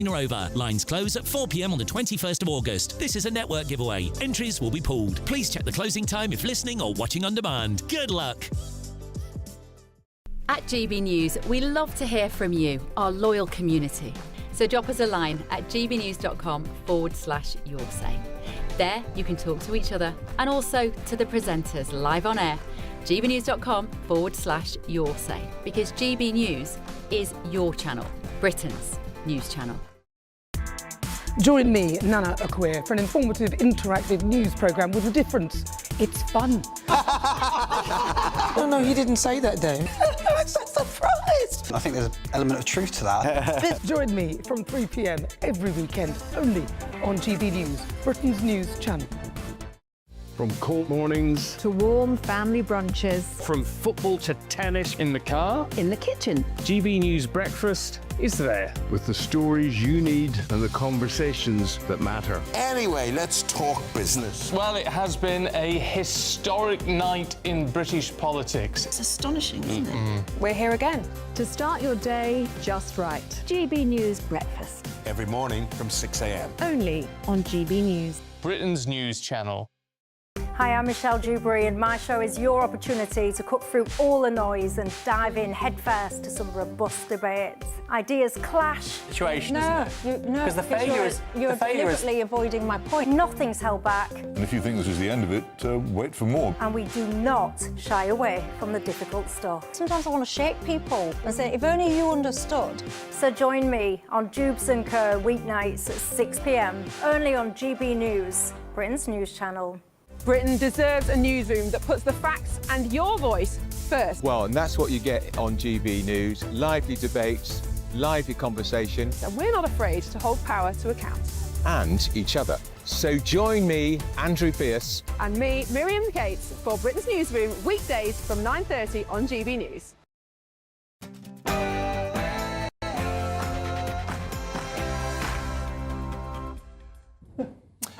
or over. Lines close at 4 p.m. on the 21st of August. This is a network giveaway. Entries will be pooled. Please check the closing time if listening or watching on demand. Good luck. At GB News, we love to hear from you, our loyal community. So drop us a line at gbnews.com/yoursay. There you can talk to each other and also to the presenters live on air. gbnews.com/yoursay, because GB News is your channel, Britain's news channel. Join me, Nana Akua, for an informative, interactive news programme with a difference. It's fun. No, he didn't say that, Dave. I'm so surprised. I think there's an element of truth to that. Join me from 3 p.m. every weekend, only on GB News, Britain's news channel. From court mornings to warm family brunches, from football to tennis, in the car, in the kitchen. GB News Breakfast is there with the stories you need and the conversations that matter. Anyway, let's talk business. Well, it has been a historic night in British politics. It's astonishing, isn't it? We're here again to start your day just right. GB News Breakfast. Every morning from 6 a.m. Only on GB News, Britain's news channel. Hi, I'm Michelle Dewberry, and my show is your opportunity to cut through all the noise and dive in headfirst to some robust debates. Ideas clash. Situation, isn't it? Because the failure is... You're deliberately avoiding my point. Nothing's held back. And if you think this is the end of it, wait for more. And we do not shy away from the difficult stuff. Sometimes I want to shake people and say, if only you understood. So join me on Jubes & Co. weeknights at 6 p.m, only on GB News, Britain's news channel. Britain deserves a newsroom that puts the facts and your voice first. Well, and that's what you get on GB News. Lively debates, lively conversation. And we're not afraid to hold power to account. And each other. So join me, Andrew Pierce. And me, Miriam Gates, for Britain's Newsroom, weekdays from 9:30 on GB News.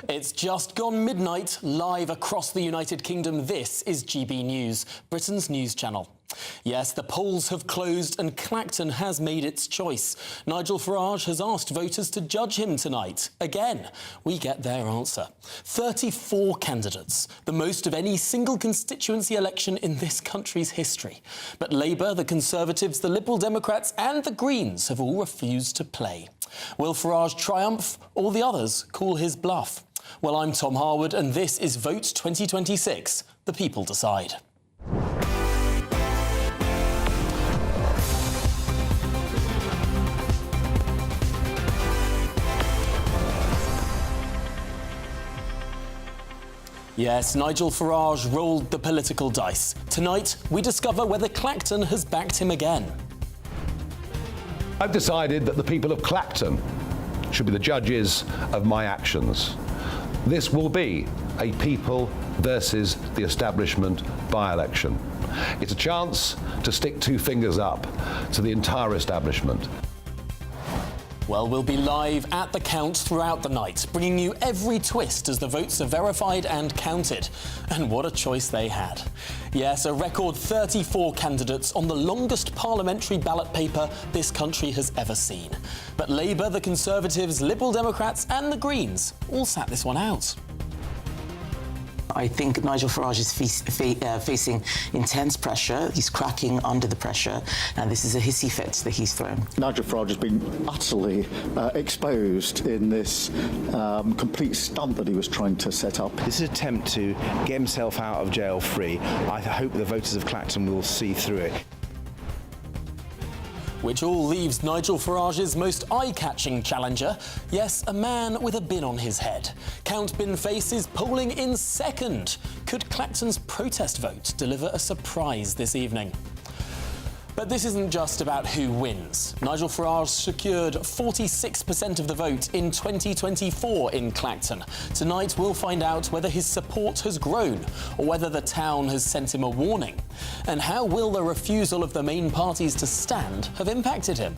It's just gone midnight, live across the United Kingdom. This is GB News, Britain's news channel. Yes, the polls have closed and Clacton has made its choice. Nigel Farage has asked voters to judge him tonight. Again, we get their answer. 34 candidates, the most of any single constituency election in this country's history. But Labour, the Conservatives, the Liberal Democrats and the Greens have all refused to play. Will Farage triumph or the others call his bluff? Well, I'm Tom Harwood and this is Vote 2026. The people decide. Yes, Nigel Farage rolled the political dice. Tonight, we discover whether Clacton has backed him again. I've decided that the people of Clacton should be the judges of my actions. This will be a people versus the establishment by-election. It's a chance to stick two fingers up to the entire establishment. Well, we'll be live at the count throughout the night, bringing you every twist as the votes are verified and counted. And what a choice they had. Yes, a record 34 candidates on the longest parliamentary ballot paper this country has ever seen. But Labour, the Conservatives, Liberal Democrats and the Greens all sat this one out. I think Nigel Farage is facing intense pressure. He's cracking under the pressure, and this is a hissy fit that he's thrown. Nigel Farage has been utterly exposed in this complete stunt that he was trying to set up. This is an attempt to get himself out of jail free. I hope the voters of Clacton will see through it. Which all leaves Nigel Farage's most eye-catching challenger. Yes, a man with a bin on his head. Count Bin Face is polling in second. Could Clacton's protest vote deliver a surprise this evening? But this isn't just about who wins. Nigel Farage secured 46% of the vote in 2024 in Clacton. Tonight we'll find out whether his support has grown or whether the town has sent him a warning. And how will the refusal of the main parties to stand have impacted him?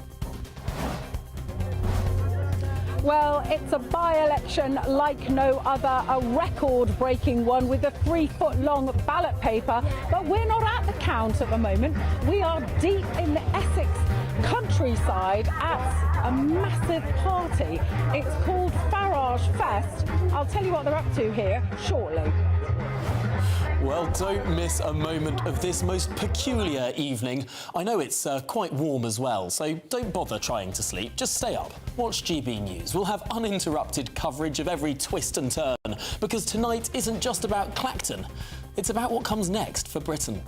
Well, it's a by-election like no other, a record-breaking one with a 3-foot-long ballot paper. But we're not at the count at the moment. We are deep in the Essex countryside at a massive party. It's called Farage Fest. I'll tell you what they're up to here shortly. Well, don't miss a moment of this most peculiar evening. I know it's quite warm as well, so don't bother trying to sleep. Just stay up. Watch GB News. We'll have uninterrupted coverage of every twist and turn, because tonight isn't just about Clacton. It's about what comes next for Britain.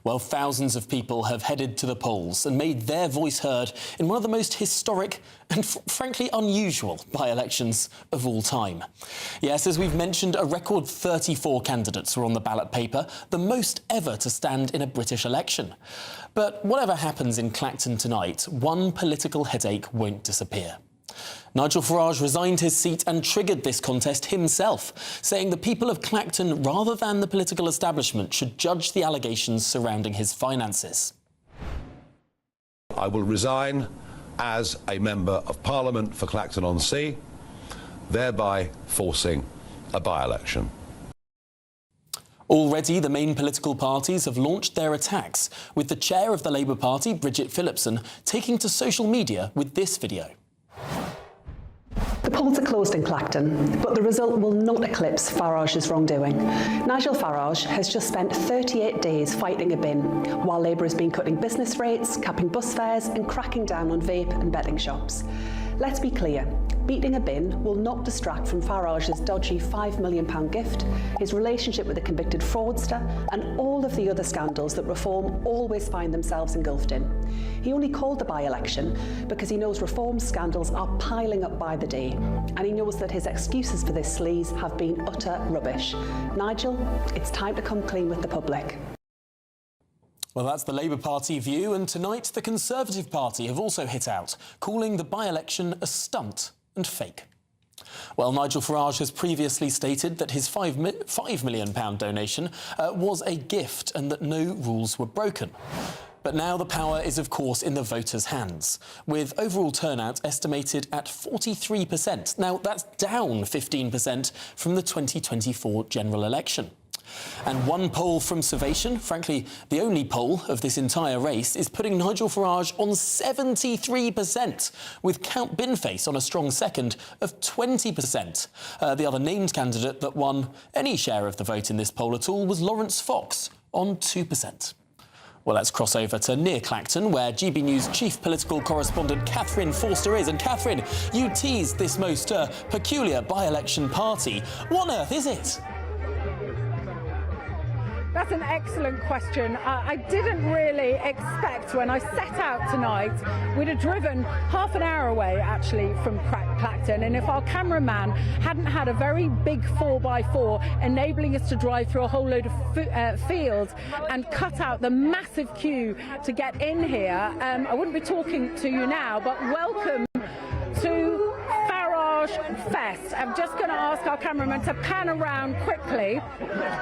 Well, thousands of people have headed to the polls and made their voice heard in one of the most historic and frankly unusual by-elections of all time. Yes, as we've mentioned, a record 34 candidates were on the ballot paper, the most ever to stand in a British election. But whatever happens in Clacton tonight, one political headache won't disappear. Nigel Farage resigned his seat and triggered this contest himself, saying the people of Clacton, rather than the political establishment, should judge the allegations surrounding his finances. I will resign as a Member of Parliament for Clacton-on-Sea, thereby forcing a by-election. Already, the main political parties have launched their attacks, with the chair of the Labour Party, Bridget Phillipson, taking to social media with this video. The polls are closed in Clacton, but the result will not eclipse Farage's wrongdoing. Nigel Farage has just spent 38 days fighting a bin, while Labour has been cutting business rates, capping bus fares and cracking down on vape and betting shops. Let's be clear, beating a bin will not distract from Farage's dodgy £5 million gift, his relationship with a convicted fraudster, and all of the other scandals that Reform always find themselves engulfed in. He only called the by-election because he knows Reform's scandals are piling up by the day, and he knows that his excuses for this sleaze have been utter rubbish. Nigel, it's time to come clean with the public. Well, that's the Labour Party view, and tonight the Conservative Party have also hit out, calling the by-election a stunt and fake. Well, Nigel Farage has previously stated that his £5 million donation was a gift and that no rules were broken. But now the power is, of course, in the voters' hands, with overall turnout estimated at 43%. Now, that's down 15% from the 2024 general election. And one poll from Survation, frankly the only poll of this entire race, is putting Nigel Farage on 73%, with Count Binface on a strong second of 20%. The other named candidate that won any share of the vote in this poll at all was Lawrence Fox on 2%. Well, let's cross over to near Clacton, where GB News chief political correspondent Catherine Forster is. And Catherine, you teased this most peculiar by-election party. What on earth is it? That's an excellent question. I didn't really expect when I set out tonight, we'd have driven half an hour away actually from Clacton, and if our cameraman hadn't had a very big 4x4 enabling us to drive through a whole load of fields and cut out the massive queue to get in here, I wouldn't be talking to you now, but welcome to Fest. I'm just going to ask our cameraman to pan around quickly.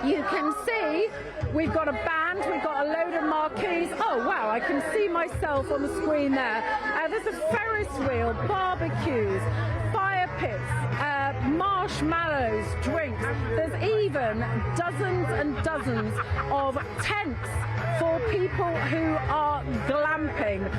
You can see we've got a band, we've got a load of marquees. Oh wow, I can see myself on the screen there. There's a Ferris wheel, barbecues, fire pits, marshmallows, drinks. There's even dozens and dozens of tents for people who are glamping.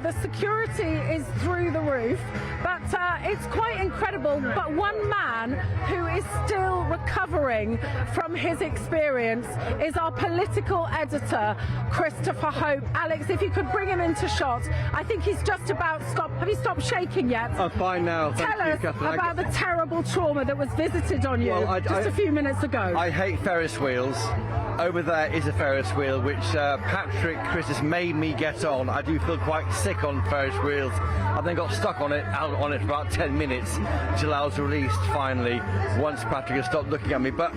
The security is through the roof, but it's quite incredible. But one man who is still recovering from his experience is our political editor, Christopher Hope. Alex, if you could bring him into shot. I think he's just about stopped. Have you stopped shaking yet? I'm fine now. Tell us about the terrible trauma that was visited on you just a few minutes ago. I hate Ferris wheels. Over there is a Ferris wheel, which Patrick Christmas made me get on. I do feel quite sick on Ferris wheels. I then got stuck on it for about 10 minutes until I was released finally, once Patrick had stopped looking at me. But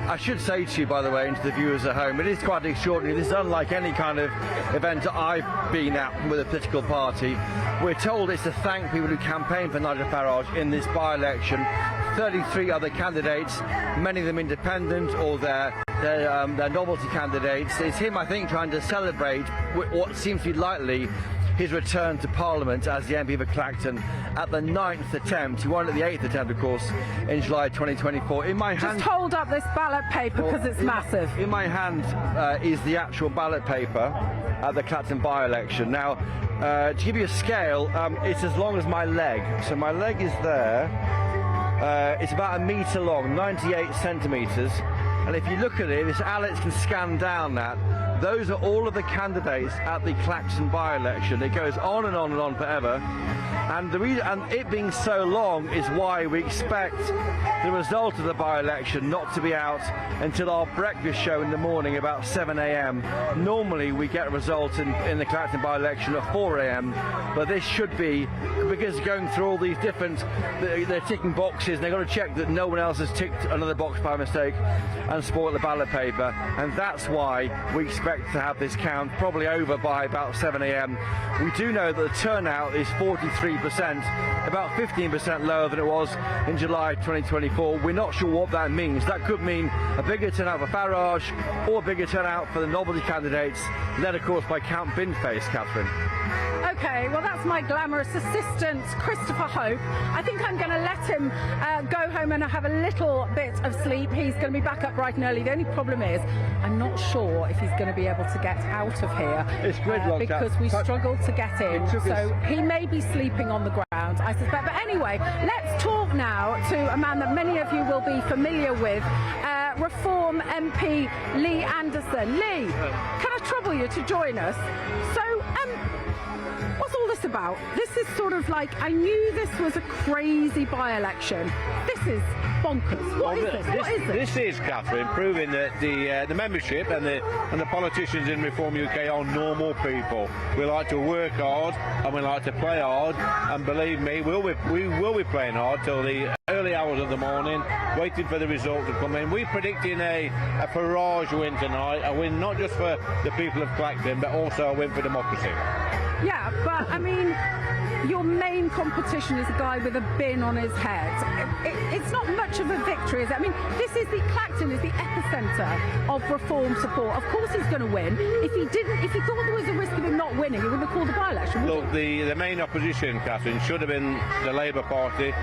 I should say to you, by the way, and to the viewers at home, it is quite extraordinary. This is unlike any kind of event I've been at with a political party. We're told it's to thank people who campaigned for Nigel Farage in this by-election. 33 other candidates, many of them independent or they're novelty candidates. It's him, I think, trying to celebrate what seems to be likely his return to Parliament as the MP for Clacton at the 9th attempt. He won at the 8th attempt, of course, in July 2024. In my hand, just hold up this ballot paper because it's massive. In my hand is the actual ballot paper at the Clacton by-election. Now, to give you a scale, it's as long as my leg. So my leg is there. It's about 1 metre long, 98 centimetres. And if you look at it, if Alex can scan down that, those are all of the candidates at the Clacton by-election. It goes on and on and on forever. And it being so long is why we expect the result of the by-election not to be out until our breakfast show in the morning about 7 a.m. Normally we get a result in the Clacton by-election at 4 a.m. But this should be, because going through all these different, they're ticking boxes and they've got to check that no one else has ticked another box by mistake and spoiled the ballot paper. And that's why we expect to have this count probably over by about 7 a.m. We do know that the turnout is 43%, about 15% lower than it was in July 2024. We're not sure what that means. That could mean a bigger turnout for Farage or a bigger turnout for the novelty candidates, led of course by Count Binface, Catherine. Okay, well that's my glamorous assistant, Christopher Hope. I think I'm going to let him go home and have a little bit of sleep. He's going to be back up bright and early. The only problem is, I'm not sure if he's going to be able to get out of here. It's gridlocked because we struggled to get in. So he may be sleeping on the ground, I suspect. But anyway, let's talk now to a man that many of you will be familiar with, Reform MP Lee Anderson. Lee, can I trouble you to join us? So, what's all this about? This is sort of like, I knew this was a crazy by-election. This is bonkers. What is this? What is this? This is, Catherine, proving that the membership and the politicians in Reform UK are normal people. We like to work hard and we like to play hard, and believe me, we will be playing hard till the early hours of the morning, waiting for the result to come in. We're predicting a Farage win tonight, a win not just for the people of Clacton, but also a win for democracy. Yeah, but I mean, your main competition is a guy with a bin on his head. It's not much of a victory, is it? I mean, Clacton is the epicentre of Reform support. Of course he's going to win. If he thought there was a risk of him not winning, he wouldn't have called the by-election. Look, the main opposition, Catherine, should have been the Labour Party,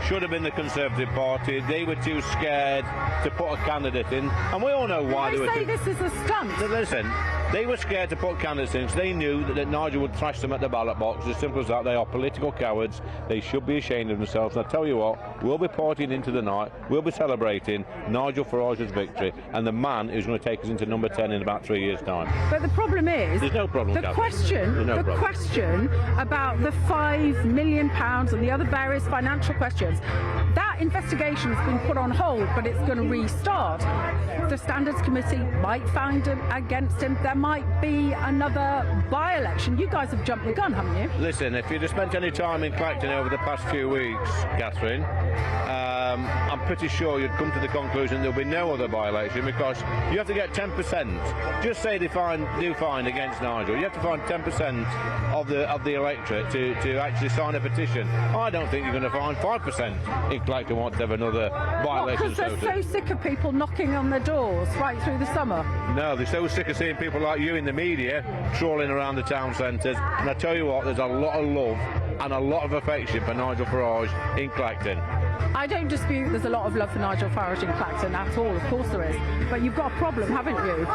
should have been the Conservative Party. They were too scared to put a candidate in, and we all know why they were. They say this is a stunt. Listen, they were scared to put candidates in because they knew that Nigel would thrash them at the ballot box. As simple as that. They are political cowards. They should be ashamed of themselves. And I tell you what, we'll be partying into the night. We'll be celebrating Nigel Farage's victory and the man who's going to take us into number 10 in about 3 years' time. But the problem is, there's no problem. The question about the £5 million and the other various financial questions, that investigation has been put on hold, but it's going to restart. The Standards Committee might find him against him. There might be another by-election. You guys have jumped the gun, haven't you? Listen, if you'd have spent any time in Clacton over the past few weeks, Catherine, I'm pretty sure you'd come to the conclusion there'll be no other by-election, because you have to get 10%. Just say they do find against Nigel. You have to find 10% of the electorate to actually sign a petition. I don't think you're going to find 5% in Clacton want to have another by-election. Because they're so sick of people knocking on their doors right through the summer. No, they're so sick of seeing people like you in the media trawling around the town centres. And I tell you what, there's a lot of love and a lot of affection for Nigel Farage in Clacton. I don't dispute there's a lot of love for Nigel Farage in Clacton at all, of course there is. But you've got a problem, haven't you?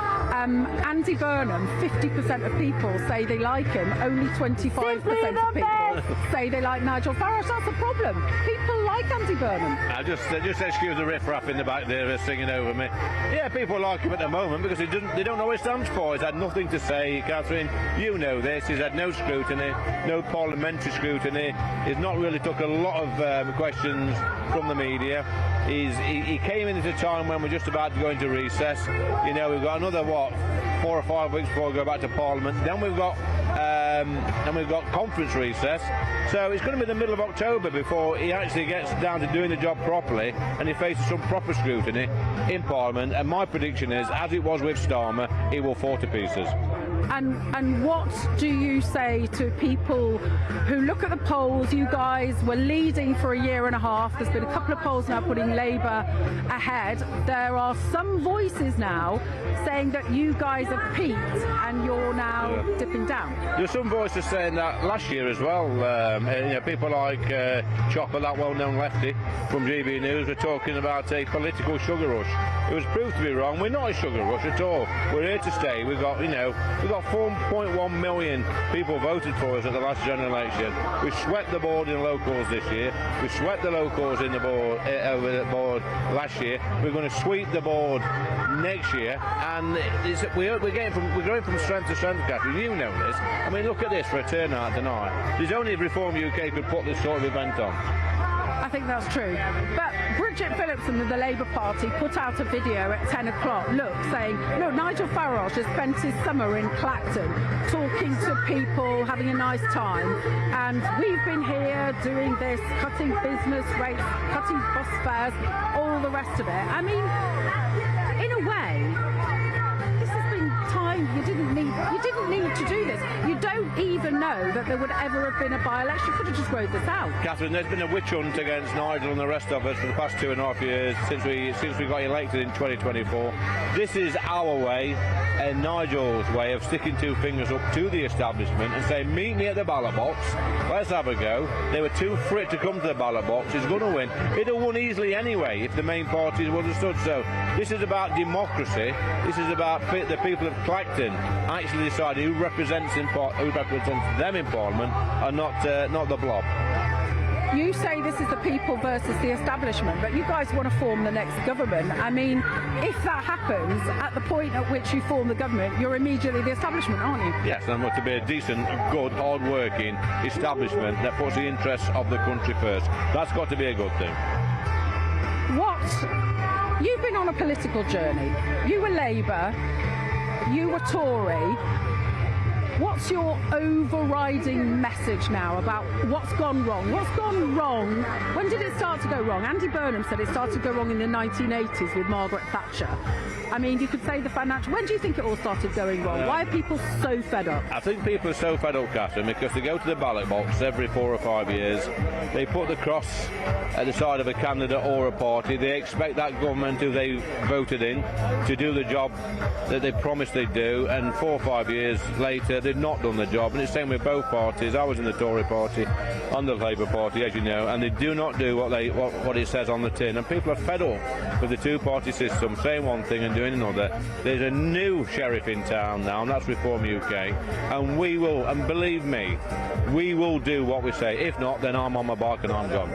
Andy Burnham, 50% of people say they like him, only 25% of people say they like Nigel Farage. That's a problem. People like Andy Burnham. Just excuse the riff-raff in the back there singing over me. Yeah, people like him at the moment because they don't know what he stands for. He's had nothing to say, Catherine. You know this. He's had no scrutiny, no parliamentary scrutiny. He's not really took a lot of questions from the media. He came in at a time when we're just about to go into recess. You know, we've got another 4 or 5 weeks before we go back to Parliament. Then we've got conference recess. So it's going to be the middle of October before he actually gets down to doing the job properly, and he faces some proper scrutiny in Parliament. And my prediction is, as it was with Starmer, he will fall to pieces. And what do you say to people who look at the polls? You guys were leading for a year and a half. There's been a couple of polls now putting Labour ahead. There are some voices now saying that you guys have peaked and you're now dipping down. There's some voices saying that last year as well. People like Chopper, that well-known lefty from GBNews, were talking about a political sugar rush. It was proved to be wrong. We're not a sugar rush at all. We're here to stay. We've got 4.1 million people voted for us at the last general election. We swept the board in locals this year. We swept the locals in the board over the board last year. We're going to sweep the board next year, and we're going from strength to strength, Catherine. You know this. I mean, look at this for a turnout tonight. There's only Reform UK could put this sort of event on. I think that's true. But Bridget Phillipson of the Labour Party put out a video at 10 o'clock, saying, Nigel Farage has spent his summer in Clacton talking to people, having a nice time, and we've been here doing this, cutting business rates, cutting bus fares, all the rest of it. I mean, in a way, this has been time you didn't need to do this. You don't even know that there would ever have been a by-election. You could have just wrote this out. Catherine, there's been a witch hunt against Nigel and the rest of us for the past 2.5 years since we got elected in 2024. This is our way and Nigel's way of sticking two fingers up to the establishment and saying, meet me at the ballot box, let's have a go. They were too free to come to the ballot box. He's going to win. He'd have won easily anyway if the main parties would have stood. So this is about democracy. This is about the people of Clacton actually deciding who represents them in Parliament and not the blob. You say this is the people versus the establishment, but you guys want to form the next government. I mean, if that happens, at the point at which you form the government, you're immediately the establishment, aren't you? Yes, and want to be a decent, good, hard-working establishment that puts the interests of the country first. That's got to be a good thing. You've been on a political journey. You were Labour, you were Tory. What's your overriding message now about what's gone wrong? What's gone wrong? When did it start to go wrong? Andy Burnham said it started to go wrong in the 1980s with Margaret Thatcher. I mean, you could say the financial... When do you think it all started going wrong? Why are people so fed up? I think people are so fed up, Catherine, because they go to the ballot box every 4 or 5 years. They put the cross at the side of a candidate or a party. They expect that government who they voted in to do the job that they promised they'd do, and 4 or 5 years later they've not done the job. And it's the same with both parties. I was in the Tory party, on the Labour party, as you know, and they do not do what it says on the tin. And people are fed up with the two-party system, saying one thing and doing another. There's a new sheriff in town now, and that's Reform UK, and we will, and believe me, we will do what we say. If not, then I'm on my bike and I'm gone.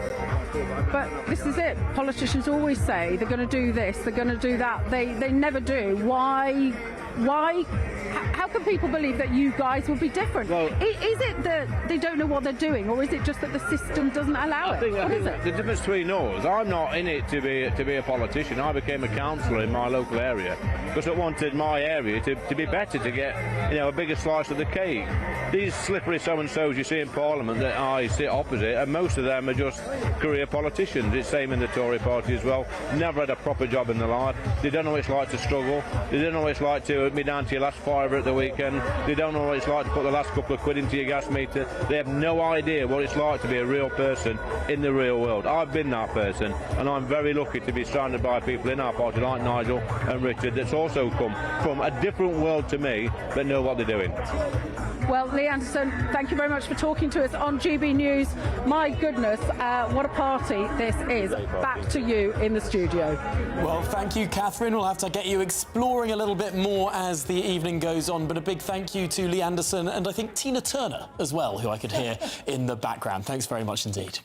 But this is it. Politicians always say they're going to do this, they're going to do that. They never do. Why? How can people believe that you guys will be different? Well, is it that they don't know what they're doing, or is it just that the system doesn't allow it? I think the difference between us, I'm not in it to be a politician. I became a councillor in my local area because I wanted my area to be better, to get a bigger slice of the cake. These slippery so-and-sos you see in Parliament that I sit opposite, and most of them are just career politicians. It's the same in the Tory party as well. Never had a proper job in their life. They don't know what it's like to struggle. They don't know what it's like to be down to your last fiver at the weekend. They don't know what it's like to put the last couple of quid into your gas meter. They have no idea what it's like to be a real person in the real world. I've been that person, and I'm very lucky to be surrounded by people in our party like Nigel and Richard that's also come from a different world to me but know what they're doing. Well, Lee Anderson, thank you very much for talking to us on GB News. My goodness, what a party this is. Back to you in the studio. Well, thank you, Catherine. We'll have to get you exploring a little bit more as the evening goes on, but a big thank you to Lee Anderson and I think Tina Turner as well, who I could hear in the background. Thanks very much indeed.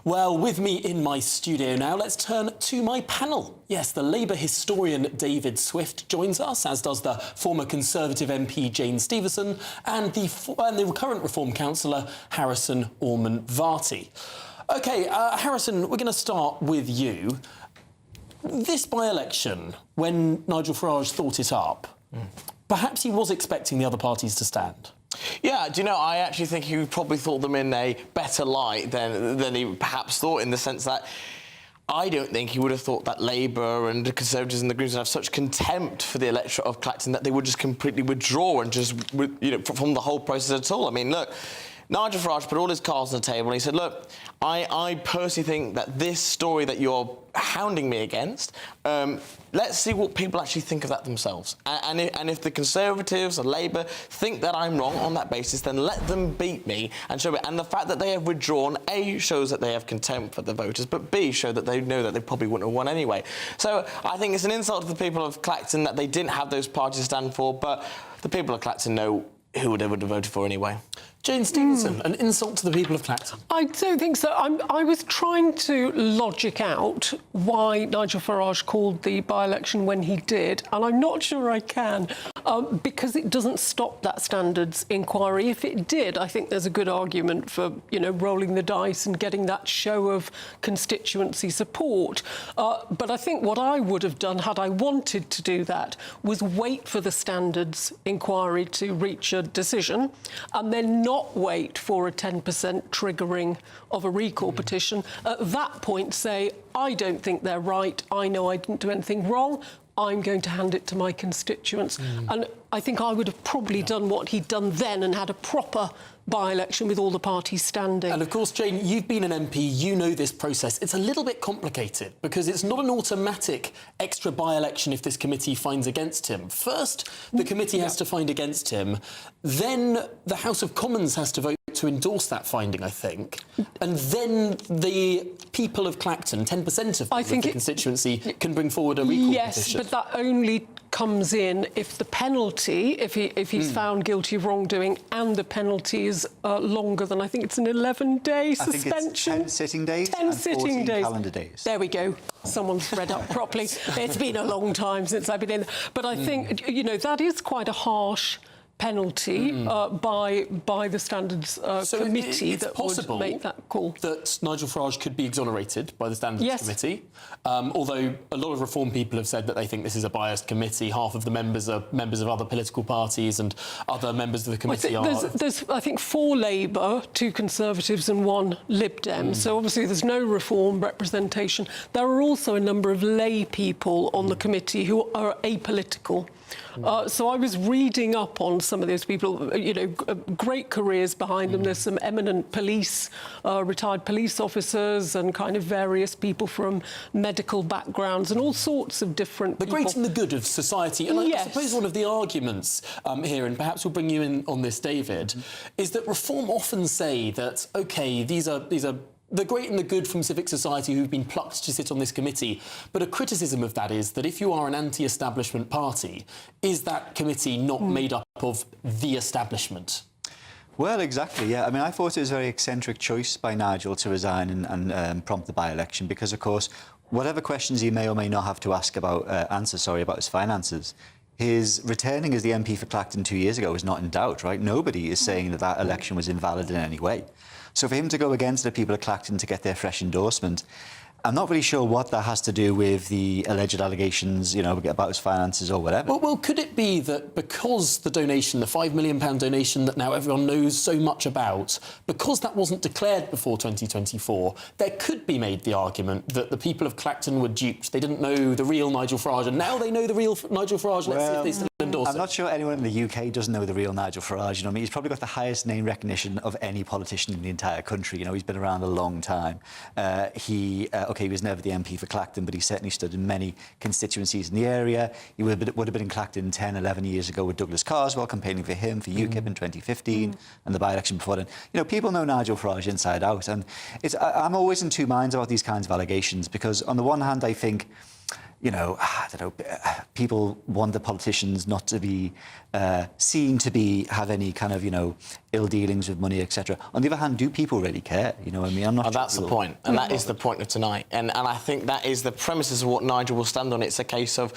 Well, with me in my studio now, let's turn to my panel. Yes, the Labour historian David Swift joins us, as does the former Conservative MP Jane Stevenson and the current Reform councillor Harrison Orman-Varty. OK, Harrison, we're going to start with you. This by-election, when Nigel Farage thought it up, perhaps he was expecting the other parties to stand. Yeah, do you know, I actually think he probably thought them in a better light than he perhaps thought, in the sense that I don't think he would have thought that Labour and the Conservatives and the Greens would have such contempt for the electorate of Clacton that they would just completely withdraw and just, from the whole process at all. I mean, look, Nigel Farage put all his cards on the table and he said, look, I personally think that this story that you're hounding me against, let's see what people actually think of that themselves. And if the Conservatives and Labour think that I'm wrong on that basis, then let them beat me and show it. And the fact that they have withdrawn, A, shows that they have contempt for the voters, but B, show that they know that they probably wouldn't have won anyway. So I think it's an insult to the people of Clacton that they didn't have those parties to stand for, but the people of Clacton know who they would have voted for anyway. Jane Stevenson, an insult to the people of Clacton. I don't think so. I was trying to logic out why Nigel Farage called the by-election when he did, and I'm not sure I can, because it doesn't stop that standards inquiry. If it did, I think there's a good argument for, rolling the dice and getting that show of constituency support. But I think what I would have done, had I wanted to do that, was wait for the standards inquiry to reach a decision, and then not wait for a 10% triggering of a recall petition. At that point, say, I don't think they're right, I know I didn't do anything wrong, I'm going to hand it to my constituents. And I think I would have probably done what he'd done then and had a proper by-election with all the parties standing. And of course, Jane, you've been an MP, you know this process. It's a little bit complicated because it's not an automatic extra by-election if this committee finds against him. First, the committee has to find against him, then the House of Commons has to vote to endorse that finding, I think, and then the people of Clacton, 10% of the constituency, can bring forward a recall petition. But that only comes in if the penalty, if he's found guilty of wrongdoing, and the penalty is longer than, I think it's an 11-day suspension. I think it's 10 sitting days 10 and sitting 14 days. calendar days. There we go. Someone's read up properly. It's been a long time since I've been in. But I think, that is quite a harsh penalty by the standards committee it's that possible would make that call. That Nigel Farage could be exonerated by the standards committee, although a lot of reform people have said that they think this is a biased committee. Half of the members are members of other political parties and other members of the committee there's I think 4 Labour, 2 Conservatives and 1 Lib Dem, so obviously there's no reform representation. There are also a number of lay people on the committee who are apolitical. So I was reading up on some of those people, great careers behind them. There's some eminent police, retired police officers and kind of various people from medical backgrounds and all sorts of different people. The great and the good of society. And I suppose one of the arguments here, and perhaps we'll bring you in on this, David, is that reform often say that, OK, these are the great and the good from civic society who've been plucked to sit on this committee. But a criticism of that is that if you are an anti-establishment party, is that committee not made up of the establishment? Well, exactly, yeah. I mean, I thought it was a very eccentric choice by Nigel to resign and prompt the by-election because, of course, whatever questions he may or may not have to ask about, about his finances, his returning as the MP for Clacton 2 years ago is not in doubt, right? Nobody is saying that that election was invalid in any way. So for him to go against the people of Clacton to get their fresh endorsement, I'm not really sure what that has to do with the alleged allegations, about his finances or whatever. Well, could it be that because the donation, the £5 million donation that now everyone knows so much about, because that wasn't declared before 2024, there could be made the argument that the people of Clacton were duped. They didn't know the real Nigel Farage, and now they know the real Nigel Farage. Let's see if they still endorse it. I'm not sure anyone in the UK doesn't know the real Nigel Farage. He's probably got the highest name recognition of any politician in the entire country. He's been around a long time. He was never the MP for Clacton, but he certainly stood in many constituencies in the area. He would have been in Clacton 10, 11 years ago with Douglas Carswell, campaigning for him, for UKIP in 2015, and the by-election before then. People know Nigel Farage inside out, and I'm always in two minds about these kinds of allegations, because on the one hand, I think, people want the politicians not to be seen to have any kind of, ill dealings with money, etc. On the other hand, do people really care? I'm not. That's the point, and that is the point of tonight. And I think that is the premises of what Nigel will stand on. It's a case of,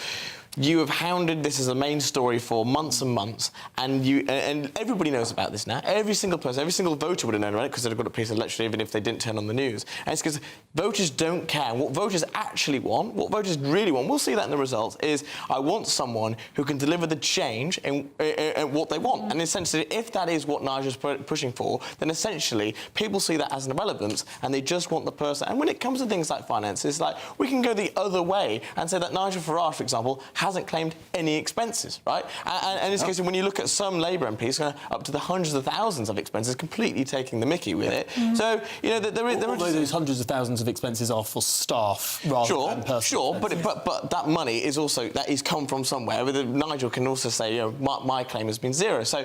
You have hounded this as a main story for months and months, and everybody knows about this now. Every single person, every single voter would have known about it because they've got a piece of literature even if they didn't turn on the news. And it's because voters don't care. What voters actually want, what voters really want, we'll see that in the results, is I want someone who can deliver the change in what they want. And essentially, if that is what Nigel's pushing for, then essentially people see that as an irrelevance and they just want the person. And when it comes to things like finance, it's like we can go the other way and say that Nigel Farage, for example, hasn't claimed any expenses, right? And in this case, when you look at some Labour MPs, up to the hundreds of thousands of expenses, completely taking the mickey with it. So, you know, although those hundreds of thousands of expenses are for staff rather than personal expenses. But that money is also, that is come from somewhere. Nigel can also say, you know, my claim has been zero. So,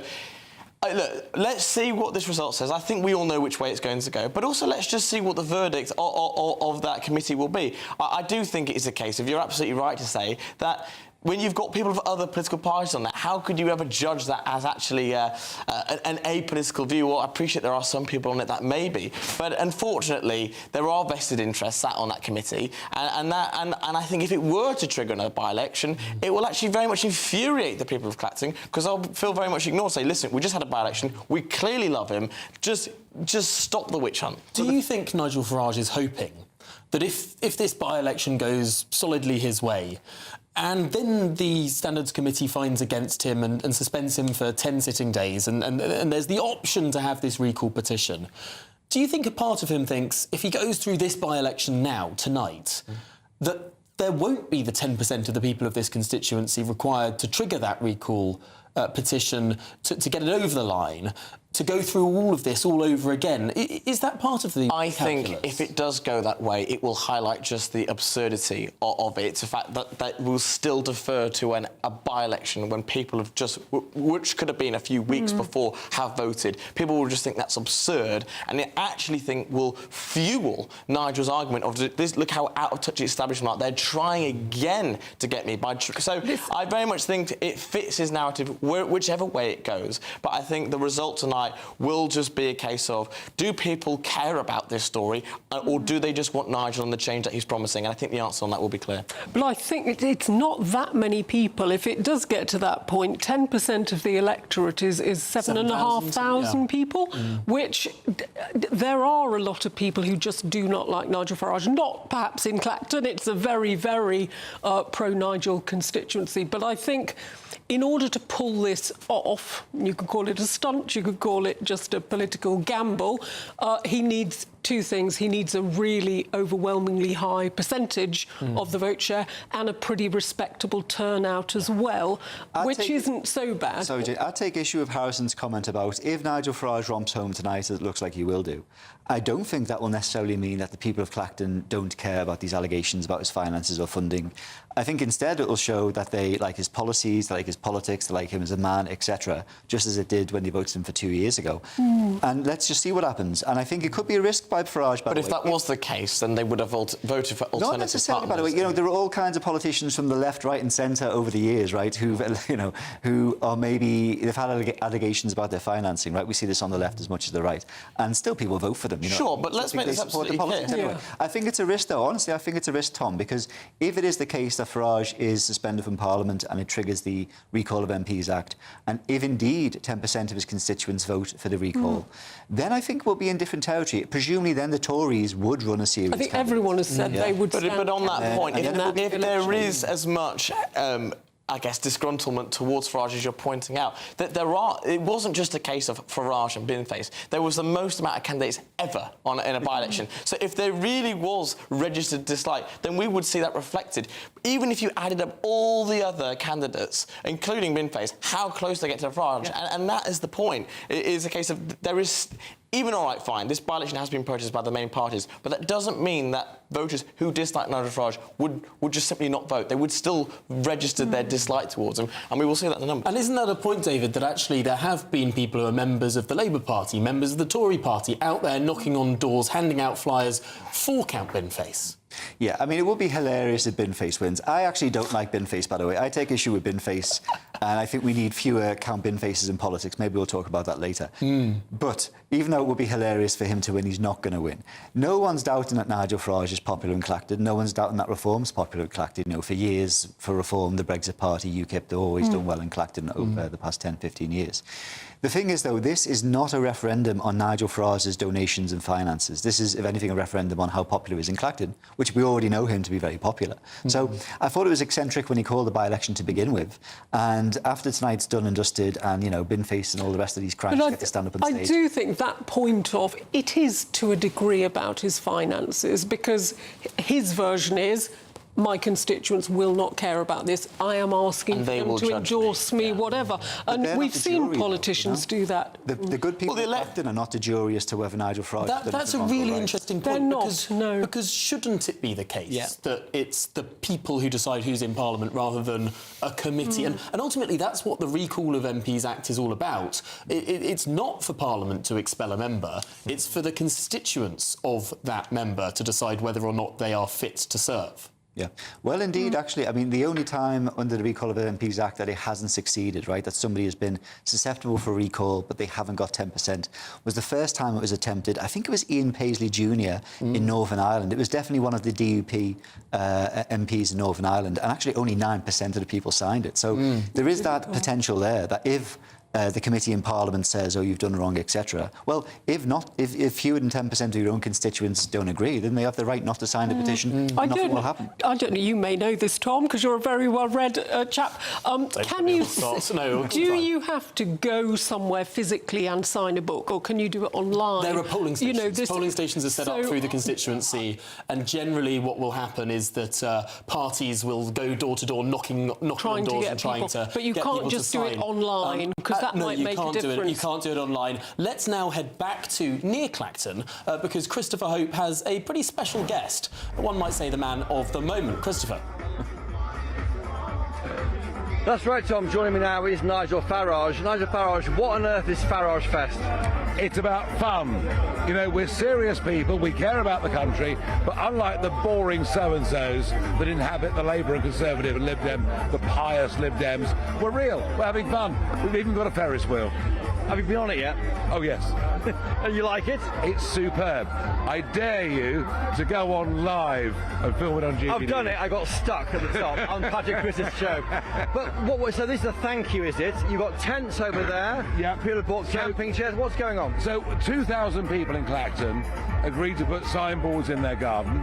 look, let's see what this result says. I think we all know which way it's going to go. But also, let's just see what the verdict of that committee will be. I do think it is a case of, you're absolutely right to say, that when you've got people of other political parties on that, how could you ever judge that as actually an apolitical view? Well, I appreciate there are some people on it that may be, but unfortunately, there are vested interests sat on that committee, and I think if it were to trigger another by-election, it will actually very much infuriate the people of Clacton, because they'll feel very much ignored. Say, listen, we just had a by-election, we clearly love him, just stop the witch hunt. Do you think Nigel Farage is hoping that if this by-election goes solidly his way, and then the Standards Committee finds against him and suspends him for 10 sitting days, and there's the option to have this recall petition, do you think a part of him thinks, if he goes through this by-election now, tonight, that there won't be the 10% of the people of this constituency required to trigger that recall petition to get it over the line, to go through all of this all over again? Is that part of the I calculus? think if it does go that way, it will highlight just the absurdity of it. The fact that will still defer to a by-election when people have just, which could have been a few weeks before, have voted. People will just think that's absurd, and I actually think will fuel Nigel's argument of this. Look how out of touch the establishment are. They're trying again to get me. So I very much think it fits his narrative, whichever way it goes. But I think the result tonight will just be a case of, do people care about this story, or do they just want Nigel and the change that he's promising? And I think the answer on that will be clear. But I think it's not that many people. If it does get to that point, 10% of the electorate is 7,500 people, which there are a lot of people who just do not like Nigel Farage. Not perhaps in Clacton, it's a very, very pro-Nigel constituency. But I think in order to pull this off, you could call it a stunt, you could call it just a political gamble, he needs two things. He needs a really overwhelmingly high percentage of the vote share and a pretty respectable turnout as well, which isn't so bad. Sorry, Jane, I'd take issue with Harrison's comment about if Nigel Farage romps home tonight, as it looks like he will do, I don't think that will necessarily mean that the people of Clacton don't care about these allegations about his finances or funding. I think instead it will show that they like his policies, they like his politics, they like him as a man, etc., just as it did when they voted him for 2 years ago. And let's just see what happens. And I think it could be a risk by Farage, by the way. But if that was the case, then they would have voted for alternative Not necessarily, by the way. You know, there are all kinds of politicians from the left, right and centre over the years, right, who are maybe, they've had allegations about their financing, right? We see this on the left as much as the right. And still people vote for them, you know. Sure, but let's make this absolutely clear. Anyway. I think it's a risk, though. Honestly, I think it's a risk, Tom, because if it is the case that Farage is suspended from Parliament and it triggers the Recall of MPs Act, and if indeed 10% of his constituents vote for the recall, then I think we'll be in different territory. Presumably then the Tories would run a series. I think everyone has said they would stand. But on that point, if there is as much I guess, disgruntlement towards Farage, as you're pointing out, that it wasn't just a case of Farage and Binface. There was the most amount of candidates ever in a by-election. So if there really was registered dislike, then we would see that reflected. Even if you added up all the other candidates, including Binface, how close they get to Farage. And that is the point. It is a case of there is... Even all right, fine, this by-election has been protested by the main parties, but that doesn't mean that voters who dislike Nigel Farage would just simply not vote. They would still register their dislike towards him, and we will see that in the numbers. And isn't that a point, David, that actually there have been people who are members of the Labour Party, members of the Tory Party, out there knocking on doors, handing out flyers for Count Binface? Yeah, I mean, it would be hilarious if Binface wins. I actually don't like Binface, by the way. I take issue with Binface, and I think we need fewer Count Binfaces in politics. Maybe we'll talk about that later. But even though it would be hilarious for him to win, he's not going to win. No one's doubting that Nigel Farage is popular in Clacton. No one's doubting that Reform's popular in Clacton. You know, for years, for Reform, the Brexit Party, UKIP, they've always done well in Clacton over the past 10, 15 years. The thing is, though, this is not a referendum on Nigel Farage's donations and finances. This is, if anything, a referendum on how popular he is in Clacton, which we already know him to be very popular. So I thought it was eccentric when he called the by-election to begin with. And after tonight's done and dusted and, you know, Binface and all the rest of these cranks get to stand up on stage. I do think that point of it is to a degree about his finances, because his version is, my constituents will not care about this. I am asking them to endorse me, whatever. And we've seen politicians do that. The good people elected are not the jury as to whether Nigel Farage... That's a really interesting point. They're because shouldn't it be the case that it's the people who decide who's in Parliament rather than a committee? And ultimately, that's what the Recall of MPs Act is all about. It's not for Parliament to expel a member. It's for the constituents of that member to decide whether or not they are fit to serve. Yeah, well, indeed, actually, I mean, the only time under the Recall of MPs Act that it hasn't succeeded, right, that somebody has been susceptible for recall, but they haven't got 10%, was the first time it was attempted. I think it was Ian Paisley Jr. in Northern Ireland. It was definitely one of the DUP MPs in Northern Ireland, and actually only 9% of the people signed it. So there is that potential there that if the committee in Parliament says, oh, you've done wrong, etc. Well, if fewer than 10% of your own constituents don't agree, then they have the right not to sign the petition. Nothing will happen. I don't know, you may know this, Tom, because you're a very well-read chap. Can you... do you have to go somewhere physically and sign a book, or can you do it online? There are polling stations. You know, polling stations are set up through the constituency, and generally what will happen is that parties will go door to door, knocking on doors and trying to But you can't just do it online, because that might make a difference. You can't do it online. Let's now head back to near Clacton, because Christopher Hope has a pretty special guest. One might say the man of the moment. Christopher. That's right, Tom. Joining me now is Nigel Farage. Nigel Farage, what on earth is Farage Fest? It's about fun. You know, we're serious people, we care about the country, but unlike the boring so-and-sos that inhabit the Labour and Conservative and Lib Dem, the pious Lib Dems, we're real, we're having fun. We've even got a Ferris wheel. Have you been on it yet? Oh, yes. And you like it? It's superb. I dare you to go on live and film it on GBNews. I've done it. I got stuck at the top on Patrick Chris's show. But so this is a thank you, is it? You've got tents over there. Yeah. People have bought camping chairs. What's going on? So 2,000 people in Clacton agreed to put signboards in their garden.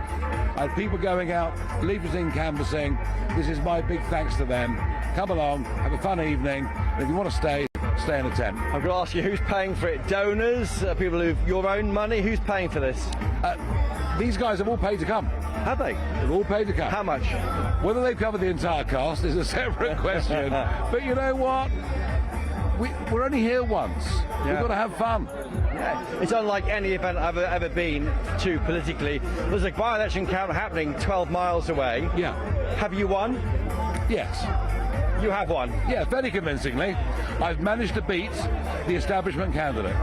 I had people going out, leafleting, canvassing. This is my big thanks to them. Come along, have a fun evening. And if you want to stay in a tent. I'm going to ask you, who's paying for it? Donors? People who've your own money? Who's paying for this? These guys have all paid to come. Have they? They've all paid to come. How much? Whether they've covered the entire cost is a separate question. But you know what? We're only here once. We've got to have fun. Yeah. It's unlike any event I've ever been to politically. There's a by-election count happening 12 miles away. Yeah. Have you won? Yes. You have won? Yeah, very convincingly. I've managed to beat the establishment candidate.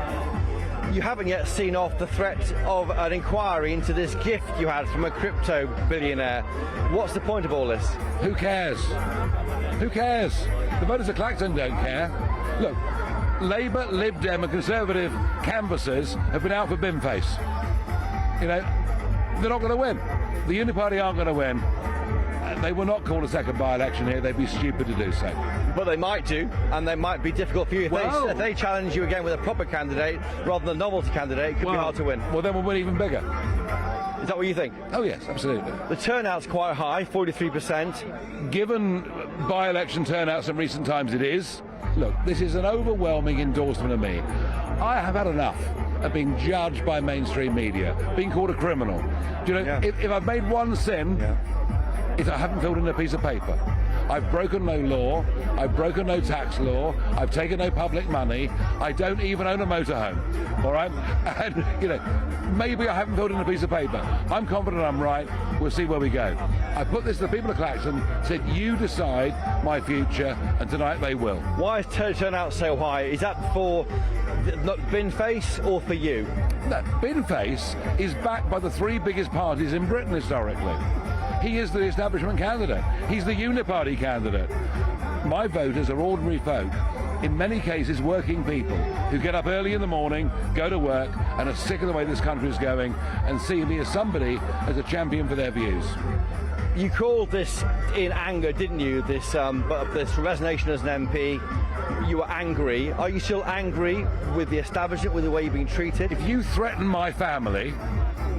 You haven't yet seen off the threat of an inquiry into this gift you had from a crypto billionaire. What's the point of all this? Who cares? Who cares? The voters of Clacton don't care. Look, Labour, Lib Dem and Conservative canvassers have been out for Binface. You know, they're not going to win. The Uniparty aren't going to win. They will not call a second by-election here. They'd be stupid to do so. But they might do, and they might be difficult for you. If they challenge you again with a proper candidate rather than a novelty candidate, it could be hard to win. Well, then we'll win even bigger. Is that what you think? Oh, yes, absolutely. The turnout's quite high, 43%. Given by-election turnouts in recent times, it is. Look, this is an overwhelming endorsement of me. I have had enough of being judged by mainstream media, being called a criminal. Do you know, if I've made one sin... if I haven't filled in a piece of paper. I've broken no law, I've broken no tax law, I've taken no public money, I don't even own a motorhome, all right? And, you know, maybe I haven't filled in a piece of paper. I'm confident I'm right, we'll see where we go. I put this to the people of Clacton, said, you decide my future, and tonight they will. Why is turnout so high? Is that for Binface or for you? No, Binface is backed by the three biggest parties in Britain historically. He is the establishment candidate. He's the uniparty candidate. My voters are ordinary folk, in many cases working people, who get up early in the morning, go to work, and are sick of the way this country is going, and see me as somebody as a champion for their views. You called this in anger, didn't you? This resignation as an MP. You were angry. Are you still angry with the establishment, with the way you've been treated? If you threaten my family,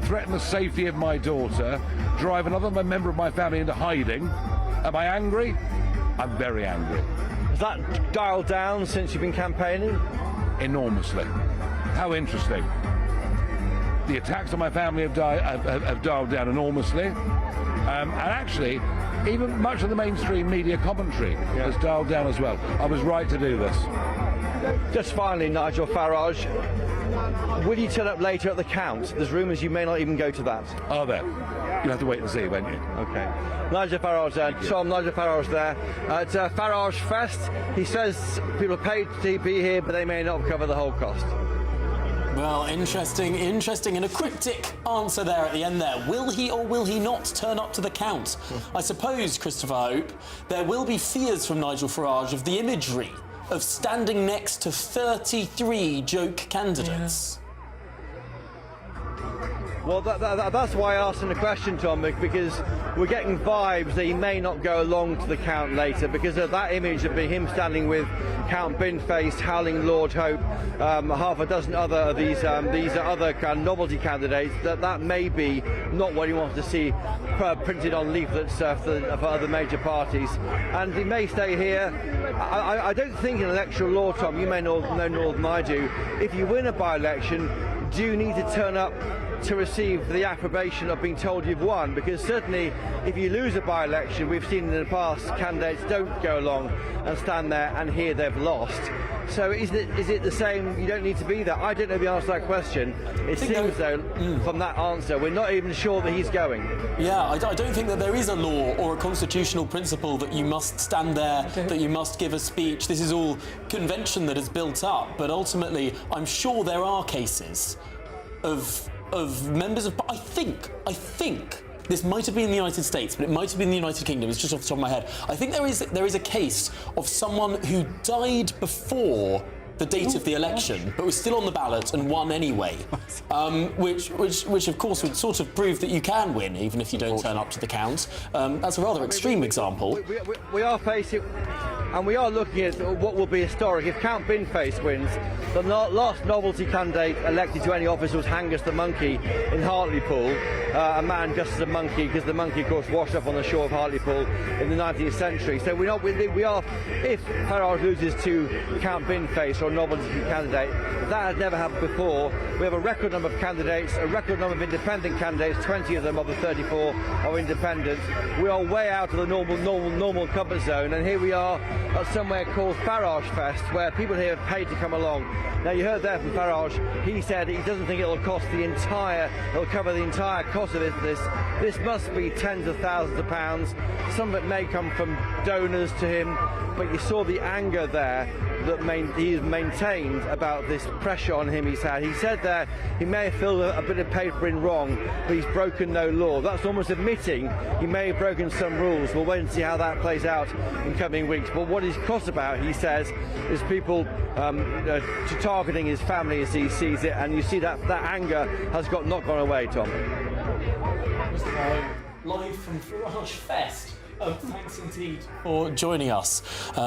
threaten the safety of my daughter, drive another member of my family into hiding, am I angry? I'm very angry. Has that dialed down since you've been campaigning? Enormously. How interesting. The attacks on my family have dialed down enormously. And actually, even much of the mainstream media commentary has dialed down as well. I was right to do this. Just finally, Nigel Farage, will you turn up later at the count? There's rumours you may not even go to that. Are there? You'll have to wait and see, won't you? OK. Nigel Farage there. Tom, Nigel Farage there. At Farage Fest, he says people are paid to be here, but they may not cover the whole cost. Well, interesting, and a cryptic answer there at the end there. Will he or will he not turn up to the count? I suppose, Christopher Hope, there will be fears from Nigel Farage of the imagery of standing next to 33 joke candidates. Well, that's why I asked him the question, Tom, because we're getting vibes that he may not go along to the count later because of that image of him standing with Count Binface, Howling Lord Hope, half a dozen other of these other kind of novelty candidates. That may be not what he wants to see printed on leaflets for other major parties, and he may stay here. I don't think in electoral law, Tom, you may know more than I do, if you win a by-election, do you need to turn up to receive the approbation of being told you've won? Because certainly if you lose a by-election, we've seen in the past candidates don't go along and stand there and hear they've lost. So is it the same, you don't need to be there? I don't know the answer to that question. It seems though from that answer we're not even sure that he's going. Yeah, I don't think that there is a law or a constitutional principle that you must stand there, that you must give a speech. This is all convention that is built up, but ultimately I'm sure there are cases of members of... I think this might have been in the United States, but it might have been the United Kingdom. It's just off the top of my head. I think there is a case of someone who died before the date of the election, but was still on the ballot and won anyway, which of course would sort of prove that you can win even if you don't turn up to the count. That's a rather extreme example. We are facing, and we are looking at what will be historic. If Count Binface wins, the last novelty candidate elected to any office was Hangus the Monkey in Hartlepool, a man just as a monkey, because the monkey, of course, washed up on the shore of Hartlepool in the 19th century. So we are, if Farage loses to Count Binface or a novelty candidate, that had never happened before. We have a record number of candidates, a record number of independent candidates. 20 of them of the 34 are independent. We are way out of the normal comfort zone, and here we are at somewhere called Farage Fest, where people here have paid to come along. Now, you heard there from Farage, he said he doesn't think it'll cover the entire cost of this. This must be tens of thousands of pounds. Some of it may come from donors to him, but you saw the anger there that he's maintained about this pressure on him he's had. He said there he may have filled a bit of paper in wrong, but he's broken no law. That's almost admitting he may have broken some rules. We'll wait and see how that plays out in coming weeks. But what he's cross about, he says, is people targeting his family as he sees it, and you see that anger has not gone away, Tom. Live from Farage Fest. Thanks indeed for joining us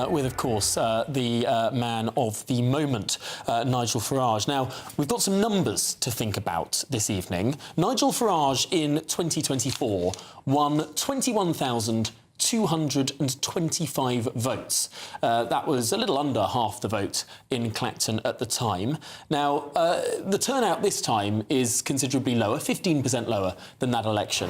with, of course, the man of the moment, Nigel Farage. Now, we've got some numbers to think about this evening. Nigel Farage in 2024 won 21,225 votes. That was a little under half the vote in Clacton at the time. Now, the turnout this time is considerably lower, 15% lower than that election.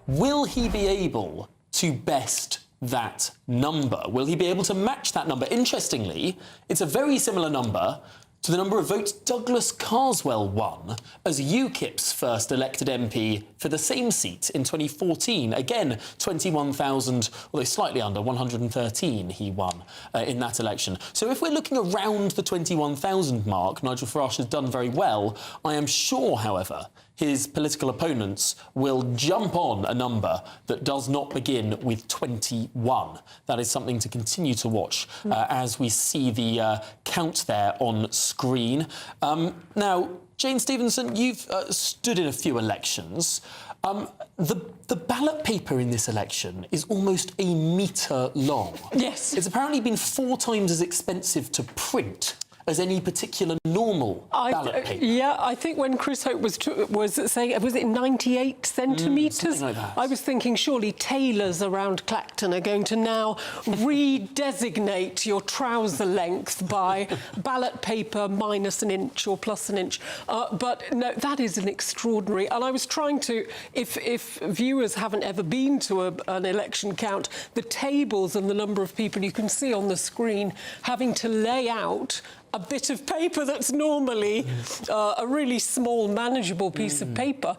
Will he be able to best that number? Will he be able to match that number? Interestingly, it's a very similar number To the number of votes, Douglas Carswell won as UKIP's first elected MP for the same seat in 2014. Again, 21,000, although slightly under, 113 he won in that election. So if we're looking around the 21,000 mark, Nigel Farage has done very well. I am sure, however, his political opponents will jump on a number that does not begin with 21. That is something to continue to watch as we see the count there on screen. Now, Jane Stevenson, you've stood in a few elections. The ballot paper in this election is almost a metre long. Yes. It's apparently been 4 times as expensive to print as any particular normal ballot paper. Yeah, I think when Chris Hope was saying, was it 98 centimetres? Something like that. I was thinking surely tailors around Clacton are going to now redesignate your trouser length by ballot paper minus an inch or plus an inch. But no, that is an extraordinary. And I was trying to, if viewers haven't ever been to an election count, the tables and the number of people you can see on the screen having to lay out a bit of paper that's normally a really small, manageable piece of paper.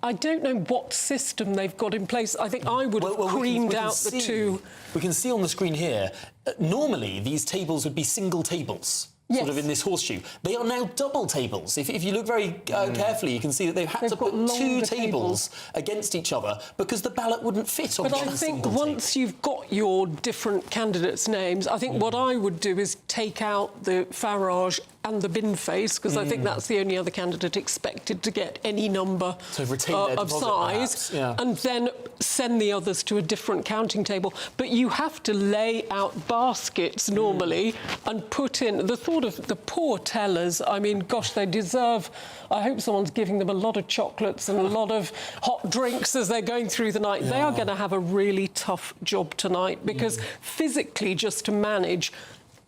I don't know what system they've got in place. I think I would have creamed out the two. We can see on the screen here, normally these tables would be single tables. Yes. Sort of in this horseshoe. They are now double tables. If you look very carefully, you can see that they've had to put 2 tables against each other because the ballot wouldn't fit on But I think once you've got your different candidates' names, I think what I would do is take out the Farage and the bin face, because I think that's the only other candidate expected to get any number of size, and then send the others to a different counting table. But you have to lay out baskets normally and put in the thought of the poor tellers. I mean, gosh, they deserve. I hope someone's giving them a lot of chocolates and a lot of hot drinks as they're going through the night. They are going to have a really tough job tonight, because physically just to manage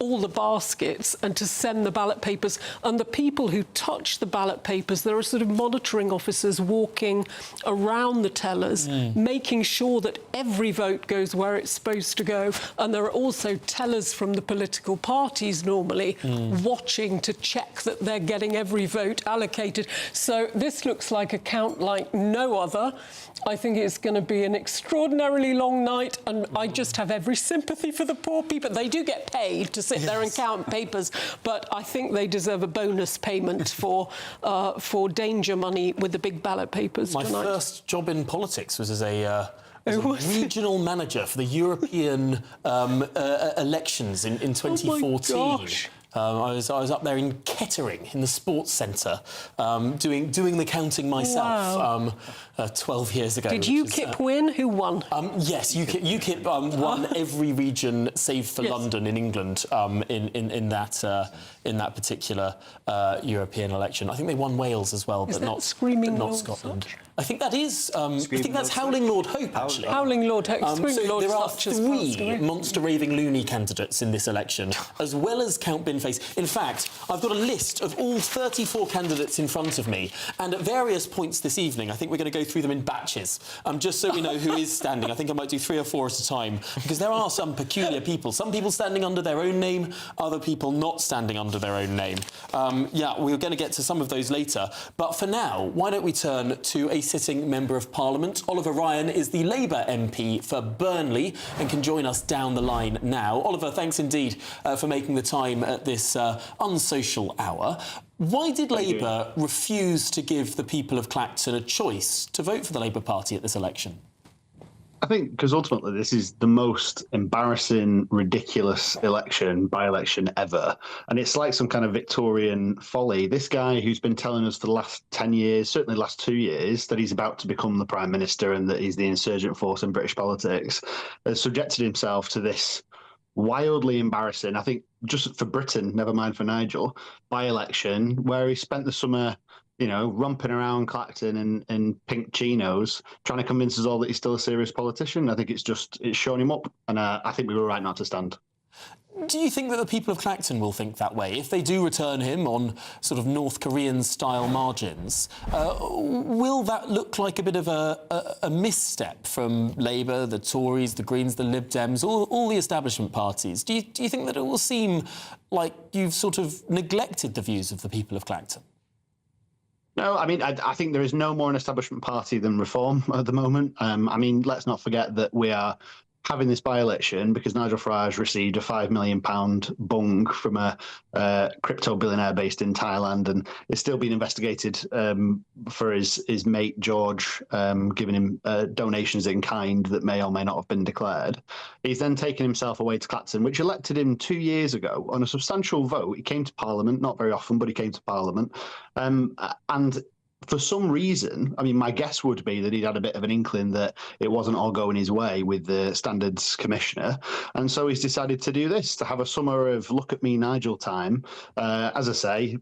all the baskets and to send the ballot papers, and the people who touch the ballot papers, there are sort of monitoring officers walking around the tellers, making sure that every vote goes where it's supposed to go, and there are also tellers from the political parties normally watching to check that they're getting every vote allocated. So this looks like a count like no other. I think it's going to be an extraordinarily long night, and I just have every sympathy for the poor people. They do get paid to sit there and count papers, but I think they deserve a bonus payment for danger money with the big ballot papers tonight. My first job in politics was as a regional manager for the European elections in 2014. Oh my gosh. I was up there in Kettering, in the sports centre, doing the counting myself 12 years ago. Did UKIP win? Who won? Yes, UKIP won every region save for London in England in that particular European election. I think they won Wales as well, but not Scotland. I think that is. I think that's Howling Lord Hope, actually. Howling Lord Hope. So there are 3 monster raving loony candidates in this election, as well as Count Binface. In fact, I've got a list of all 34 candidates in front of me, and at various points this evening, I think we're going to go through them in batches, just so we know who is standing. I think I might do 3 or 4 at a time, because there are some peculiar people. Some people standing under their own name, other people not standing under their own name. We're going to get to some of those later. But for now, why don't we turn to a sitting Member of Parliament. Oliver Ryan is the Labour MP for Burnley and can join us down the line now. Oliver, thanks indeed for making the time at this unsocial hour. Why did Labour refuse to give the people of Clacton a choice to vote for the Labour Party at this election? I think because ultimately this is the most embarrassing, ridiculous by-election ever. And it's like some kind of Victorian folly. This guy who's been telling us for the last 10 years, certainly the last 2 years, that he's about to become the Prime Minister and that he's the insurgent force in British politics, has subjected himself to this wildly embarrassing, I think just for Britain, never mind for Nigel, by-election where he spent the summer romping around Clacton in pink chinos, trying to convince us all that he's still a serious politician. I think it's shown him up, and I think we were right not to stand. Do you think that the people of Clacton will think that way? If they do return him on sort of North Korean-style margins, will that look like a bit of a misstep from Labour, the Tories, the Greens, the Lib Dems, all the establishment parties? Do you think that it will seem like you've sort of neglected the views of the people of Clacton? No, I mean, I think there is no more an establishment party than Reform at the moment. I mean, let's not forget that we are having this by-election because Nigel Farage received a £5 million bung from a crypto billionaire based in Thailand, and it's still being investigated for his mate George giving him donations in kind that may or may not have been declared. He's then taken himself away to Clacton, which elected him 2 years ago on a substantial vote. He came to Parliament, not very often, but he came to Parliament. And for some reason, I mean, my guess would be that he'd had a bit of an inkling that it wasn't all going his way with the Standards Commissioner. And so he's decided to do this, to have a summer of look at me, Nigel time. As I say,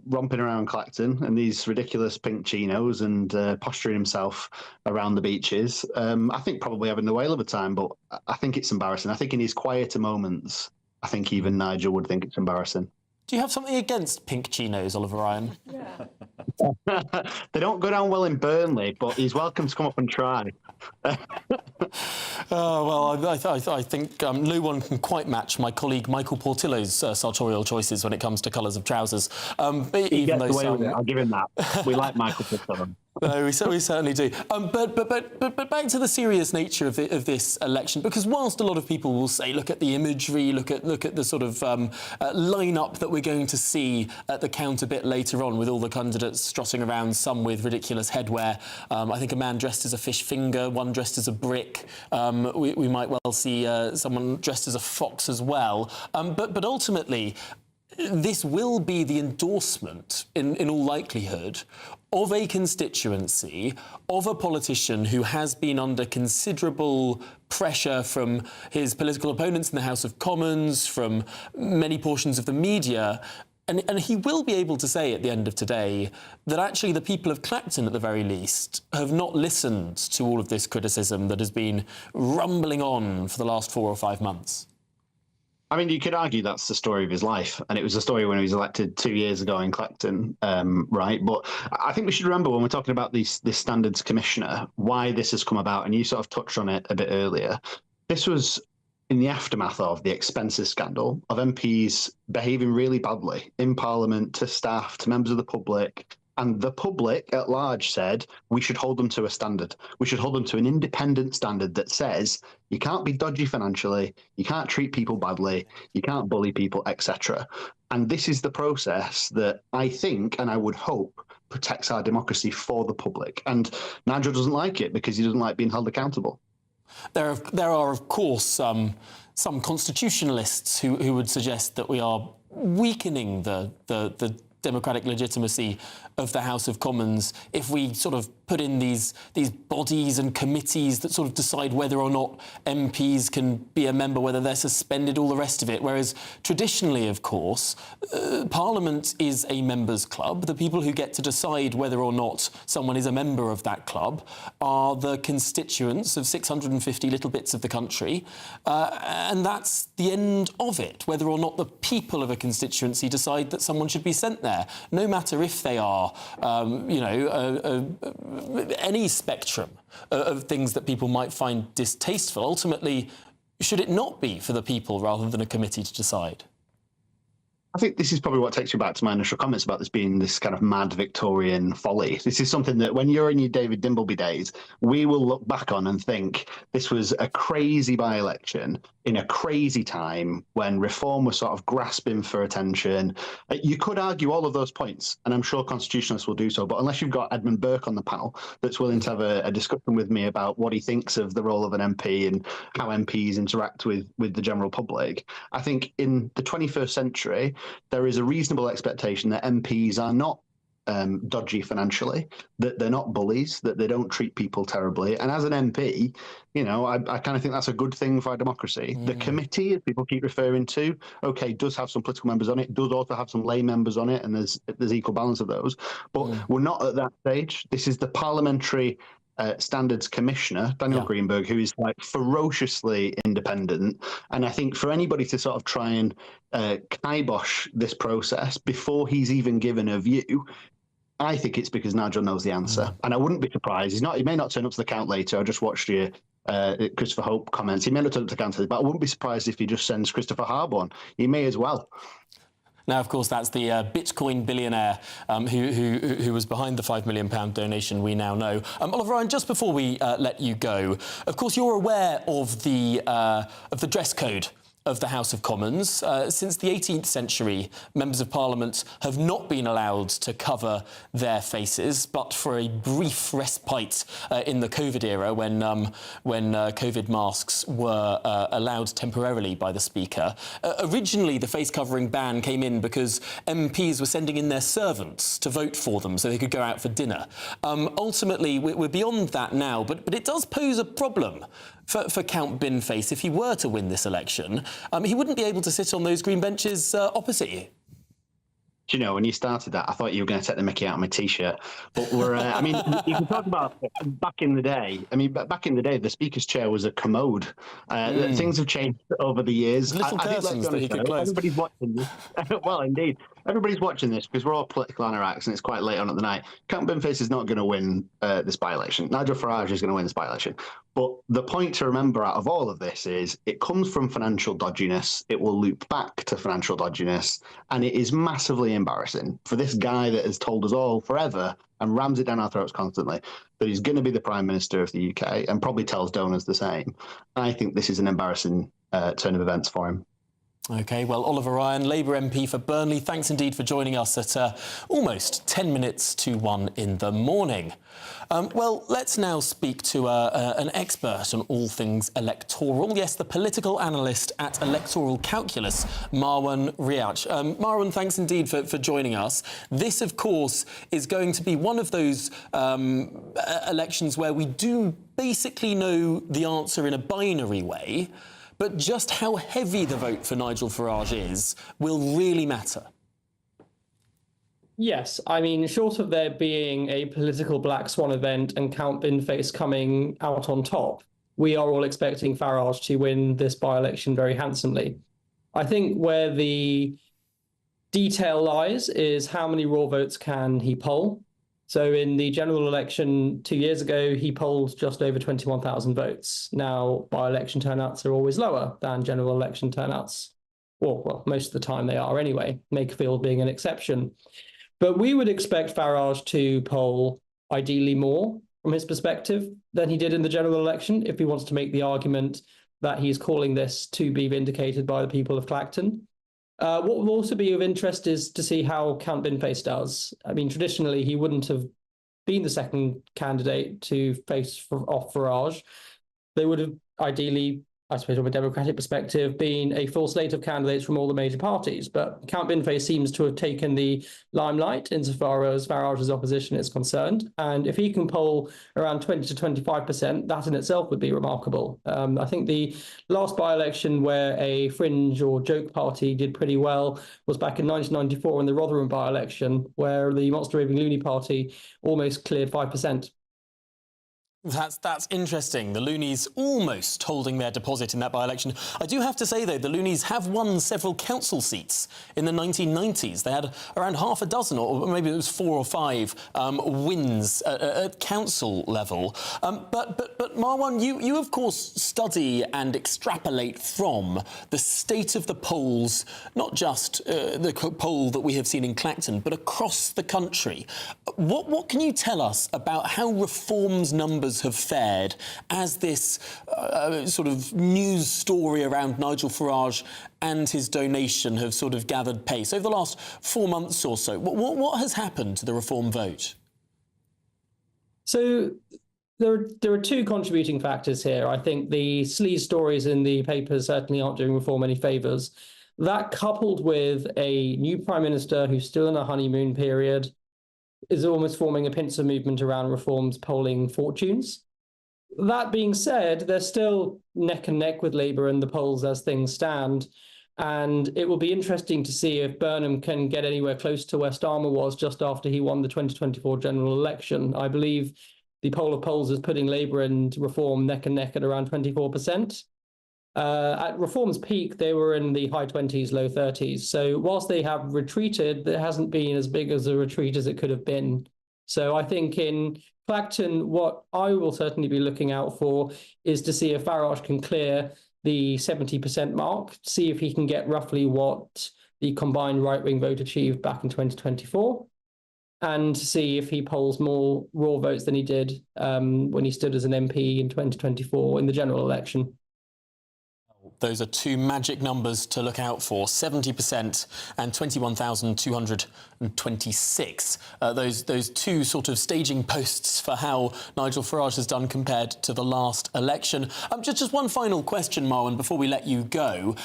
romping around Clacton in these ridiculous pink chinos and posturing himself around the beaches. I think probably having the whale of a time, but I think it's embarrassing. I think in his quieter moments, I think even Nigel would think it's embarrassing. Do you have something against pink chinos, Oliver Ryan? Yeah. They don't go down well in Burnley, but he's welcome to come up and try. Well, I think no one can quite match my colleague Michael Portillo's sartorial choices when it comes to colours of trousers. He gets away with it, I'll give him that. We like Michael Portillo. No, we certainly do. But back to the serious nature of this election, because whilst a lot of people will say, look at the imagery, look at the sort of line-up that we're going to see at the count a bit later on with all the candidates strutting around, some with ridiculous headwear. I think a man dressed as a fish finger, one dressed as a brick. We might well see someone dressed as a fox as well. But ultimately, this will be the endorsement, in all likelihood, of a constituency, of a politician who has been under considerable pressure from his political opponents in the House of Commons, from many portions of the media. And he will be able to say at the end of today that actually the people of Clacton, at the very least, have not listened to all of this criticism that has been rumbling on for the last 4 or 5 months. I mean, you could argue that's the story of his life, and it was the story when he was elected 2 years ago in Clacton, right? But I think we should remember when we're talking about this Standards Commissioner, why this has come about, and you sort of touched on it a bit earlier. This was in the aftermath of the expenses scandal, of MPs behaving really badly in Parliament, to staff, to members of the public. And the public at large said we should hold them to a standard. We should hold them to an independent standard that says you can't be dodgy financially, you can't treat people badly, you can't bully people, etc. And this is the process that I think, and I would hope, protects our democracy for the public. And Nigel doesn't like it because he doesn't like being held accountable. There are, of course, some constitutionalists who would suggest that we are weakening the democratic legitimacy of the House of Commons if we sort of put in these bodies and committees that sort of decide whether or not MPs can be a member, whether they're suspended, all the rest of it. Whereas traditionally, of course, Parliament is a members' club. The people who get to decide whether or not someone is a member of that club are the constituents of 650 little bits of the country. And that's the end of it, whether or not the people of a constituency decide that someone should be sent there, no matter if they are, any spectrum of things that people might find distasteful. Ultimately, should it not be for the people rather than a committee to decide? I think this is probably what takes you back to my initial comments about this being this kind of mad Victorian folly. This is something that when you're in your David Dimbleby days, we will look back on and think this was a crazy by-election in a crazy time when Reform was sort of grasping for attention. You could argue all of those points, and I'm sure constitutionalists will do so, but unless you've got Edmund Burke on the panel that's willing to have a discussion with me about what he thinks of the role of an MP and how MPs interact with the general public, I think in the 21st century, there is a reasonable expectation that MPs are not dodgy financially, that they're not bullies, that they don't treat people terribly. And as an MP, you know, I kind of think that's a good thing for our democracy. The committee, as people keep referring to, okay, does have some political members on it, does also have some lay members on it, and there's equal balance of those. But we're not at that stage. This is the parliamentary standards commissioner, Daniel Greenberg, who is like ferociously independent. And I think for anybody to sort of try and kibosh this process before he's even given a view, I think it's because Nigel knows the answer. And I wouldn't be surprised. He may not turn up to the count later. I just watched your Christopher Hope comments. He may not turn up to the count later, but I wouldn't be surprised if he just sends Christopher Harwood. He may as well. Now, of course, that's the Bitcoin billionaire who was behind the £5 million donation we now know. Oliver Ryan, just before we let you go, of course, you're aware of the dress code of the House of Commons. Since the 18th century, members of Parliament have not been allowed to cover their faces, but for a brief respite in the COVID era when COVID masks were allowed temporarily by the Speaker. Originally, the face covering ban came in because MPs were sending in their servants to vote for them so they could go out for dinner. Ultimately, we're beyond that now, but it does pose a problem for Count Binface if he were to win this election. He wouldn't be able to sit on those green benches opposite you. Do you know, when you started that, I thought you were going to take the mickey out of my T-shirt. But we're, I mean, you can talk about back in the day. I mean, back in the day, the Speaker's chair was a commode. Things have changed over the years. Little curtains that he could close. Everybody's watching this. Well, indeed. Everybody's watching this because we're all political anorex and it's quite late on at the night. Count Binface is not going to win this by-election. Nigel Farage is going to win this by-election. But the point to remember out of all of this is it comes from financial dodginess. It will loop back to financial dodginess. And it is massively embarrassing for this guy that has told us all forever and rams it down our throats constantly that he's going to be the Prime Minister of the UK and probably tells donors the same. I think this is an embarrassing turn of events for him. OK, well, Oliver Ryan, Labour MP for Burnley, thanks indeed for joining us at almost 10 minutes to 1 in the morning. Well, let's now speak to an expert on all things electoral. Yes, the political analyst at Electoral Calculus, Marwan Riach. Marwan, thanks indeed for joining us. This, of course, is going to be one of those elections where we do basically know the answer in a binary way. But just how heavy the vote for Nigel Farage is will really matter. Yes, I mean, short of there being a political black swan event and Count Binface coming out on top, we are all expecting Farage to win this by-election very handsomely. I think where the detail lies is how many raw votes can he poll. So in the general election 2 years ago, he polled just over 21,000 votes. Now, by-election turnouts are always lower than general election turnouts. Well, most of the time they are anyway, Makerfield being an exception. But we would expect Farage to poll ideally more from his perspective than he did in the general election if he wants to make the argument that he's calling this to be vindicated by the people of Clacton. What will also be of interest is to see how Count Binface does. I mean, traditionally, he wouldn't have been the second candidate to face off Farage. They would have ideally, I suppose, from a Democratic perspective, been a full slate of candidates from all the major parties. But Count Binface seems to have taken the limelight insofar as Farage's opposition is concerned. And if he can poll around 20 to 25%, that in itself would be remarkable. I think the last by-election where a fringe or joke party did pretty well was back in 1994 in the Rotherham by-election, where the Monster Raving Loony Party almost cleared 5%. That's interesting. The Loonies almost holding their deposit in that by-election. I do have to say, though, the Loonies have won several council seats in the 1990s. They had around half a dozen, or maybe it was 4 or 5 wins at council level. But Marwan, you of course study and extrapolate from the state of the polls, not just the poll that we have seen in Clacton, but across the country. What can you tell us about how Reform's numbers have fared as this sort of news story around Nigel Farage and his donation have sort of gathered pace over the last 4 months or so? What has happened to the Reform vote? So there are two contributing factors here. I think the sleaze stories in the papers certainly aren't doing Reform any favours. That, coupled with a new Prime Minister who's still in a honeymoon period, is almost forming a pincer movement around Reform's polling fortunes. That being said, they're still neck and neck with Labour in the polls as things stand. And it will be interesting to see if Burnham can get anywhere close to where Starmer was just after he won the 2024 general election. I believe the poll of polls is putting Labour and Reform neck and neck at around 24%. At Reform's peak, they were in the high 20s, low 30s. So whilst they have retreated, there hasn't been as big as a retreat as it could have been. So I think in Clacton, what I will certainly be looking out for is to see if Farage can clear the 70% mark, see if he can get roughly what the combined right-wing vote achieved back in 2024, and see if he polls more raw votes than he did when he stood as an MP in 2024 in the general election. Those are two magic numbers to look out for, 70% and 21,226. Those two sort of staging posts for how Nigel Farage has done compared to the last election. Just one final question, Marwan, before we let you go.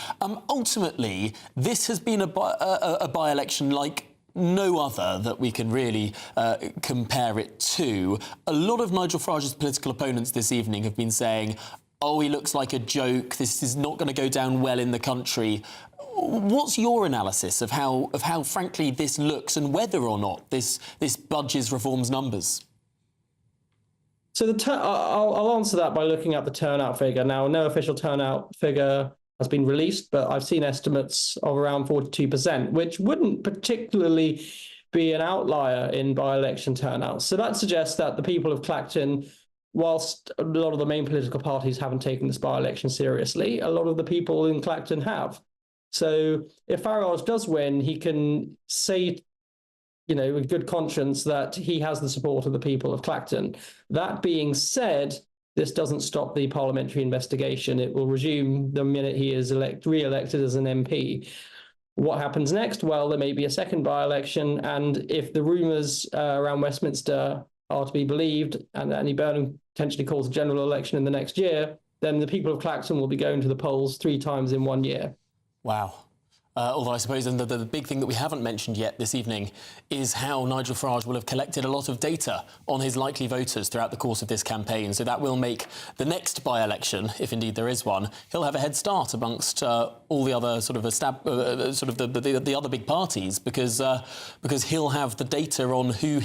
Ultimately, this has been a by-election like no other that we can really compare it to. A lot of Nigel Farage's political opponents this evening have been saying, oh, he looks like a joke, this is not going to go down well in the country. What's your analysis of how frankly, this looks and whether or not this budges Reform's numbers? So I'll answer that by looking at the turnout figure. Now, no official turnout figure has been released, but I've seen estimates of around 42%, which wouldn't particularly be an outlier in by-election turnout. So that suggests that the people of Clacton, whilst a lot of the main political parties haven't taken this by-election seriously, a lot of the people in Clacton have. So if Farage does win, he can say, with good conscience that he has the support of the people of Clacton. That being said, this doesn't stop the parliamentary investigation. It will resume the minute he is re-elected as an MP. What happens next? Well, there may be a second by-election, and if the rumours around Westminster are to be believed, and Andy Burnham potentially calls a general election in the next year, then the people of Clacton will be going to the polls 3 times in 1 year. Wow. Although I suppose the big thing that we haven't mentioned yet this evening is how Nigel Farage will have collected a lot of data on his likely voters throughout the course of this campaign. So that will make the next by-election, if indeed there is one, he'll have a head start amongst all the other the other big parties because he'll have the data on who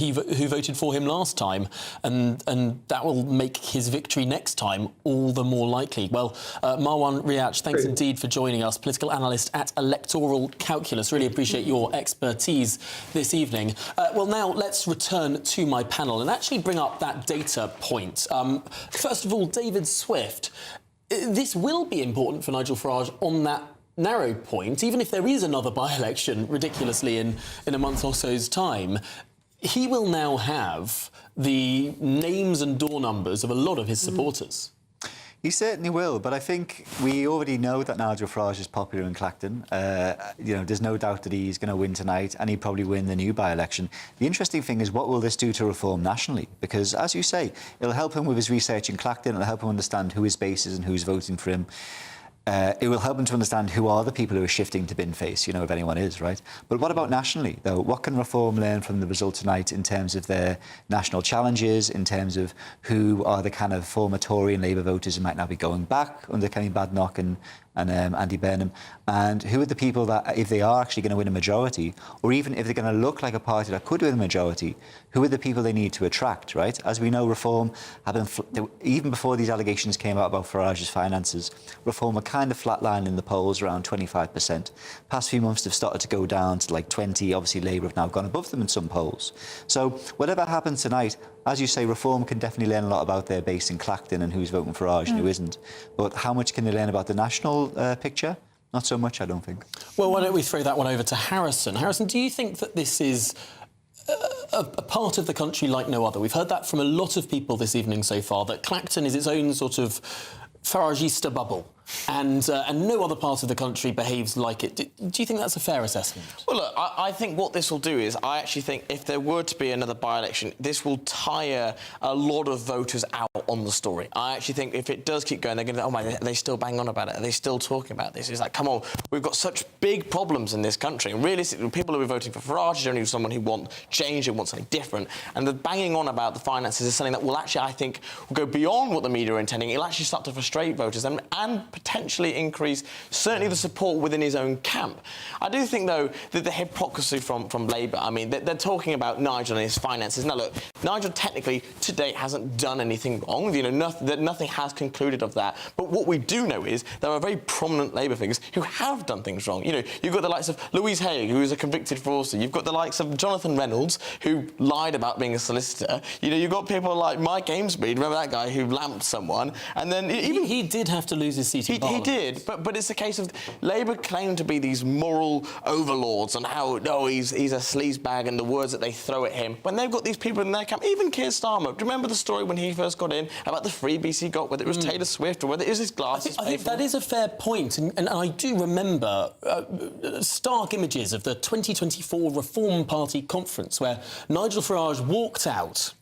voted for him last time, and that will make his victory next time all the more likely. Well, Marwan Riach, thanks indeed for joining us, political analyst at Electoral Calculus. Really appreciate your expertise this evening. Well, now let's return to my panel and actually bring up that data point. First of all, David Swift, this will be important for Nigel Farage on that narrow point, even if there is another by-election, ridiculously, in a month or so's time. He will now have the names and door numbers of a lot of his supporters. He certainly will, but I think we already know that Nigel Farage is popular in Clacton. There's no doubt that he's going to win tonight, and he'll probably win the new by-election. The interesting thing is, what will this do to Reform nationally? Because, as you say, it'll help him with his research in Clacton, it'll help him understand who his base is and who's voting for him. It will help him to understand who are the people who are shifting to bin face, if anyone is, right? But what about nationally, though? What can Reform learn from the result tonight in terms of their national challenges, in terms of who are the kind of former Tory and Labour voters who might now be going back under Kenny Badenoch and Andy Burnham, and who are the people that, if they are actually going to win a majority, or even if they're going to look like a party that could win a majority, who are the people they need to attract, right? As we know, Reform have been, even before these allegations came out about Farage's finances, Reform were kind of flatlined in the polls around 25%. Past few months they've started to go down to like 20. Obviously Labour have now gone above them in some polls. So whatever happens tonight, as you say, Reform can definitely learn a lot about their base in Clacton and who's voting for Farage and who isn't. But how much can they learn about the national picture? Not so much, I don't think. Well, why don't we throw that one over to Harrison? Harrison, do you think that this is a part of the country like no other? We've heard that from a lot of people this evening so far, that Clacton is its own sort of Faragista bubble, and no other part of the country behaves like it. Do you think that's a fair assessment? Well, look, I think what this will do is, I actually think if there were to be another by-election, this will tire a lot of voters out on the story. I actually think if it does keep going, they're going to, oh my, are they still bang on about it? Are they still talking about this? It's like, come on, we've got such big problems in this country. And realistically, people who are voting for Farage is only someone who wants change, who wants something different. And the banging on about the finances is something that will actually, I think, will go beyond what the media are intending. It'll actually start to frustrate voters. And potentially increase certainly the support within his own camp. I do think, though, that the hypocrisy from Labour, I mean, they're talking about Nigel and his finances. Now, look, Nigel technically to date hasn't done anything wrong. You know, nothing has concluded of that. But what we do know is there are very prominent Labour figures who have done things wrong. You know, you've got the likes of Louise Haigh, who is a convicted fraudster. You've got the likes of Jonathan Reynolds, who lied about being a solicitor. You know, you've got people like Mike Amesbury, remember that guy who lamped someone, and then even he did have to lose his seat in Parliament. He did, but it's a case of Labour claim to be these moral overlords and how he's a sleazebag and the words that they throw at him when they've got these people in their camp. Even Keir Starmer, do you remember the story when he first got in about the freebies he got, whether it was Taylor Swift or whether it was his glasses? I think that is a fair point, and I do remember stark images of the 2024 Reform Party conference where Nigel Farage walked out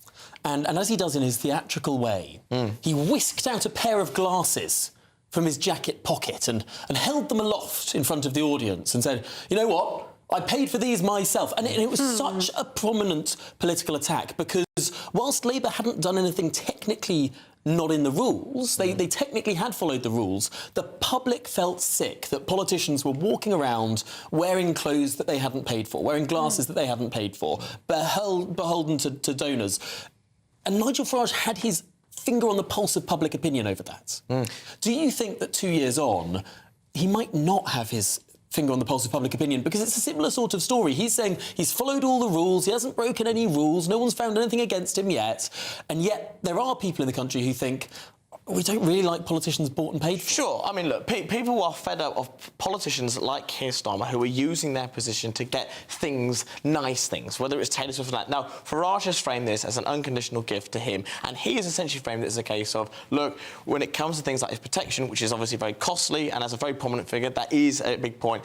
and as he does in his theatrical way, he whisked out a pair of glasses from his jacket pocket and held them aloft in front of the audience and said, you know what? I paid for these myself. And it was such a prominent political attack because whilst Labour hadn't done anything technically not in the rules, they technically had followed the rules, the public felt sick that politicians were walking around wearing clothes that they hadn't paid for, wearing glasses that they hadn't paid for, beholden to donors. And Nigel Farage had his finger on the pulse of public opinion over that. Do you think that 2 years on, he might not have his finger on the pulse of public opinion? Because it's a similar sort of story. He's saying he's followed all the rules, he hasn't broken any rules, no one's found anything against him yet, and yet there are people in the country who think, we don't really like politicians bought and paid for. Sure. I mean, look, people are fed up of politicians like Keir Starmer who are using their position to get things, nice things, whether it's Taylor Swift or that. Now, Farage has framed this as an unconditional gift to him, and he has essentially framed it as a case of, look, when it comes to things like his protection, which is obviously very costly, and as a very prominent figure, that is a big point,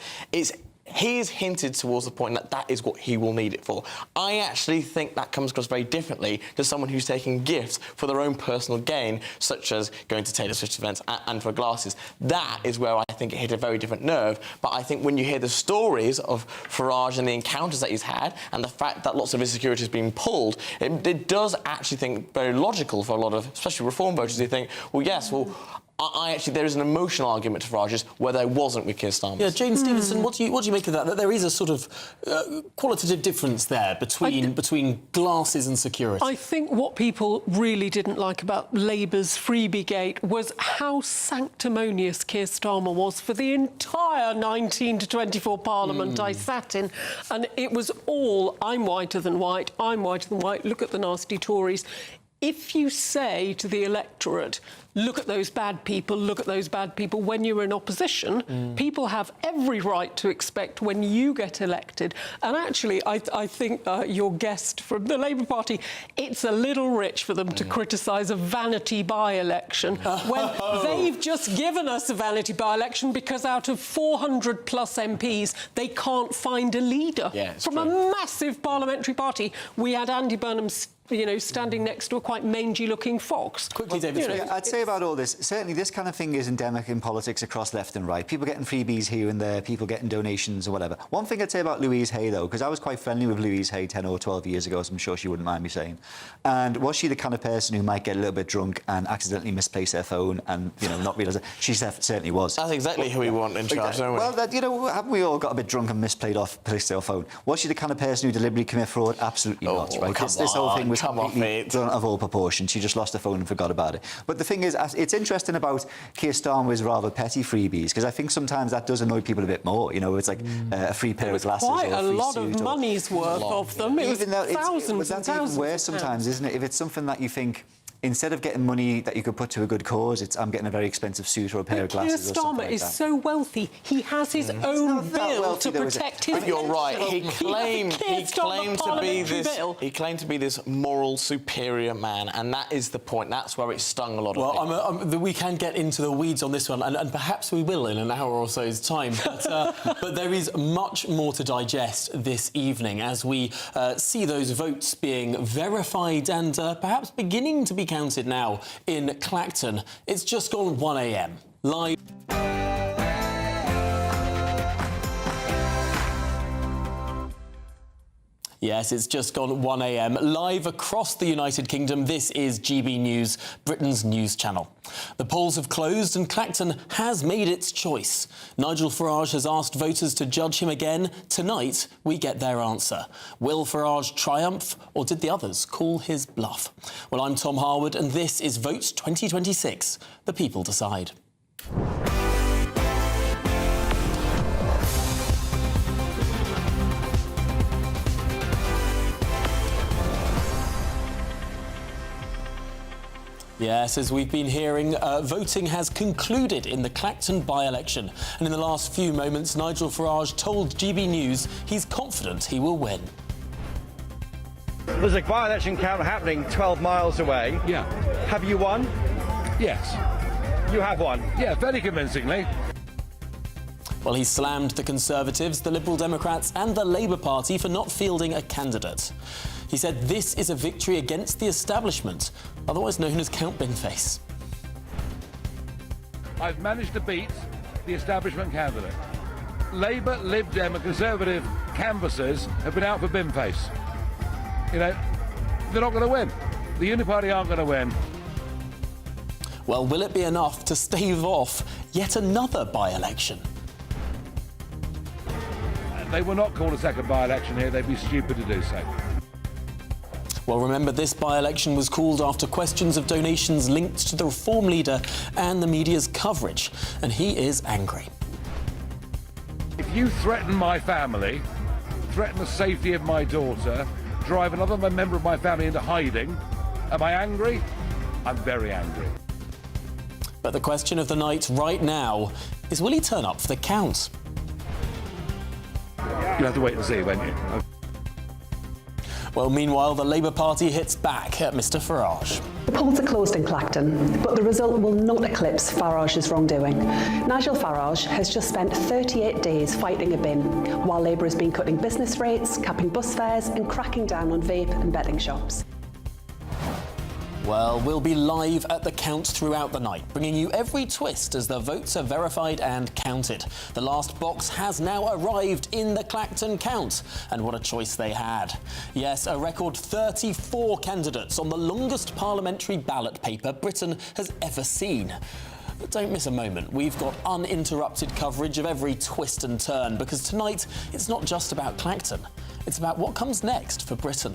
he has hinted towards the point that that is what he will need it for. I actually think that comes across very differently to someone who's taking gifts for their own personal gain, such as going to Taylor Swift events and for glasses. That is where I think it hit a very different nerve. But I think when you hear the stories of Farage and the encounters that he's had and the fact that lots of his security has been pulled, it does actually think very logical for a lot of, especially Reform voters, who think, well, yes, well, I actually, there is an emotional argument to Farage's where there wasn't with Keir Starmer. Yeah, Jane Stevenson, what do you make of that? That there is a sort of qualitative difference there between glasses and security. I think what people really didn't like about Labour's freebie gate was how sanctimonious Keir Starmer was for the entire 19 to 24 Parliament I sat in, and it was all, I'm whiter than white, I'm whiter than white, look at the nasty Tories. If you say to the electorate, look at those bad people, look at those bad people, when you're in opposition, people have every right to expect when you get elected. And actually, I think your guest from the Labour Party, it's a little rich for them to criticise a vanity by-election when they've just given us a vanity by-election because out of 400 plus MPs, they can't find a leader. From a massive parliamentary party, we had Andy Burnham standing next to a quite mangy-looking fox. Quickly, David. I'd say about all this, certainly this kind of thing is endemic in politics across left and right. People getting freebies here and there, people getting donations or whatever. One thing I'd say about Louise Haigh, though, because I was quite friendly with Louise Haigh 10 or 12 years ago, so I'm sure she wouldn't mind me saying. And was she the kind of person who might get a little bit drunk and accidentally misplace their phone and, not realise it? She certainly was. That's exactly who we want in charge, don't we? Well, haven't we all got a bit drunk and misplaced our phone? Was she the kind of person who deliberately commit fraud? Absolutely not, right? This whole thing was completely blown out of all proportion. She just lost her phone and forgot about it. But the thing is, it's interesting about Keir Starmer's rather petty freebies, because I think sometimes that does annoy people a bit more. It's like a free pair of glasses quite or a free lot suit of money's worth of them. It was thousands and that's thousands. even worse sometimes, isn't it? If it's something that you think, instead of getting money that you could put to a good cause, I'm getting a very expensive suit or a pair of glasses or something like that. Keir Starmer is so wealthy. He has his own bill to protect his But you're right. He claimed to be this moral superior man, and that is the point. That's where it stung a lot of people. We can get into the weeds on this one, and perhaps we will in an hour or so's time. But there is much more to digest this evening as we see those votes being verified and perhaps beginning to be counted now in Clacton. It's just gone 1 a.m. Live. Yes, it's just gone 1 a.m. Live across the United Kingdom, this is GB News, Britain's news channel. The polls have closed and Clacton has made its choice. Nigel Farage has asked voters to judge him again. Tonight, we get their answer. Will Farage triumph, or did the others call his bluff? Well, I'm Tom Harwood, and this is Vote 2026. The people decide. Yes, as we've been hearing, voting has concluded in the Clacton by-election. And in the last few moments, Nigel Farage told GB News he's confident he will win. There's a by-election count happening 12 miles away. Yeah. Have you won? Yes. You have won? Yeah, very convincingly. Well, he slammed the Conservatives, the Liberal Democrats and the Labour Party for not fielding a candidate. He said this is a victory against the establishment, otherwise known as Count Binface. I've managed to beat the establishment candidate. Labour, Lib Dem and Conservative canvassers have been out for Binface. You know, they're not going to win. The Uniparty aren't going to win. Well, will it be enough to stave off yet another by-election? They will not call a second by-election here. They'd be stupid to do so. Well, remember, this by-election was called after questions of donations linked to the Reform leader and the media's coverage, and he is angry. If you threaten my family, threaten the safety of my daughter, drive another member of my family into hiding, am I angry? I'm very angry. But the question of the night right now is, will he turn up for the count? You'll have to wait and see, won't you? Well, meanwhile, the Labour Party hits back at Mr Farage. The polls are closed in Clacton, but the result will not eclipse Farage's wrongdoing. Nigel Farage has just spent 38 days fighting a bin, while Labour has been cutting business rates, capping bus fares and cracking down on vape and betting shops. Well, we'll be live at the count throughout the night, bringing you every twist as the votes are verified and counted. The last box has now arrived in the Clacton count, and what a choice they had. Yes, a record 34 candidates on the longest parliamentary ballot paper Britain has ever seen. But don't miss a moment. We've got uninterrupted coverage of every twist and turn, because tonight it's not just about Clacton. It's about what comes next for Britain.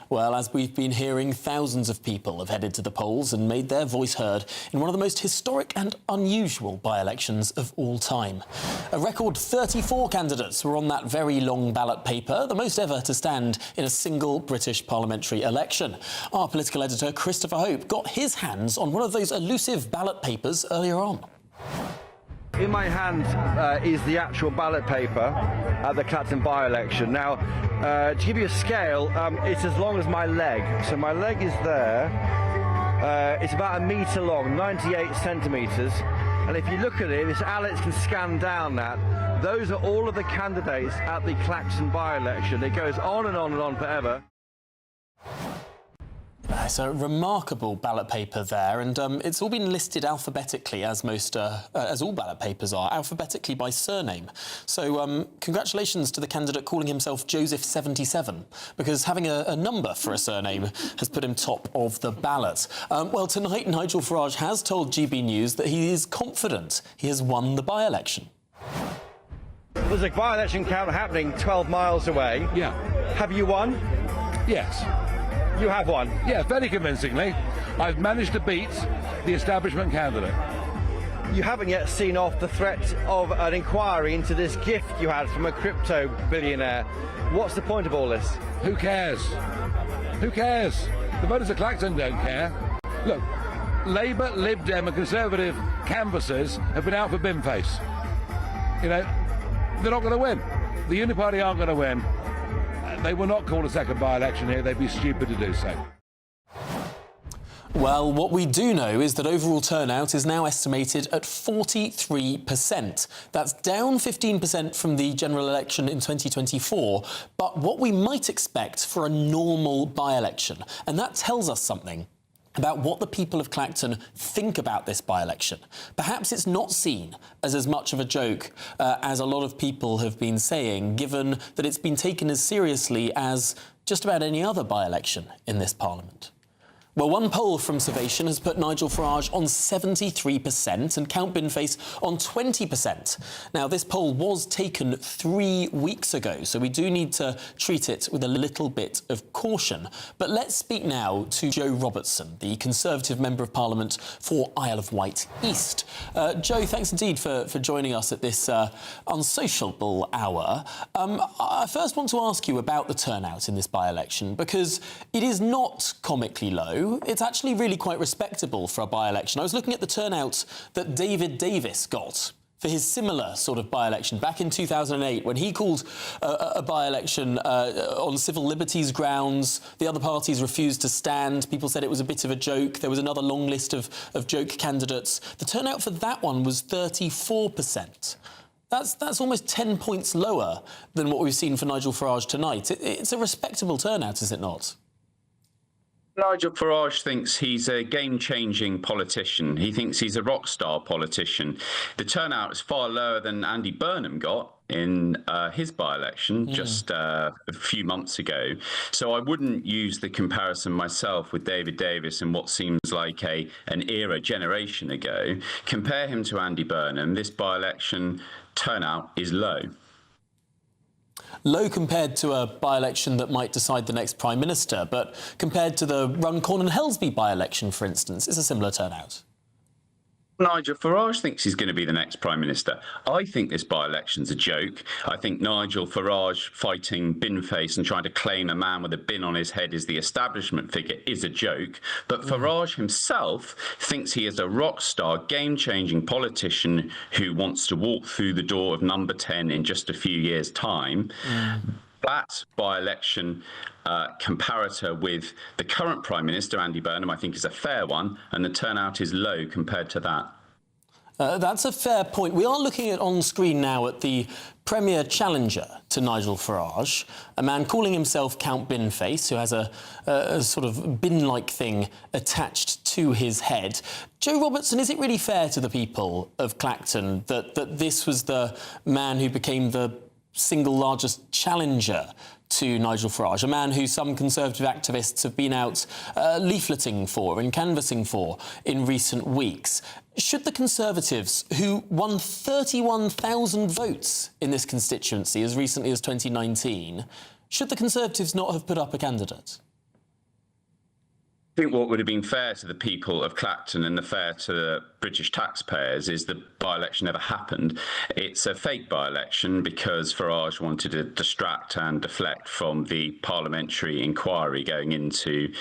Well, as we've been hearing, thousands of people have headed to the polls and made their voice heard in one of the most historic and unusual by-elections of all time. A record 34 candidates were on that very long ballot paper, the most ever to stand in a single British parliamentary election. Our political editor, Christopher Hope, got his hands on one of those elusive ballot papers earlier on. In my hand is the actual ballot paper at the Clacton by-election. Now, to give you a scale, it's as long as my leg. So my leg is there. It's about 1 metre long, 98 centimetres. And if you look at it, if Alex can scan down that, those are all of the candidates at the Clacton by-election. It goes on and on and on forever. It's a remarkable ballot paper there, and it's all been listed alphabetically, as all ballot papers are, alphabetically by surname. So congratulations to the candidate calling himself Joseph 77, because having a number for a surname has put him top of the ballot. Well, tonight Nigel Farage has told GB News that he is confident he has won the by-election. There's a by-election count happening 12 miles away. Yeah. Have you won? Yes. You have won? Yeah, very convincingly. I've managed to beat the establishment candidate. You haven't yet seen off the threat of an inquiry into this gift you had from a crypto billionaire. What's the point of all this? Who cares? Who cares? The voters of Clacton don't care. Look, Labour, Lib Dem and Conservative canvassers have been out for Binface. You know, they're not going to win. The Uniparty aren't going to win. They will not call a second by-election here. They'd be stupid to do so. Well, what we do know is that overall turnout is now estimated at 43%. That's down 15% from the general election in 2024, but what we might expect for a normal by-election. And that tells us something. about what the people of Clacton think about this by-election. Perhaps it's not seen as much of a joke as a lot of people have been saying, given that it's been taken as seriously as just about any other by-election in this Parliament. Well, one poll from Survation has put Nigel Farage on 73% and Count Binface on 20%. Now, this poll was taken 3 weeks ago, so we do need to treat it with a little bit of caution. But let's speak now to Joe Robertson, the Conservative Member of Parliament for Isle of Wight East. Joe, thanks indeed for joining us at this unsociable hour. I first want to ask you about the turnout in this by-election, because it is not comically low. It's actually really quite respectable for a by-election. I was looking at the turnout that David Davis got for his similar sort of by-election back in 2008, when he called a by-election on civil liberties grounds. The other parties refused to stand. People said it was a bit of a joke. There was another long list of joke candidates. The turnout for that one was 34%. That's almost 10 points lower than what we've seen for Nigel Farage tonight. It's a respectable turnout, is it not? Nigel Farage thinks he's a game-changing politician. He thinks he's a rock star politician. The turnout is far lower than Andy Burnham got in his by-election just a few months ago. So I wouldn't use the comparison myself with David Davis and what seems like an era, generation ago. Compare him to Andy Burnham. This by-election turnout is low. Low compared to a by-election that might decide the next Prime Minister, but compared to the Runcorn and Helsby by-election, for instance, it's a similar turnout. Nigel Farage thinks he's going to be the next Prime Minister. I think this by-election's a joke. I think Nigel Farage fighting Binface and trying to claim a man with a bin on his head is the establishment figure is a joke. But Farage himself thinks he is a rock star, game-changing politician who wants to walk through the door of number 10 in just a few years' time. That by-election comparator with the current Prime Minister, Andy Burnham, I think is a fair one, and the turnout is low compared to that. That's a fair point. We are looking at on screen now at the premier challenger to Nigel Farage, a man calling himself Count Binface, who has a sort of bin-like thing attached to his head. Joe Robertson, is it really fair to the people of Clacton that this was the man who became the single largest challenger to Nigel Farage, a man who some Conservative activists have been out leafleting for and canvassing for in recent weeks? Should the Conservatives, who won 31,000 votes in this constituency as recently as 2019, should the Conservatives not have put up a candidate? I think what would have been fair to the people of Clacton and fair to the British taxpayers is the by-election never happened. It's a fake by-election because Farage wanted to distract and deflect from the parliamentary inquiry going into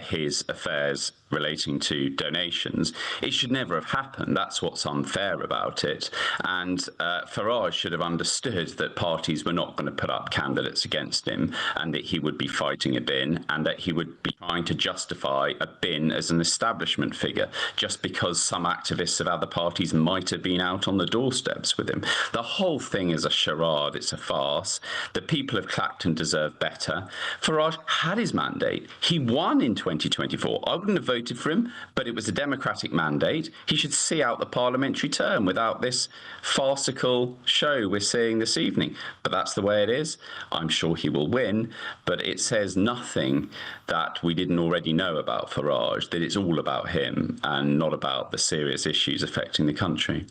his affairs relating to donations. It should never have happened. That's what's unfair about it. And Farage should have understood that parties were not going to put up candidates against him and that he would be fighting a bin and that he would be trying to justify a bin as an establishment figure just because some activists of other parties might have been out on the doorsteps with him. The whole thing is a charade. It's a farce. The people of Clacton deserve better. Farage had his mandate. He won in 2024. I wouldn't have voted for him, but it was a democratic mandate. He should see out the parliamentary term without this farcical show we're seeing this evening. But that's the way it is. I'm sure he will win, but it says nothing that we didn't already know about Farage, that it's all about him and not about the serious issues affecting the country.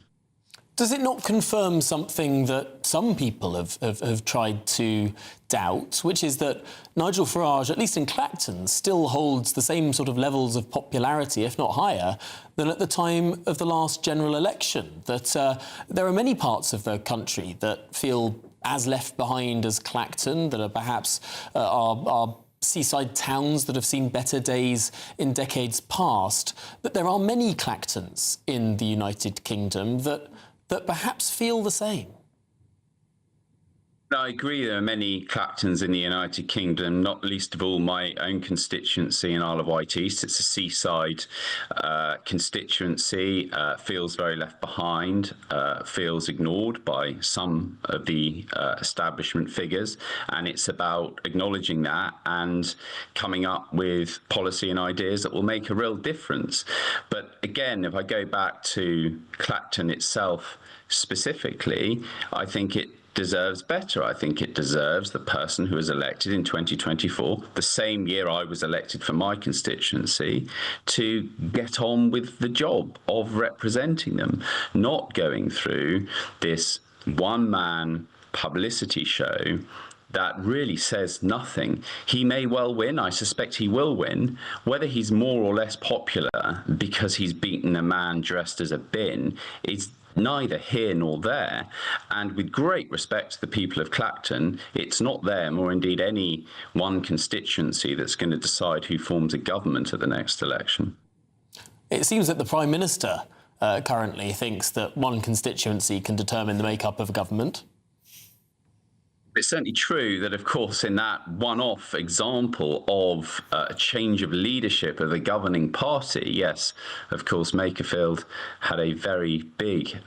Does it not confirm something that some people have tried to doubt, which is that Nigel Farage, at least in Clacton, still holds the same sort of levels of popularity, if not higher, than at the time of the last general election? That there are many parts of the country that feel as left behind as Clacton, that are perhaps are seaside towns that have seen better days in decades past, but there are many Clactons in the United Kingdom that perhaps feel the same. I agree. There are many Clactons in the United Kingdom, not least of all my own constituency in Isle of Wight East. It's a seaside constituency, feels very left behind, feels ignored by some of the establishment figures. And it's about acknowledging that and coming up with policy and ideas that will make a real difference. But again, if I go back to Clacton itself specifically, I think it deserves better. I think it deserves the person who was elected in 2024, the same year I was elected for my constituency, to get on with the job of representing them, not going through this one-man publicity show that really says nothing. He may well win. I suspect he will win. Whether he's more or less popular because he's beaten a man dressed as a bin is neither here nor there. And with great respect to the people of Clacton, it's not them, or indeed any one constituency, that's going to decide who forms a government at the next election. It seems that the Prime Minister currently thinks that one constituency can determine the makeup of a government. It's certainly true that, of course, in that one-off example of a change of leadership of the governing party, yes, of course, Makerfield had a very big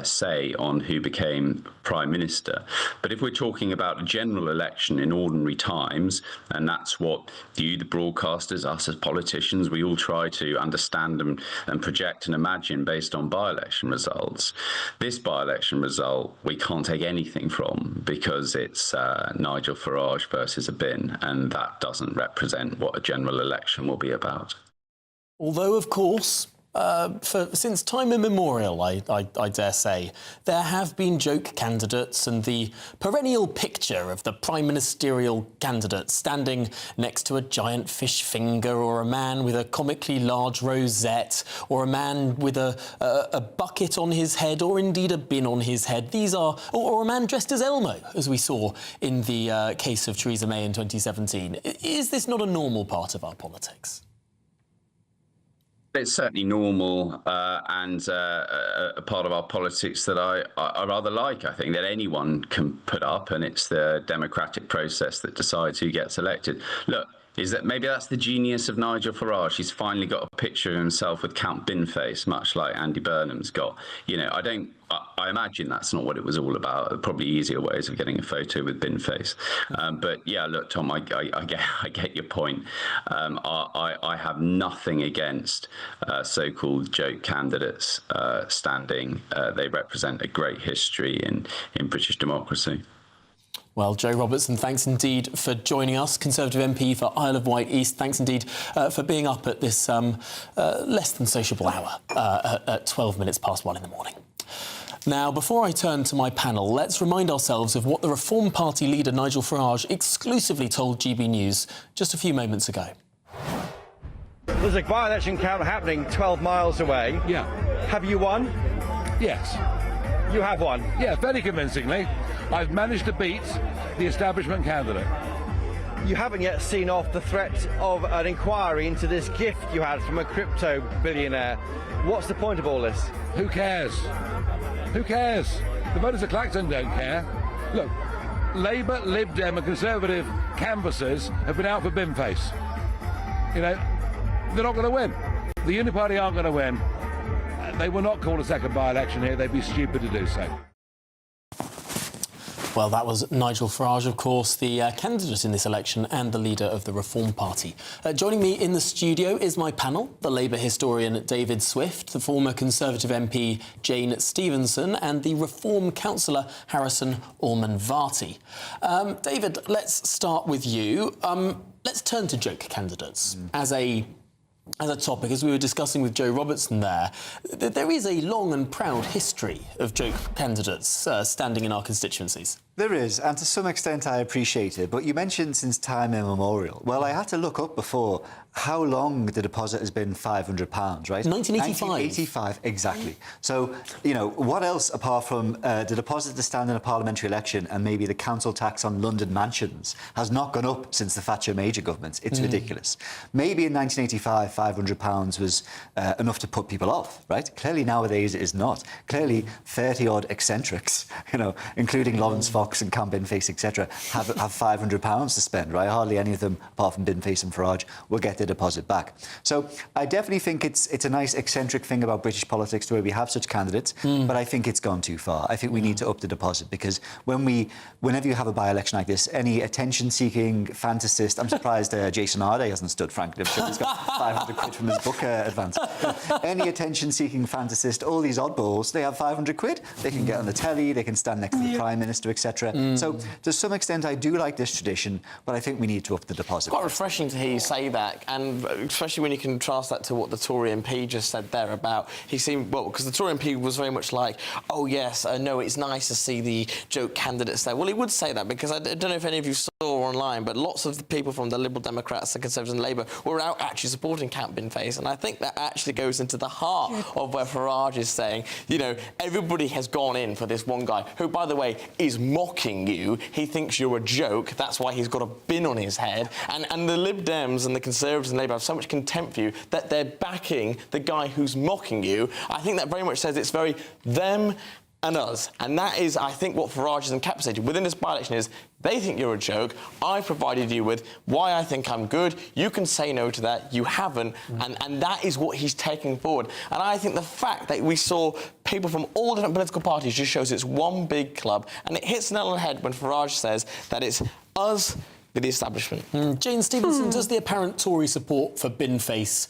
say on who became Prime Minister. But if we're talking about a general election in ordinary times, and that's what you, the broadcasters, us as politicians, we all try to understand and project and imagine based on by-election results. This by-election result we can't take anything from, because it's Nigel Farage versus a bin, and that doesn't represent what a general election will be about. Although, of course, since time immemorial, I dare say, there have been joke candidates, and the perennial picture of the prime ministerial candidate standing next to a giant fish finger, or a man with a comically large rosette, or a man with a bucket on his head, or indeed a bin on his head. These are, or a man dressed as Elmo, as we saw in the case of Theresa May in 2017. Is this not a normal part of our politics? It's certainly normal and a part of our politics that I rather like. I think that anyone can put up, and it's the democratic process that decides who gets elected. Look, is that maybe that's the genius of Nigel Farage. He's finally got a picture of himself with Count Binface, much like Andy Burnham's got. You know, I imagine that's not what it was all about. There are probably easier ways of getting a photo with Binface. But yeah, look, Tom, I get your point. I have nothing against so-called joke candidates standing. They represent a great history in British democracy. Well, Jo Robertson, thanks indeed for joining us. Conservative MP for Isle of Wight East, thanks indeed for being up at this less than sociable hour at 12 minutes past 1 in the morning. Now, before I turn to my panel, let's remind ourselves of what the Reform Party leader Nigel Farage exclusively told GB News just a few moments ago. There's a by-election count happening 12 miles away. Yeah. Have you won? Yes. You have won? Yeah, very convincingly. I've managed to beat the establishment candidate. You haven't yet seen off the threat of an inquiry into this gift you had from a crypto billionaire. What's the point of all this? Who cares? Who cares? The voters of Clacton don't care. Look, Labour, Lib Dem and Conservative canvassers have been out for Binface. You know, they're not going to win. The Unity Party aren't going to win. They will not call a second by-election here. They'd be stupid to do so. Well, that was Nigel Farage, of course, the candidate in this election and the leader of the Reform Party. Joining me in the studio is my panel, the Labour historian David Swift, the former Conservative MP Jane Stevenson, and the Reform councillor Harrison Orman-Varty. David, let's start with you. Let's turn to joke candidates as a topic. As we were discussing with Jo Robertson there is a long and proud history of joke candidates standing in our constituencies. There is, and to some extent I appreciate it, but you mentioned since time immemorial. Well, I had to look up before how long the deposit has been £500, right? 1985. 1985, exactly. So, you know, what else apart from the deposit to stand in a parliamentary election and maybe the council tax on London mansions has not gone up since the Thatcher Major governments? It's ridiculous. Maybe in 1985, £500 was enough to put people off, right? Clearly nowadays it is not. Clearly 30-odd eccentrics, you know, including Lawrence Fox and Campaign Face, etc., have £500 to spend, right? Hardly any of them, apart from Bin Face and Farage, will get their deposit back. So I definitely think it's a nice eccentric thing about British politics where we have such candidates, but I think it's gone too far. I think we need to up the deposit because whenever you have a by-election like this, any attention-seeking fantasist, I'm surprised Jason Arday hasn't stood, frankly. I'm sure he's got 500 quid from his book advance. Any attention-seeking fantasist, all these oddballs, they have 500 quid. They can get on the telly, they can stand next to the Prime Minister, etc. So to some extent, I do like this tradition, but I think we need to up the deposit. Quite refreshing to hear you say that, and especially when you contrast that to what the Tory MP just said there about, he seemed, well, because the Tory MP was very much like, oh yes, no, it's nice to see the joke candidates there. Well, he would say that because I don't know if any of you saw online, but lots of the people from the Liberal Democrats, the Conservatives and Labour were out actually supporting Campaign Face, and I think that actually goes into the heart of where Farage is saying, you know, everybody has gone in for this one guy who, by the way, is mocking you. He thinks you're a joke. That's why he's got a bin on his head. And the Lib Dems and the Conservatives and Labour have so much contempt for you that they're backing the guy who's mocking you. I think that very much says it's very them and us. And that is, I think, what Farage has encapsulated within this by-election is they think you're a joke. I provided you with why I think I'm good. You can say no to that. You haven't. And that is what he's taking forward. And I think the fact that we saw people from all different political parties just shows it's one big club. And it hits the nail on the head when Farage says that it's us with the establishment. Jane Stevenson, does the apparent Tory support for Bin Face,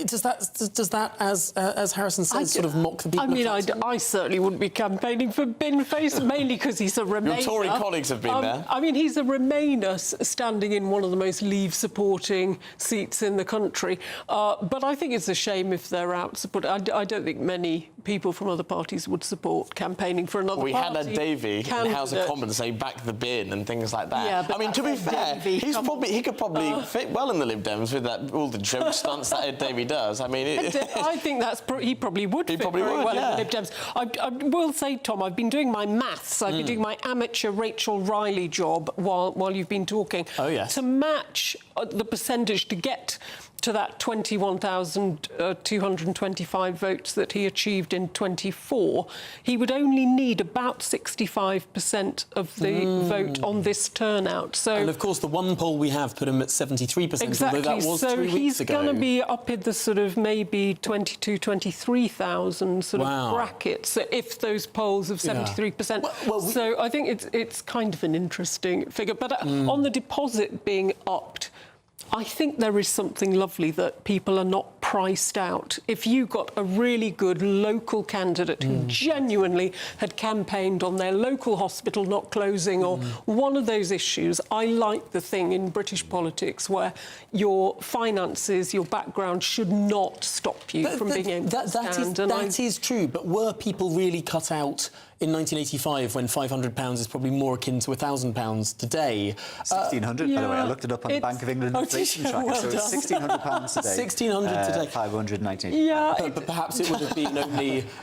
does that, as Harrison says, sort of mock the people? I mean, I certainly wouldn't be campaigning for Bin Face, mainly because he's a Remainer. Your Tory colleagues have been there. I mean, he's a Remainer standing in one of the most Leave-supporting seats in the country. But I think it's a shame if they're out supporting. I don't think many people from other parties would support campaigning for another party. We had a Davy in the House of Commons say back the bin and things like that. Yeah, but I mean, to be fair, he could probably fit well in the Lib Dems with all the joke stunts that Davy does. I mean, I think he probably would fit very well in the Lib Dems. I will say, Tom, I've been doing my maths. I've been doing my amateur Rachel Riley job while you've been talking. Oh, yes. To match the percentage to get to that 21,225 votes that he achieved in 24, he would only need about 65% of the vote on this turnout. So, and of course, the one poll we have put him at 73%. Exactly. Although that was so 3 weeks ago. he's going to be up in the sort of maybe 23,000 sort of bracket. So if those polls of 73%. So I think it's kind of an interesting figure. But on the deposit being upped, I think there is something lovely that people are not priced out. If you got a really good local candidate who genuinely had campaigned on their local hospital not closing or one of those issues, I like the thing in British politics where your finances, your background should not stop you from being able to stand. That is true, but were people really cut out in 1985 when £500 is probably more akin to £1,000 today? 1,600, by the way. I looked it up on the Bank of England inflation tracker, so it's £1,600 today. 1,600 today. 500 in 1985. Yeah, but perhaps it would have been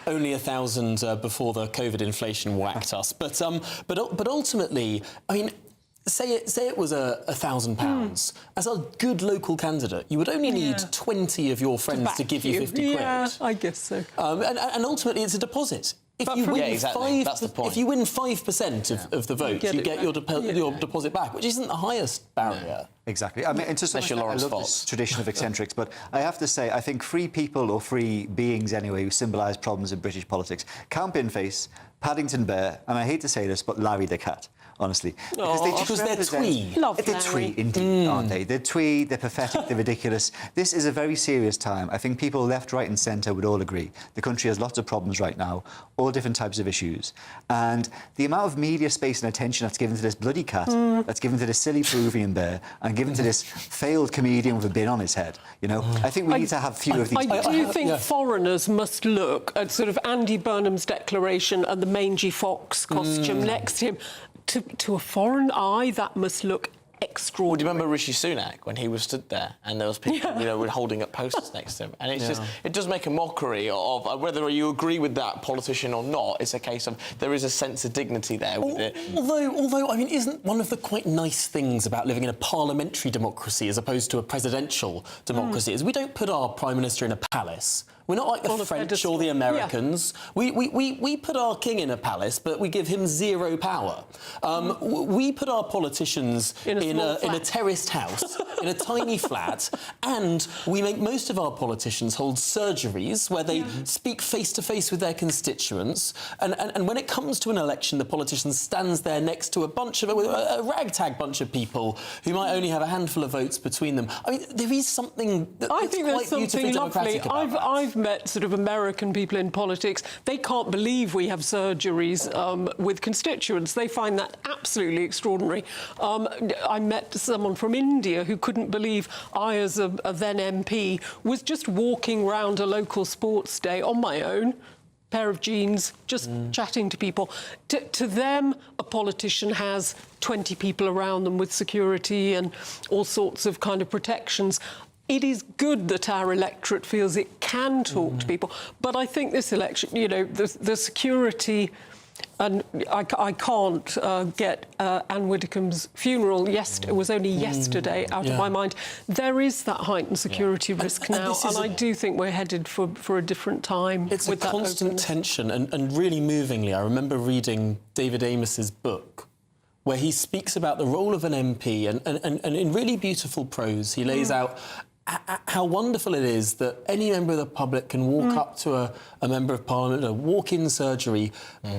only 1,000 before the COVID inflation whacked us. But ultimately, I mean, say it was £1,000. As a good local candidate, you would only need 20 of your friends to give you 50 quid. Yeah, I guess so. And ultimately, it's a deposit. If you win that's the point. If you win 5% of the vote, you get your deposit back, which isn't the highest barrier. Exactly. I mean, and to some extent, I love this tradition of eccentrics, but I have to say, I think free people, or free beings anyway, who symbolise problems in British politics, Campaign Face, Paddington Bear, and I hate to say this, but Larry the Cat. Honestly, because they're twee. They're twee, indeed, aren't they? They're twee, they're pathetic, they're ridiculous. This is a very serious time. I think people left, right and centre would all agree. The country has lots of problems right now, all different types of issues. And the amount of media space and attention that's given to this bloody cat, that's given to this silly Peruvian bear, and given to this failed comedian with a bin on his head, you know, I think we need to have fewer of these. I do think foreigners must look at sort of Andy Burnham's declaration and the mangy fox costume next to him. To a foreign eye, that must look extraordinary. Well, do you remember Rishi Sunak when he was stood there and there was people, were holding up posters next to him? And it's just, it does make a mockery of whether you agree with that politician or not. It's a case of there is a sense of dignity there with it. Although, I mean, isn't one of the quite nice things about living in a parliamentary democracy as opposed to a presidential democracy is we don't put our Prime Minister in a palace. We're not like the French or the Americans. Yeah. We put our king in a palace, but we give him zero power. We put our politicians in a terraced house, in a tiny flat, and we make most of our politicians hold surgeries where they speak face-to-face with their constituents. And when it comes to an election, the politician stands there next to a ragtag bunch of people who might only have a handful of votes between them. I mean, there is something that's quite beautifully democratic about that. I've met sort of American people in politics. They can't believe we have surgeries with constituents. They find that absolutely extraordinary. I met someone from India who couldn't believe I, as a then MP, was just walking around a local sports day on my own, pair of jeans, just chatting to people. To them, a politician has 20 people around them with security and all sorts of kind of protections. It is good that our electorate feels it can talk to people, but I think this election, the security, and I can't get Anne Widdecombe's funeral. It was only yesterday out of my mind. There is that heightened security risk now, and I do think we're headed for a different time. It's with a constant tension, and really movingly, I remember reading David Amos's book, where he speaks about the role of an MP, and in really beautiful prose, he lays out how wonderful it is that any member of the public can walk up to a member of parliament, a walk-in surgery,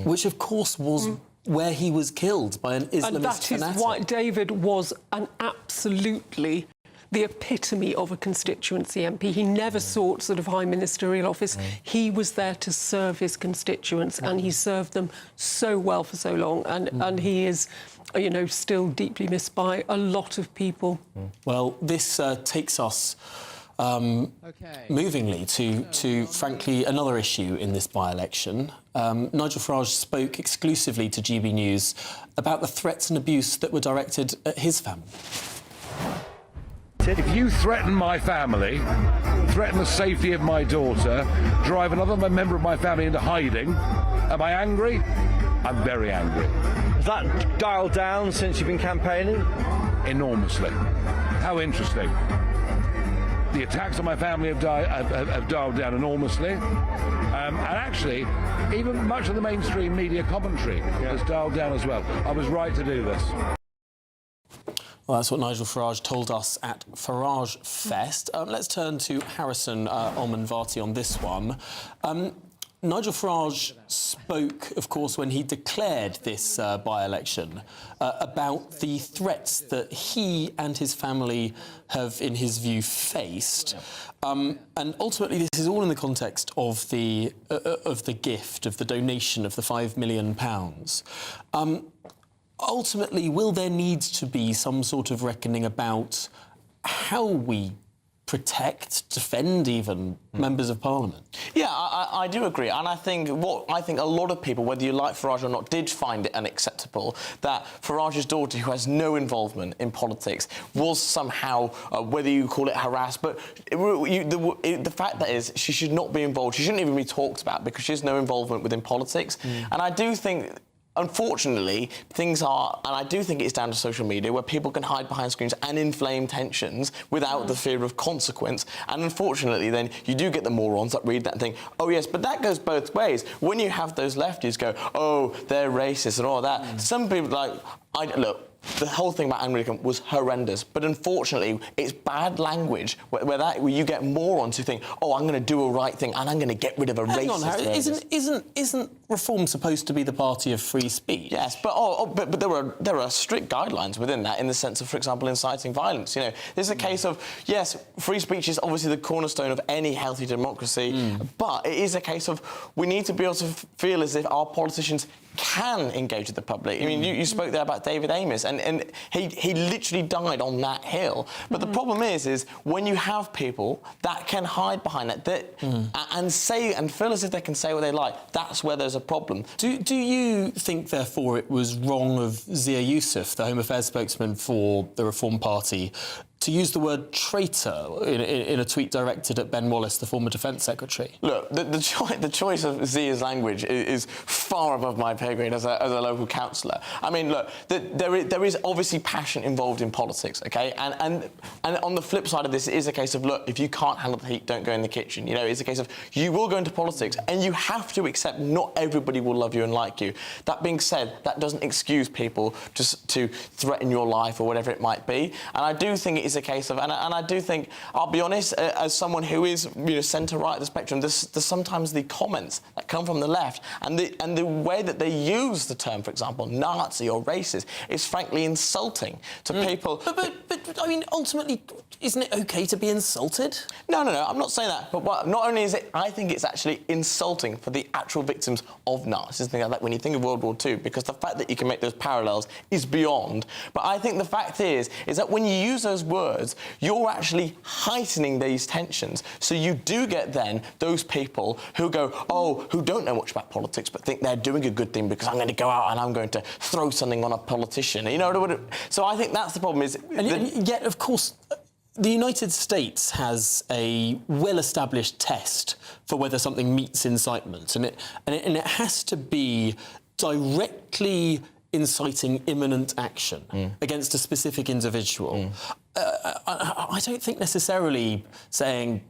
which of course was where he was killed by an Islamist fanatic. And that is why David was absolutely the epitome of a constituency MP. He never sought sort of high ministerial office. He was there to serve his constituents, and he served them so well for so long, and he is, still deeply missed by a lot of people. Well, this takes us movingly to frankly another issue in this by-election. Nigel Farage spoke exclusively to GB News about the threats and abuse that were directed at his family. If you threaten my family, threaten the safety of my daughter, drive another member of my family into hiding, am I angry? I'm very angry. Has that dialed down since you've been campaigning? Enormously. How interesting. The attacks on my family have dialed down enormously. And actually, even much of the mainstream media commentary has dialed down as well. I was right to do this. Well, that's what Nigel Farage told us at Farage Fest. Let's turn to Harrison Olman-Vati on this one. Nigel Farage spoke, of course, when he declared this by-election about the threats that he and his family have, in his view, faced. And ultimately, this is all in the context of the gift, of the donation of the £5 million. Ultimately, will there need to be some sort of reckoning about how we protect, defend even members of Parliament? Yeah, I do agree, and I think a lot of people, whether you like Farage or not, did find it unacceptable that Farage's daughter, who has no involvement in politics, was somehow, whether you call it harassed, but the fact that is she should not be involved. She shouldn't even be talked about because she has no involvement within politics, and I do think, unfortunately, things are, and I do think it's down to social media, where people can hide behind screens and inflame tensions without the fear of consequence. And unfortunately, then you do get the morons that read that and think, oh yes, but that goes both ways. When you have those lefties go, oh, they're racist and all that, some people look, the whole thing about Anne Widdecombe was horrendous, but unfortunately, it's bad language where you get morons who think, "Oh, I'm going to do a right thing and I'm going to get rid of a Hang racist." on, Harry, isn't Reform supposed to be the party of free speech? Yes, but there are strict guidelines within that, in the sense of, for example, inciting violence. There's a case of, yes, free speech is obviously the cornerstone of any healthy democracy, but it is a case of we need to be able to feel as if our politicians can engage with the public. I mean, you spoke there about David Amos, and he literally died on that hill. But the problem is when you have people that can hide behind that and say and feel as if they can say what they like, that's where there's a a problem. Do you think, therefore, it was wrong of Zia Youssef, the Home Affairs spokesman for the Reform Party, to use the word traitor in a tweet directed at Ben Wallace, the former Defence Secretary? Look, the choice of Zia's language is far above my pay grade as a local councillor. I mean, look, there is obviously passion involved in politics, OK? And on the flip side of this, it is a case of, look, if you can't handle the heat, don't go in the kitchen. You know, it's a case of you will go into politics and you have to accept not everybody will love you and like you. That being said, that doesn't excuse people just to threaten your life or whatever it might be. And I do think it is a case of, and I do think, I'll be honest, as someone who is, you know, centre-right of the spectrum, there's sometimes the comments that come from the left and the way that they use the term, for example, Nazi or racist, is frankly insulting to people. But I mean, ultimately, isn't it OK to be insulted? No, I'm not saying that. But not only is it, I think it's actually insulting for the actual victims of Nazis, things like that, when you think of World War II, because the fact that you can make those parallels is beyond. But I think the fact is that when you use those words, you're actually heightening these tensions. So you do get then those people who go, oh, who don't know much about politics, but think they're doing a good thing because I'm going to go out and I'm going to throw something on a politician. You know, so I think that's the problem. And yet, of course, the United States has a well-established test for whether something meets incitement, and it has to be directly inciting imminent action against a specific individual. I don't think necessarily saying,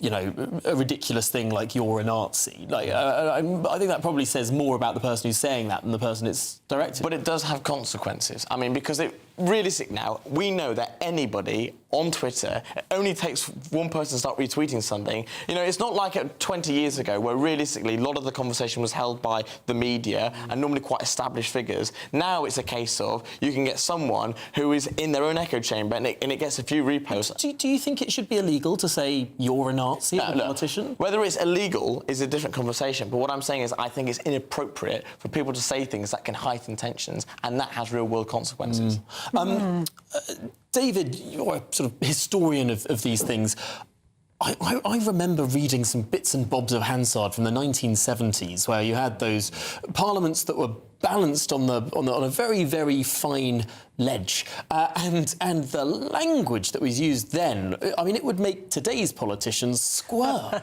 you know, a ridiculous thing like you're a Nazi. Like, I think that probably says more about the person who's saying that than the person it's directed. But it does have consequences. I mean, because realistic now, we know that anybody on Twitter, it only takes one person to start retweeting something. You know, it's not like 20 years ago where realistically a lot of the conversation was held by the media and normally quite established figures. Now it's a case of you can get someone who is in their own echo chamber and it gets a few reposts. Do you think it should be illegal to say you're a Nazi, a politician? Whether it's illegal is a different conversation, but what I'm saying is I think it's inappropriate for people to say things that can heighten tensions, and that has real-world consequences. David, you're a sort of historian of these things. I remember reading some bits and bobs of Hansard from the 1970s, where you had those parliaments that were balanced on a very, very fine ledge, and the language that was used then, I mean, it would make today's politicians squirm.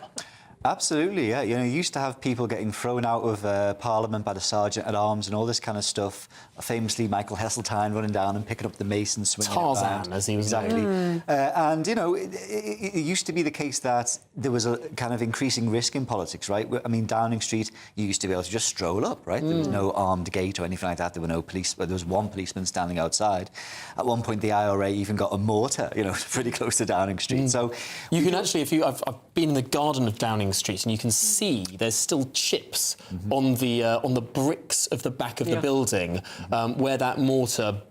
Absolutely, yeah. You know, you used to have people getting thrown out of Parliament by the Sergeant-at-Arms and all this kind of stuff. Famously, Michael Heseltine running down and picking up the mace and swinging Tarzan, it around. as he was exactly. And, you know, it used to be the case that there was a kind of increasing risk in politics, right? I mean, Downing Street, you used to be able to just stroll up, right? There was no armed gate or anything like that. There were no police, but there was one policeman standing outside. At one point, the IRA even got a mortar, you know, pretty close to Downing Street. So you can actually, I've been in the garden of Downing Street, and you can see there's still chips on the bricks of the back of the building where that mortar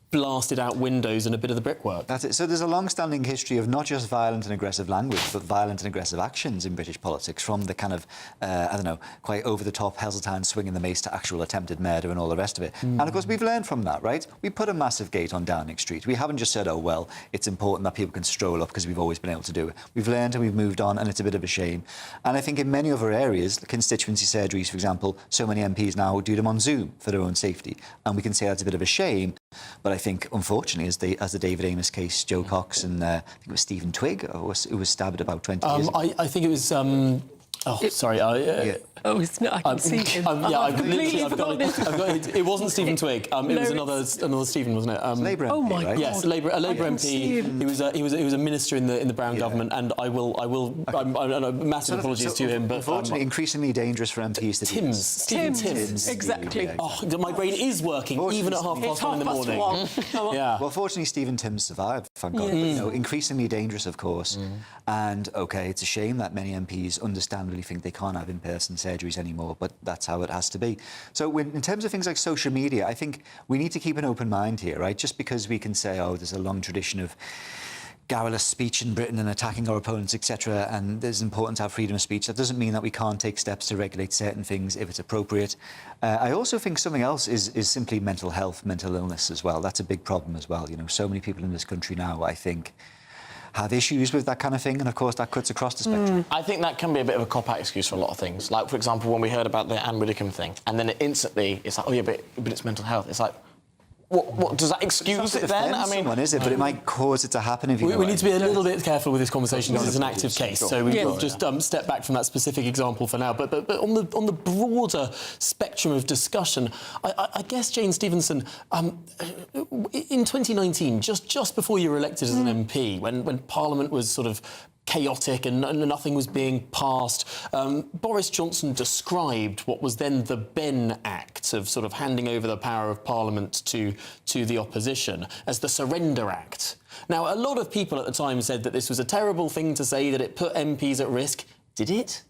blasted out windows and a bit of the brickwork. That's it. So there's a long-standing history of not just violent and aggressive language, but violent and aggressive actions in British politics, from the kind of, I don't know, quite over-the-top Heseltine swinging the mace to actual attempted murder and all the rest of it. And, of course, we've learned from that, right? We put a massive gate on Downing Street. We haven't just said, oh, well, it's important that people can stroll up because we've always been able to do it. We've learned and we've moved on, and it's a bit of a shame. And I think in many other areas, constituency surgeries, for example, so many MPs now do them on Zoom for their own safety. And we can say that's a bit of a shame. But I think, unfortunately, as the David Amos case, Joe Cox and I think it was Stephen Twigg who was stabbed about 20 years ago. I think it was... sorry. Oh, it's not. I can see him. It wasn't Stephen Twigg. It was another Stephen, wasn't it? Labour MP, oh my right? God. Yes, a Labour MP. He was a minister in the Brown government, and I will. Massive apologies to him, but unfortunately, increasingly dangerous for MPs to do this. Stephen Timms. Exactly. Yeah. Oh, my brain is working even at 1:30 in the morning. Yeah. Well, fortunately, Stephen Timms survived. Thank God. But, you know, increasingly dangerous, of course. And okay, it's a shame that many MPs understandably think they can't have in-person surgeries anymore, but that's how it has to be. So in terms of things like social media, I think we need to keep an open mind here, right? Just because we can say, oh, there's a long tradition of garrulous speech in Britain and attacking our opponents, etc., and it's important to have freedom of speech, that doesn't mean that we can't take steps to regulate certain things if it's appropriate. I also think something else is simply mental health, mental illness as well. That's a big problem as well. You know, so many people in this country now, I think, have issues with that kind of thing, and of course that cuts across the spectrum. I think that can be a bit of a cop-out excuse for a lot of things. Like, for example, when we heard about the Anne Widdecombe thing, and then instantly it's like, oh yeah, but it's mental health. It's like, what does that excuse it then? I mean, someone, is it? But it might cause it to happen if you. We need to be a little bit careful with this conversation because it's an active case, so we will just step back from that specific example for now. But on the broader spectrum of discussion, I guess, Jane Stevenson, in 2019, just before you were elected as an MP, when Parliament was sort of chaotic and nothing was being passed, Boris Johnson described what was then the Ben Act of sort of handing over the power of Parliament to the opposition as the Surrender Act. Now, a lot of people at the time said that this was a terrible thing to say, that it put MPs at risk. Did it?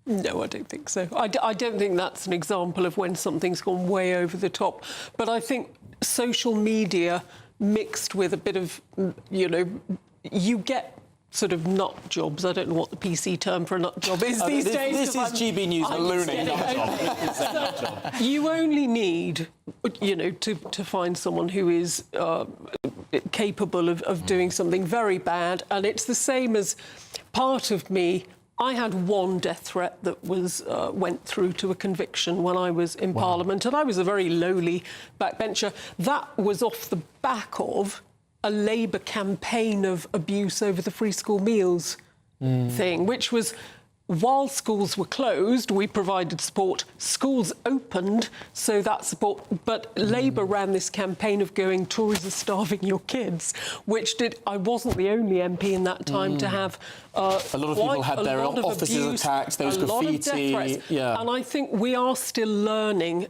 No, I don't think so. I don't think that's an example of when something's gone way over the top. But I think social media mixed with a bit of, you get sort of nut jobs. I don't know what the PC term for a nut job is these days. This is GBNews ballooning nut job. You only need, to find someone who is capable of doing something very bad. And it's the same as part of me. I had one death threat that went through to a conviction when I was in Parliament, and I was a very lowly backbencher. That was off the back of a Labour campaign of abuse over the free school meals thing, which was, while schools were closed, we provided support. Schools opened, so that support... But Labour ran this campaign of going, Tories are starving your kids, which I wasn't the only MP in that time to have... a lot of people had their offices attacked, there was graffiti... And I think we are still learning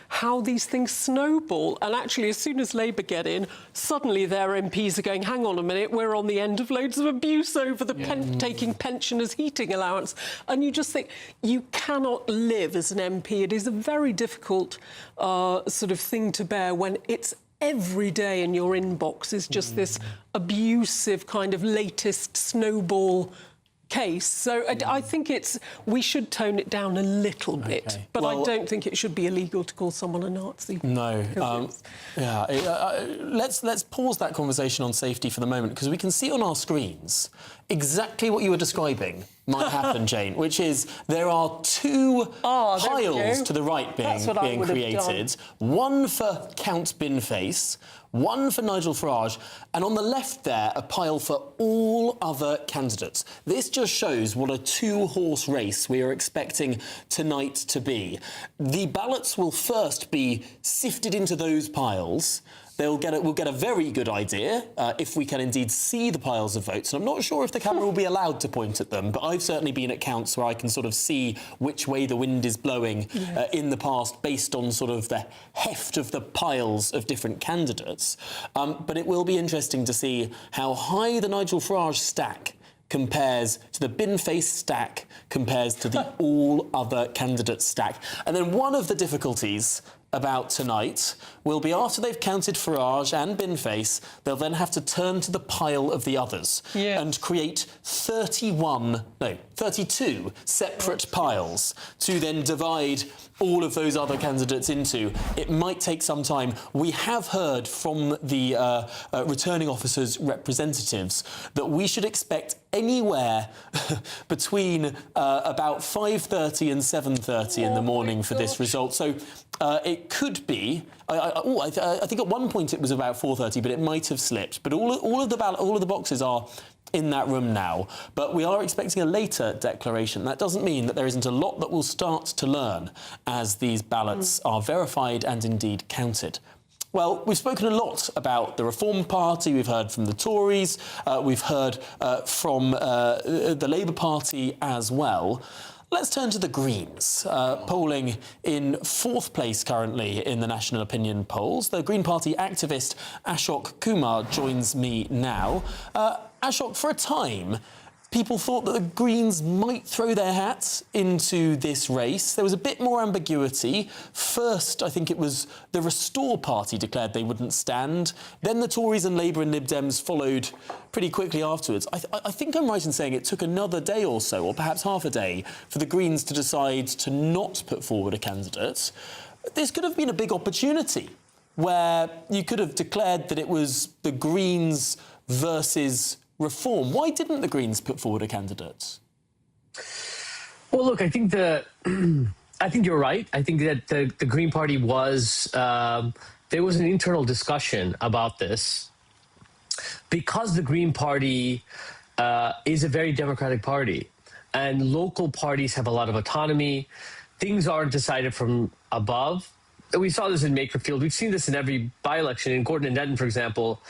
how these things snowball. And actually, as soon as Labour get in, suddenly their MPs are going, hang on a minute, we're on the end of loads of abuse over the taking pensioners' heating allowance. And you just think, you cannot live as an MP. It is a very difficult sort of thing to bear when it's every day in your inbox is just this abusive kind of latest snowball case. So I think we should tone it down a little bit, but I don't think it should be illegal to call someone a Nazi. No. Let's pause that conversation on safety for the moment, because we can see on our screens exactly what you were describing might happen, Jane, which is there are two piles to the right being created. One for Count Binface, one for Nigel Farage, and on the left there, a pile for all other candidates. This just shows what a two-horse race we are expecting tonight to be. The ballots will first be sifted into those piles. We'll get a very good idea if we can indeed see the piles of votes. And I'm not sure if the camera will be allowed to point at them, but I've certainly been at counts where I can sort of see which way the wind is blowing in the past based on sort of the heft of the piles of different candidates. But it will be interesting to see how high the Nigel Farage stack compares to the Binface stack, compares to the all other candidates stack. And then one of the difficulties about tonight will be after they've counted Farage and Binface, they'll then have to turn to the pile of the others and create 32 separate piles to then divide all of those other candidates into. It might take some time. We have heard from the returning officers' representatives that we should expect anywhere between about 5:30 and 7:30 in the morning for this result. So it could be. I think at one point it was about 4:30, but it might have slipped. But all of the boxes are in that room now. But we are expecting a later declaration. That doesn't mean that there isn't a lot that we'll start to learn as these ballots are verified and indeed counted. Well, we've spoken a lot about the Reform Party, we've heard from the Tories, we've heard from the Labour Party as well. Let's turn to the Greens, polling in fourth place currently in the national opinion polls. The Green Party activist Ashok Kumar joins me now. Ashok, for a time, people thought that the Greens might throw their hats into this race. There was a bit more ambiguity. First, I think it was the Restore Party declared they wouldn't stand. Then the Tories and Labour and Lib Dems followed pretty quickly afterwards. I think I'm right in saying it took another day or so, or perhaps half a day, for the Greens to decide to not put forward a candidate. This could have been a big opportunity where you could have declared that it was the Greens versus reform. Why didn't the Greens put forward a candidate? Well, look, I think I think you're right. I think that the Green Party was there was an internal discussion about this because the Green Party is a very democratic party, and local parties have a lot of autonomy. Things aren't decided from above. We saw this in Makerfield. We've seen this in every by-election. In Gordon and Denton, for example,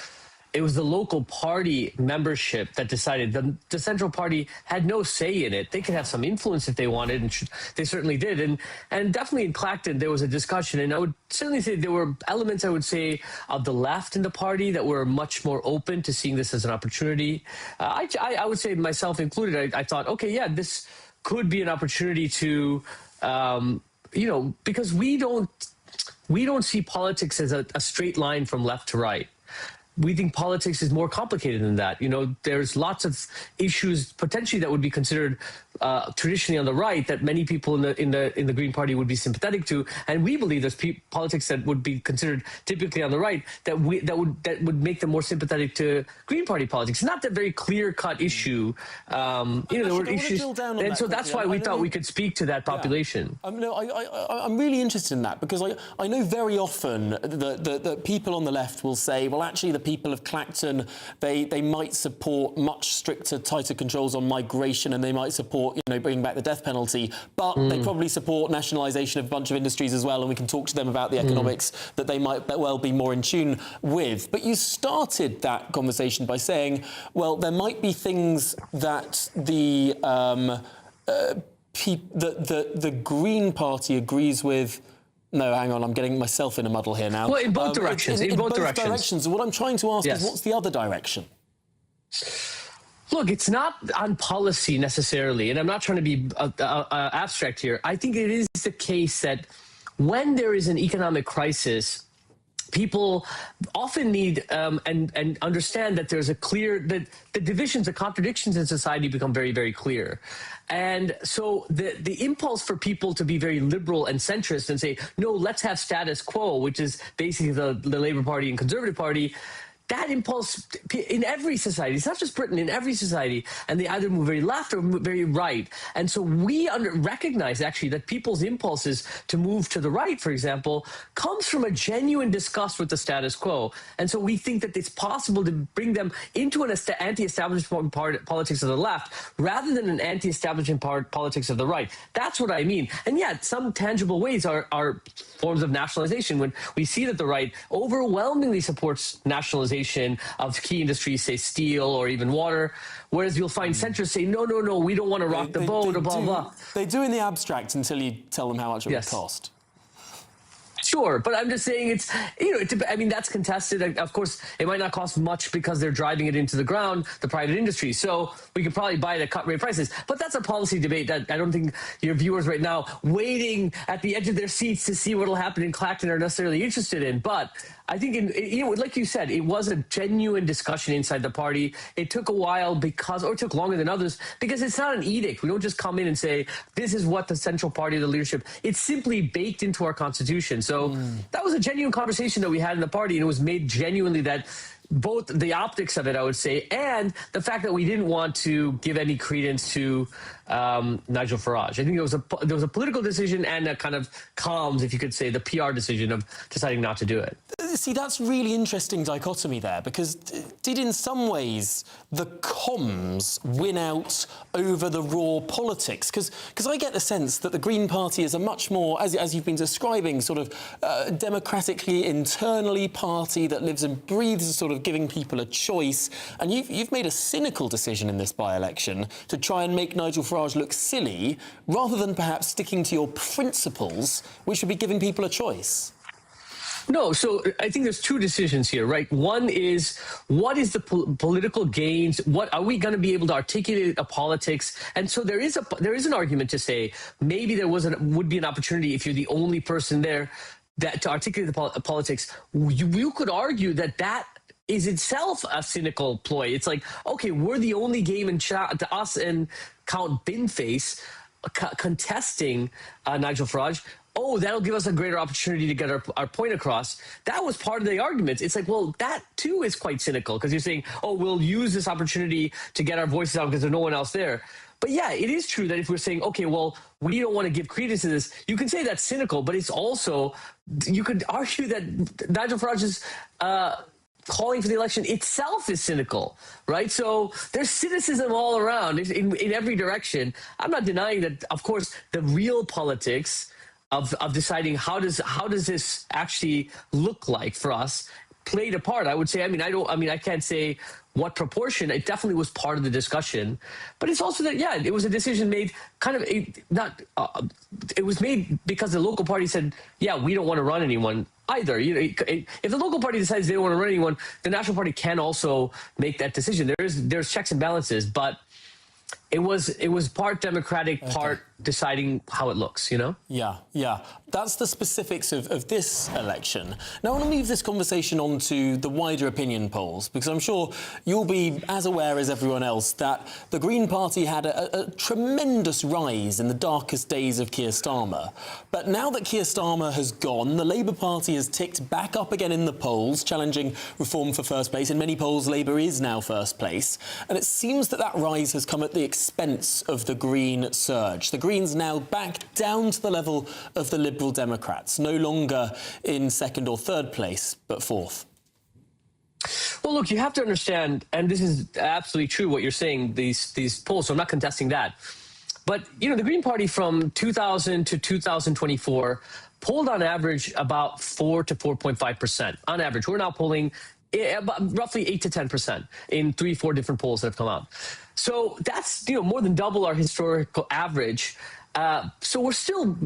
it was the local party membership that decided. The central party had no say in it. They could have some influence if they wanted, and they certainly did. And definitely in Clacton, there was a discussion. And I would certainly say there were elements, I would say, of the left in the party that were much more open to seeing this as an opportunity. I would say, myself included, I thought, okay, yeah, this could be an opportunity to, because we don't see politics as a straight line from left to right. We think politics is more complicated than that. There's lots of issues potentially that would be considered traditionally on the right that many people in the Green Party would be sympathetic to, and we believe there's politics that would be considered typically on the right that would make them more sympathetic to Green Party politics. Not that very clear-cut issue. There were issues, and so that's why we thought we could speak to that population. I'm really interested in that because I know very often that people on the left will say, well, actually, the people of Clacton, they might support much stricter, tighter controls on migration, and they might support, bringing back the death penalty, but they probably support nationalisation of a bunch of industries as well, and we can talk to them about the economics that they might well be more in tune with. But you started that conversation by saying, well, there might be things that the Green Party agrees with. No, hang on, I'm getting myself in a muddle here now. Well, in both directions. In both directions. What I'm trying to ask is, what's the other direction? Look, it's not on policy necessarily, and I'm not trying to be abstract here. I think it is the case that when there is an economic crisis, people often need and understand that there's that the divisions, the contradictions in society become very, very clear. And so the impulse for people to be very liberal and centrist and say, no, let's have status quo, which is basically the Labour Party and Conservative Party, that impulse in every society, it's not just Britain, in every society, and they either move very left or move very right. And so we recognize actually that people's impulses to move to the right, for example, comes from a genuine disgust with the status quo. And so we think that it's possible to bring them into an anti-establishment politics of the left rather than an anti-establishment politics of the right. That's what I mean. And yet some tangible ways are forms of nationalization, when we see that the right overwhelmingly supports nationalization of key industries, say steel or even water, whereas you'll find centrists say, no, we don't want to rock the boat, blah, blah. They do in the abstract until you tell them how much it would cost. Sure, but I'm just saying it's, I mean, that's contested. Of course, it might not cost much because they're driving it into the ground, the private industry. So we could probably buy it at cut rate prices. But that's a policy debate that I don't think your viewers right now waiting at the edge of their seats to see what will happen in Clacton are necessarily interested in. But I think, like you said, it was a genuine discussion inside the party. It took a while or it took longer than others because it's not an edict. We don't just come in and say, this is what the central party of the leadership, it's simply baked into our constitution. So that was a genuine conversation that we had in the party, and it was made genuinely that both the optics of it, I would say, and the fact that we didn't want to give any credence to Nigel Farage. I think there was a political decision and a kind of comms, if you could say, the PR decision of deciding not to do it. See, that's really interesting dichotomy there, because did in some ways the comms win out over the raw politics? Because I get the sense that the Green Party is a much more, as you've been describing, sort of democratically, internally party that lives and breathes sort of giving people a choice. And you've made a cynical decision in this by-election to try and make Nigel Farage look silly, rather than perhaps sticking to your principles, which would be giving people a choice. No, so I think there's two decisions here, right? One is, what is the political gains? What are we going to be able to articulate a politics? And so there is an argument to say maybe there would be an opportunity if you're the only person there to articulate the politics. You could argue that is itself a cynical ploy. It's like, okay, we're the only game in to us and Count Binface contesting Nigel Farage. oh, that'll give us a greater opportunity to get our point across. That was part of the argument. It's like, well, that too is quite cynical because you're saying, oh, we'll use this opportunity to get our voices out because there's no one else there. But yeah, it is true that if we're saying, okay, well, we don't want to give credence to this, you can say that's cynical, but it's also, you could argue that Nigel Farage's calling for the election itself is cynical, right? So there's cynicism all around in every direction. I'm not denying that, of course, the real politics of deciding how does this actually look like for us played a part. I would say, I can't say what proportion. It definitely was part of the discussion, but it's also that, yeah, it was a decision made it was made because the local party said, yeah, we don't want to run anyone either. If the local party decides they don't want to run anyone, the National Party can also make that decision. There's checks and balances, but it was part democratic, part deciding how it looks, Yeah. That's the specifics of this election. Now, I want to move this conversation on to the wider opinion polls, because I'm sure you'll be as aware as everyone else that the Green Party had a tremendous rise in the darkest days of Keir Starmer. But now that Keir Starmer has gone, the Labour Party has ticked back up again in the polls, challenging reform for first place. In many polls, Labour is now first place. And it seems that rise has come at the expense of the Green surge. The Greens now back down to the level of the Liberal Democrats, no longer in second or third place, but fourth. Well, look, you have to understand, and this is absolutely true what you're saying, these polls, so I'm not contesting that. But, the Green Party from 2000 to 2024 polled on average about 4 to 4.5%. On average, we're now polling roughly 8 to 10% in 3-4 different polls that have come out. So that's, more than double our historical average. So we're still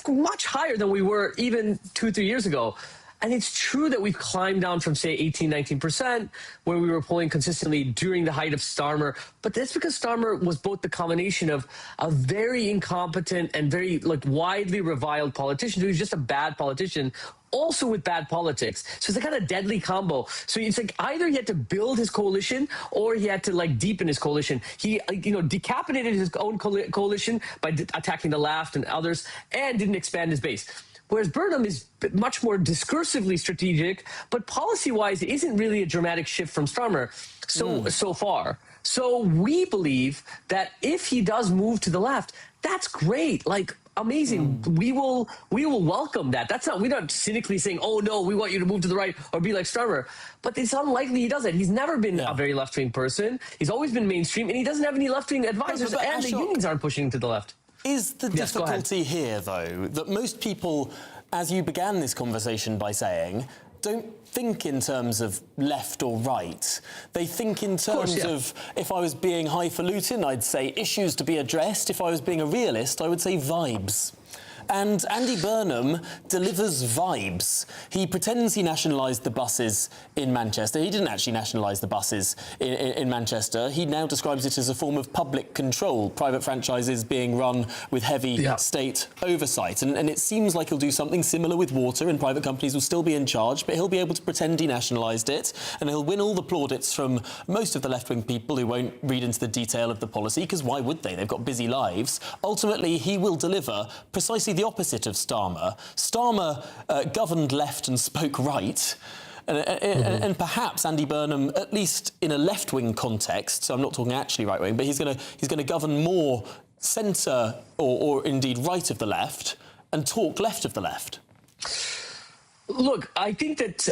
much higher than we were even 2-3 years ago. And it's true that we've climbed down from, say, 18-19%, where we were polling consistently during the height of Starmer. But that's because Starmer was both the combination of a very incompetent and very widely reviled politician who's just a bad politician, also with bad politics. So it's a kind of deadly combo. So it's like either he had to build his coalition or he had to deepen his coalition. He, decapitated his own coalition by attacking the left and others and didn't expand his base. Whereas Burnham is much more discursively strategic, but policy-wise isn't really a dramatic shift from Starmer so far. So we believe that if he does move to the left, that's great. Amazing. We will welcome that. We're not cynically saying, oh no, we want you to move to the right or be like Starmer. But it's unlikely he does it. He's never been a very left-wing person. He's always been mainstream, and he doesn't have any left-wing advisors, and the unions aren't pushing to the left. Is the difficulty here, though, that most people, as you began this conversation by saying, don't think in terms of left or right. They think in terms of, if I was being highfalutin, I'd say issues to be addressed. If I was being a realist, I would say vibes. And Andy Burnham delivers vibes. He pretends he nationalised the buses in Manchester. He didn't actually nationalise the buses in Manchester. He now describes it as a form of public control, private franchises being run with heavy state oversight. And it seems like he'll do something similar with water, and private companies will still be in charge, but he'll be able to pretend he nationalised it, and he'll win all the plaudits from most of the left-wing people who won't read into the detail of the policy, because why would they? They've got busy lives. Ultimately, he will deliver precisely the opposite of Starmer. Starmer governed left and spoke right. And perhaps Andy Burnham, at least in a left-wing context, so I'm not talking actually right-wing, but he's going to govern more centre or indeed right of the left and talk left of the left. Look, I think that...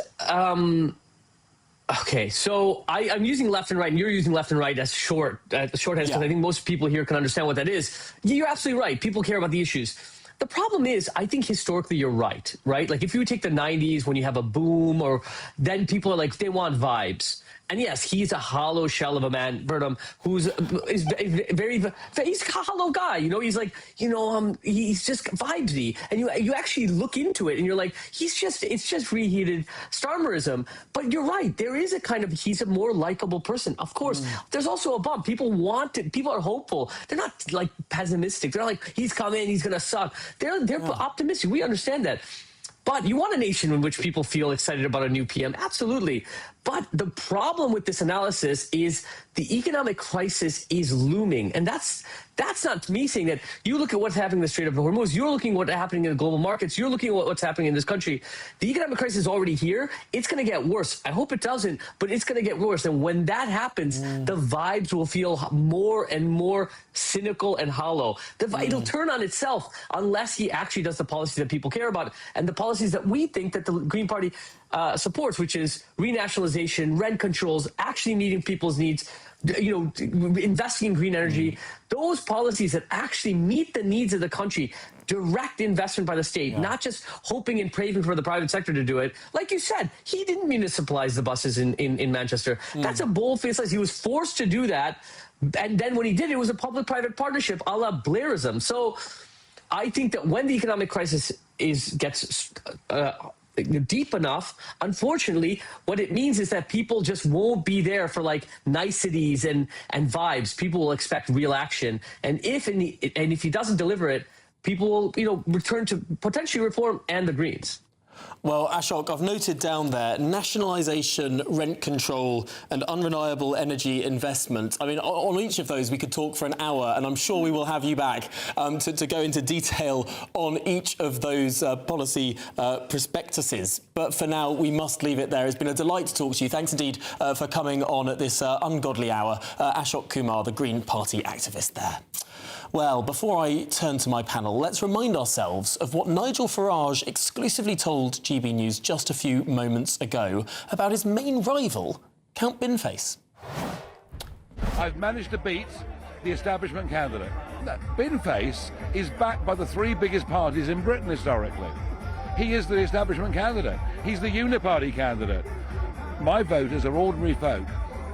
Okay, so I'm using left and right, and you're using left and right as shorthand, because I think most people here can understand what that is. You're absolutely right. People care about the issues. The problem is, I think historically you're right? If you take the 90s when you have a boom, then people are they want vibes. And yes, he's a hollow shell of a man, Burnham, he's a hollow guy, he's he's just vibesy. And you actually look into it and you're it's just reheated Starmerism. But you're right, there is he's a more likable person. Of course, there's also a bump. People want it. People are hopeful. They're not pessimistic. They're not he's coming, he's going to suck. They're optimistic. We understand that. But you want a nation in which people feel excited about a new PM, absolutely. But the problem with this analysis is the economic crisis is looming. And that's not me saying that. You look at what's happening in the Strait of Hormuz, you're looking at what's happening in the global markets, you're looking at what's happening in this country. The economic crisis is already here. It's going to get worse. I hope it doesn't, but it's going to get worse. And when that happens, the vibes will feel more and more cynical and hollow. It'll turn on itself unless he actually does the policies that people care about and the policies that we think that the Green Party supports, which is renationalization, rent controls, actually meeting people's needs, investing in green energy, those policies that actually meet the needs of the country, direct investment by the state, not just hoping and praying for the private sector to do it. Like you said, he didn't municipalize the buses in Manchester. That's a bold-faced lie. He was forced to do that. And then when he did, it was a public-private partnership a la Blairism. So I think that when the economic crisis gets deep enough, unfortunately, what it means is that people just won't be there for like niceties and vibes. People will expect real action, and if he doesn't deliver it, people will return to potentially Reform and the Greens. Well, Ashok, I've noted down there nationalisation, rent control and unreliable energy investment. I mean, on each of those we could talk for an hour, and I'm sure we will have you back to go into detail on each of those policy prospectuses. But for now, we must leave it there. It's been a delight to talk to you. Thanks indeed for coming on at this ungodly hour. Ashok Kumar, the Green Party activist there. Well, before I turn to my panel, let's remind ourselves of what Nigel Farage exclusively told GB News just a few moments ago about his main rival, Count Binface. I've managed to beat the establishment candidate. Binface is backed by the three biggest parties in Britain historically. He is the establishment candidate. He's the uniparty candidate. My voters are ordinary folk,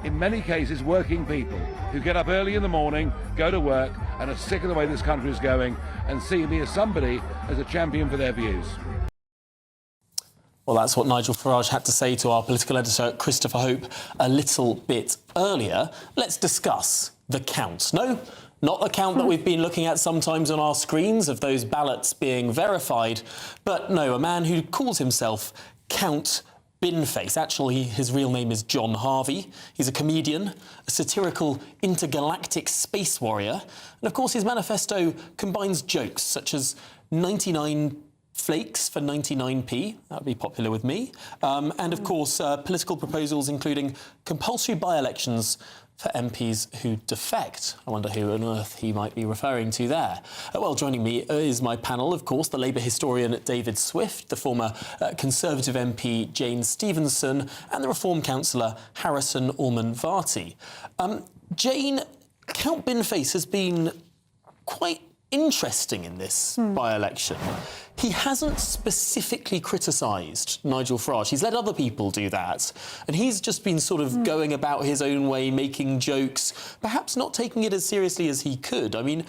in many cases working people, who get up early in the morning, go to work, and are sick of the way this country is going, and see me as somebody as a champion for their views. Well, that's what Nigel Farage had to say to our political editor, Christopher Hope, a little bit earlier. Let's discuss the count. No, not the count that we've been looking at sometimes on our screens of those ballots being verified, but no, a man who calls himself Count Binface. Actually, his real name is John Harvey. He's a comedian, a satirical intergalactic space warrior. And of course, his manifesto combines jokes such as 99 flakes for 99p. That would be popular with me. And of course, political proposals including compulsory by-elections for MPs who defect. I wonder who on earth he might be referring to there. Well, joining me is my panel, of course, the Labour historian David Swift, the former Conservative MP Jane Stevenson, and the Reform councillor Harrison Orman-Varty. Jane, Count Binface has been quite interesting in this by-election. He hasn't specifically criticised Nigel Farage. He's let other people do that. And he's just been sort of going about his own way, making jokes, perhaps not taking it as seriously as he could. I mean,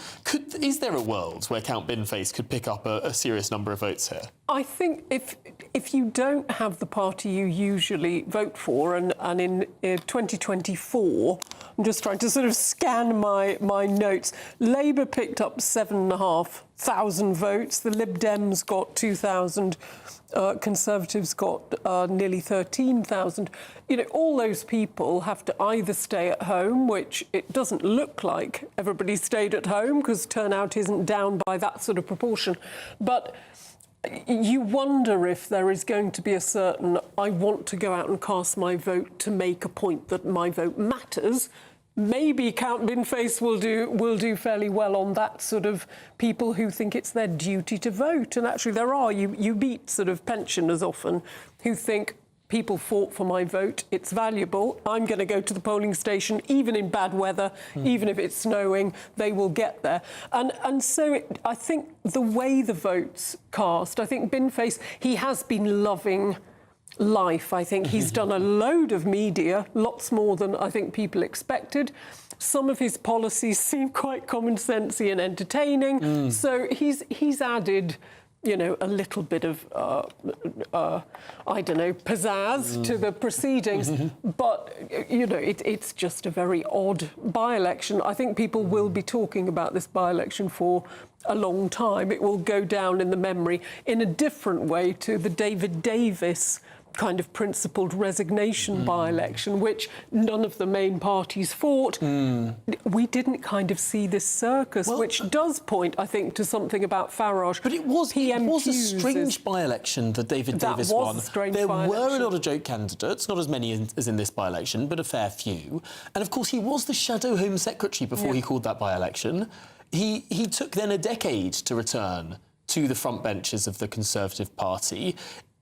is there a world where Count Binface could pick up a serious number of votes here? I think if you don't have the party you usually vote for, and in 2024, I'm just trying to sort of scan my notes, Labour picked up 7,500 votes, the Lib Dems got 2,000, Conservatives got nearly 13,000. You know, all those people have to either stay at home, which it doesn't look like everybody stayed at home because turnout isn't down by that sort of proportion, but you wonder if there is going to be a certain, I want to go out and cast my vote to make a point that my vote matters. Maybe Count Binface will do fairly well on that sort of people who think it's their duty to vote. And actually there are, you meet sort of pensioners often who think, people fought for my vote, it's valuable, I'm going to go to the polling station, even in bad weather, even if it's snowing, they will get there. And so I think the way the votes cast, I think Binface, he has been loving life. I think he's done a load of media, lots more than I think people expected. Some of his policies seem quite common-sensy and entertaining. So he's added you know, a little bit of, I don't know, pizzazz to the proceedings. But, you know, it's just a very odd by-election. I think people will be talking about this by-election for a long time. It will go down in the memory in a different way to the David Davis kind of principled resignation by-election, which none of the main parties fought. We didn't kind of see this circus, which does point, I think, to something about Farage. But it was a strange by-election, the David Davis one. There were a lot of joke candidates, not as many as in this by-election, but a fair few. And, of course, he was the shadow Home Secretary before he called that by-election. He took then a decade to return to the front benches of the Conservative Party.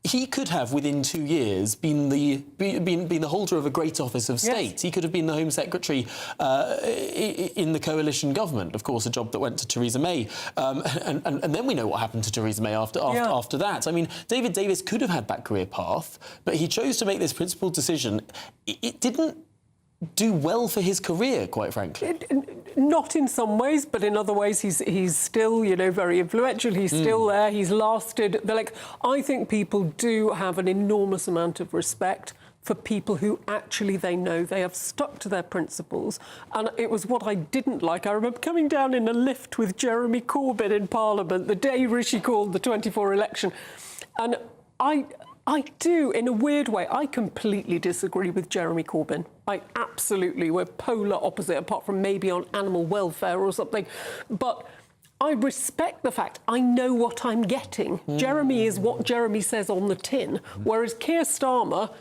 He could have, within 2 years, been the holder of a great office of state. Yes. He could have been the Home Secretary in the coalition government, of course, a job that went to Theresa May. And then we know what happened to Theresa May after that. I mean, David Davis could have had that career path, but he chose to make this principled decision. It didn't do well for his career, quite frankly. Not in some ways, but in other ways he's still, you know, very influential. He's still there. He's lasted. I think people do have an enormous amount of respect for people who actually they know they have stuck to their principles. And it was what I didn't like. I remember coming down in a lift with Jeremy Corbyn in Parliament the day Rishi called the 24 election. And I do, in a weird way, I completely disagree with Jeremy Corbyn. We're polar opposite, apart from maybe on animal welfare or something. But I respect the fact I know what I'm getting. Jeremy is what Jeremy says on the tin, whereas Keir Starmer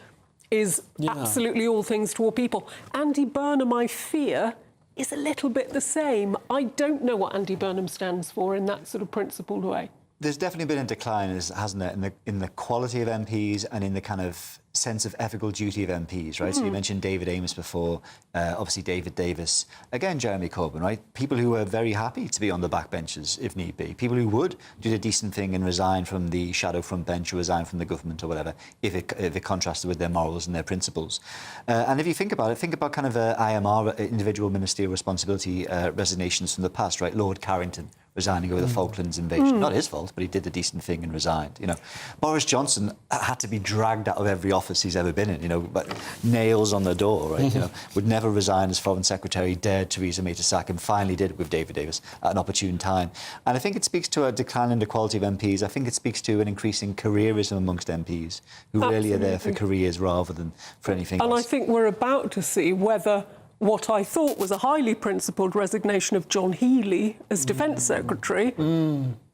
is absolutely all things to all people. Andy Burnham, I fear, is a little bit the same. I don't know what Andy Burnham stands for in that sort of principled way. There's definitely been a decline, hasn't there, in the quality of MPs and in the kind of sense of ethical duty of MPs, right? So you mentioned David Amess before, obviously David Davis, again Jeremy Corbyn, right? People who are very happy to be on the backbenches if need be, people who would do the decent thing and resign from the shadow front bench or resign from the government or whatever, if it contrasted with their morals and their principles. And if you think about kind of IMR, individual ministerial responsibility resignations from the past, right? Lord Carrington resigning over the Falklands invasion. Not his fault, but he did the decent thing and resigned, you know. Boris Johnson had to be dragged out of every office he's ever been in, you know, but nails on the door, right? You know, would never resign as Foreign Secretary, dared Theresa May to sack him, finally did it with David Davis at an opportune time. And I think it speaks to a decline in the quality of MPs. I think it speaks to an increasing careerism amongst MPs who really are there for careers rather than for anything else. And I think we're about to see whether what I thought was a highly principled resignation of John Healey as Defence Secretary,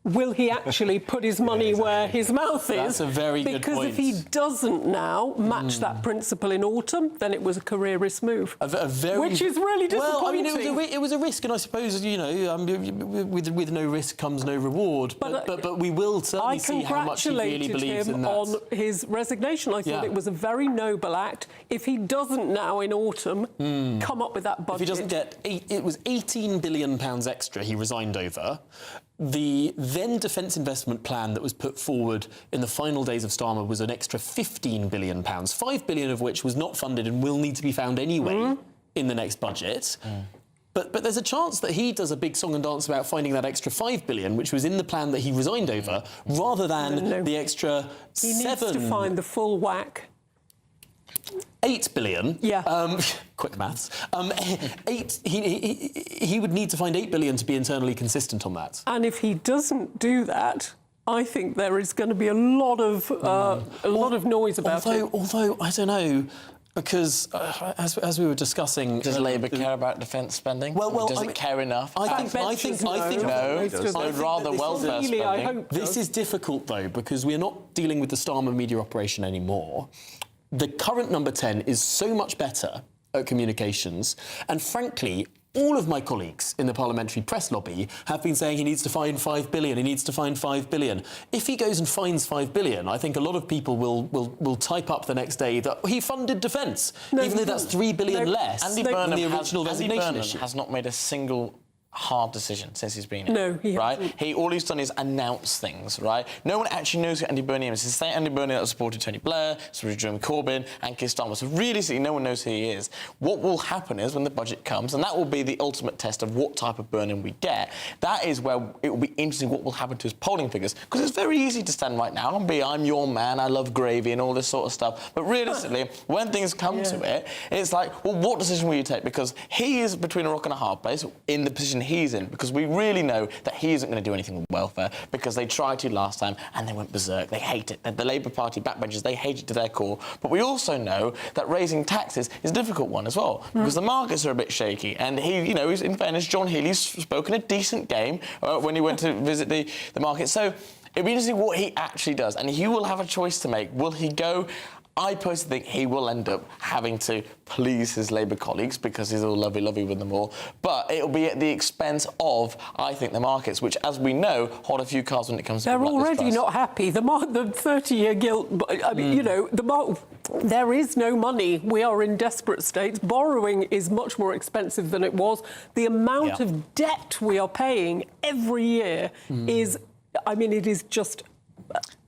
will he actually put his money where his mouth is? That's a very good point. Because if he doesn't now match that principle in autumn, then it was a careerist move. Which is really disappointing. Well, I mean, it was a risk, and I suppose, you know, with no risk comes no reward. But we will certainly see how much he really believes in that. I congratulated him on his resignation. I thought it was a very noble act. If he doesn't now in autumn come up with that budget... If he doesn't get... It was £18 billion extra he resigned over. The then defence investment plan that was put forward in the final days of Starmer was an extra £15 billion, £5 billion of which was not funded and will need to be found anyway in the next budget. But there's a chance that he does a big song and dance about finding that extra £5 billion, which was in the plan that he resigned over, rather than the extra He needs to find the full whack. £8 billion. Yeah. Quick maths. He would need to find £8 billion to be internally consistent on that. And if he doesn't do that, I think there is going to be a lot of noise about it. Although I don't know. Because, as we were discussing... Does Labour care about defence spending? Well, does it care enough? I think rather welfare spending. This is difficult, though, because we're not dealing with the Starmer media operation anymore. The current number 10 is so much better at communications, and frankly, all of my colleagues in the parliamentary press lobby have been saying he needs to find £5 billion, he needs to find £5 billion. If he goes and finds £5 billion, I think a lot of people will type up the next day that he funded defence, even though that's £3 billion less than the original resignation issue. Has not made a single hard decision since he's been No, he right. hasn't. All he's done is announce things, right? No one actually knows who Andy Burnham is. It's the same Andy Burnham that supported Tony Blair, supported Jeremy Corbyn, and Keir Starmer. So realistically, no one knows who he is. What will happen is when the budget comes, and that will be the ultimate test of what type of Burnham we get. That is where it will be interesting what will happen to his polling figures, because it's very easy to stand right now and be, I'm your man, I love gravy, and all this sort of stuff. But realistically, when things come to it, it's like, well, what decision will you take? Because he is between a rock and a hard place in the position he's in, because we really know that he isn't going to do anything with welfare, because they tried to last time and they went berserk. They hate it. The Labour Party backbenchers, they hate it to their core. But we also know that raising taxes is a difficult one as well, because the markets are a bit shaky. And he, you know, in fairness, John Healey's spoken a decent game when he went to visit the market. So it'd be interesting what he actually does, and he will have a choice to make. Will he go? I personally think he will end up having to please his Labour colleagues, because he's all lovey-lovey with them all. But it'll be at the expense of, I think, the markets, which, as we know, hold a few cards when it comes to... They're already not happy. The 30-year gilt... I mean, you know, there is no money. We are in desperate states. Borrowing is much more expensive than it was. The amount of debt we are paying every year is... I mean, it is just...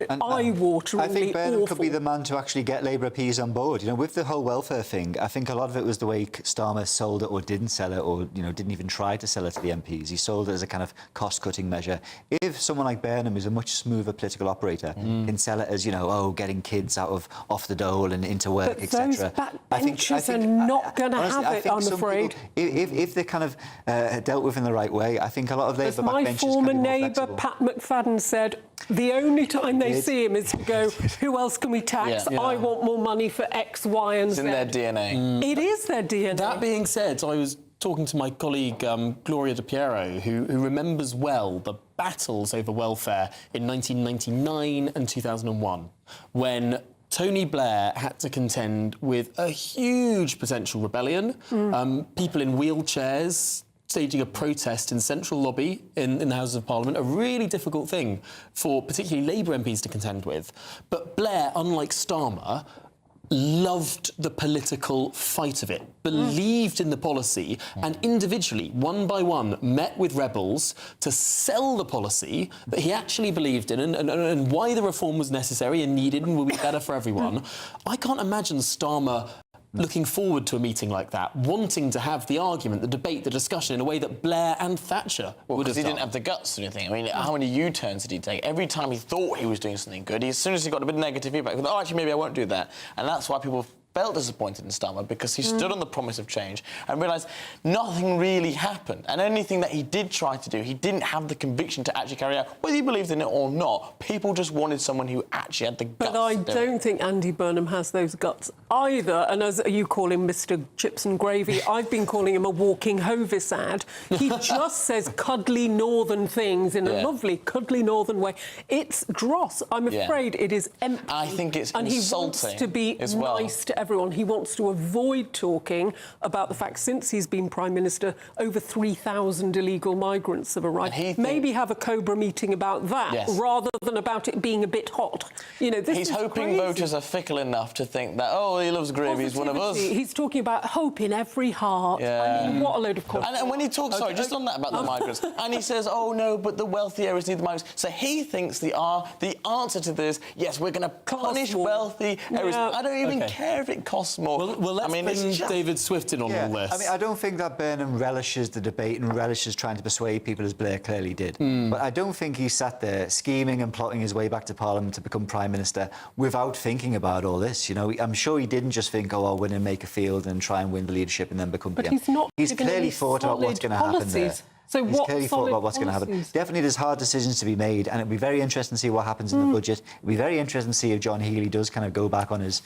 eye-wateringly I think Burnham awful. could be the man to actually get Labour MPs on board. You know, with the whole welfare thing, I think a lot of it was the way Starmer sold it or didn't sell it, or, you know, didn't even try to sell it to the MPs. He sold it as a kind of cost-cutting measure. If someone like Burnham, who's a much smoother political operator, can sell it as, you know, oh, getting kids off the dole and into work, etc. Those backbenchers are not going to have it, I'm afraid. If they're kind of dealt with in the right way, I think a lot of Labour backbenchers As my former can be more neighbour, flexible. Pat McFadden, said, the only time they see him is to go, who else can we tax? I want more money for X, Y and Z. It's in their DNA. It is their DNA. That being said, I was talking to my colleague Gloria De Piero, who remembers well the battles over welfare in 1999 and 2001, when Tony Blair had to contend with a huge potential rebellion, people in wheelchairs staging a protest in Central Lobby in the Houses of Parliament, a really difficult thing for particularly Labour MPs to contend with. But Blair, unlike Starmer, loved the political fight of it, believed in the policy, and individually, one by one, met with rebels to sell the policy that he actually believed in and why the reform was necessary and needed and will be better for everyone. I can't imagine Starmer looking forward to a meeting like that, wanting to have the argument, the debate, the discussion in a way that Blair and Thatcher would have Because he done. didn't have the guts to do anything. I mean, how many U-turns did he take? Every time he thought he was doing something good, as soon as he got a bit of negative feedback, he thought, oh, actually, maybe I won't do that. And that's why people felt disappointed in Starmer, because he stood on the promise of change and realised nothing really happened. And anything that he did try to do, he didn't have the conviction to actually carry out. Whether he believed in it or not, people just wanted someone who actually had the guts. But I to do it. don't think Andy Burnham has those guts either. And as you call him Mr. Chips and Gravy, I've been calling him a walking Hovis ad. He just says cuddly northern things in a lovely, cuddly northern way. It's dross. I'm afraid it is empty. I think it's and insulting he wants to be as well. nice to everyone. He wants to avoid talking about the fact, since he's been Prime Minister, over 3,000 illegal migrants have arrived. Maybe have a Cobra meeting about that rather than about it being a bit hot. You know, this He's is hoping crazy. voters are fickle enough to think that, oh, he loves gravy, he's one of us. He's talking about hope in every heart. Yeah. I mean, what a load of confidence. And when he talks, sorry, just on that about the migrants, and he says, oh, no, but the wealthy areas need the migrants. So he thinks the answer to this, yes, we're going to punish wealthy areas. I don't even care if it costs more. Well, let's bring David Swift in on all this. I mean, I don't think that Burnham relishes the debate and relishes trying to persuade people, as Blair clearly did. But I don't think he sat there scheming and plotting his way back to Parliament to become Prime Minister without thinking about all this. You know, I'm sure he didn't just think, oh, I'll win and make a field and try and win the leadership and then become PM. He's not. He's clearly thought about what's going to happen there. So He's what clearly thought about what's going to happen. Definitely there's hard decisions to be made, and it'll be very interesting to see what happens in the budget. It'll be very interesting to see if John Healey does kind of go back on his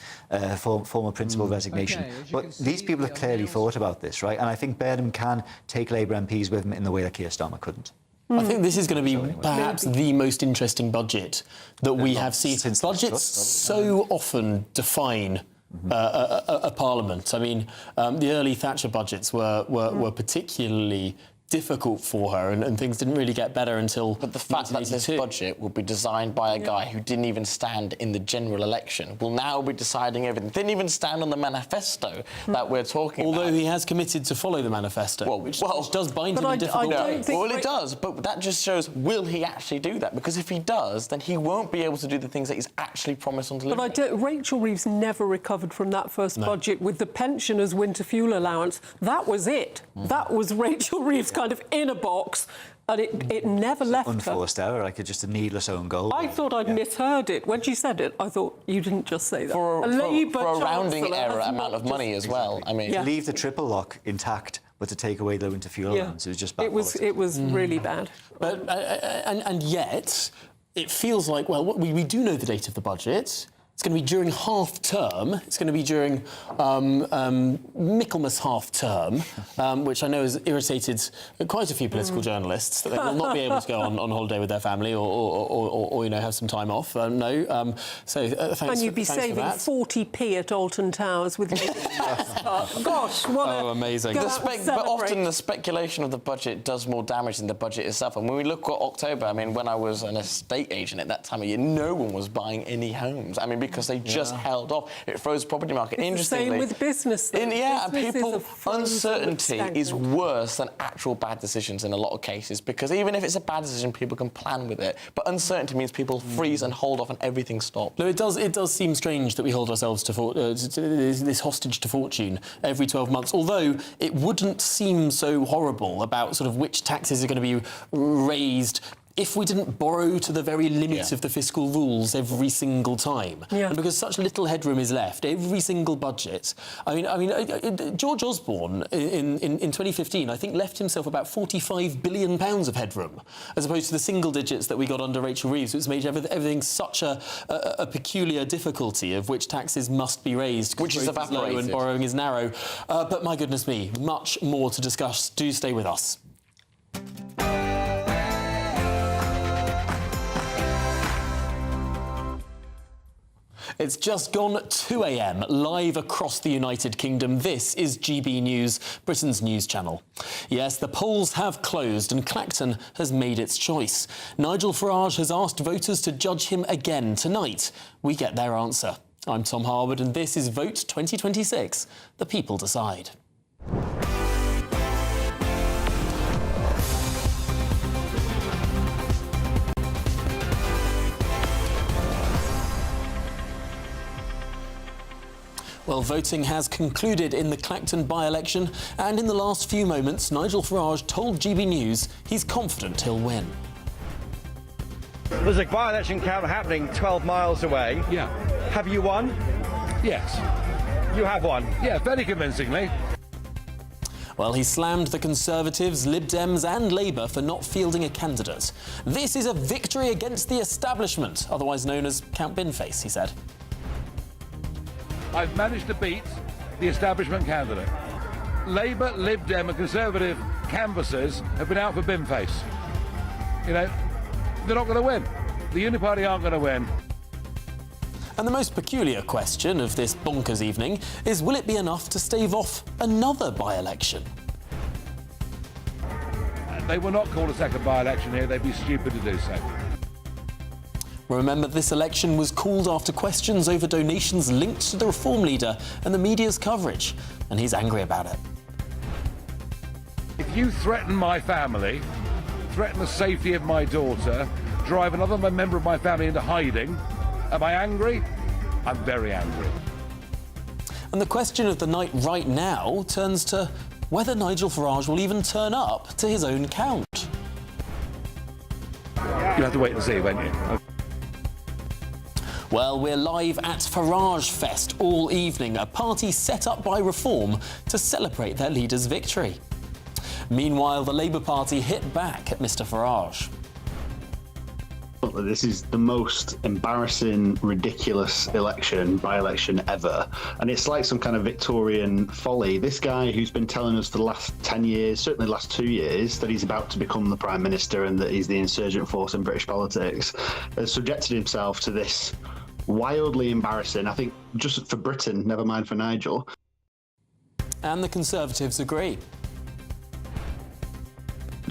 former principal resignation. But these people have clearly thought about this, right? And I think Burnham can take Labour MPs with him in the way that Keir Starmer couldn't. I think this is going to be perhaps the most interesting budget that we have seen. Budgets so often define a parliament. I mean, the early Thatcher budgets were particularly difficult for her, and things didn't really get better until. But the fact that this budget will be designed by a guy who didn't even stand in the general election will now be deciding everything. Didn't even stand on the manifesto that we're talking about. Although he has committed to follow the manifesto, which does bind him in difficult ways. Well, it does, but that just shows, will he actually do that? Because if he does, then he won't be able to do the things that he's actually promised on delivering. But Rachel Reeves never recovered from that first budget with the pensioners' winter fuel allowance. That was it. That was Rachel Reeves kind of in a box, and it never left her. Unforced error, like just a needless own goal. I thought I'd misheard it. When she said it, I thought, you didn't just say that. For a rounding error amount of money as well. I mean, leave the triple lock intact, but to take away the winter fuel allowance, it was just bad politics. It was really bad. But and yet, it feels like, well, we do know the date of the budget. It's going to be during half-term. It's going to be during Michaelmas half-term, which I know has irritated quite a few political journalists, that they will not be able to go on holiday with their family or have some time off. Thanks. And you'd be saving 40p at Alton Towers with Gosh, what amazing. But often the speculation of the budget does more damage than the budget itself. And when we look at October, I mean, when I was an estate agent at that time of year, no one was buying any homes. I mean, because they just held off. It froze the property market. It's Interestingly, the same with business. Uncertainty is worse than actual bad decisions in a lot of cases, because even if it's a bad decision, people can plan with it. But uncertainty means people freeze and hold off and everything stops. No, it does seem strange that we hold ourselves to this hostage to fortune every 12 months, although it wouldn't seem so horrible about sort of which taxes are going to be raised if we didn't borrow to the very limit of the fiscal rules every single time. And because such little headroom is left, every single budget. I mean, George Osborne in 2015, I think, left himself about £45 billion of headroom, as opposed to the single digits that we got under Rachel Reeves, which made everything such a peculiar difficulty of which taxes must be raised, which is evaporated, low and borrowing is narrow. But my goodness me, much more to discuss. Do stay with us. It's just gone 2 a.m, live across the United Kingdom. This is GB News, Britain's news channel. Yes, the polls have closed and Clacton has made its choice. Nigel Farage has asked voters to judge him again tonight. We get their answer. I'm Tom Harwood and this is Vote 2026. The people decide. Well, voting has concluded in the Clacton by-election, and in the last few moments, Nigel Farage told GB News he's confident he'll win. There's a by-election count happening 12 miles away. Yeah. Have you won? Yes. You have won? Yeah, very convincingly. Well, he slammed the Conservatives, Lib Dems and Labour for not fielding a candidate. This is a victory against the establishment, otherwise known as Count Binface, he said. I've managed to beat the establishment candidate. Labour, Lib Dem and Conservative canvassers have been out for Binface. You know, they're not going to win. The Uni Party aren't going to win. And the most peculiar question of this bonkers evening is, will it be enough to stave off another by-election? They will not call a second by-election here. They'd be stupid to do so. Remember, this election was called after questions over donations linked to the Reform leader and the media's coverage, and he's angry about it. If you threaten my family, threaten the safety of my daughter, drive another member of my family into hiding, am I angry? I'm very angry. And the question of the night right now turns to whether Nigel Farage will even turn up to his own count. You'll have to wait and see, won't you? Well, we're live at Farage Fest all evening, a party set up by Reform to celebrate their leader's victory. Meanwhile, the Labour Party hit back at Mr Farage. This is the most embarrassing, ridiculous by-election ever. And it's like some kind of Victorian folly. This guy who's been telling us for the last 10 years, certainly the last 2 years, that he's about to become the Prime Minister and that he's the insurgent force in British politics, has subjected himself to this wildly embarrassing, I think, just for Britain, never mind for Nigel. And the Conservatives agree.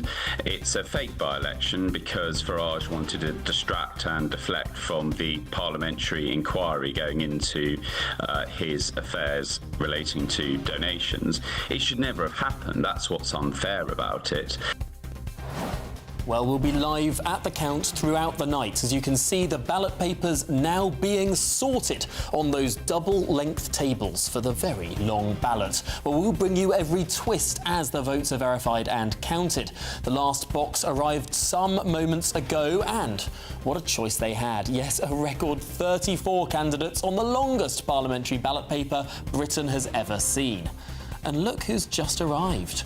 happened. It's a fake by-election because Farage wanted to distract and deflect from the parliamentary inquiry going into his affairs relating to donations. It should never have happened. That's what's unfair about it. Well, we'll be live at the count throughout the night. As you can see, the ballot papers now being sorted on those double-length tables for the very long ballot. Well, we'll bring you every twist as the votes are verified and counted. The last box arrived some moments ago, and what a choice they had. Yes, a record 34 candidates on the longest parliamentary ballot paper Britain has ever seen. And look who's just arrived.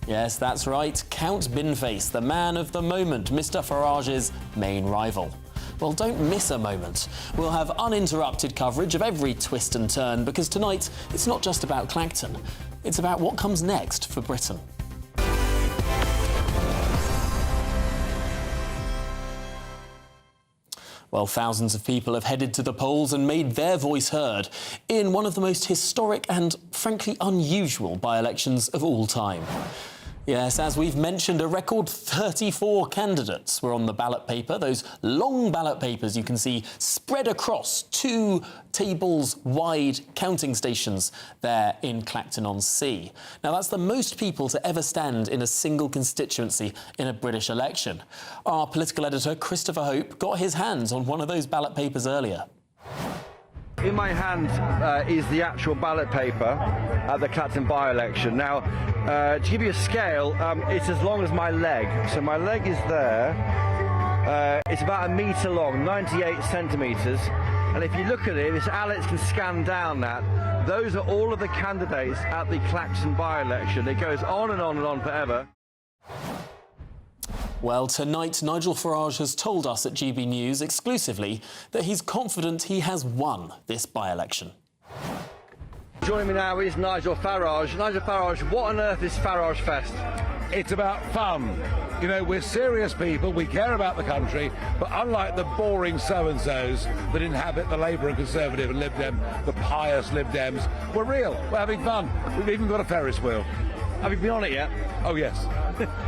Yes, that's right, Count Binface, the man of the moment, Mr. Farage's main rival. Well, don't miss a moment. We'll have uninterrupted coverage of every twist and turn, because tonight it's not just about Clacton, it's about what comes next for Britain. Well, thousands of people have headed to the polls and made their voice heard in one of the most historic and, frankly, unusual by-elections of all time. Yes, as we've mentioned, a record 34 candidates were on the ballot paper, those long ballot papers you can see spread across 2 tables wide counting stations there in Clacton-on-Sea. Now, that's the most people to ever stand in a single constituency in a British election. Our political editor, Christopher Hope, got his hands on one of those ballot papers earlier. In my hand is the actual ballot paper at the Clacton by-election. Now, to give you a scale, it's as long as my leg. So my leg is there. It's about 1 metre long, 98 centimetres. And if you look at it, if Alex can scan down that, those are all of the candidates at the Clacton by-election. It goes on and on and on forever. Well, tonight, Nigel Farage has told us at GB News exclusively that he's confident he has won this by-election. Joining me now is Nigel Farage. Nigel Farage, what on earth is Farage Fest? It's about fun. You know, we're serious people, we care about the country, but unlike the boring so-and-sos that inhabit the Labour and Conservative and Lib Dem, the pious Lib Dems, we're real, we're having fun. We've even got a Ferris wheel. Have you been on it yet? Oh, yes.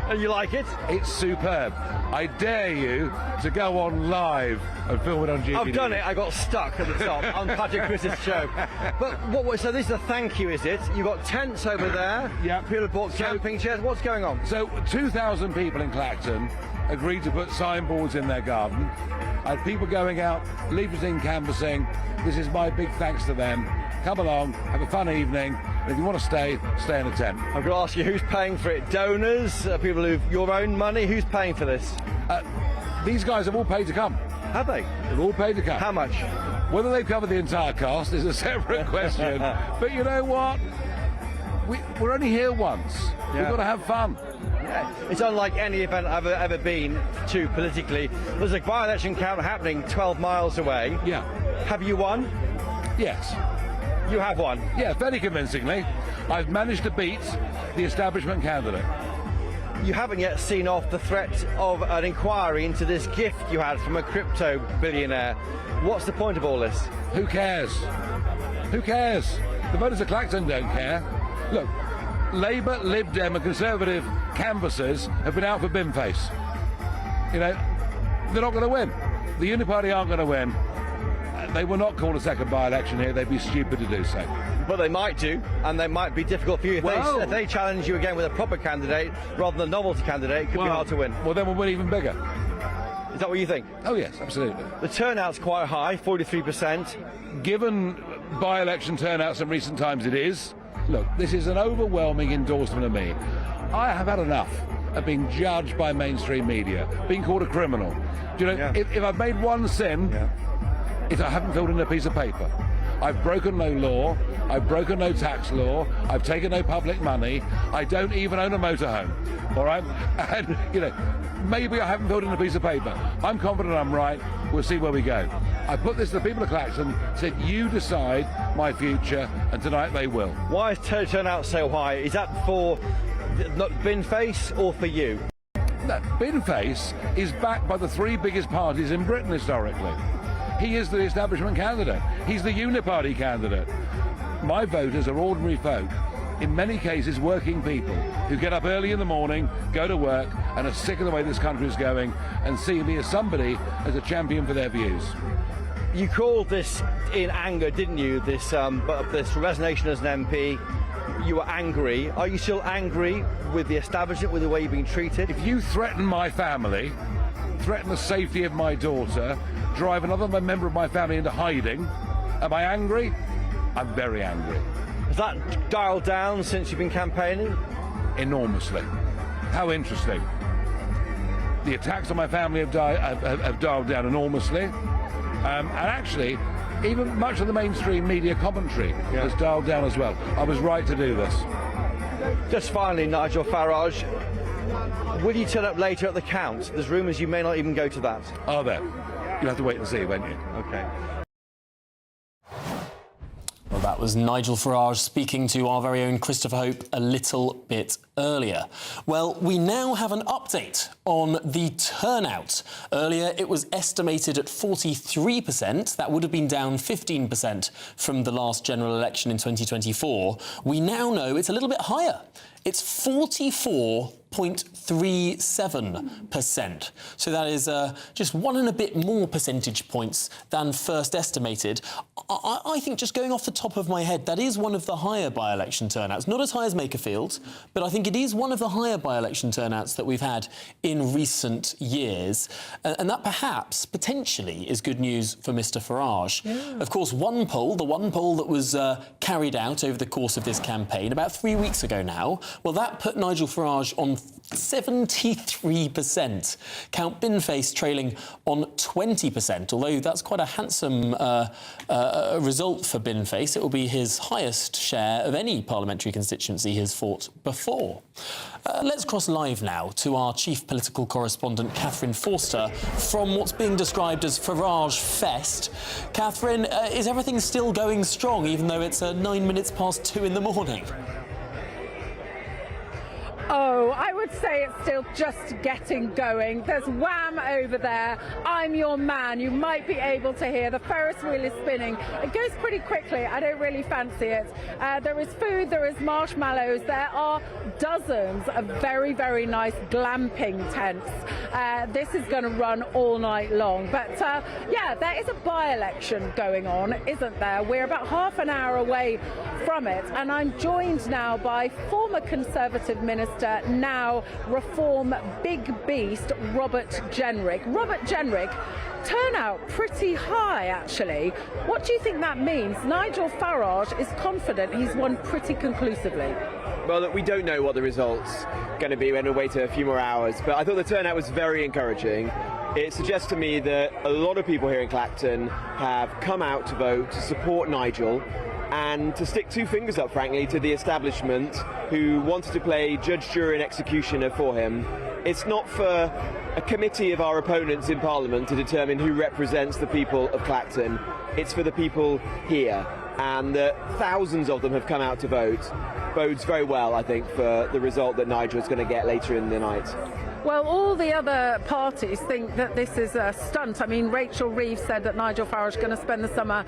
And you like it? It's superb. I dare you to go on live and film it on GBNews. I've done it. I got stuck at the top on Patrick Chris's show. But so this is a thank you, is it? You've got tents over there. Yeah. People have bought camping chairs. What's going on? So 2,000 people in Clacton agreed to put signboards in their garden. I had people going out, leafleting, canvassing. This is my big thanks to them. Come along, have a fun evening. And if you want to stay, stay in a tent. I'm going to ask you, who's paying for it? Donors? People who've your own money? Who's paying for this? These guys have all paid to come. Have they? They've all paid to come. How much? Whether they've covered the entire cost is a separate question. But you know what? We're only here once. Yeah. We've got to have fun. Yeah. It's unlike any event I've ever been to politically. There's a by-election count happening 12 miles away. Yeah. Have you won? Yes. You have won? Yeah, very convincingly. I've managed to beat the establishment candidate. You haven't yet seen off the threat of an inquiry into this gift you had from a crypto billionaire. What's the point of all this? Who cares? Who cares? The voters of Clacton don't care. Look, Labour, Lib Dem and Conservative canvassers have been out for Binface. You know, they're not going to win. The Uniparty aren't going to win. They will not call a second by-election here. They'd be stupid to do so. But they might do, and they might be difficult for you. If they challenge you again with a proper candidate rather than a novelty candidate, it could be hard to win. Well, then we'll win even bigger. Is that what you think? Oh, yes, absolutely. The turnout's quite high, 43%. Given by-election turnouts in recent times, it is. Look, this is an overwhelming endorsement of me. I have had enough of being judged by mainstream media, being called a criminal. Do you know, if I've made one sin... if I haven't filled in a piece of paper. I've broken no law, I've broken no tax law, I've taken no public money, I don't even own a motorhome, all right? And, you know, maybe I haven't filled in a piece of paper. I'm confident I'm right, we'll see where we go. I put this to the people of Clacton, said, you decide my future, and tonight they will. Why is turnout so high? Is that for Binface or for you? No, Binface is backed by the 3 biggest parties in Britain historically. He is the establishment candidate. He's the Uniparty candidate. My voters are ordinary folk in many cases, working people who get up early in the morning, go to work, and are sick of the way this country is going, and see me as somebody as a champion for their views. You called this in anger, didn't you? This resignation as an MP. You were angry. Are you still angry with the establishment, with the way you've been treated? If you threaten my family, threaten the safety of my daughter, drive another member of my family into hiding, am I angry? I'm very angry. Has that dialed down since you've been campaigning? Enormously. How interesting. The attacks on my family have dialed down enormously. And actually, even much of the mainstream media commentary has dialed down as well. I was right to do this. Just finally, Nigel Farage, will you turn up later at the count? There's rumours you may not even go to that. Are there? You'll have to wait and see, won't you? OK. Well, that was Nigel Farage speaking to our very own Christopher Hope a little bit earlier. Well, we now have an update on the turnout. Earlier, it was estimated at 43%. That would have been down 15% from the last general election in 2024. We now know it's a little bit higher. It's 44.37%. So that is just 1 and a bit more percentage points than first estimated. I think, just going off the top of my head, that is one of the higher by-election turnouts. Not as high as Makerfield, but I think it is one of the higher by-election turnouts that we've had in recent years. And that perhaps, potentially, is good news for Mr Farage. Yeah. Of course, the one poll that was carried out over the course of this campaign about 3 weeks ago now, well, that put Nigel Farage on 73%. Count Binface trailing on 20%, although that's quite a handsome result for Binface. It will be his highest share of any parliamentary constituency he has fought before. Let's cross live now to our chief political correspondent, Catherine Forster, from what's being described as Farage Fest. Catherine, is everything still going strong, even though it's 9 minutes past 2 in the morning? Oh, I would say it's still just getting going. There's Wham over there. I'm your man. You might be able to hear the Ferris wheel is spinning. It goes pretty quickly. I don't really fancy it. There is food, there is marshmallows. There are dozens of very, very nice glamping tents. This is going to run all night long. But yeah, there is a by-election going on, isn't there? We're about half an hour away from it. And I'm joined now by former Conservative Minister, now Reform big beast, Robert Jenrick. Robert Jenrick, turnout pretty high, actually. What do you think that means? Nigel Farage is confident he's won pretty conclusively. Well, look, we don't know what the result's going to be. We're going to wait a few more hours. But I thought the turnout was very encouraging. It suggests to me that a lot of people here in Clacton have come out to vote to support Nigel and to stick 2 fingers up, frankly, to the establishment who wanted to play judge, jury and executioner for him. It's not for a committee of our opponents in Parliament to determine who represents the people of Clacton. It's for the people here. And thousands of them have come out to vote. Bodes very well, I think, for the result that Nigel is going to get later in the night. Well, all the other parties think that this is a stunt. I mean, Rachel Reeves said that Nigel Farage is going to spend the summer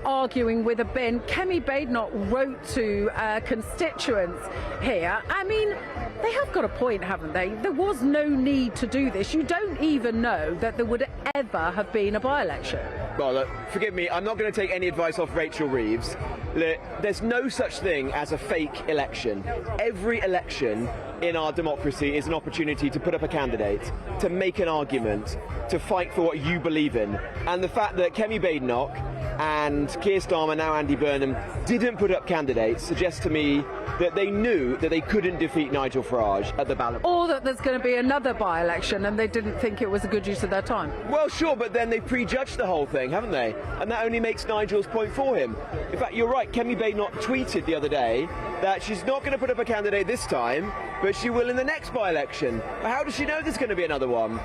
arguing with a bin. Kemi Badenoch wrote to constituents here. I mean, they have got a point, haven't they? There was no need to do this. You don't even know that there would ever have been a by-election. Well, look, forgive me, I'm not going to take any advice off Rachel Reeves. Look, there's no such thing as a fake election. Every election in our democracy is an opportunity to put up a candidate, to make an argument, to fight for what you believe in. And the fact that Kemi Badenoch and Keir Starmer, now Andy Burnham, didn't put up candidates suggests to me that they knew that they couldn't defeat Nigel Farage at the ballot. Or that there's going to be another by-election and they didn't think it was a good use of their time. Well, sure, but then they prejudged the whole thing, haven't they? And that only makes Nigel's point for him. In fact, you're right, Kemi Badenoch tweeted the other day that she's not going to put up a candidate this time, but she will in the next by-election. How does she know there's going to be another one?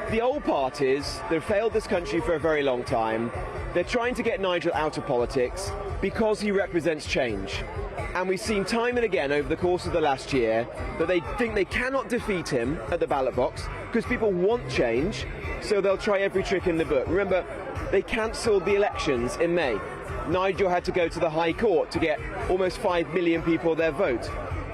The old parties that have failed this country for a very long time, they're trying to get Nigel out of politics because he represents change. And we've seen time and again over the course of the last year that they think they cannot defeat him at the ballot box because people want change, so they'll try every trick in the book. Remember, they cancelled the elections in May. Nigel had to go to the High Court to get almost 5 million people their vote.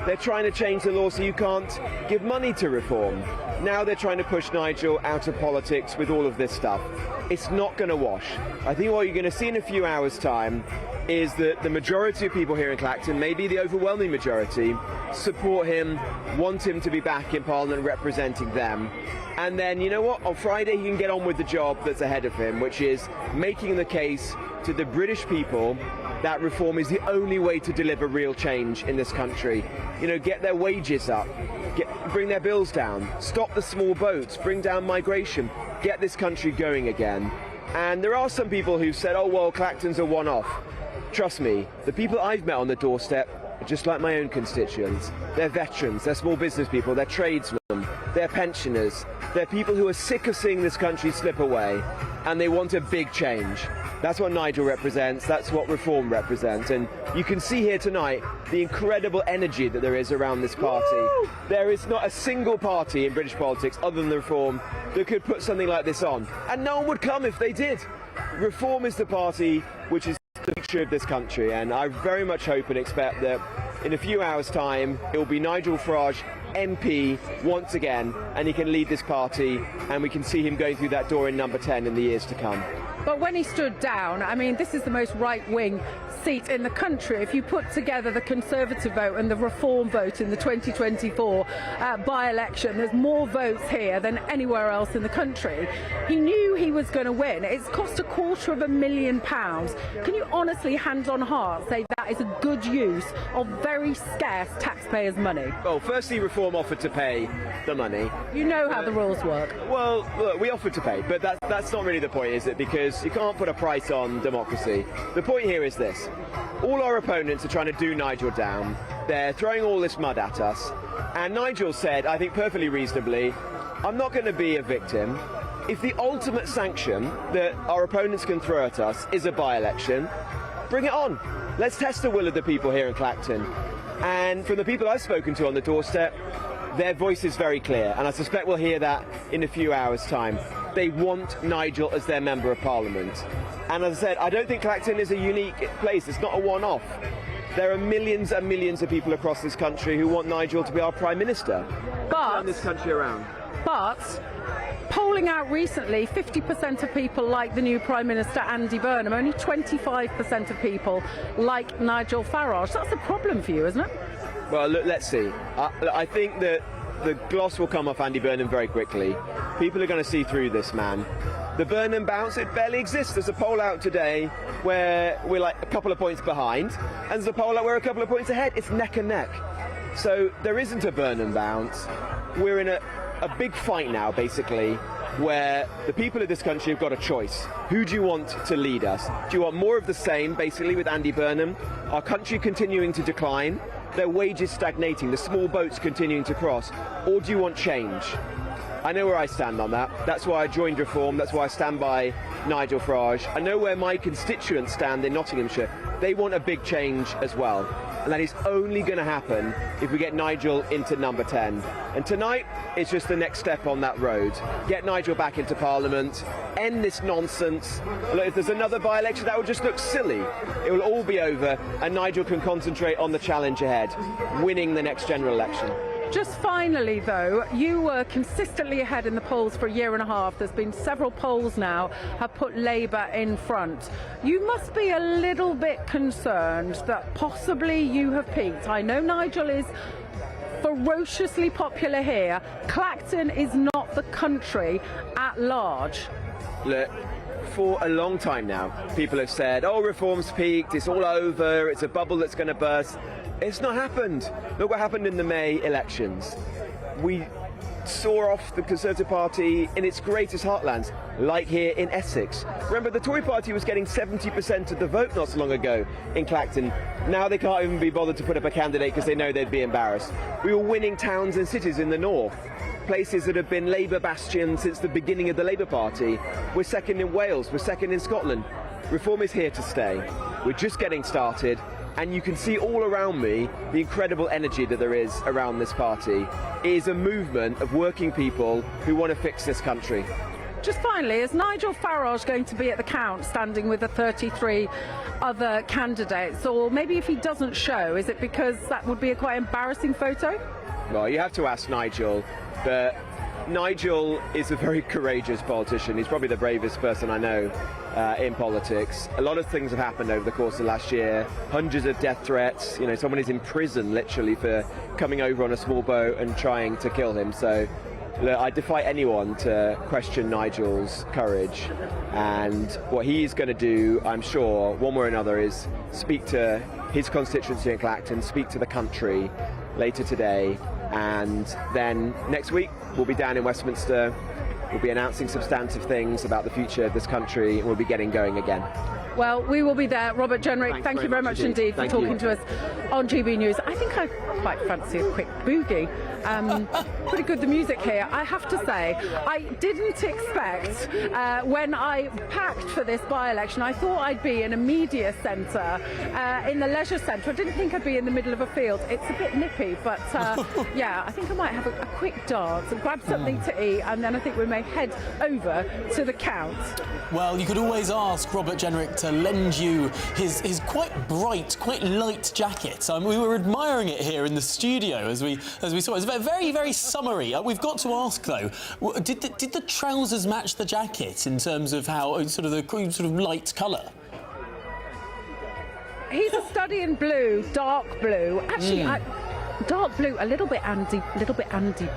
They're trying to change the law so you can't give money to reform. Now they're trying to push Nigel out of politics with all of this stuff. It's not going to wash. I think what you're going to see in a few hours' time is that the majority of people here in Clacton, maybe the overwhelming majority, support him, want him to be back in Parliament representing them. And then, you know what, on Friday he can get on with the job that's ahead of him, which is making the case to the British people that reform is the only way to deliver real change in this country. You know, get their wages up, bring their bills down, stop the small boats, bring down migration, get this country going again. And there are some people who've said, oh, well, Clacton's a one-off. Trust me, the people I've met on the doorstep are just like my own constituents. They're veterans, they're small business people, they're tradesmen, they're pensioners, they're people who are sick of seeing this country slip away, and they want a big change. That's what Nigel represents, that's what reform represents, and you can see here tonight the incredible energy that there is around this party. Woo! There is not a single party in British politics other than the Reform that could put something like this on, and no one would come if they did. Reform is the party which is the future of this country, and I very much hope and expect that in a few hours' time it will be Nigel Farage MP once again, and he can lead this party, and we can see him going through that door in number 10 in the years to come. But when he stood down, I mean, this is the most right-wing seat in the country. If you put together the Conservative vote and the Reform vote in the 2024 by-election, there's more votes here than anywhere else in the country. He knew he was going to win. It's cost £250,000. Can you honestly, hand on heart, say that is a good use of very scarce taxpayers' money? Well, firstly, Reform offered to pay the money. You know how the rules work. Well, look, we offered to pay, but that's not really the point, is it? Because you can't put a price on democracy. The point here is this. All our opponents are trying to do Nigel down. They're throwing all this mud at us. And Nigel said, I think perfectly reasonably, I'm not going to be a victim. If the ultimate sanction that our opponents can throw at us is a by-election, bring it on. Let's test the will of the people here in Clacton. And from the people I've spoken to on the doorstep, their voice is very clear, and I suspect we'll hear that in a few hours' time. They want Nigel as their Member of Parliament. And as I said, I don't think Clacton is a unique place. It's not a one-off. There are millions and millions of people across this country who want Nigel to be our Prime Minister. Turn this country around. But polling out recently, 50% of people like the new Prime Minister Andy Burnham, only 25% of people like Nigel Farage. That's a problem for you, isn't it? Well, look, let's see. I think that the gloss will come off Andy Burnham very quickly. People are going to see through this man. The Burnham bounce, it barely exists. There's a poll out today where we're like a couple of points behind, and there's a poll out where we're a couple of points ahead. It's neck and neck. So there isn't a Burnham bounce. We're in a big fight now, basically, where the people of this country have got a choice. Who do you want to lead us? Do you want more of the same, basically, with Andy Burnham? Our country continuing to decline? Their wages stagnating, the small boats continuing to cross, or do you want change? I know where I stand on that. That's why I joined Reform. That's why I stand by Nigel Farage. I know where my constituents stand in Nottinghamshire. They want a big change as well. And that is only going to happen if we get Nigel into number 10. And tonight, it's just the next step on that road. Get Nigel back into Parliament, end this nonsense. Look, if there's another by-election, that would just look silly. It will all be over, and Nigel can concentrate on the challenge ahead, winning the next general election. Just finally, though, you were consistently ahead in the polls for a year and a half. There's been several polls now have put Labour in front. You must be a little bit concerned that possibly you have peaked. I know Nigel is ferociously popular here. Clacton is not the country at large. Look, for a long time now, people have said, oh, Reform's peaked, it's all over, it's a bubble that's going to burst. It's not happened. Look what happened in the May elections. We saw off the Conservative Party in its greatest heartlands, like here in Essex. Remember, the Tory Party was getting 70% of the vote not so long ago in Clacton. Now they can't even be bothered to put up a candidate because they know they'd be embarrassed. We were winning towns and cities in the north, places that have been Labour bastions since the beginning of the Labour Party. We're second in Wales, we're second in Scotland. Reform is here to stay. We're just getting started. And you can see all around me the incredible energy that there is around this party. It is a movement of working people who want to fix this country. just finally, is Nigel Farage going to be at the count, standing with the 33 other candidates? Or maybe if he doesn't show, is it because that would be a quite embarrassing photo? Well, you have to ask Nigel, but Nigel is a very courageous politician. He's probably the bravest person I know in politics. A lot of things have happened over the course of last year. Hundreds of death threats. You know, someone is in prison literally for coming over on a small boat and trying to kill him. So look, I defy anyone to question Nigel's courage. And what he's going to do, I'm sure, one way or another, is speak to his constituency in Clacton, speak to the country later today. And then next week, we'll be down in Westminster. We'll be announcing substantive things about the future of this country, and we'll be getting going again. Well, we will be there. Robert Jenrick, thank you very much indeed for talking to us on GB News. I think I quite fancy a quick boogie. Pretty good, the music here. I have to say, I didn't expect, when I packed for this by-election, I thought I'd be in a media centre, in the leisure centre. I didn't think I'd be in the middle of a field. It's a bit nippy, but yeah, I think I might have a quick dance and grab something to eat, and then I think we may head over to the count. Well, you could always ask Robert Jenrick to lend you his quite bright, quite light jacket. We were admiring it here in the studio as we saw it. It's very, very summery. We've got to ask though, did the trousers match the jacket in terms of how sort of light colour? He's a study in blue, dark blue. Actually, dark blue, a little bit Andy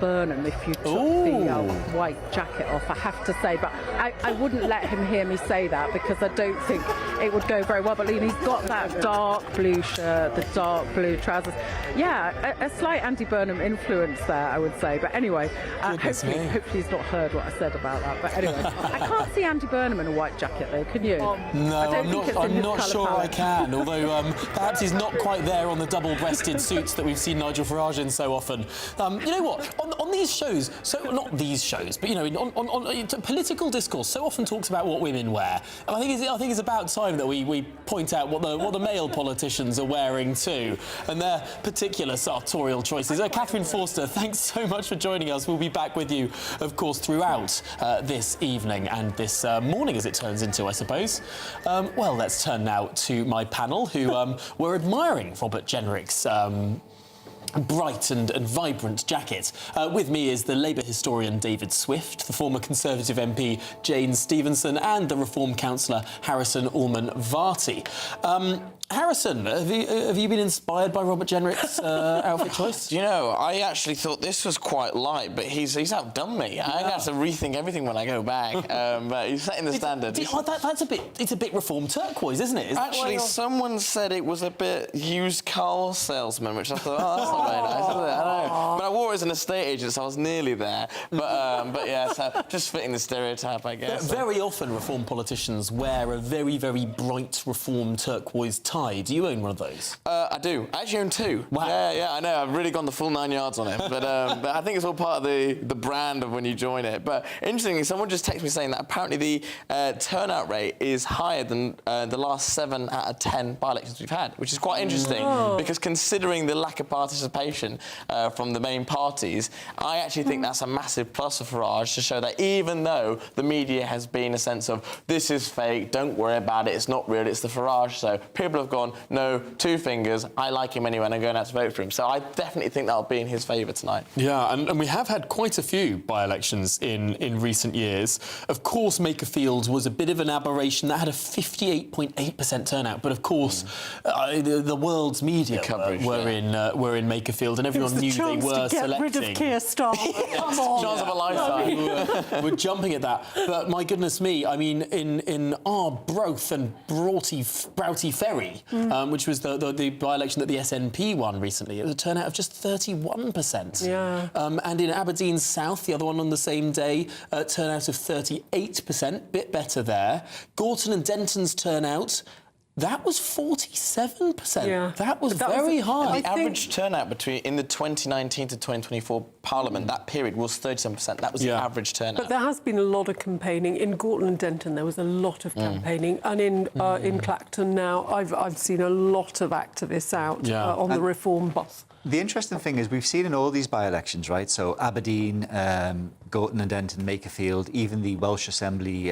Burnham if you took the white jacket off, I have to say. But I wouldn't let him hear me say that because I don't think it would go very well. But he's got that dark blue shirt, the dark blue trousers. Yeah, a slight Andy Burnham influence there, I would say. But anyway, hopefully he's not heard what I said about that. But anyway, I can't see Andy Burnham in a white jacket though, can you? No, I'm not sure I can, although perhaps he's not quite there on the double-breasted suits that we've seen Nigel Farage in so often. You know what? On these shows, not these shows, but you know, on political discourse, so often talks about what women wear. And I think it's about time that we point out what the male politicians are wearing too, and their particular sartorial choices. Catherine Forster, thanks so much for joining us. We'll be back with you, of course, throughout this evening and this morning, as it turns into, I suppose. Well, let's turn now to my panel, who were admiring Robert Jenrick's bright and vibrant jacket. With me is the Labour historian David Swift, the former Conservative MP Jane Stevenson, and the Reform councillor Harrison Ullman-Varty. Harrison, have you been inspired by Robert Jenrick's outfit choice? You know, I actually thought this was quite light, but he's outdone me. I have to rethink everything when I go back. But he's setting the standard. It's a bit reform turquoise, isn't it? Actually, someone said it was a bit used car salesman, which I thought, oh, that's not very nice, is it? I know. But I wore it as an estate agent, so I was nearly there. But yeah, so just fitting the stereotype, I guess. Very often, reform politicians wear a very, very bright reform turquoise tie. Do you own one of those? I do. I actually own two. Wow. Yeah, I know. I've really gone the full 9 yards on it. But I think it's all part of the brand of when you join it. But interestingly, someone just texted me saying that apparently the turnout rate is higher than the last 7 out of 10 by-elections we've had, which is quite interesting because considering the lack of participation from the main parties, I actually think that's a massive plus for Farage to show that even though the media has been a sense of this is fake, don't worry about it, it's not real, it's the Farage show, people have gone, no, 2 fingers, I like him anyway and I'm going out to vote for him. So I definitely think that'll be in his favour tonight. Yeah, and we have had quite a few by-elections in recent years. Of course, Makerfield was a bit of an aberration. That had a 58.8% turnout, but of course, the world's media were in Makerfield and everyone knew they were selecting. Get rid of Keir Starmer. Come on. Chance of a lifetime. We're jumping at that. But my goodness me, I mean, in Arbroath and Broughty Ferry, which was the by-election that the SNP won recently, it was a turnout of just 31%. Yeah. And in Aberdeen South, the other one on the same day, turnout of 38%, bit better there. Gorton and Denton's turnout, That was 47%. Yeah. That was very high. The average turnout in the 2019 to 2024 Parliament, that period was 37%. That was the average turnout. But there has been a lot of campaigning. In Gorton and Denton, there was a lot of campaigning. And in Clacton now, I've seen a lot of activists out on the reform bus. The interesting thing is we've seen in all these by-elections, right? So Aberdeen, Gorton and Denton, Makerfield, even the Welsh Assembly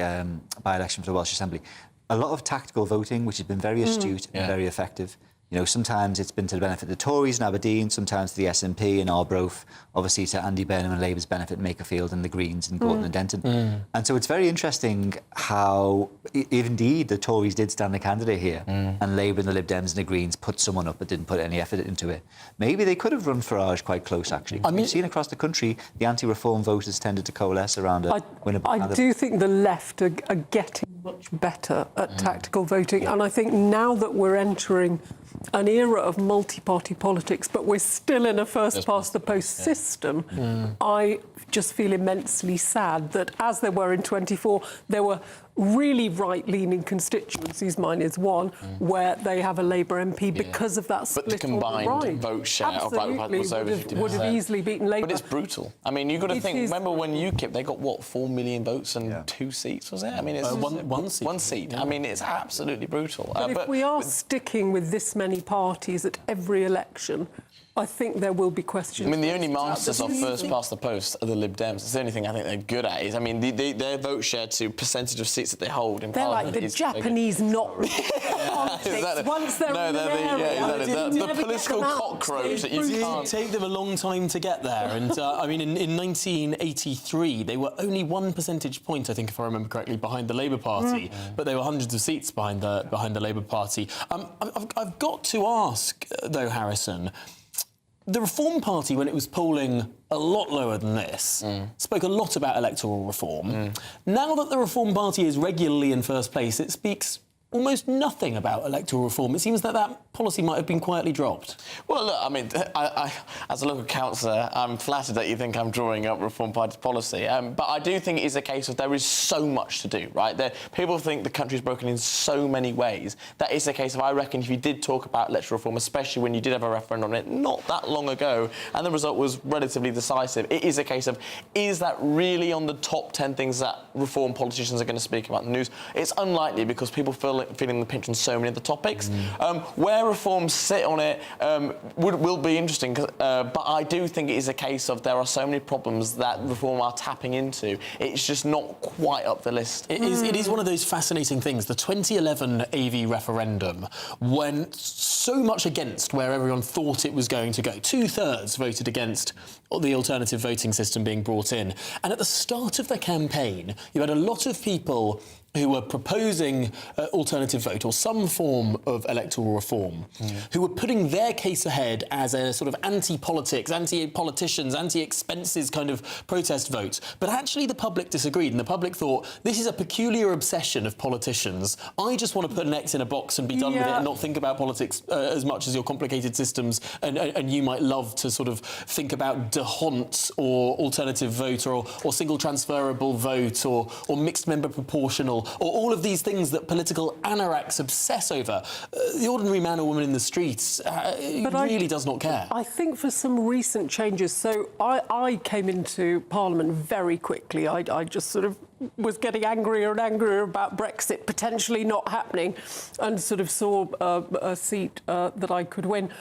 by-election for the Welsh Assembly, a lot of tactical voting, which has been very astute and very effective. You know, sometimes it's been to the benefit of the Tories in Aberdeen, sometimes to the SNP in Arbroath, obviously to Andy Burnham and Labour's benefit in Makerfield, and the Greens in Gorton and Denton. And so it's very interesting how, if indeed the Tories did stand a candidate here, and Labour and the Lib Dems and the Greens put someone up but didn't put any effort into it, maybe they could have run Farage quite close, actually. We've seen across the country, the anti-reform voters tended to coalesce around a winnable I candidate. do think the left are getting much better at tactical voting. And I think now that we're entering an era of multi-party politics, but we're still in a first-past-the-post system, I just feel immensely sad that, as there were in 24, there were really right-leaning constituencies, mine is one, where they have a Labour MP because of that split. But the combined vote share of right was over 50%. Would have easily beaten Labour. But it's brutal. I mean, you've got to think, remember when UKIP, they got, what, 4 million votes and 2 seats, was it? I mean, it's one seat. One seat. I mean, it's absolutely brutal. But if we are sticking with this many parties at every election, I think there will be questions. I mean, the only masters of first past the post are the Lib Dems. It's the only thing I think they're good at. Is, I mean, their vote share to percentage of seats that they hold in Parliament. They're like the Japanese not politics. Once they're in the area, the political cockroach that you can't. It take them a long time to get there. And I mean, in 1983, they were only 1 percentage point, I think, if I remember correctly, behind the Labour Party. But they were hundreds of seats behind the Labour Party. I've got to ask, though, Harrison. The Reform Party, when it was polling a lot lower than this, spoke a lot about electoral reform. Now that the Reform Party is regularly in first place, it speaks almost nothing about electoral reform. It seems that that policy might have been quietly dropped. Well, look, I mean, I as a local councillor, I'm flattered that you think I'm drawing up Reform Party policy. But I do think it is a case of there is so much to do, right? People think the country's broken in so many ways. That is a case of, I reckon, if you did talk about electoral reform, especially when you did have a referendum on it not that long ago, and the result was relatively decisive, it is a case of, is that really on the top 10 things that reform politicians are going to speak about in the news? It's unlikely, because people feeling the pinch on so many of the topics. Where reforms sit on it will be interesting, but I do think it is a case of there are so many problems that reform are tapping into. It's just not quite up the list. It is one of those fascinating things. The 2011 AV referendum went so much against where everyone thought it was going to go. 2/3 voted against the alternative voting system being brought in. And at the start of the campaign, you had a lot of people who were proposing alternative vote or some form of electoral reform, who were putting their case ahead as a sort of anti-politics, anti-politicians, anti-expenses kind of protest vote. But actually the public disagreed, and the public thought, this is a peculiar obsession of politicians. I just want to put an X in a box and be done with it and not think about politics as much as your complicated systems, and you might love to sort of think about D'Hondt or alternative vote or single transferable vote or mixed member proportional, or all of these things that political anoraks obsess over. The ordinary man or woman in the streets really does not care. I think for some recent changes, so I came into Parliament very quickly. I just sort of was getting angrier and angrier about Brexit potentially not happening, and sort of saw a seat that I could win.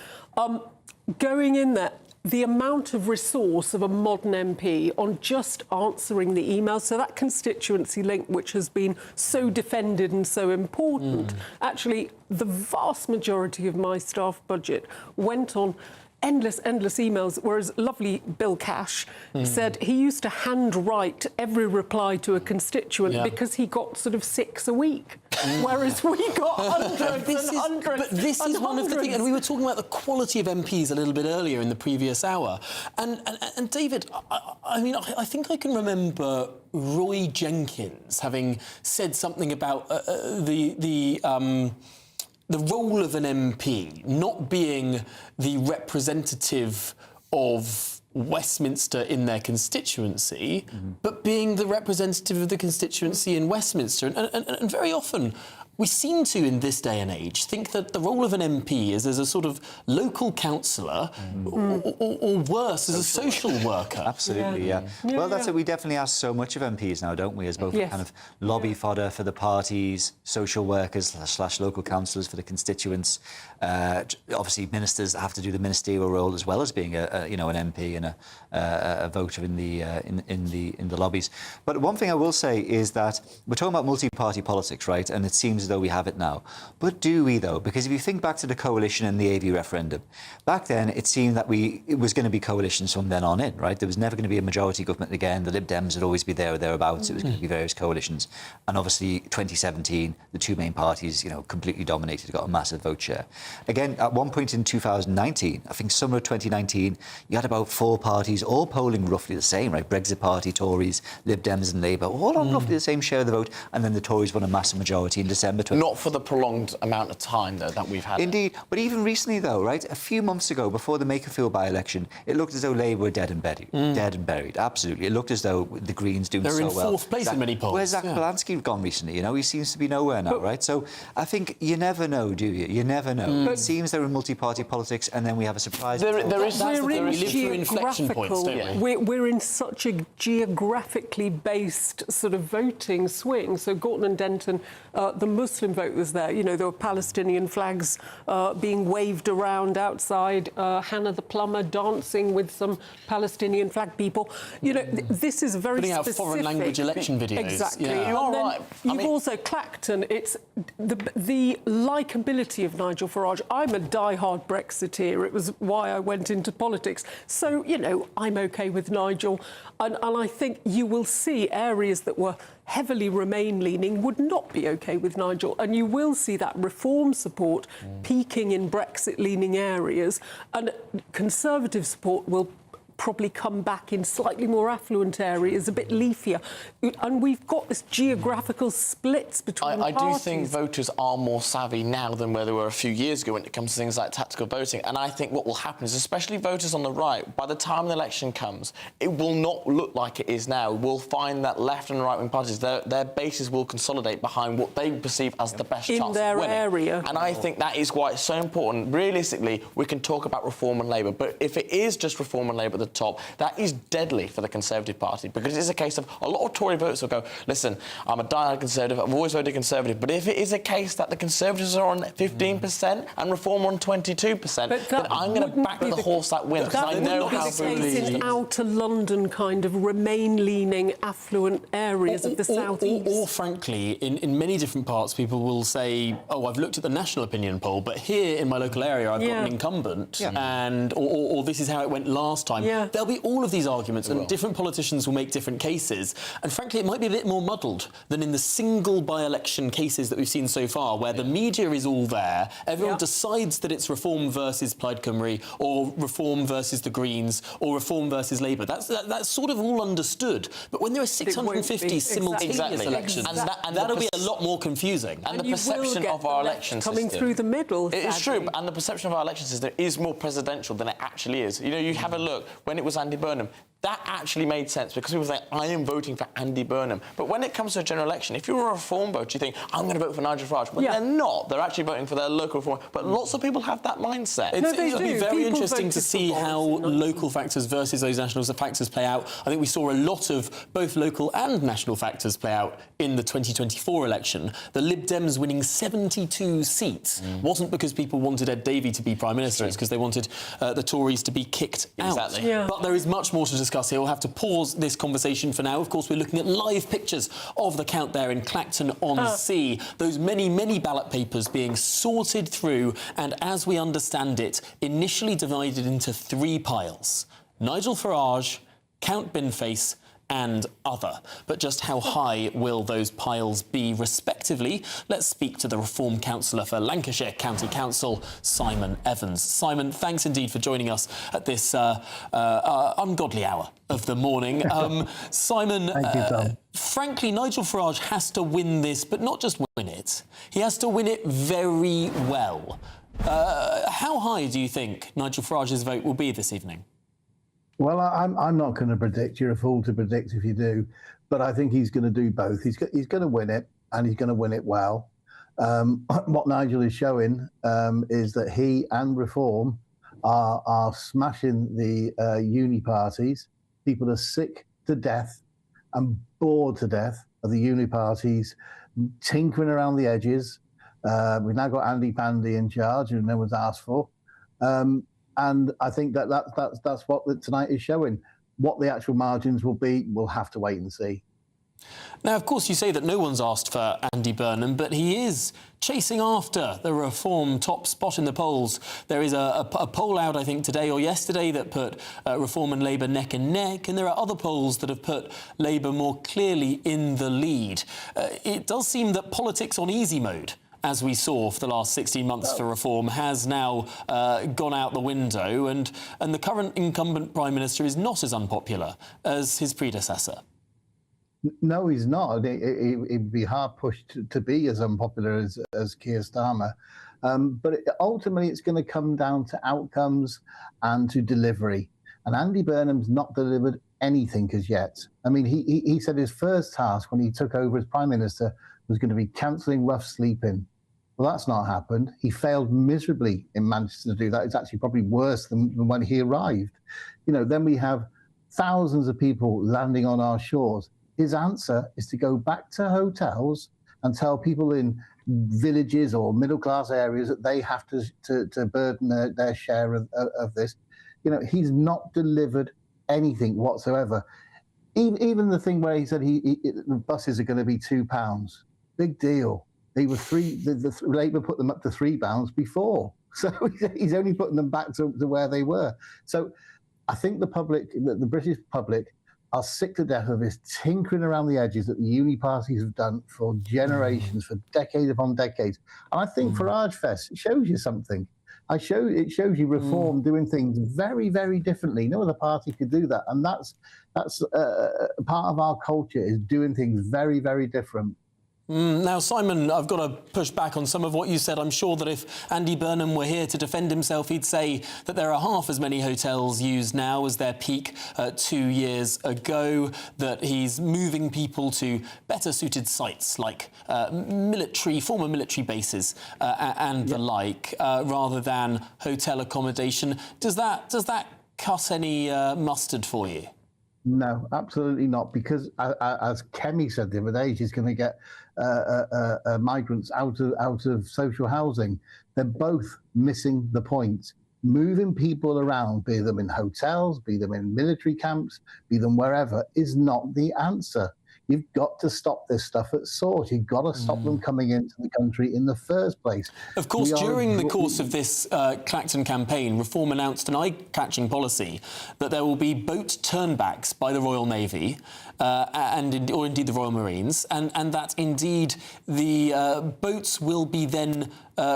Going in there, the amount of resource of a modern MP on just answering the emails, so that constituency link, which has been so defended and so important, actually the vast majority of my staff budget went on endless emails, whereas lovely Bill Cash said he used to handwrite every reply to a constituent because he got sort of 6 a week, whereas we got hundreds and hundreds. But this is one of the things, and we were talking about the quality of MPs a little bit earlier in the previous hour. And David, I mean, I think I can remember Roy Jenkins having said something about the role of an MP not being the representative of Westminster in their constituency, but being the representative of the constituency in Westminster. And very often, we seem to, in this day and age, think that the role of an MP is as a sort of local councillor or worse, as a social worker. Absolutely, yeah. Well, that's it. We definitely ask so much of MPs now, don't we, as both kind of lobby fodder for the parties, social workers / local councillors for the constituents. Obviously, ministers have to do the ministerial role as well as being an MP and a voter in the lobbies. But one thing I will say is that we're talking about multi-party politics, right? And it seems as though we have it now. But do we, though? Because if you think back to the coalition and the AV referendum, back then it seemed that it was going to be coalitions from then on in, right? There was never going to be a majority government again. The Lib Dems would always be there or thereabouts. It was going to be various coalitions. And obviously, 2017, the two main parties, completely dominated, got a massive vote share. Again, at one point in 2019, I think summer of 2019, you had about 4 parties all polling roughly the same, right? Brexit Party, Tories, Lib Dems and Labour, all on roughly the same share of the vote, and then the Tories won a massive majority in December 20. Not for the prolonged amount of time, though, that we've had. Indeed, but even recently, though, right, a few months ago, before the Makerfield by-election, it looked as though Labour were dead and buried, absolutely. It looked as though the Greens doing so well. They're in 4th place in many polls. Where's Zach Balansky gone recently? He seems to be nowhere now, right? So I think you never know, do you? You never know. It seems they're in multi-party politics, and then we have a surprise. We live through inflection points, don't we? We're in such a geographically based sort of voting swing. So Gorton and Denton, the Muslim vote was there. There were Palestinian flags being waved around outside. Hannah the plumber dancing with some Palestinian flag people. This is very putting out specific. foreign language election videos. Exactly. Yeah. You are right. You've also Clacton. It's the likability of Nigel Farage. I'm a die-hard Brexiteer. It was why I went into politics. So, I'm OK with Nigel. And I think you will see areas that were heavily Remain-leaning would not be OK with Nigel. And you will see that reform support peaking in Brexit-leaning areas. And Conservative support will probably come back in slightly more affluent areas, a bit leafier. And we've got this geographical splits between I parties. do think voters are more savvy now than where they were a few years ago when it comes to things like tactical voting. And I think what will happen is, especially voters on the right, by the time the election comes, it will not look like it is now. We'll find that left and right-wing parties, their bases will consolidate behind what they perceive as the best chance of winning. In their area. And I think that is why it's so important. Realistically, we can talk about Reform and Labour, but if it is just Reform and Labour at the top, that is deadly for the Conservative Party, because it's a case of a lot of Tory voters will go, listen, I'm a diehard Conservative, I've always voted Conservative, but if it is a case that the Conservatives are on 15% and Reform on 22%, then I'm going to back the horse that wins, because I know how the case in outer London kind of Remain-leaning affluent areas of the South East. Or frankly, in many different parts, people will say, oh, I've looked at the national opinion poll, but here in my local area, I've got an incumbent, and or this is how it went last time. There'll be all of these arguments, and different politicians will make different cases. And frankly, it might be a bit more muddled than in the single by-election cases that we've seen so far, where the media is all there, everyone decides that it's Reform versus Plaid Cymru, or Reform versus the Greens, or Reform versus Labour. That's sort of all understood. But when there are 650 simultaneous elections, and that'll be a lot more confusing. And the perception of our election system coming through the middle. It's true, and the perception of our election system is more presidential than it actually is. You have a look, when it was Andy Burnham, that actually made sense, because people say, I am voting for Andy Burnham. But when it comes to a general election, if you're a Reform voter, you think, I'm going to vote for Nigel Farage. But they're not. They're actually voting for their local Reform. But lots of people have that mindset. It'll be very interesting to see how local factors versus those national factors play out. I think we saw a lot of both local and national factors play out in the 2024 election. The Lib Dems winning 72 seats wasn't because people wanted Ed Davey to be Prime Minister, it's because they wanted the Tories to be kicked out. But there is much more to discuss here. We'll have to pause this conversation for now. Of course, we're looking at live pictures of the count there in Clacton-on-Sea. Those many, many ballot papers being sorted through and, as we understand it, initially divided into 3 piles. Nigel Farage, Count Binface and other. But just how high will those piles be, respectively? Let's speak to the Reform Councillor for Lancashire County Council, Simon Evans. Simon, thanks indeed for joining us at this ungodly hour of the morning. Simon, thank you, Tom. Frankly, Nigel Farage has to win this, but not just win it. He has to win it very well. How high do you think Nigel Farage's vote will be this evening? Well, I'm not going to predict. You're a fool to predict if you do. But I think he's going to do both. He's going to win it, and he's going to win it well. What Nigel is showing is that he and Reform are smashing the uni parties. People are sick to death and bored to death of the uni parties tinkering around the edges. We've now got Andy Pandy in charge, who no one's asked for. And I think that's what tonight is showing. What the actual margins will be, we'll have to wait and see. Now, of course, you say that no one's asked for Andy Burnham, but he is chasing after the Reform top spot in the polls. There is a poll out, I think, today or yesterday that put Reform and Labour neck and neck, and there are other polls that have put Labour more clearly in the lead. It does seem that politics on easy mode, as we saw for the last 16 months for Reform, has now gone out the window, and the current incumbent Prime Minister is not as unpopular as his predecessor. No, he's not. He'd be hard pushed to be as unpopular as Keir Starmer. But ultimately, it's going to come down to outcomes and to delivery. And Andy Burnham's not delivered anything as yet. I mean, he said his first task when he took over as Prime Minister was going to be cancelling rough sleeping. Well, that's not happened. He failed miserably in Manchester to do that. It's actually probably worse than when he arrived. You know, then we have thousands of people landing on our shores. His answer is to go back to hotels and tell people in villages or middle-class areas that they have to burden their share of this. You know, he's not delivered anything whatsoever. Even the thing where he said the buses are going to be £2. Big deal. They were Labour put them up to £3 before. So he's only putting them back to where they were. So I think the public, the British public, are sick to death of this tinkering around the edges that the uni parties have done for generations, for decades upon decades. And I think Farage Fest shows you something. It shows you Reform doing things very, very differently. No other party could do that. And that's part of our culture, is doing things very, very different. Now, Simon, I've got to push back on some of what you said. I'm sure that if Andy Burnham were here to defend himself, he'd say that there are half as many hotels used now as their peak 2 years ago, that he's moving people to better suited sites like former military bases and the like, rather than hotel accommodation. Does that cut any mustard for you? No, absolutely not, because as Kemi said the other day, she's going to get migrants out of social housing. They're both missing the point. Moving people around, be them in hotels, be them in military camps, be them wherever, is not the answer. You've got to stop this stuff at source. You've got to stop them coming into the country in the first place. Of course, during the course of this Clacton campaign, Reform announced an eye-catching policy that there will be boat turnbacks by the Royal Navy or indeed the Royal Marines, and that indeed the boats will be then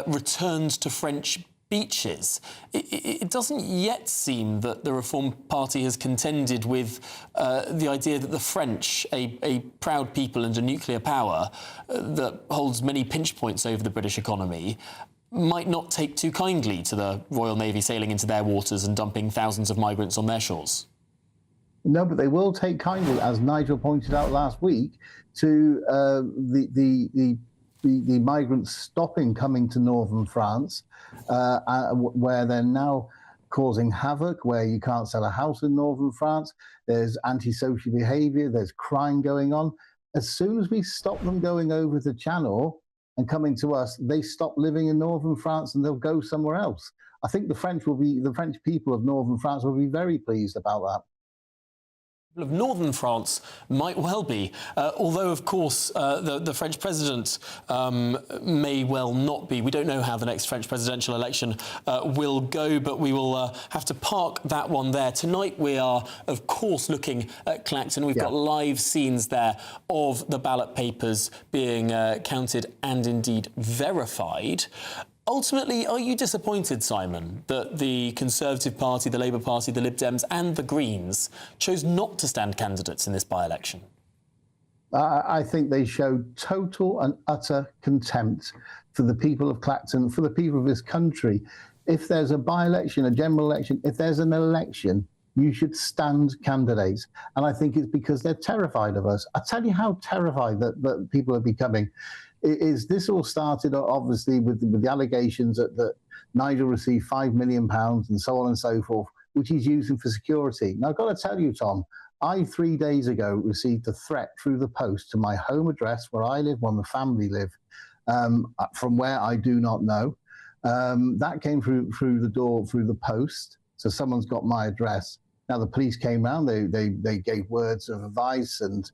returned to French beaches. It doesn't yet seem that the Reform Party has contended with the idea that the French, a proud people and a nuclear power that holds many pinch points over the British economy, might not take too kindly to the Royal Navy sailing into their waters and dumping thousands of migrants on their shores. No, but they will take kindly, as Nigel pointed out last week, to the migrants stopping coming to northern France, where they're now causing havoc, where you can't sell a house in northern France. There's antisocial behaviour, there's crime going on. As soon as we stop them going over the channel and coming to us, they stop living in northern France and they'll go somewhere else. I think the French people of northern France will be very pleased about that. Of northern France might well be, although, of course, the French president may well not be. We don't know how the next French presidential election will go, but we will have to park that one there. Tonight we are, of course, looking at Clacton. We've got live scenes there of the ballot papers being counted and indeed verified. Ultimately, are you disappointed, Simon, that the Conservative Party, the Labour Party, the Lib Dems and the Greens chose not to stand candidates in this by-election? I think they showed total and utter contempt for the people of Clacton, for the people of this country. If there's a by-election, a general election, if there's an election, you should stand candidates. And I think it's because they're terrified of us. I tell you how terrified that people are becoming. is this all started obviously with the allegations that Nigel received £5 million and so on and so forth, which he's using for security. Now, I've got to tell you, Tom, I 3 days ago received a threat through the post to my home address where I live, where my family live, from where I do not know. That came through the door, through the post. So someone's got my address. Now the police came round, they gave words of advice and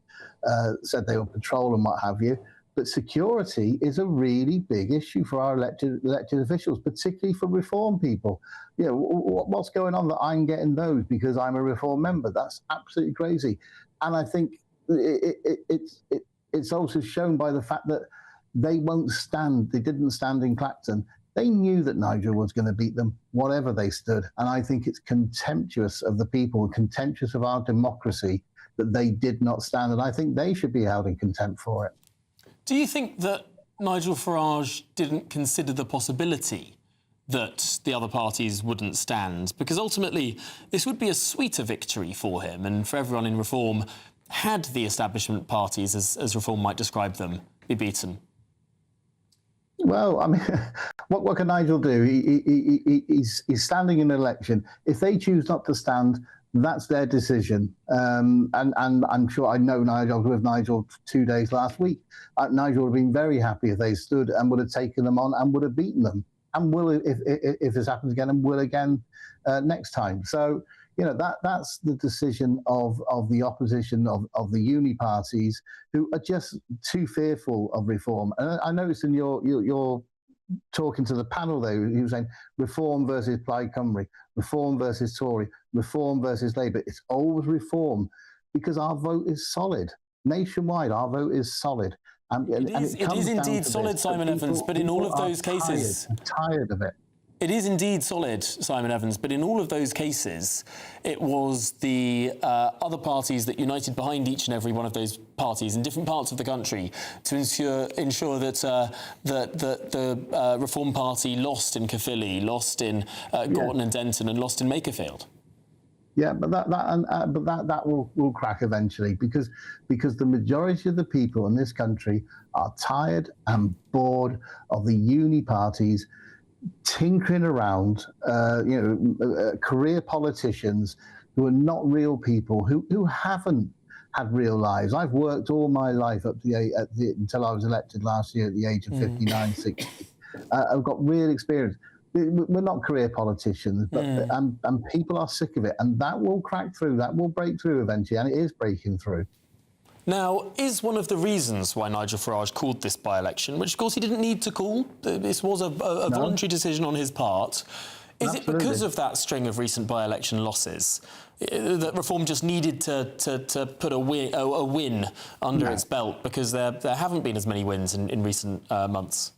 said they would patrol and what have you. But security is a really big issue for our elected officials, particularly for Reform people. You know, what's going on that I'm getting those because I'm a Reform member? That's absolutely crazy. And I think it's also shown by the fact that they won't stand. They didn't stand in Clacton. They knew that Nigel was going to beat them, whatever they stood. And I think it's contemptuous of the people, contemptuous of our democracy, that they did not stand. And I think they should be held in contempt for it. Do you think that Nigel Farage didn't consider the possibility that the other parties wouldn't stand? Because ultimately, this would be a sweeter victory for him and for everyone in Reform had the establishment parties, as Reform might describe them, be beaten. Well, I mean, what can Nigel do? He's standing in an election. If they choose not to stand, that's their decision. And I'm sure, I know Nigel, I was with Nigel 2 days last week. Nigel would have been very happy if they stood and would have taken them on and would have beaten them. And will, if this happens again, and will again next time. So, you know, that's the decision of the opposition, of the uni parties, who are just too fearful of Reform. And I noticed in your talking to the panel there, he was saying Reform versus Plaid Cymru, Reform versus Tory, Reform versus Labour. It's always Reform because our vote is solid. Nationwide, our vote is solid. It is indeed solid, Simon Evans, but in all of those cases... I'm tired of it. It is indeed solid, Simon Evans, but in all of those cases, it was the other parties that united behind each and every one of those parties in different parts of the country to ensure that the Reform Party lost in Caerphilly, lost in Gorton and Denton, and lost in Makerfield. Yeah, but that will crack eventually because the majority of the people in this country are tired and bored of the uni parties tinkering around, career politicians who are not real people, who haven't had real lives. I've worked all my life until I was elected last year at the age of 59, 60. I've got real experience. We're not career politicians, but and people are sick of it, and that will crack through. That will break through eventually, and it is breaking through. Now, is one of the reasons why Nigel Farage called this by-election, which of course he didn't need to call, this was a voluntary decision on his part, is it because of that string of recent by-election losses that Reform just needed to put a win under its belt because there haven't been as many wins in recent months?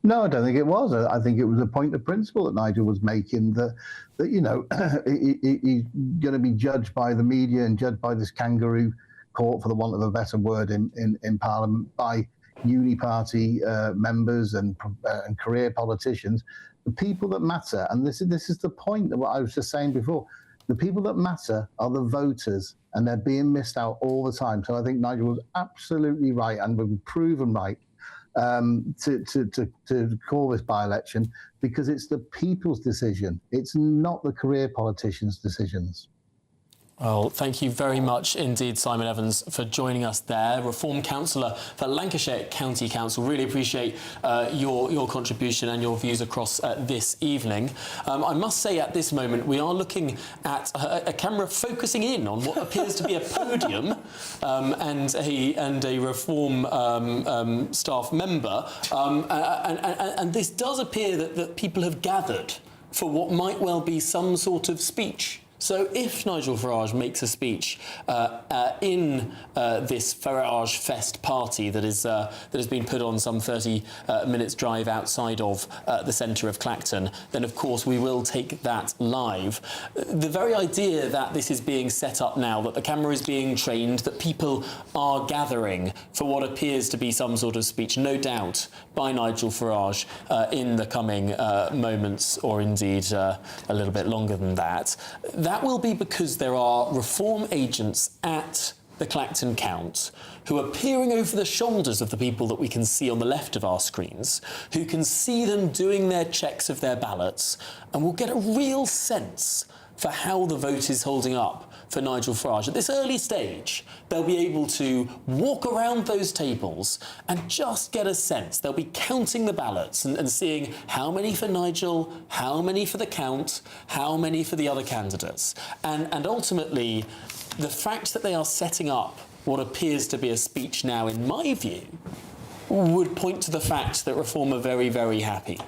No, I don't think it was. I think it was a point of principle that Nigel was making that you know, he's going to be judged by the media and judged by this kangaroo court, for the want of a better word, in Parliament, by uni party members and career politicians. The people that matter, and this is the point of what I was just saying before, the people that matter are the voters, and they're being missed out all the time. So I think Nigel was absolutely right, and was proven right, to call this by-election, because it's the people's decision. It's not the career politicians' decisions. Well, thank you very much indeed, Simon Evans, for joining us there. Reform Councillor for Lancashire County Council. Really appreciate your contribution and your views across this evening. I must say at this moment we are looking at a camera focusing in on what appears to be a podium and a Reform staff member. And this does appear that people have gathered for what might well be some sort of speech. So if Nigel Farage makes a speech in this Farage Fest party that has been put on some 30 minutes drive outside of the centre of Clacton, then of course we will take that live. The very idea that this is being set up now, that the camera is being trained, that people are gathering for what appears to be some sort of speech, no doubt, by Nigel Farage in the coming moments, or indeed a little bit longer than that. That will be because there are Reform agents at the Clacton count, who are peering over the shoulders of the people that we can see on the left of our screens, who can see them doing their checks of their ballots, and will get a real sense for how the vote is holding up for Nigel Farage. At this early stage, they'll be able to walk around those tables and just get a sense. They'll be counting the ballots and seeing how many for Nigel, how many for the count, how many for the other candidates. And ultimately, the fact that they are setting up what appears to be a speech now, in my view, would point to the fact that Reform are very, very happy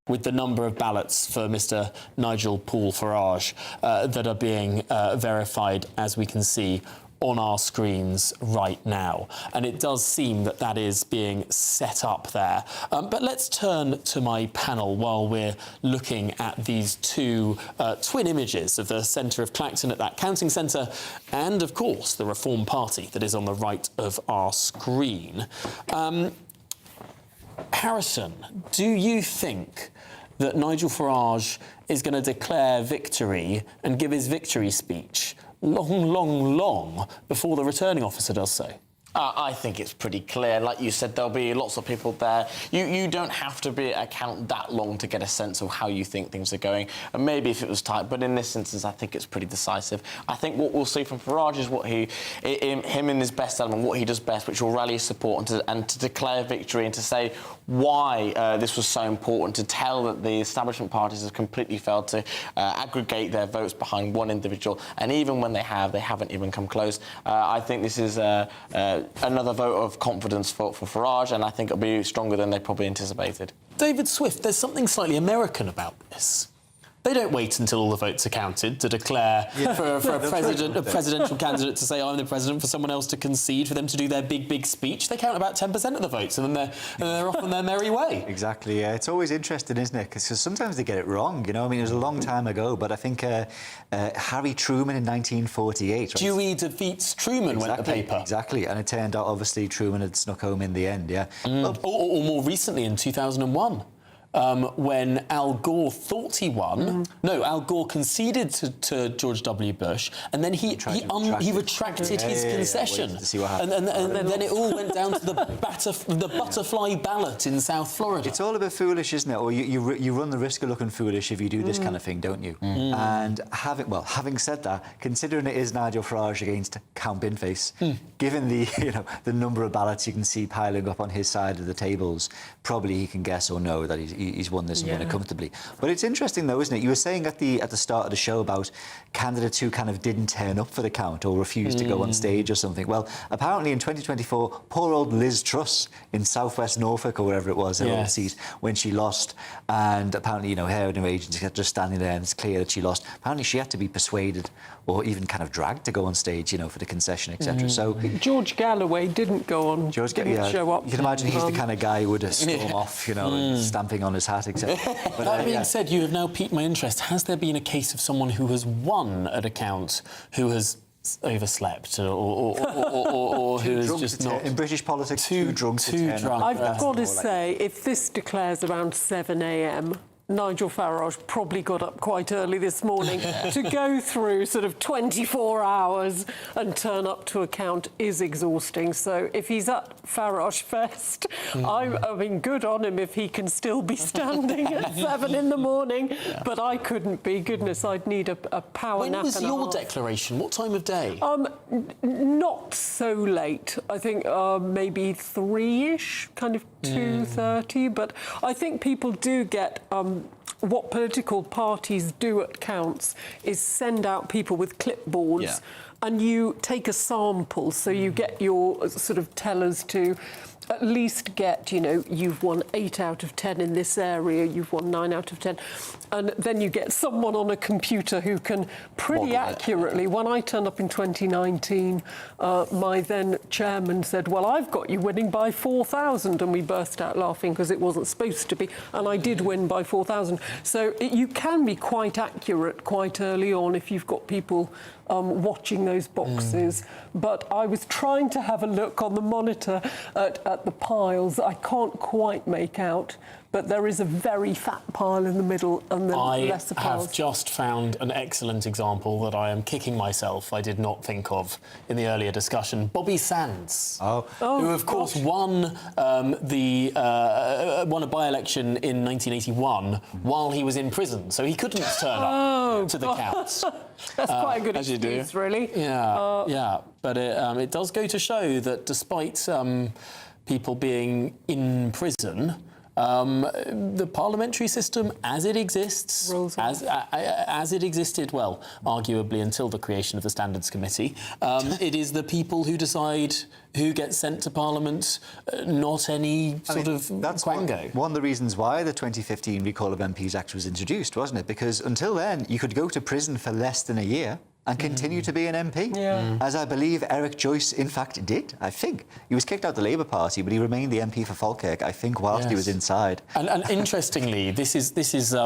with the number of ballots for Mr. Nigel Paul Farage that are being verified, as we can see on our screens right now. And it does seem that that is being set up there. But let's turn to my panel while we're looking at these two twin images of the centre of Clacton at that counting centre and, of course, the Reform Party that is on the right of our screen. Harrison, do you think that Nigel Farage is going to declare victory and give his victory speech long before the returning officer does so? I think it's pretty clear. Like you said, there'll be lots of people there. You don't have to be at a count that long to get a sense of how you think things are going. And maybe if it was tight, but in this instance, I think it's pretty decisive. I think what we'll see from Farage is what him in his best element, what he does best, which will rally support and to declare victory and to say why this was so important, to tell that the establishment parties have completely failed to aggregate their votes behind one individual. And even when they haven't even come close. I think this is another vote of confidence for Farage, and I think it'll be stronger than they probably anticipated. David Swift, there's something slightly American about this. They don't wait until all the votes are counted to declare for a presidential candidate to say, I'm the president, for someone else to concede, for them to do their big speech. They count about 10% of the votes, and then they're off on their merry way. Exactly, yeah. It's always interesting, isn't it? Because sometimes they get it wrong, you know? I mean, it was a long time ago, but I think Harry Truman in 1948... Right? Dewey defeats Truman, went the paper. Exactly, and it turned out, obviously, Truman had snuck home in the end, yeah. Or more recently, in 2001. When Al Gore thought he won. No, Al Gore conceded to George W. Bush, and then he retracted his concession. And then it all went down to the butterfly ballot in South Florida. It's all a bit foolish, isn't it? Or you run the risk of looking foolish if you do this kind of thing, don't you? And having said that, considering it is Nigel Farage against Count Binface, given the number of ballots you can see piling up on his side of the tables, probably he can guess or know that he's won this and won it comfortably. But it's interesting, though, isn't it? You were saying at the start of the show about candidates who kind of didn't turn up for the count or refused to go on stage or something. Well, apparently in 2024, poor old Liz Truss in southwest Norfolk or wherever it was, her own seat, when she lost, and apparently, her and her agents kept just standing there and it's clear that she lost. Apparently she had to be persuaded or even kind of dragged to go on stage, for the concession, etc. So George Galloway didn't go on, didn't show up. You can imagine he's the kind of guy who would storm off, and stamping on his hat, etc. But that being said, you have now piqued my interest. Has there been a case of someone who has won at a count who has overslept or who is just not... In British politics, too drunk. I've got to say, if this declares around 7 a.m, Nigel Farage probably got up quite early this morning. To go through sort of 24 hours and turn up to a count is exhausting. So if he's at Farage Fest, I mean, good on him if he can still be standing at 7 in the morning. But I couldn't be. Goodness, I'd need a power nap. When was your declaration? What time of day? Not so late. I think maybe 3-ish, kind of 2:30. But I think people do get... what political parties do at counts is send out people with clipboards and you take a sample, so you get your sort of tellers to at least get, you've won 8 out of 10 in this area, you've won 9 out of 10. And then you get someone on a computer who can pretty accurately... When I turned up in 2019, my then chairman said, well, I've got you winning by 4,000. And we burst out laughing because it wasn't supposed to be. And I did win by 4,000. So you can be quite accurate quite early on if you've got people watching those boxes. But I was trying to have a look on the monitor at the piles. I can't quite make out but there is a very fat pile in the middle and then lesser I piles. have just found an excellent example that I am kicking myself I did not think of in the earlier discussion. Bobby Sands, who of course won won a by-election in 1981 while he was in prison, so he couldn't turn up to the counts. That's quite a good excuse, really. Yeah, but it does go to show that despite people being in prison, the parliamentary system, as it exists, as it existed, well, arguably until the creation of the Standards Committee, it is the people who decide who gets sent to Parliament, not any sort of quango. One of the reasons why the 2015 Recall of MPs Act was introduced, wasn't it? Because until then, you could go to prison for less than a year and continue to be an MP, as I believe Eric Joyce, in fact, did, I think. He was kicked out of the Labour Party, but he remained the MP for Falkirk, I think, whilst he was inside. And interestingly, this is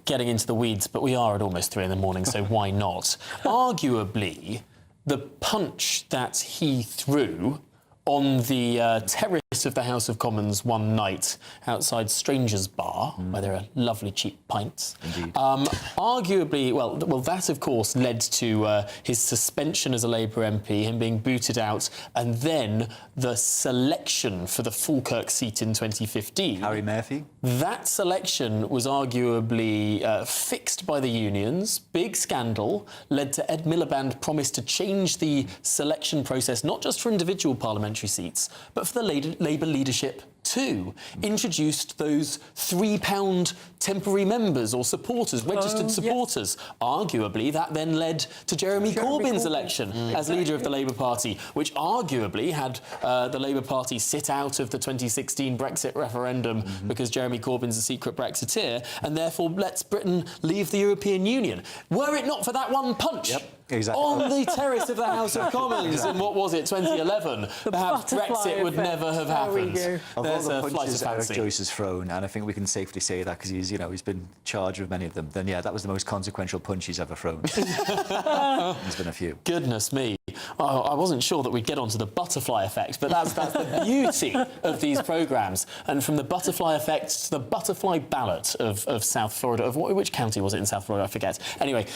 getting into the weeds, but we are at almost 3 in the morning, so why not? Arguably, the punch that he threw on the terrace of the House of Commons one night outside Strangers Bar, where there are lovely cheap pints. Indeed. Arguably, well, that of course led to his suspension as a Labour MP, him being booted out, and then the selection for the Falkirk seat in 2015. Harry Murphy. That selection was arguably fixed by the unions. Big scandal led to Ed Miliband promised to change the selection process, not just for individual parliamentary seats, but for the Labour leadership too. Introduced those £3 temporary members or supporters, registered supporters. Arguably, that then led to Jeremy Corbyn's election as leader of the Labour Party, which arguably had the Labour Party sit out of the 2016 Brexit referendum because Jeremy Corbyn's a secret Brexiteer, and therefore lets Britain leave the European Union. Were it not for that one punch on the terrace of the House of Commons in, what was it, 2011, perhaps Brexit would never have happened. Of all the punches Eric Joyce has thrown, and I think we can safely say that because he's been charged with many of them, then that was the most consequential punch he's ever thrown. There's been a few. Goodness me. I wasn't sure that we'd get onto the butterfly effect, but that's the beauty of these programmes. And from the butterfly effect to the butterfly ballot of South Florida, which county was it in South Florida? I forget. Anyway,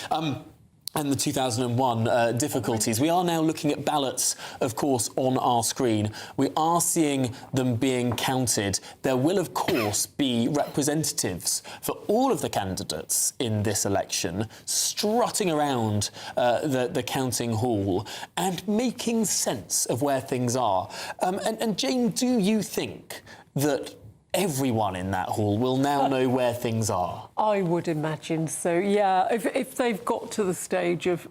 and the 2001 difficulties. We are now looking at ballots, of course, on our screen. We are seeing them being counted. There will, of course, be representatives for all of the candidates in this election strutting around the counting hall and making sense of where things are. And Jane, do you think that everyone in that hall will now know where things are? I would imagine so, yeah. If they've got to the stage of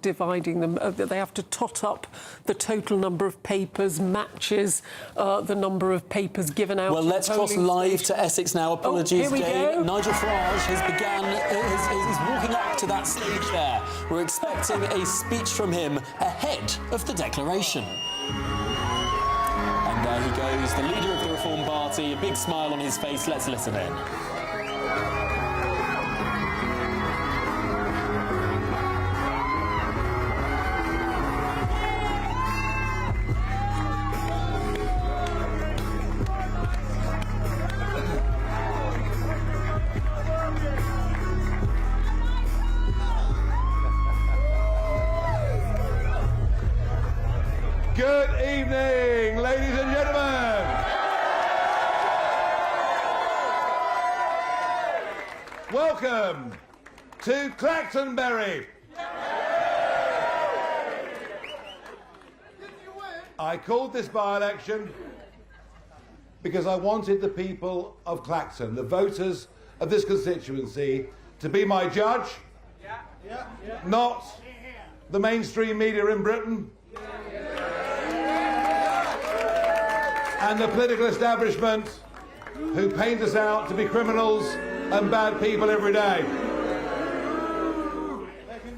dividing them, they have to tot up the total number of papers, matches the number of papers given out. Well, let's cross live to Essex now. Apologies, Jane. Nigel Farage is walking up to that stage there. We're expecting a speech from him ahead of the declaration. And there he goes, the leader of the Reform Party, a big smile on his face. Let's listen in. Good evening, ladies and gentlemen. Welcome to Clactonbury. I called this by-election because I wanted the people of Clacton, the voters of this constituency, to be my judge, not the mainstream media in Britain and the political establishment who paint us out to be criminals and bad people every day.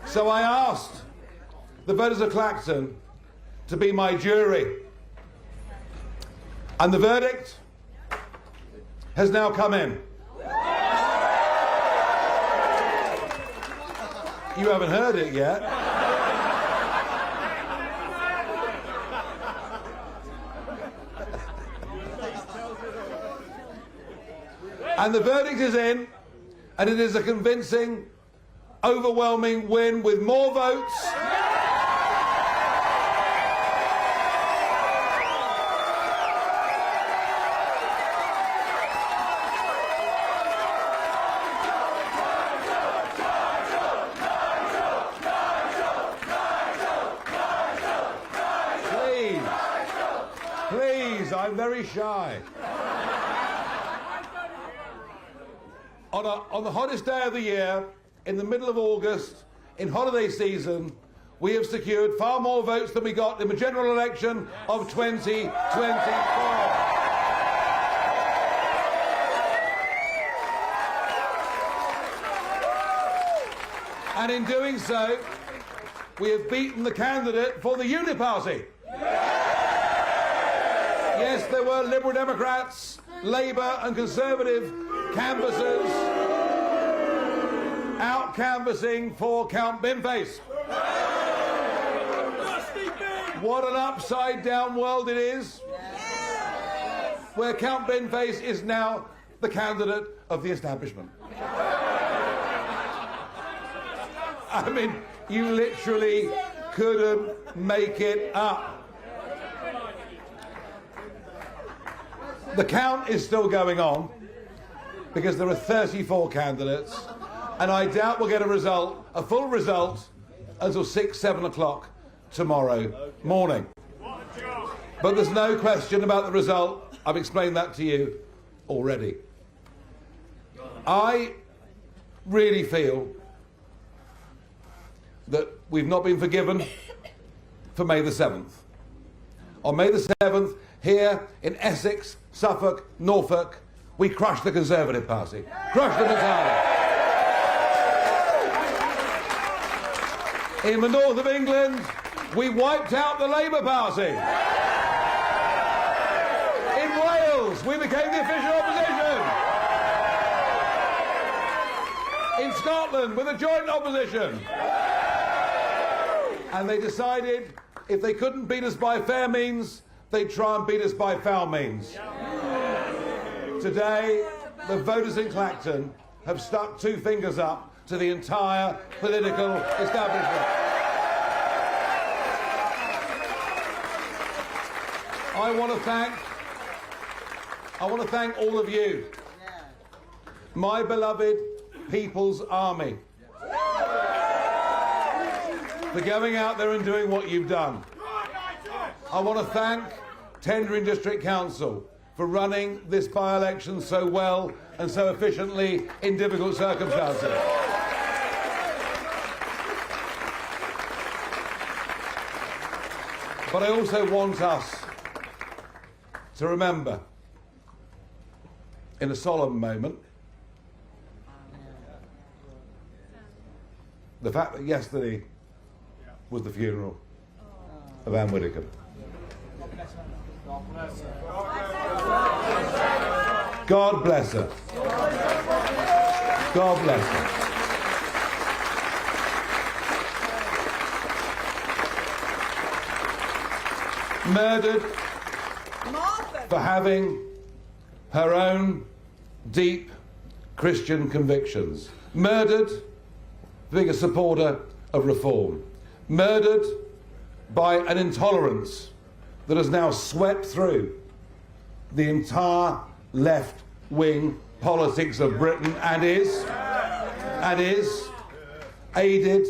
So I asked the voters of Clacton to be my jury. And the verdict has now come in. You haven't heard it yet. And the verdict is in, and it is a convincing, overwhelming win with more votes. Please, I'm very shy. On the hottest day of the year, in the middle of August, in holiday season, we have secured far more votes than we got in the general election of 2024. And in doing so, we have beaten the candidate for the Uniparty. Yes, there were Liberal Democrats, Labour and Conservative canvassers out canvassing for Count Binface. What an upside-down world it is, where Count Binface is now the candidate of the establishment. I mean, you literally couldn't make it up. The count is still going on because there are 34 candidates, and I doubt we'll get a full result, until 6, 7 o'clock tomorrow morning. But there's no question about the result. I've explained that to you already. I really feel that we've not been forgiven for May the 7th. On May the 7th, here in Essex, Suffolk, Norfolk, we crushed the Conservative Party. Crushed them entirely. In the north of England, we wiped out the Labour Party. In Wales, we became the official opposition. In Scotland, we're the joint opposition. And they decided if they couldn't beat us by fair means, they'd try and beat us by foul means. Today, the voters in Clacton have stuck two fingers up to the entire political establishment. I want to thank all of you, my beloved People's Army, for going out there and doing what you've done. I want to thank Tendring District Council for running this by-election so well and so efficiently in difficult circumstances. But I also want us to remember, in a solemn moment, the fact that yesterday was the funeral of Anne Widdecombe. God bless her. God bless her. Murdered for having her own deep Christian convictions. Murdered for being a supporter of reform. Murdered by an intolerance that has now swept through the entire left-wing politics of Britain and is aided,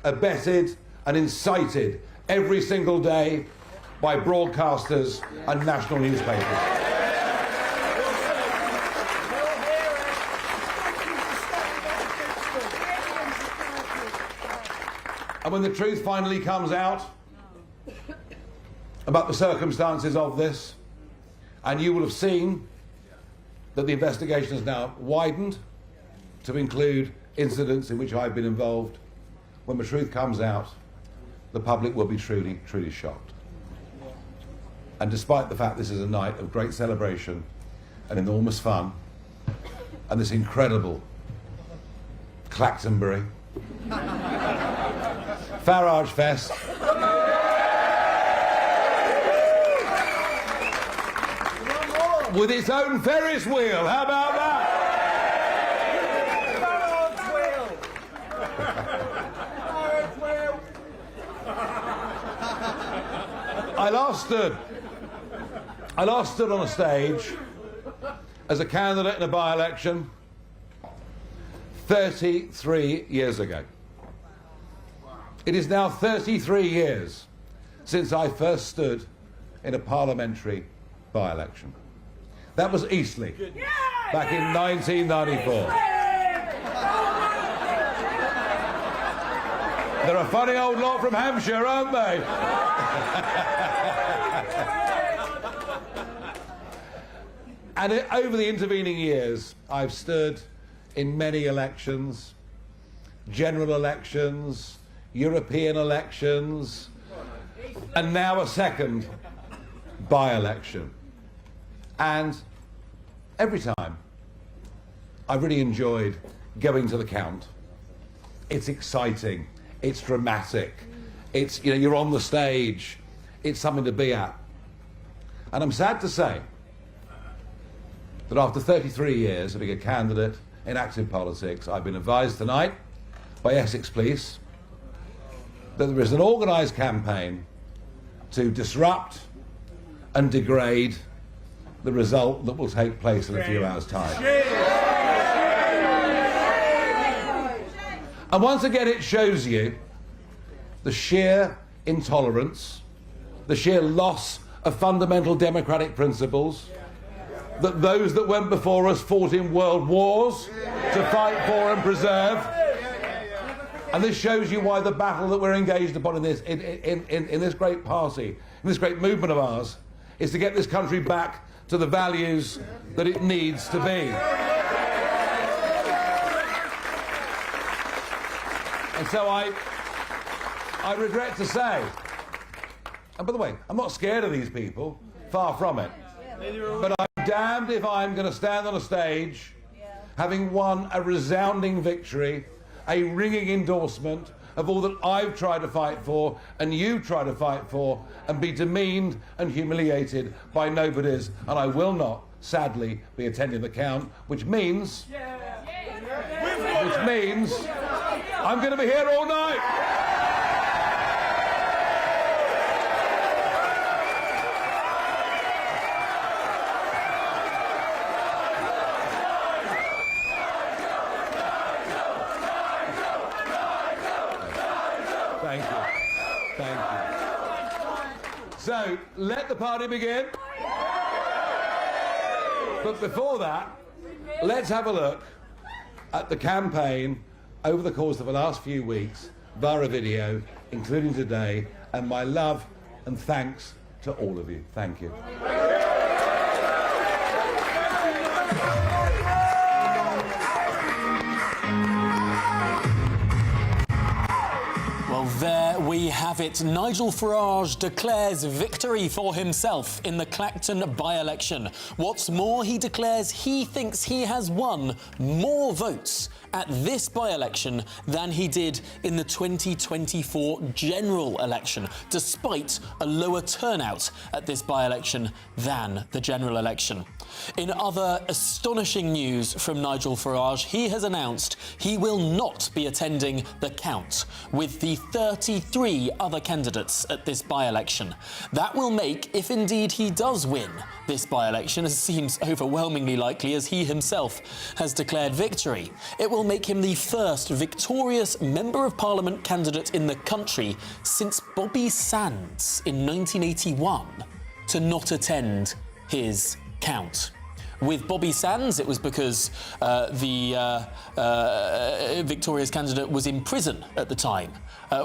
abetted and incited every single day by broadcasters and national newspapers. And when the truth finally comes out about the circumstances of this, and you will have seen that the investigation has now widened to include incidents in which I've been involved, when the truth comes out, the public will be truly, truly shocked. And despite the fact this is a night of great celebration and enormous fun, and this incredible Clactonbury Farage Fest, with its own Ferris wheel, how about that? last stood on a stage as a candidate in a by-election 33 years ago. It is now 33 years since I first stood in a parliamentary by-election. That was Eastleigh, back in 1994. They're a funny old lot from Hampshire, aren't they? And over the intervening years, I've stood in many elections, general elections, European elections, and now a second by-election. And every time, I've really enjoyed going to the count. It's exciting, it's dramatic, it's, you know, you're on the stage, it's something to be at. And I'm sad to say that after 33 years of being a candidate in active politics, I've been advised tonight by Essex Police that there is an organised campaign to disrupt and degrade the result that will take place in a few hours' time. And once again it shows you the sheer intolerance, the sheer loss of fundamental democratic principles that those that went before us fought in world wars to fight for and preserve. And this shows you why the battle that we're engaged upon in this great party, in this great movement of ours, is to get this country back to the values that it needs to be. And so I regret to say, and by the way, I'm not scared of these people, far from it, but I'm damned if I'm going to stand on a stage having won a resounding victory, a ringing endorsement of all that I've tried to fight for and you've tried to fight for, and be demeaned and humiliated by nobodies. And I will not, sadly, be attending the count, which means I'm going to be here all night. Thank you. Thank you. So, let the party begin. But before that, let's have a look at the campaign over the course of the last few weeks via a video, including today, and my love and thanks to all of you. Thank you. Well, there we have it. Nigel Farage declares victory for himself in the Clacton by-election. What's more, he declares he thinks he has won more votes at this by-election than he did in the 2024 general election, despite a lower turnout at this by-election than the general election. In other astonishing news from Nigel Farage, he has announced he will not be attending the count with the 33 other candidates at this by-election. That will make, if indeed he does win this by-election, as seems overwhelmingly likely as he himself has declared victory, it will make him the first victorious Member of Parliament candidate in the country since Bobby Sands in 1981 to not attend his count. With Bobby Sands, it was because the victorious candidate was in prison at the time.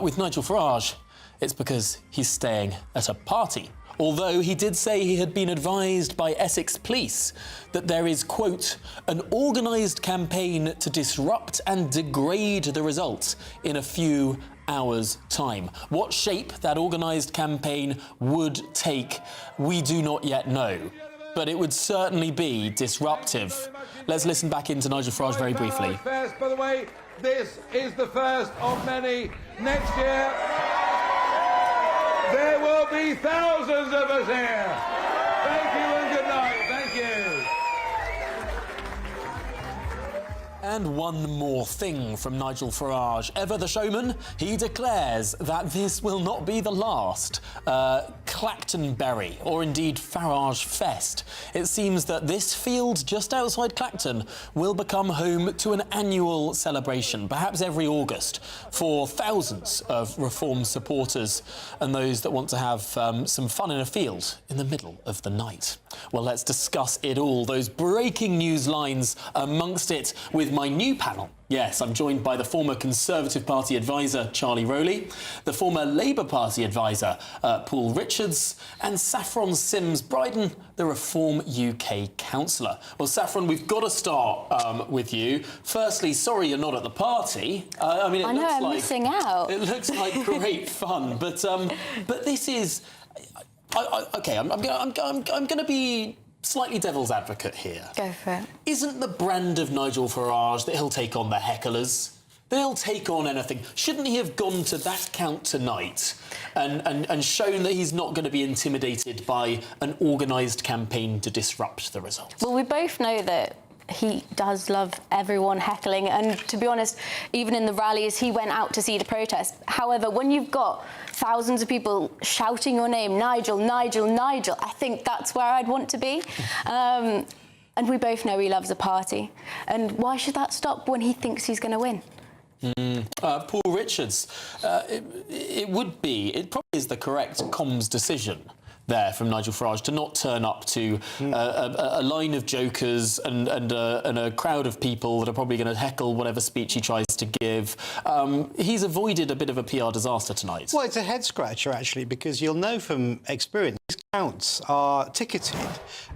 With Nigel Farage, it's because he's staying at a party. Although he did say he had been advised by Essex Police that there is, quote, an organised campaign to disrupt and degrade the result in a few hours' time. What shape that organised campaign would take, we do not yet know. But it would certainly be disruptive. Let's listen back into Nigel Farage very briefly. First, by the way, this is the first of many. Next year, there will be thousands of us here. Thank you and good night. Thank you. And one more thing from Nigel Farage. Ever the showman, he declares that this will not be the last Clactonberry, or indeed Farage Fest. It seems that this field just outside Clacton will become home to an annual celebration, perhaps every August, for thousands of Reform supporters and those that want to have some fun in a field in the middle of the night. Well, let's discuss it all, those breaking news lines amongst it, with my new panel. Yes, I'm joined by the former Conservative Party advisor, Charlie Rowley, the former Labour Party advisor, Paul Richards, and Saffron Sims-Bryden, the Reform UK councillor. Well, Saffron, we've got to start with you. Firstly, sorry you're not at the party. I mean, I'm missing out. It looks like great fun, but this is... OK, I'm going to be slightly devil's advocate here. Go for it. Isn't the brand of Nigel Farage that he'll take on the hecklers? That he'll take on anything? Shouldn't he have gone to that count tonight and shown that he's not going to be intimidated by an organised campaign to disrupt the results? Well, we both know that he does love everyone heckling, and to be honest, even in the rallies, he went out to see the protest. However, when you've got thousands of people shouting your name, Nigel, Nigel, Nigel, I think that's where I'd want to be. And we both know he loves a party. And why should that stop when he thinks he's going to win? Paul Richards, it probably is the correct comms decision there from Nigel Farage to not turn up to a line of jokers and a crowd of people that are probably going to heckle whatever speech he tries to give. He's avoided a bit of a PR disaster tonight. Well, it's a head-scratcher, actually, because you'll know from experience these counts are ticketed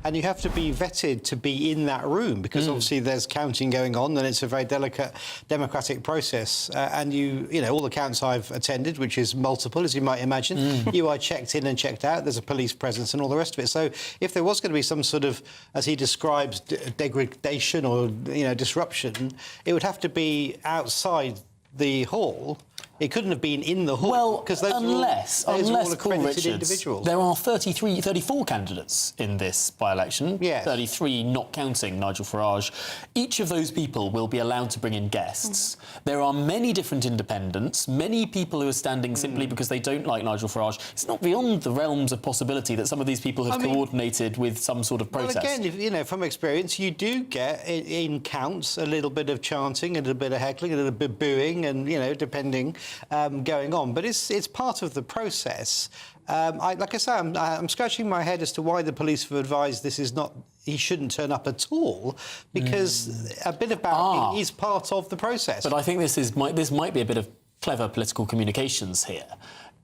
and you have to be vetted to be in that room because obviously there's counting going on and it's a very delicate democratic process. And you know, all the counts I've attended, which is multiple, as you might imagine, you are checked in and checked out. There's a police presence and all the rest of it. So if there was going to be some sort of, as he describes, degradation or disruption, it would have to be outside the hall. It couldn't have been in the hall because unless Paul Richards, there are 34 candidates in this by-election. Yes. 33 not counting Nigel Farage. Each of those people will be allowed to bring in guests. There are many different independents, many people who are standing simply because they don't like Nigel Farage. It's not beyond the realms of possibility that some of these people have coordinated with some sort of protest. Well, again, from experience, you do get in counts a little bit of chanting, a little bit of heckling, a little bit of booing, and depending. Going on, but it's part of the process. Like I say, I'm scratching my head as to why the police have advised this is not. He shouldn't turn up at all because a bit of barricading is part of the process. But I think this might be a bit of clever political communications here.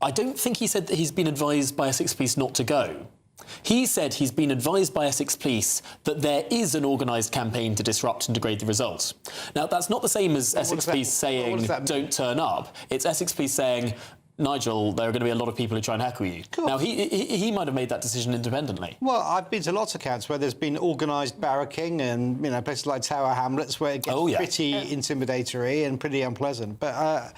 I don't think he said that he's been advised by Essex Police not to go. He said he's been advised by Essex Police that there is an organised campaign to disrupt and degrade the results. Now, that's not the same as Essex Police saying, don't turn up. It's Essex Police saying, Nigel, there are going to be a lot of people who try and heckle you. Now, he might have made that decision independently. Well, I've been to lots of counts where there's been organised barracking and, places like Tower Hamlets where it gets pretty intimidatory and pretty unpleasant. But,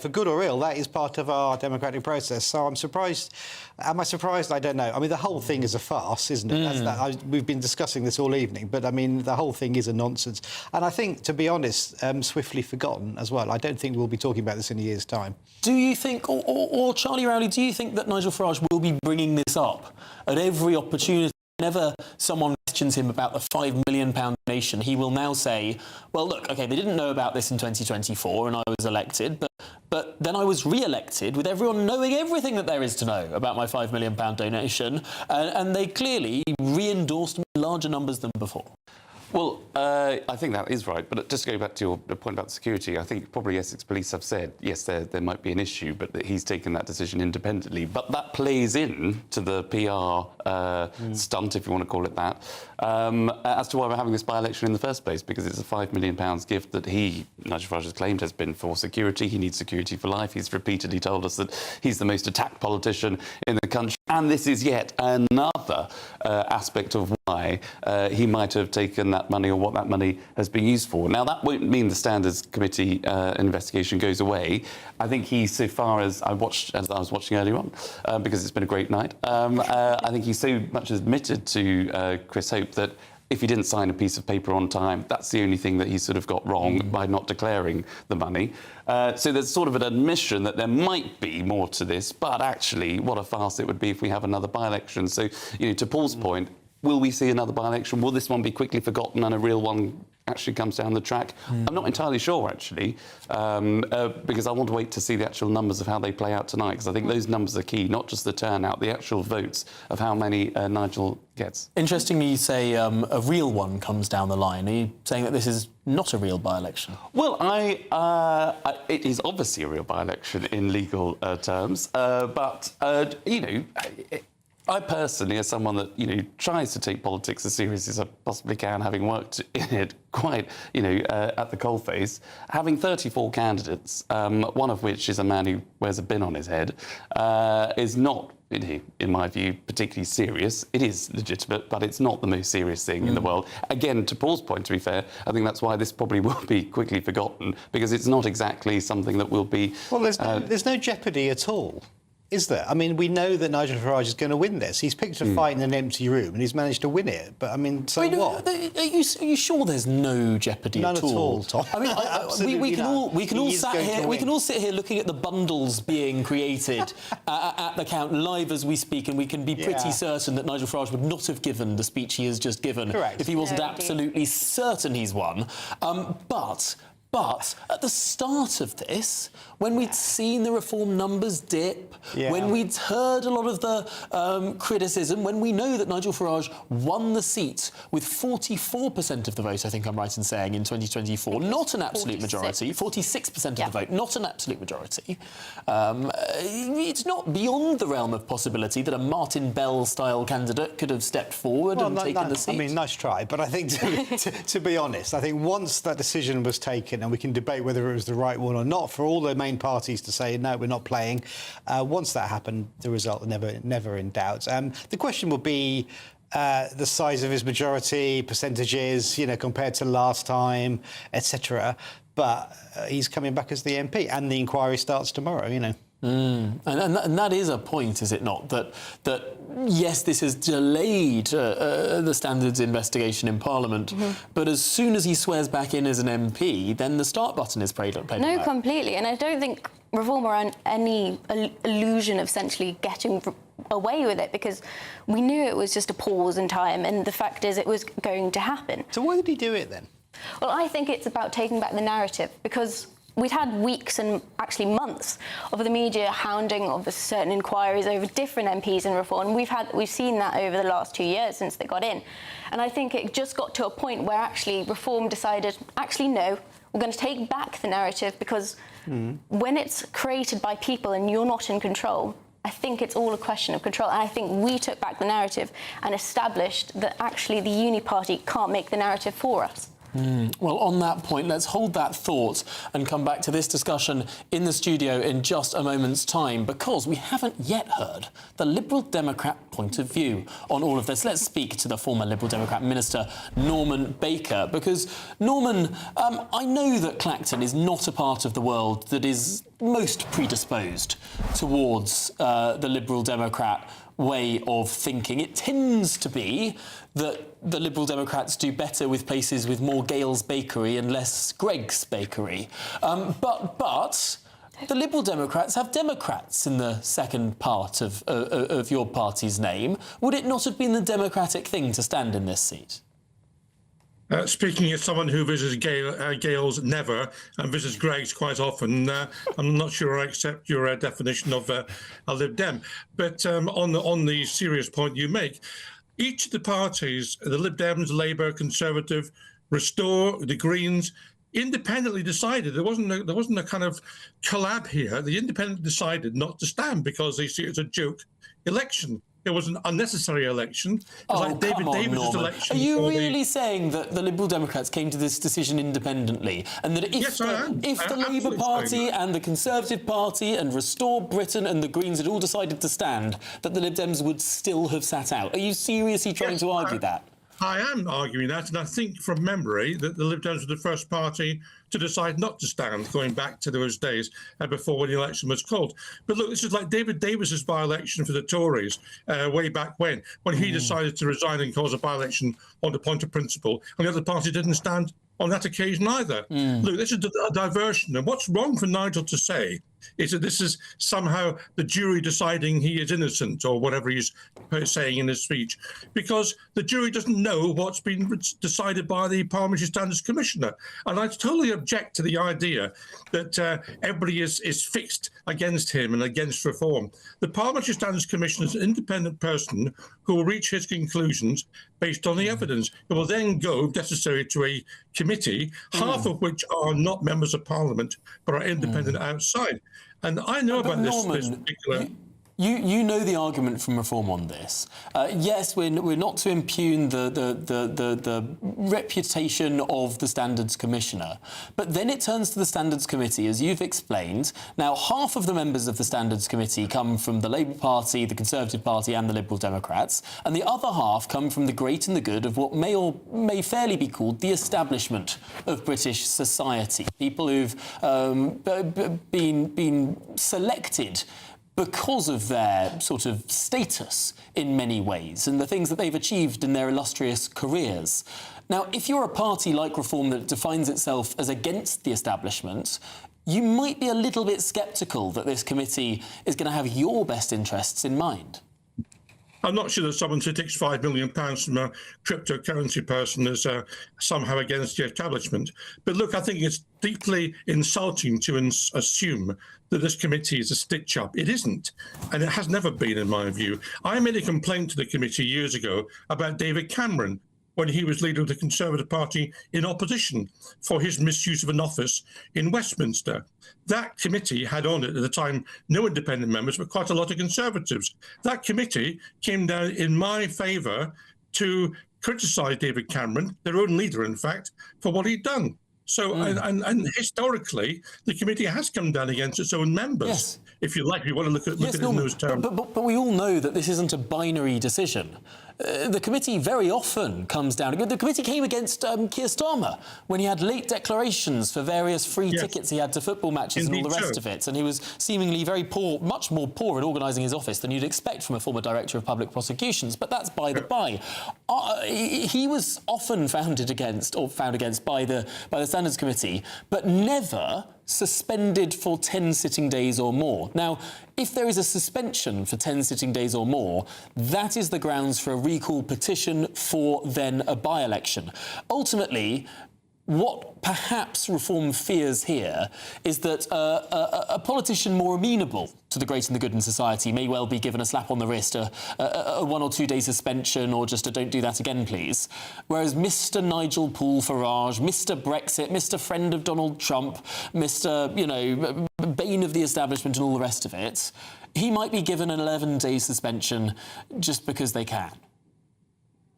for good or ill, that is part of our democratic process. So I'm surprised. Am I surprised? I don't know. I mean, the whole thing is a farce, isn't it? We've been discussing this all evening, but, I mean, the whole thing is a nonsense. And I think, to be honest, swiftly forgotten as well. I don't think we'll be talking about this in a year's time. Do you think, or Charlie Rowley, do you think that Nigel Farage will be bringing this up at every opportunity? Whenever someone questions him about the £5 million donation, he will now say, well, look, OK, they didn't know about this in 2024 and I was elected, but then I was re-elected with everyone knowing everything that there is to know about my £5 million donation, and they clearly re-endorsed me in larger numbers than before. Well, I think that is right. But just to go back to your point about security, I think probably Essex Police have said, yes, there might be an issue, but that he's taken that decision independently. But that plays in to the PR stunt, if you want to call it that, as to why we're having this by-election in the first place, because it's a £5 million gift that Nigel Farage has claimed has been for security. He needs security for life. He's repeatedly told us that he's the most attacked politician in the country. And this is yet another aspect of why he might have taken that money or what that money has been used for. Now, that won't mean the Standards Committee investigation goes away. I think he, so far as I was watching earlier on, because it's been a great night, I think he so much admitted to Chris Hope that if he didn't sign a piece of paper on time, that's the only thing that he sort of got wrong by not declaring the money. So there's sort of an admission that there might be more to this, but actually, what a farce it would be if we have another by-election. So, you know, to Paul's point, will we see another by-election? Will this one be quickly forgotten and a real one actually comes down the track? I'm not entirely sure, actually, because I want to wait to see the actual numbers of how they play out tonight, because I think those numbers are key, not just the turnout, the actual votes of how many Nigel gets. Interestingly, you say a real one comes down the line. Are you saying that this is not a real by-election? Well, it is obviously a real by-election in legal terms, but, you know... I personally, as someone that, you know, tries to take politics as seriously as I possibly can, having worked in it quite, you know, at the coalface, having 34 candidates, one of which is a man who wears a bin on his head, is not, in my view, particularly serious. It is legitimate, but it's not the most serious thing in the world. Again, to Paul's point, to be fair, I think that's why this probably will be quickly forgotten, because it's not exactly something that will be... Well, there's no jeopardy at all. Is there? I mean, we know that Nigel Farage is going to win this. He's picked a fight in an empty room and he's managed to win it. But, I mean, so what? Are you sure there's no jeopardy None at all? Tom. I mean, we can all sit here looking at the bundles being created at the count live as we speak, and we can be pretty certain that Nigel Farage would not have given the speech he has just given if he wasn't absolutely certain he's won. But at the start of this, when we'd seen the Reform numbers dip, when we'd heard a lot of the criticism, when we know that Nigel Farage won the seat with 44% of the vote, I think I'm right in saying, in 2024, not an absolute majority, 46% of the vote, not an absolute majority, it's not beyond the realm of possibility that a Martin Bell-style candidate could have stepped forward and taken the seat. I mean, nice try, but I think, to be honest, I think once that decision was taken, and we can debate whether it was the right one or not, for all the main parties to say, no, we're not playing, once that happened, the result never in doubt. The question will be the size of his majority, percentages, you know, compared to last time, etc. But he's coming back as the MP, and the inquiry starts tomorrow, you know. And that is a point, is it not? That yes, this has delayed the standards investigation in Parliament, but as soon as he swears back in as an MP, then the start button is played on. No, completely. And I don't think Reform are on any illusion of essentially getting away with it, because we knew it was just a pause in time, and the fact is it was going to happen. So why did he do it then? Well, I think it's about taking back the narrative, because we'd had weeks and actually months of the media hounding of certain inquiries over different MPs in Reform. We've seen that over the last 2 years since they got in. And I think it just got to a point where actually Reform decided, actually, no, we're going to take back the narrative, because when it's created by people and you're not in control, I think it's all a question of control. And I think we took back the narrative and established that actually the Uni Party can't make the narrative for us. Well, on that point, let's hold that thought and come back to this discussion in the studio in just a moment's time, because we haven't yet heard the Liberal Democrat point of view on all of this. Let's speak to the former Liberal Democrat Minister, Norman Baker, because, Norman, I know that Clacton is not a part of the world that is most predisposed towards the Liberal Democrat way of thinking. It tends to be that the Liberal Democrats do better with places with more Gale's Bakery and less Greg's Bakery. But the Liberal Democrats have Democrats in the second part of your party's name. Would it not have been the democratic thing to stand in this seat? Speaking as someone who visits Gale's never and visits Greg's quite often, I'm not sure I accept your definition of a Lib Dem. But on the serious point you make, each of the parties, the Lib Dems, Labour, Conservative, Restore, the Greens, independently decided there wasn't a kind of collab here. The independent decided not to stand because they see it as a joke election. It was an unnecessary election. Like David Davis's election. Are you really saying that the Liberal Democrats came to this decision independently, and that if the Labour Party and the Conservative Party and Restore Britain and the Greens had all decided to stand, that the Lib Dems would still have sat out? Are you seriously trying to argue that? I am arguing that, and I think from memory that the Lib Dems were the first party to decide not to stand, going back to those days before when the election was called. But look, this is like David Davis's by-election for the Tories way back when he decided to resign and cause a by-election on the point of principle, and the other party didn't stand on that occasion either. Look, this is a diversion, and what's wrong for Nigel to say is that this is somehow the jury deciding he is innocent or whatever he's saying in his speech, because the jury doesn't know what's been decided by the Parliamentary Standards Commissioner. And I totally object to the idea that everybody is fixed against him and against reform. The Parliamentary Standards Commissioner is an independent person who will reach his conclusions based on the evidence. It will then go, if necessary, to a committee, half of which are not members of Parliament, but are independent outside. And I know about this particular... You know the argument from Reform on this. Yes, we're not to impugn the reputation of the Standards Commissioner, but then it turns to the Standards Committee, as you've explained. Now, half of the members of the Standards Committee come from the Labour Party, the Conservative Party and the Liberal Democrats, and the other half come from the great and the good of what may fairly be called the establishment of British society. People who've been selected because of their sort of status in many ways and the things that they've achieved in their illustrious careers. Now, if you're a party like Reform that defines itself as against the establishment, you might be a little bit sceptical that this committee is going to have your best interests in mind. I'm not sure that someone who takes £5 million from a cryptocurrency person is somehow against the establishment. But look, I think it's deeply insulting to assume that this committee is a stitch-up. It isn't, and it has never been, in my view. I made a complaint to the committee years ago about David Cameron when he was leader of the Conservative Party in opposition for his misuse of an office in Westminster. That committee had on it at the time no independent members, but quite a lot of Conservatives. That committee came down in my favour to criticise David Cameron, their own leader, in fact, for what he'd done. So, and historically, the committee has come down against its own members. If you like, we want to look at it in those terms. But we all know that this isn't a binary decision. The committee very often comes down... The committee came against Keir Starmer when he had late declarations for various free tickets he had to football matches and all the rest of it. And he was seemingly very poor, much more poor at organising his office than you'd expect from a former director of public prosecutions. But that's by the by. He was often found against by the Standards Committee, but never suspended for 10 sitting days or more. Now, if there is a suspension for 10 sitting days or more, that is the grounds for a recall petition for then a by-election. Ultimately, what perhaps Reform fears here is that a politician more amenable to the great and the good in society may well be given a slap on the wrist, a 1 or 2 day suspension, or just a don't do that again, please. Whereas Mr. Nigel Paul Farage, Mr. Brexit, Mr. Friend of Donald Trump, Mr. Bane of the establishment and all the rest of it, he might be given an 11-day suspension just because they can.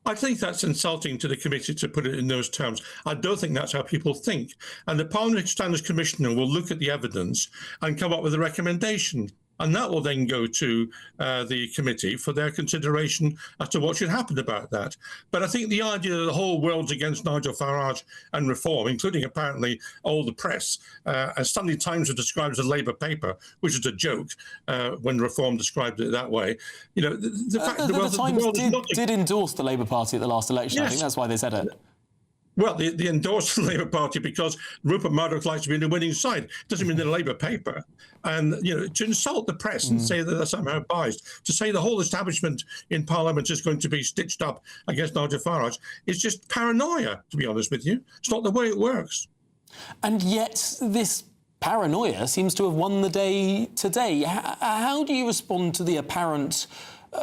I think that's insulting to the committee to put it in those terms. I don't think that's how people think. And the Parliamentary Standards Commissioner will look at the evidence and come up with a recommendation. And that will then go to the committee for their consideration as to what should happen about that. But I think the idea that the whole world's against Nigel Farage and Reform, including apparently all the press, as Sunday Times have described as a Labour paper, which is a joke when Reform described it that way. The fact that the Times did endorse the Labour Party at the last election. Yes. I think that's why they said it. Well, they endorsed the Labour Party because Rupert Murdoch likes to be in the winning side. It doesn't mean they're a Labour paper. And, to insult the press and say that they're somehow biased, to say the whole establishment in Parliament is going to be stitched up against Nigel Farage is just paranoia, to be honest with you. It's not the way it works. And yet this paranoia seems to have won the day today. How do you respond to the apparent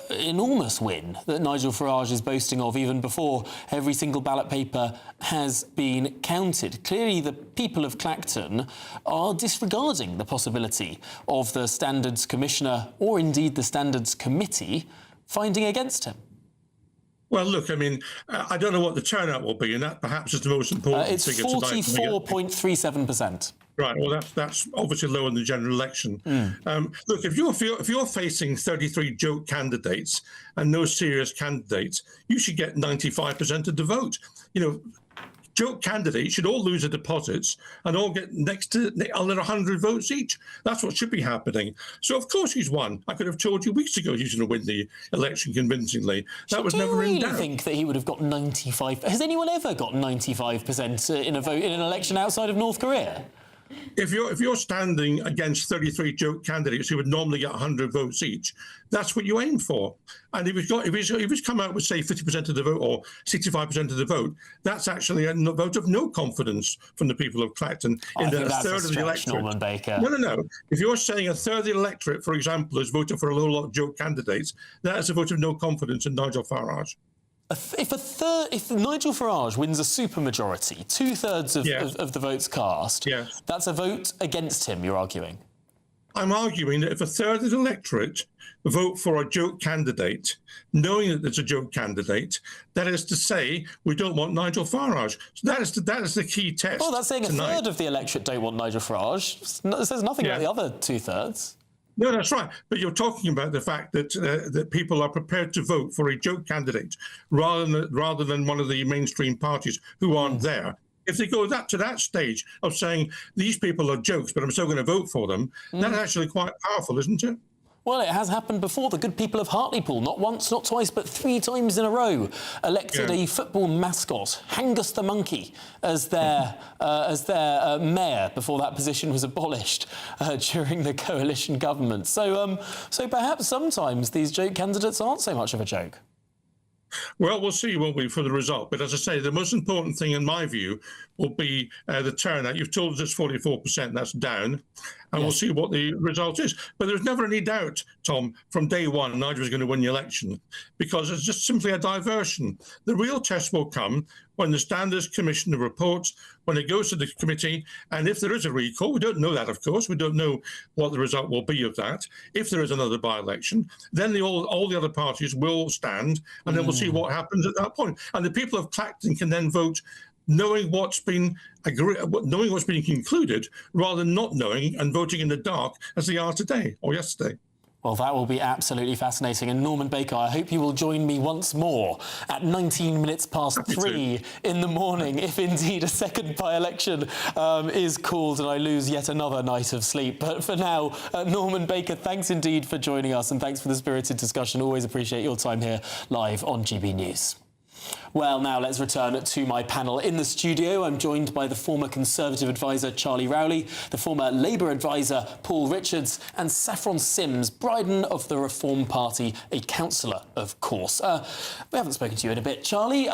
enormous win that Nigel Farage is boasting of even before every single ballot paper has been counted? Clearly, the people of Clacton are disregarding the possibility of the Standards Commissioner or indeed the Standards Committee finding against him. Well, look, I don't know what the turnout will be, and that perhaps is the most important figure tonight. It's 44.37%. Right. Well, that's obviously lower than the general election. Look, if you're facing 33 joke candidates and no serious candidates, you should get 95% of the vote. You know, joke candidates should all lose their deposits and all get next to under 100 votes each. That's what should be happening. So of course he's won. I could have told you weeks ago he's going to win the election convincingly. That was never in doubt. Do you really think that he would have got 95? Has anyone ever got 95% in a vote in an election outside of North Korea? If you're standing against 33 joke candidates who would normally get 100 votes each, that's what you aim for. And if he's come out with, say, 50% of the vote or 65% of the vote, that's actually a vote of no confidence from the people of Clacton in that a third of the electorate. Norman Baker. No. If you're saying a third of the electorate, for example, has voted for a whole lot of joke candidates, that is a vote of no confidence in Nigel Farage. If Nigel Farage wins a supermajority, 2/3 of the votes cast, that's a vote against him, you're arguing? I'm arguing that if a third of the electorate vote for a joke candidate, knowing that there's a joke candidate, that is to say, we don't want Nigel Farage. So that is the key test. Well, that's saying a third of the electorate don't want Nigel Farage. It says nothing about the other 2/3. No, that's right. But you're talking about the fact that that people are prepared to vote for a joke candidate rather than one of the mainstream parties who aren't there. If they go to that stage of saying these people are jokes, but I'm still going to vote for them, that's actually quite powerful, isn't it? Well, it has happened before. The good people of Hartlepool, not once, not twice, but 3 times in a row, elected a football mascot, Hangus the Monkey, as their mayor before that position was abolished during the coalition government. So perhaps sometimes these joke candidates aren't so much of a joke. Well, we'll see, won't we, for the result. But as I say, the most important thing, in my view, will be the turnout. You've told us it's 44%, that's down. And we'll see what the result is. But there's never any doubt, Tom, from day one, Nigel was going to win the election, because it's just simply a diversion. The real test will come when the Standards Commissioner reports, when it goes to the committee, and if there is a recall, we don't know that, of course, we don't know what the result will be of that. If there is another by-election, then all the other parties will stand, and then we'll see what happens at that point. And the people of Clacton can then vote knowing what's been concluded, rather than not knowing and voting in the dark as they are today or yesterday. Well, that will be absolutely fascinating. And Norman Baker, I hope you will join me once more at 19 minutes past 3 in the morning, if indeed a second by-election is called and I lose yet another night of sleep. But for now, Norman Baker, thanks indeed for joining us, and thanks for the spirited discussion. Always appreciate your time here live on GB News. Well, now let's return to my panel. In the studio, I'm joined by the former Conservative advisor Charlie Rowley, the former Labour advisor Paul Richards, and Saffron Sims, Bryden of the Reform Party, a councillor, of course. We haven't spoken to you in a bit. Charlie,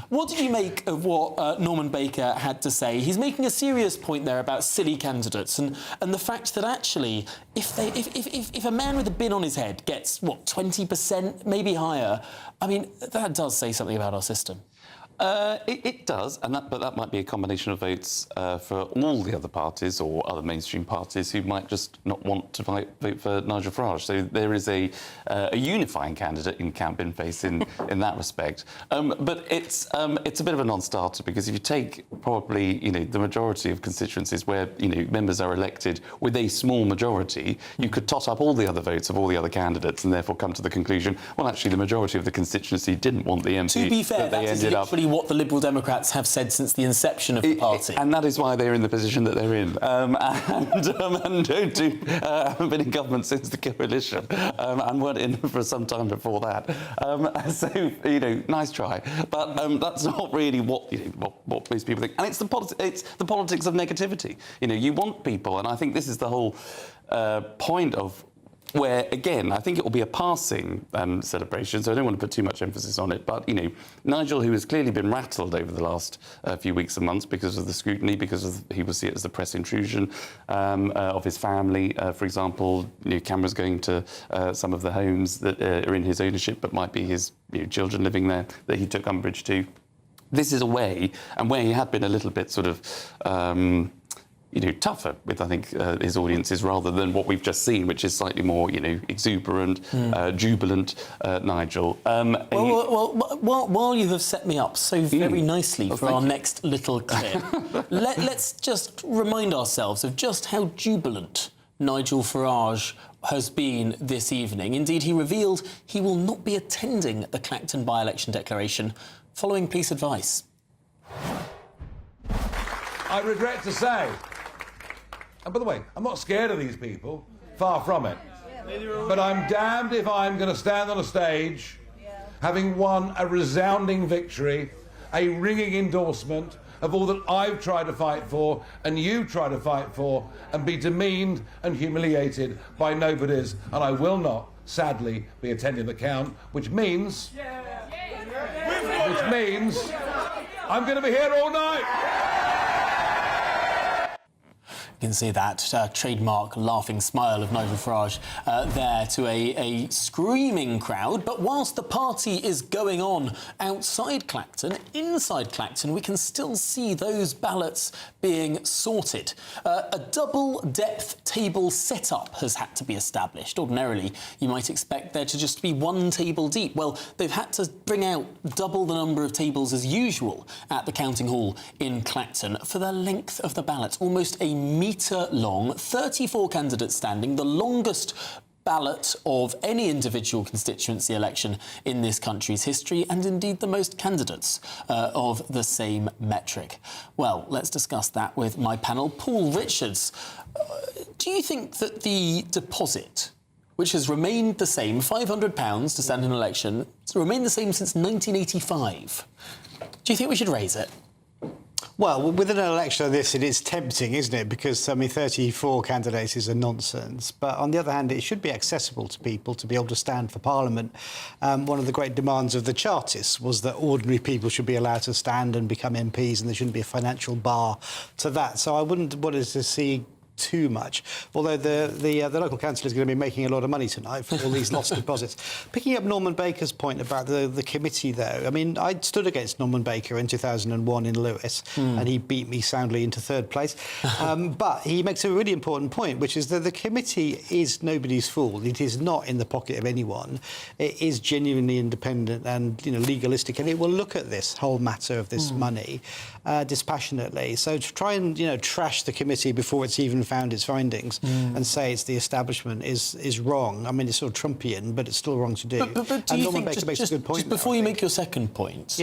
what did you make of what Norman Baker had to say? He's making a serious point there about silly candidates and the fact that actually, if a man with a bin on his head gets, 20%, maybe higher, I mean, that does say something about our system. It does, but that might be a combination of votes for all the other parties or other mainstream parties who might just not want to vote for Nigel Farage. So there is a unifying candidate in Camp Binface in that respect. But it's a bit of a non-starter, because if you take probably the majority of constituencies where members are elected with a small majority, you could tot up all the other votes of all the other candidates and therefore come to the conclusion, well, actually the majority of the constituency didn't want the MP. To be fair, that they ended up what the Liberal Democrats have said since the inception of the party. And that is why they're in the position that they're in. And haven't been in government since the coalition and weren't in for some time before that. So, nice try. But that's not really what most people think. And it's the politics of negativity. You want people, and I think this is the whole point of where, again, I think it will be a passing celebration, so I don't want to put too much emphasis on it. But, Nigel, who has clearly been rattled over the last few weeks and months because of the scrutiny, he will see it as the press intrusion of his family, for example, cameras going to some of the homes that are in his ownership but might be his children living there that he took umbrage to. This is a way, and where he had been a little bit sort of tougher with, I think, his audiences rather than what we've just seen, which is slightly more, exuberant, jubilant Nigel. While you have set me up so very nicely for our next little clip, let's just remind ourselves of just how jubilant Nigel Farage has been this evening. Indeed, he revealed he will not be attending the Clacton by-election declaration following police advice. I regret to say, and by the way, I'm not scared of these people, far from it. But I'm damned if I'm going to stand on a stage having won a resounding victory, a ringing endorsement of all that I've tried to fight for and you try to fight for, and be demeaned and humiliated by nobodies. And I will not, sadly, be attending the count, which means I'm going to be here all night. You can see that trademark laughing smile of Nigel Farage there to a screaming crowd. But whilst the party is going on outside Clacton, inside Clacton, we can still see those ballots being sorted. A double-depth table setup has had to be established. Ordinarily, you might expect there to just be one table deep. Well, they've had to bring out double the number of tables as usual at the counting hall in Clacton for the length of the ballots, almost a metre long, 34 candidates standing, the longest ballot of any individual constituency election in this country's history, and indeed the most candidates of the same metric. Well, let's discuss that with my panel. Paul Richards, do you think that the deposit, which has remained the same, £500 to stand in an election, has remained the same since 1985, do you think we should raise it? Well, with an election like this, it is tempting, isn't it? Because, 34 candidates is a nonsense. But on the other hand, it should be accessible to people to be able to stand for Parliament. One of the great demands of the Chartists was that ordinary people should be allowed to stand and become MPs, and there shouldn't be a financial bar to that. So I wouldn't want us to see too much, although the local council is going to be making a lot of money tonight for all these lost deposits. Picking up Norman Baker's point about the committee, though, I mean, I stood against Norman Baker in 2001 in Lewis, and he beat me soundly into third place. But he makes a really important point, which is that the committee is nobody's fool. It is not in the pocket of anyone. It is genuinely independent and legalistic, and it will look at this whole matter of this money dispassionately. So to try and trash the committee before it's even found its findings and say it's the establishment is wrong. I mean, it's sort of Trumpian, but it's still wrong to do. But do you think, Baker makes a good point just before you make your second point,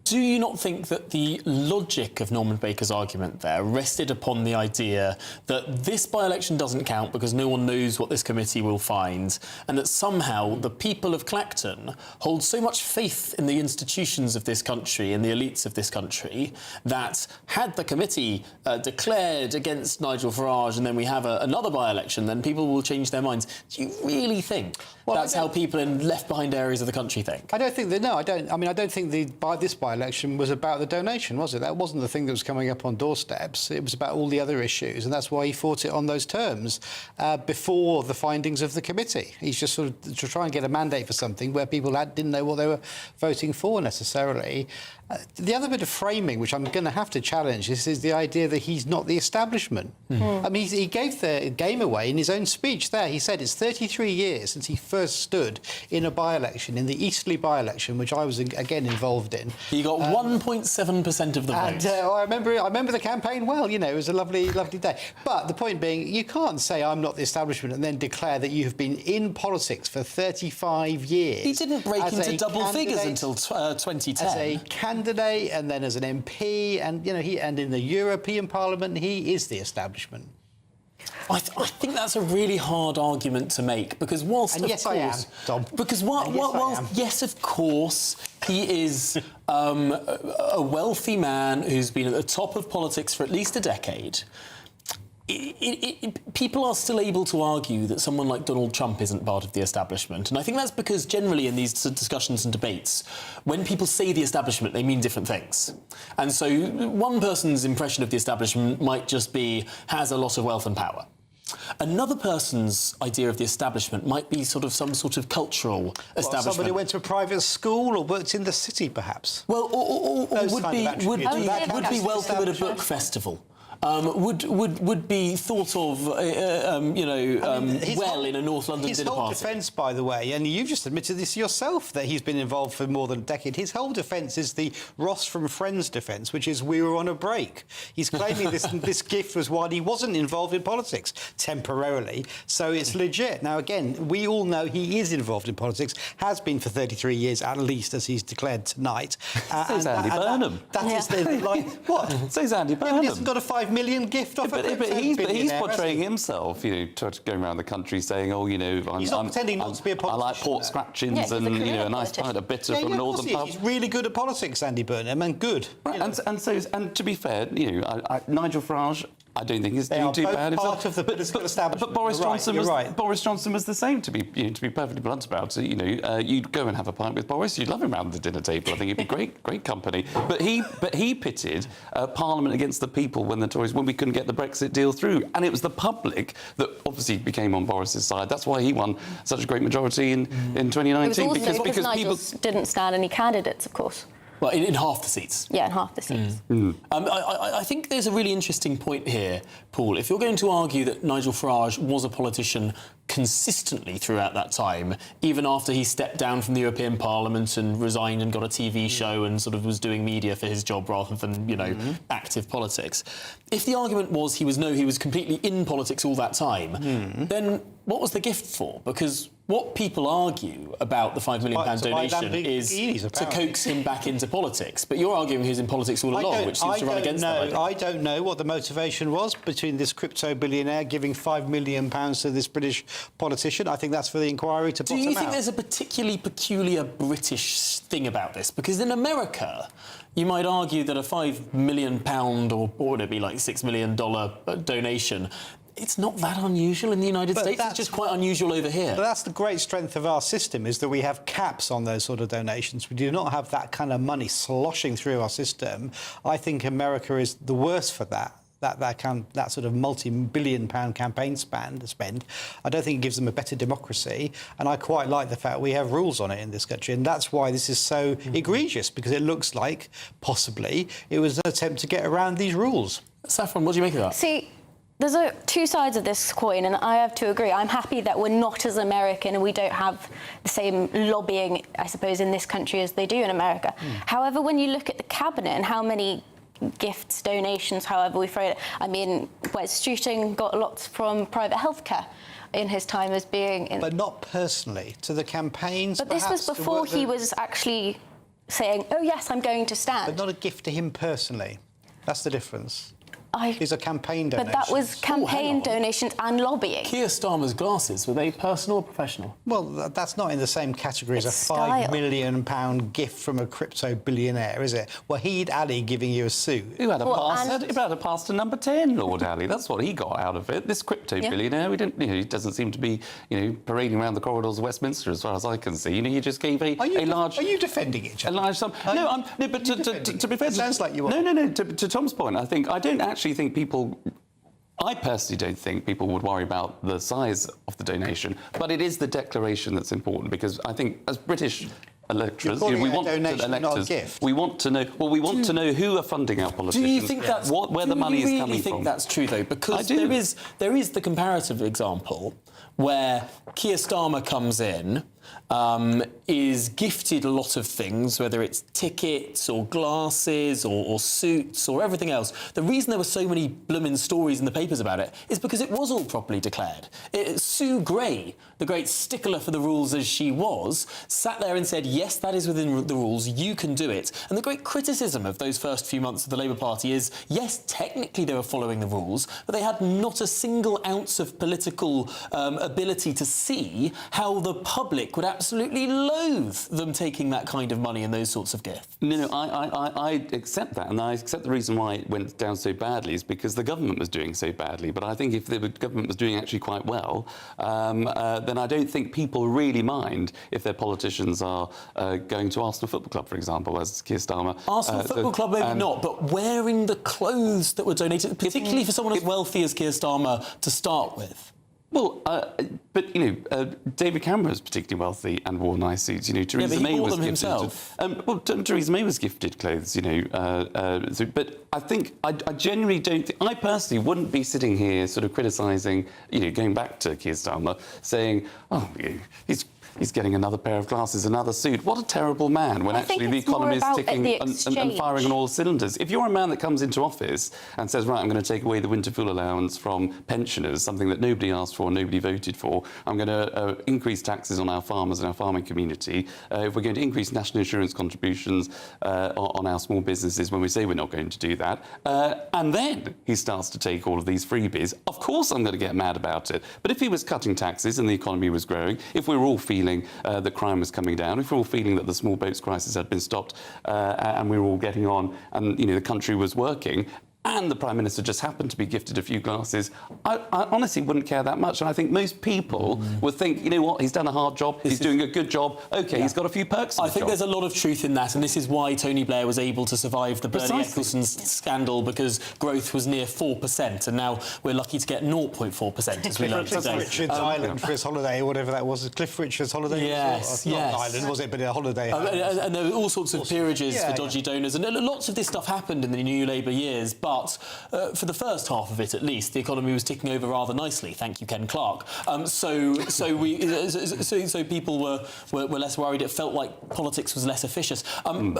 do you not think that the logic of Norman Baker's argument there rested upon the idea that this by-election doesn't count because no one knows what this committee will find, and that somehow the people of Clacton hold so much faith in the institutions of this country and the elites of this country that had the committee declared against Nigel Farage and then we have another by-election, then people will change their minds? Do you really think that's how people in left-behind areas of the country think? I don't think that. No, I don't. I mean, I don't think this by-election was about the donation, was it? That wasn't the thing that was coming up on doorsteps. It was about all the other issues, and that's why he fought it on those terms before the findings of the committee. He's just sort of to try and get a mandate for something where people didn't know what they were voting for necessarily. The other bit of framing, which I'm going to have to challenge, is the idea that he's not the establishment. I mean, he gave the game away in his own speech there. He said it's 33 years since he first stood in a by-election, in the Eastleigh by-election, which I was, again, involved in. He got 1.7% of the vote. I remember the campaign well. It was a lovely, lovely day. But the point being, you can't say I'm not the establishment and then declare that you have been in politics for 35 years. He didn't break into double figures until 2010. As a candidate and then as an MP, and and in the European Parliament, he is the establishment. I think that's a really hard argument to make because whilst I am, Tom. Because yes, of course, he is a wealthy man who's been at the top of politics for at least a decade. People are still able to argue that someone like Donald Trump isn't part of the establishment. And I think that's because generally in these discussions and debates, when people say the establishment, they mean different things. And so one person's impression of the establishment might just be, has a lot of wealth and power. Another person's idea of the establishment might be some sort of cultural establishment. Somebody who went to a private school or worked in the city, perhaps. Well, or would be wealthy at a book festival. would be thought of, well in a North London dinner party. His whole defence, by the way, and you've just admitted this yourself, that he's been involved for more than a decade. His whole defence is the Ross from Friends defence, which is we were on a break. He's claiming this gift was while he wasn't involved in politics temporarily, so it's legit. Now, again, we all know he is involved in politics, has been for 33 years at least, as he's declared tonight. So's Andy Burnham. That is what? So's Andy Burnham. Yeah, but he hasn't got a $5 million gift off but he's portraying himself, going around the country saying, "Oh, he's not pretending not to be a politician. I like pork scratchings and a nice pint of bitter from Northern Pub." He's really good at politics, Andy Burnham, and good. Right, and to be fair, Nigel Farage, I don't think he's doing too bad. Part of the political establishment. But Boris Johnson was the same. To be perfectly blunt about it, you'd go and have a pint with Boris. You'd love him around the dinner table. I think he'd be great company. But he pitted Parliament against the people when we couldn't get the Brexit deal through, and it was the public that obviously became on Boris's side. That's why he won such a great majority in 2019. It was also because Nigel didn't stand any candidates, of course. Well, in half the seats. Yeah, in half the seats. I think there's a really interesting point here, Paul. If you're going to argue that Nigel Farage was a politician consistently throughout that time, even after he stepped down from the European Parliament and resigned and got a TV show and sort of was doing media for his job rather than, active politics, if the argument was he was completely in politics all that time, then what was the gift for? Because what people argue about the £5 million donation is to coax him back into politics. But you're arguing he's in politics all along, which seems to run against that. I don't know what the motivation was between this crypto billionaire giving £5 million to this British politician. I think that's for the inquiry to bottom out. Do you think there's a particularly peculiar British thing about this? Because in America, you might argue that a £5 million or would it be like $6 million donation, it's not that unusual in the United States. It's just quite unusual over here. But that's the great strength of our system, is that we have caps on those sort of donations. We do not have that kind of money sloshing through our system. I think America is the worst for that. That sort of multi-billion-pound campaign spend. I don't think it gives them a better democracy, and I quite like the fact we have rules on it in this country, and that's why this is so egregious, because it looks like, possibly, it was an attempt to get around these rules. Saffron, what do you make of that? See, there's two sides of this coin, and I have to agree. I'm happy that we're not as American and we don't have the same lobbying, I suppose, in this country as they do in America. However, when you look at the cabinet and how many gifts, donations, however we phrase it, I mean, Wes Streeting got lots from private healthcare in his time as being... But not personally, to the campaigns, But this was before he was actually saying, oh, yes, I'm going to stand. But not a gift to him personally. That's the difference. It's a campaign donation. But that was campaign donations and lobbying. Keir Starmer's glasses, were they personal or professional? Well, that's not in the same category as a £5 million gift from a crypto billionaire, is it? Wahid Ali giving you a suit. Who had a pass to number 10, Lord Ali. That's what he got out of it. This crypto billionaire, he doesn't seem to be, parading around the corridors of Westminster, as far as I can see. You just gave a large... Are you defending it, John? A large sum. No, but to be fair... It sounds like you are. No. To Tom's point, I don't actually think people... I personally don't think people would worry about the size of the donation, but it is the declaration that's important, because I think as British electors, we want to know. Well, we want to know who are funding our politicians. Do you think that's where the money is coming from? Do you really think that's true, though? Because there is the comparative example where Keir Starmer comes in, is gifted a lot of things, whether it's tickets or glasses or suits or everything else. The reason there were so many blooming stories in the papers about it is because it was all properly declared. Sue Gray, the great stickler for the rules as she was, sat there and said, yes, that is within the rules, you can do it. And the great criticism of those first few months of the Labour Party is, yes, technically they were following the rules, but they had not a single ounce of political ability to see how the public would absolutely loathe them taking that kind of money and those sorts of gifts. No, I accept that, and I accept the reason why it went down so badly is because the government was doing so badly. But I think if the government was doing actually quite well, then I don't think people really mind if their politicians are going to Arsenal Football Club, for example, as Keir Starmer. Arsenal Football Club, maybe not, but wearing the clothes that were donated, particularly for someone as wealthy as Keir Starmer to start with. Well, but David Cameron was particularly wealthy and wore nice suits. Theresa May was gifted. Himself. Theresa May was gifted clothes. But I think I genuinely don't. I personally wouldn't be sitting here sort of criticising. Going back to Keir Starmer, saying, "Oh, he's getting another pair of glasses, another suit. What a terrible man," when actually the economy is ticking and firing on all cylinders. If you're a man that comes into office and says, right, I'm going to take away the winter fuel allowance from pensioners, something that nobody asked for, nobody voted for, I'm going to increase taxes on our farmers and our farming community, if we're going to increase national insurance contributions on our small businesses when we say we're not going to do that, and then he starts to take all of these freebies, of course I'm going to get mad about it. But if he was cutting taxes and the economy was growing, if we were all feeling that crime was coming down, if we were all feeling that the small boats crisis had been stopped and we were all getting on and the country was working, and the Prime Minister just happened to be gifted a few glasses, I honestly wouldn't care that much. And I think most people would think, you know what, he's done a hard job, he's doing a good job, OK, he's got a few perks. I think there's a lot of truth in that, and this is why Tony Blair was able to survive the Bernie Ecclestone scandal, because growth was near 4%, and now we're lucky to get 0.4%, as we learned today. Cliff Richard's island for his holiday, or whatever that was. Cliff Richard's holiday? Yes, Not an island, was it, but a holiday. And there were all sorts of peerages for dodgy donors, and lots of this stuff happened in the New Labour years, but for the first half of it, at least, the economy was ticking over rather nicely. Thank you, Ken Clarke. So people were less worried. It felt like politics was less officious.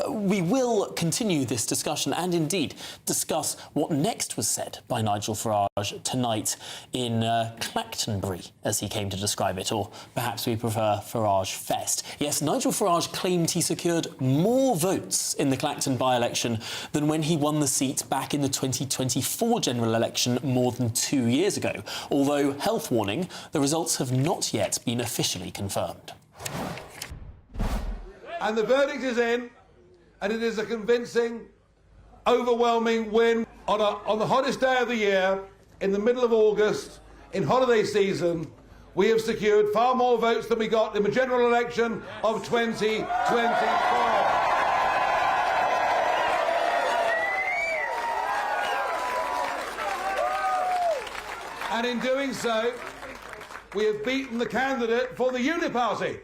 We will continue this discussion and indeed discuss what next was said by Nigel Farage tonight in Clactonbury, as he came to describe it, or perhaps we prefer Farage Fest. Yes, Nigel Farage claimed he secured more votes in the Clacton by-election than when he won the seat back in the 2024 general election more than 2 years ago, although, health warning, the results have not yet been officially confirmed. And the verdict is in, and it is a convincing, overwhelming win on the hottest day of the year, in the middle of August, in holiday season. We have secured far more votes than we got in the general election of 2024. And in doing so, we have beaten the candidate for the Unity Party.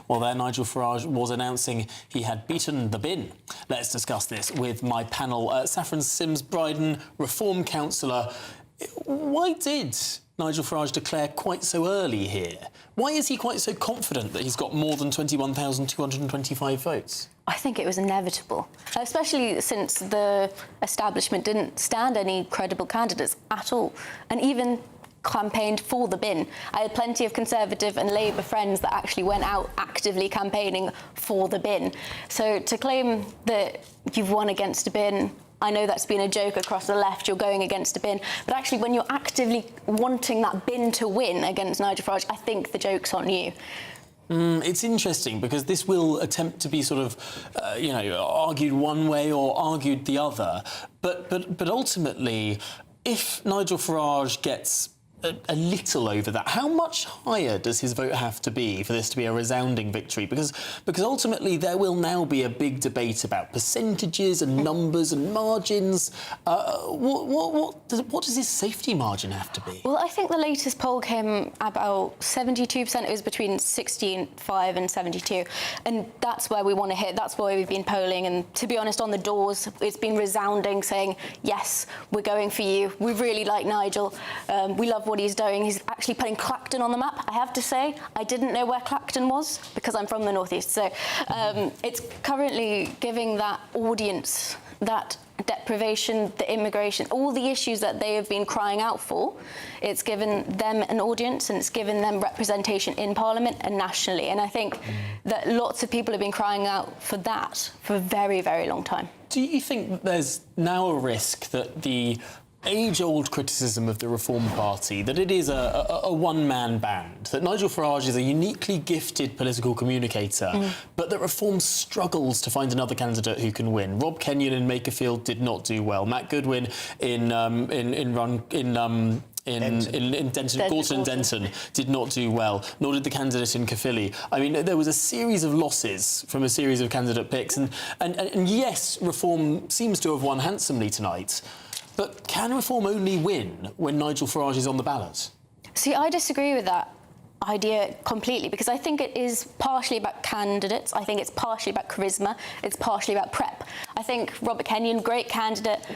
Well, there, Nigel Farage was announcing he had beaten the bin. Let's discuss this with my panel. Saffron Sims-Bryden, Reform Councillor. Why did Nigel Farage declare quite so early here? Why is he quite so confident that he's got more than 21,225 votes? I think it was inevitable, especially since the establishment didn't stand any credible candidates at all, and even campaigned for the bin. I had plenty of Conservative and Labour friends that actually went out actively campaigning for the bin. So to claim that you've won against a bin, I know that's been a joke across the left, you're going against a bin, but actually when you're actively wanting that bin to win against Nigel Farage, I think the joke's on you. It's interesting because this will attempt to be sort of, argued one way or argued the other. But ultimately, if Nigel Farage gets a little over that, how much higher does his vote have to be for this to be a resounding victory? Because ultimately there will now be a big debate about percentages and numbers and margins. What does his safety margin have to be? Well, I think the latest poll came about 72%. It was between 65 and 72. And that's where we want to hit. That's where we've been polling. And to be honest, on the doors, it's been resounding, saying, yes, we're going for you. We really like Nigel. We love what he's doing. He's actually putting Clacton on the map. I have to say, I didn't know where Clacton was because I'm from the northeast. So it's currently giving that audience that deprivation, the immigration, all the issues that they have been crying out for. It's given them an audience and it's given them representation in Parliament and nationally. And I think that lots of people have been crying out for that for a very, very long time. Do you think that there's now a risk that the age-old criticism of the Reform Party, that it is a one-man band, that Nigel Farage is a uniquely gifted political communicator, but that Reform struggles to find another candidate who can win? Rob Kenyon in Makerfield did not do well. Matt Goodwin in Denton, Gorton and Denton did not do well, nor did the candidate in Caerphilly. I mean, there was a series of losses from a series of candidate picks, and yes, Reform seems to have won handsomely tonight. But can reform only win when Nigel Farage is on the ballot? See, I disagree with that idea completely, because I think it is partially about candidates. I think it's partially about charisma. It's partially about prep. I think Robert Kenyon, great candidate.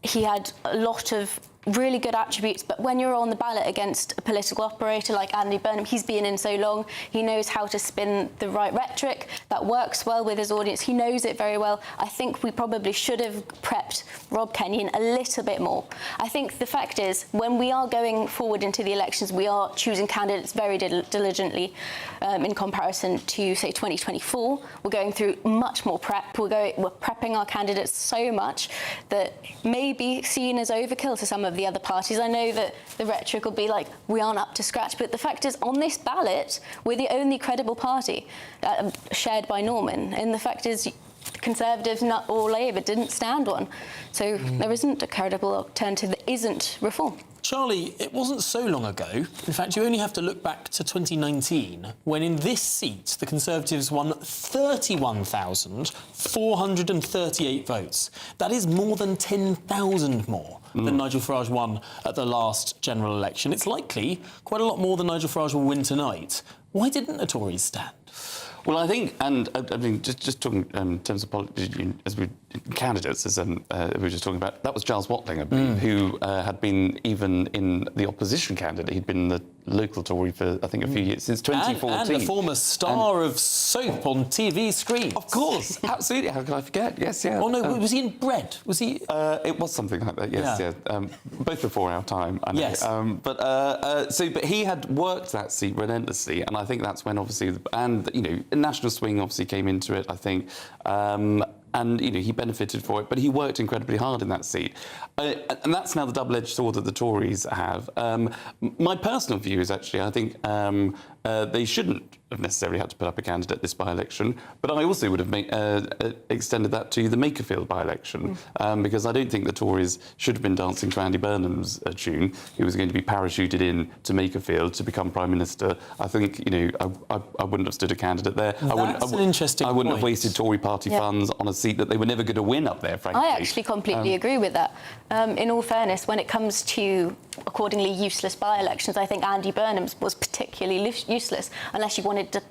He had a lot of really good attributes, but when you're on the ballot against a political operator like Andy Burnham, he's been in so long, he knows how to spin the right rhetoric that works well with his audience. He knows it very well. I think we probably should have prepped Rob Kenyon a little bit more. I think the fact is, when we are going forward into the elections, we are choosing candidates very diligently in comparison to, say, 2024. We're going through much more prep. We're prepping our candidates so much that may be seen as overkill to some of the other parties. I know that the rhetoric will be like, we aren't up to scratch, but the fact is, on this ballot, we're the only credible party shared by Norman, and the fact is, Conservatives or Labour didn't stand one. So there isn't a credible alternative that isn't reform. Charlie, it wasn't so long ago. In fact, you only have to look back to 2019, when in this seat, the Conservatives won 31,438 votes. That is more than 10,000 more than Nigel Farage won at the last general election. It's likely quite a lot more than Nigel Farage will win tonight. Why didn't the Tories stand? Well, I think, and I mean, just talking in terms of candidates, as we were just talking about, that was Giles Watling, I believe, who had been even in the opposition candidate. He'd been the local Tory for, I think, a few years, since 2014. And a former star of soap on TV screens. Of course, absolutely. How could I forget? Yes, yeah. Oh, no, was he in Bread? Was he...? It was something like that, yes, yeah. Both before our time, I know. Yes. But he had worked that seat relentlessly, and I think that's when, obviously, and, you know, National Swing obviously came into it, I think, and, you know, he benefited for it, but he worked incredibly hard in that seat. And that's now the double-edged sword that the Tories have. My personal view is actually, I think they shouldn't have necessarily had to put up a candidate this by-election, but I also would have extended that to the Makerfield by-election, because I don't think the Tories should have been dancing to Andy Burnham's tune, who was going to be parachuted in to Makerfield to become Prime Minister. I think, you know, I wouldn't have stood a candidate there. That's an interesting I wouldn't point. have wasted Tory party funds on a seat that they were never going to win up there, frankly. I actually completely agree with that. In all fairness, when it comes to accordingly useless by-elections, I think Andy Burnham's was particularly useless, unless you wanted to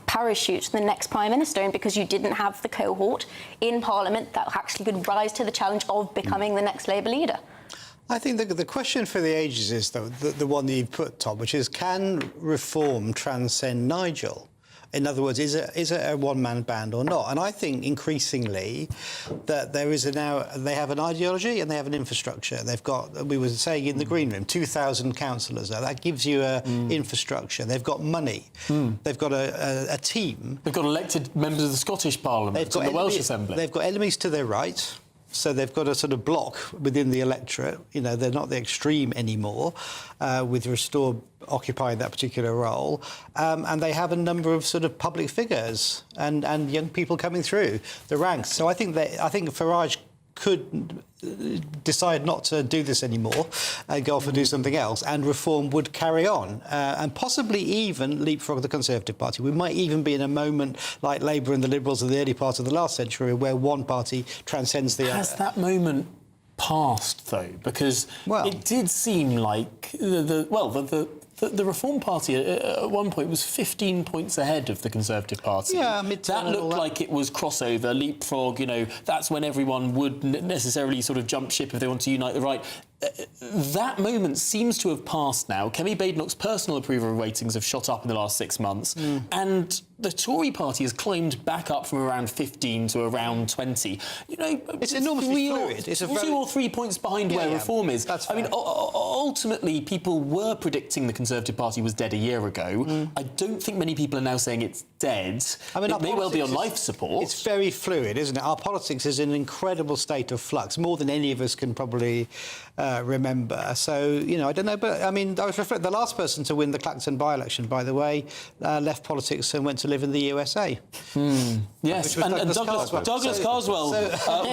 parachute the next Prime Minister in, because you didn't have the cohort in Parliament that actually could rise to the challenge of becoming the next Labour leader. I think the question for the ages is, though, the one that you've put, Tom, which is, can reform transcend Nigel? In other words, is it a one-man band or not? And I think increasingly that there is they have an ideology and they have an infrastructure. They've got, we were saying in the green room, 2,000 councillors. That gives you an infrastructure. They've got money. They've got a team. They've got elected members of the Scottish Parliament and the Welsh Assembly. They've got enemies to their right. So they've got a sort of block within the electorate. You know, they're not the extreme anymore, with Restore occupying that particular role. And they have a number of sort of public figures and young people coming through the ranks. So I think Farage could decide not to do this anymore and go off and do something else, and reform would carry on, and possibly even leapfrog the Conservative Party. We might even be in a moment like Labour and the Liberals in the early part of the last century, where one party transcends the other. Has that moment passed, though? Because it did seem like the Reform Party at one point was 15 points ahead of the Conservative Party. Yeah, that looked like it was crossover, leapfrog, you know, that's when everyone would necessarily sort of jump ship if they want to unite the right. That moment seems to have passed now. Kemi Badenoch's personal approval ratings have shot up in the last 6 months, and the Tory party has climbed back up from around 15 to around 20. You know, it's enormously fluid. It's 2 or 3 points behind where Reform is. That's I mean, ultimately, people were predicting the Conservative Party was dead a year ago. I don't think many people are now saying it's dead. I mean, it may well be on life support. It's very fluid, isn't it? Our politics is in an incredible state of flux, more than any of us can probably remember. So, you know, I don't know, but I mean, I was reflecting, the last person to win the Clacton by-election, by the way, left politics and went to live in the USA. Yes, and Douglas Carswell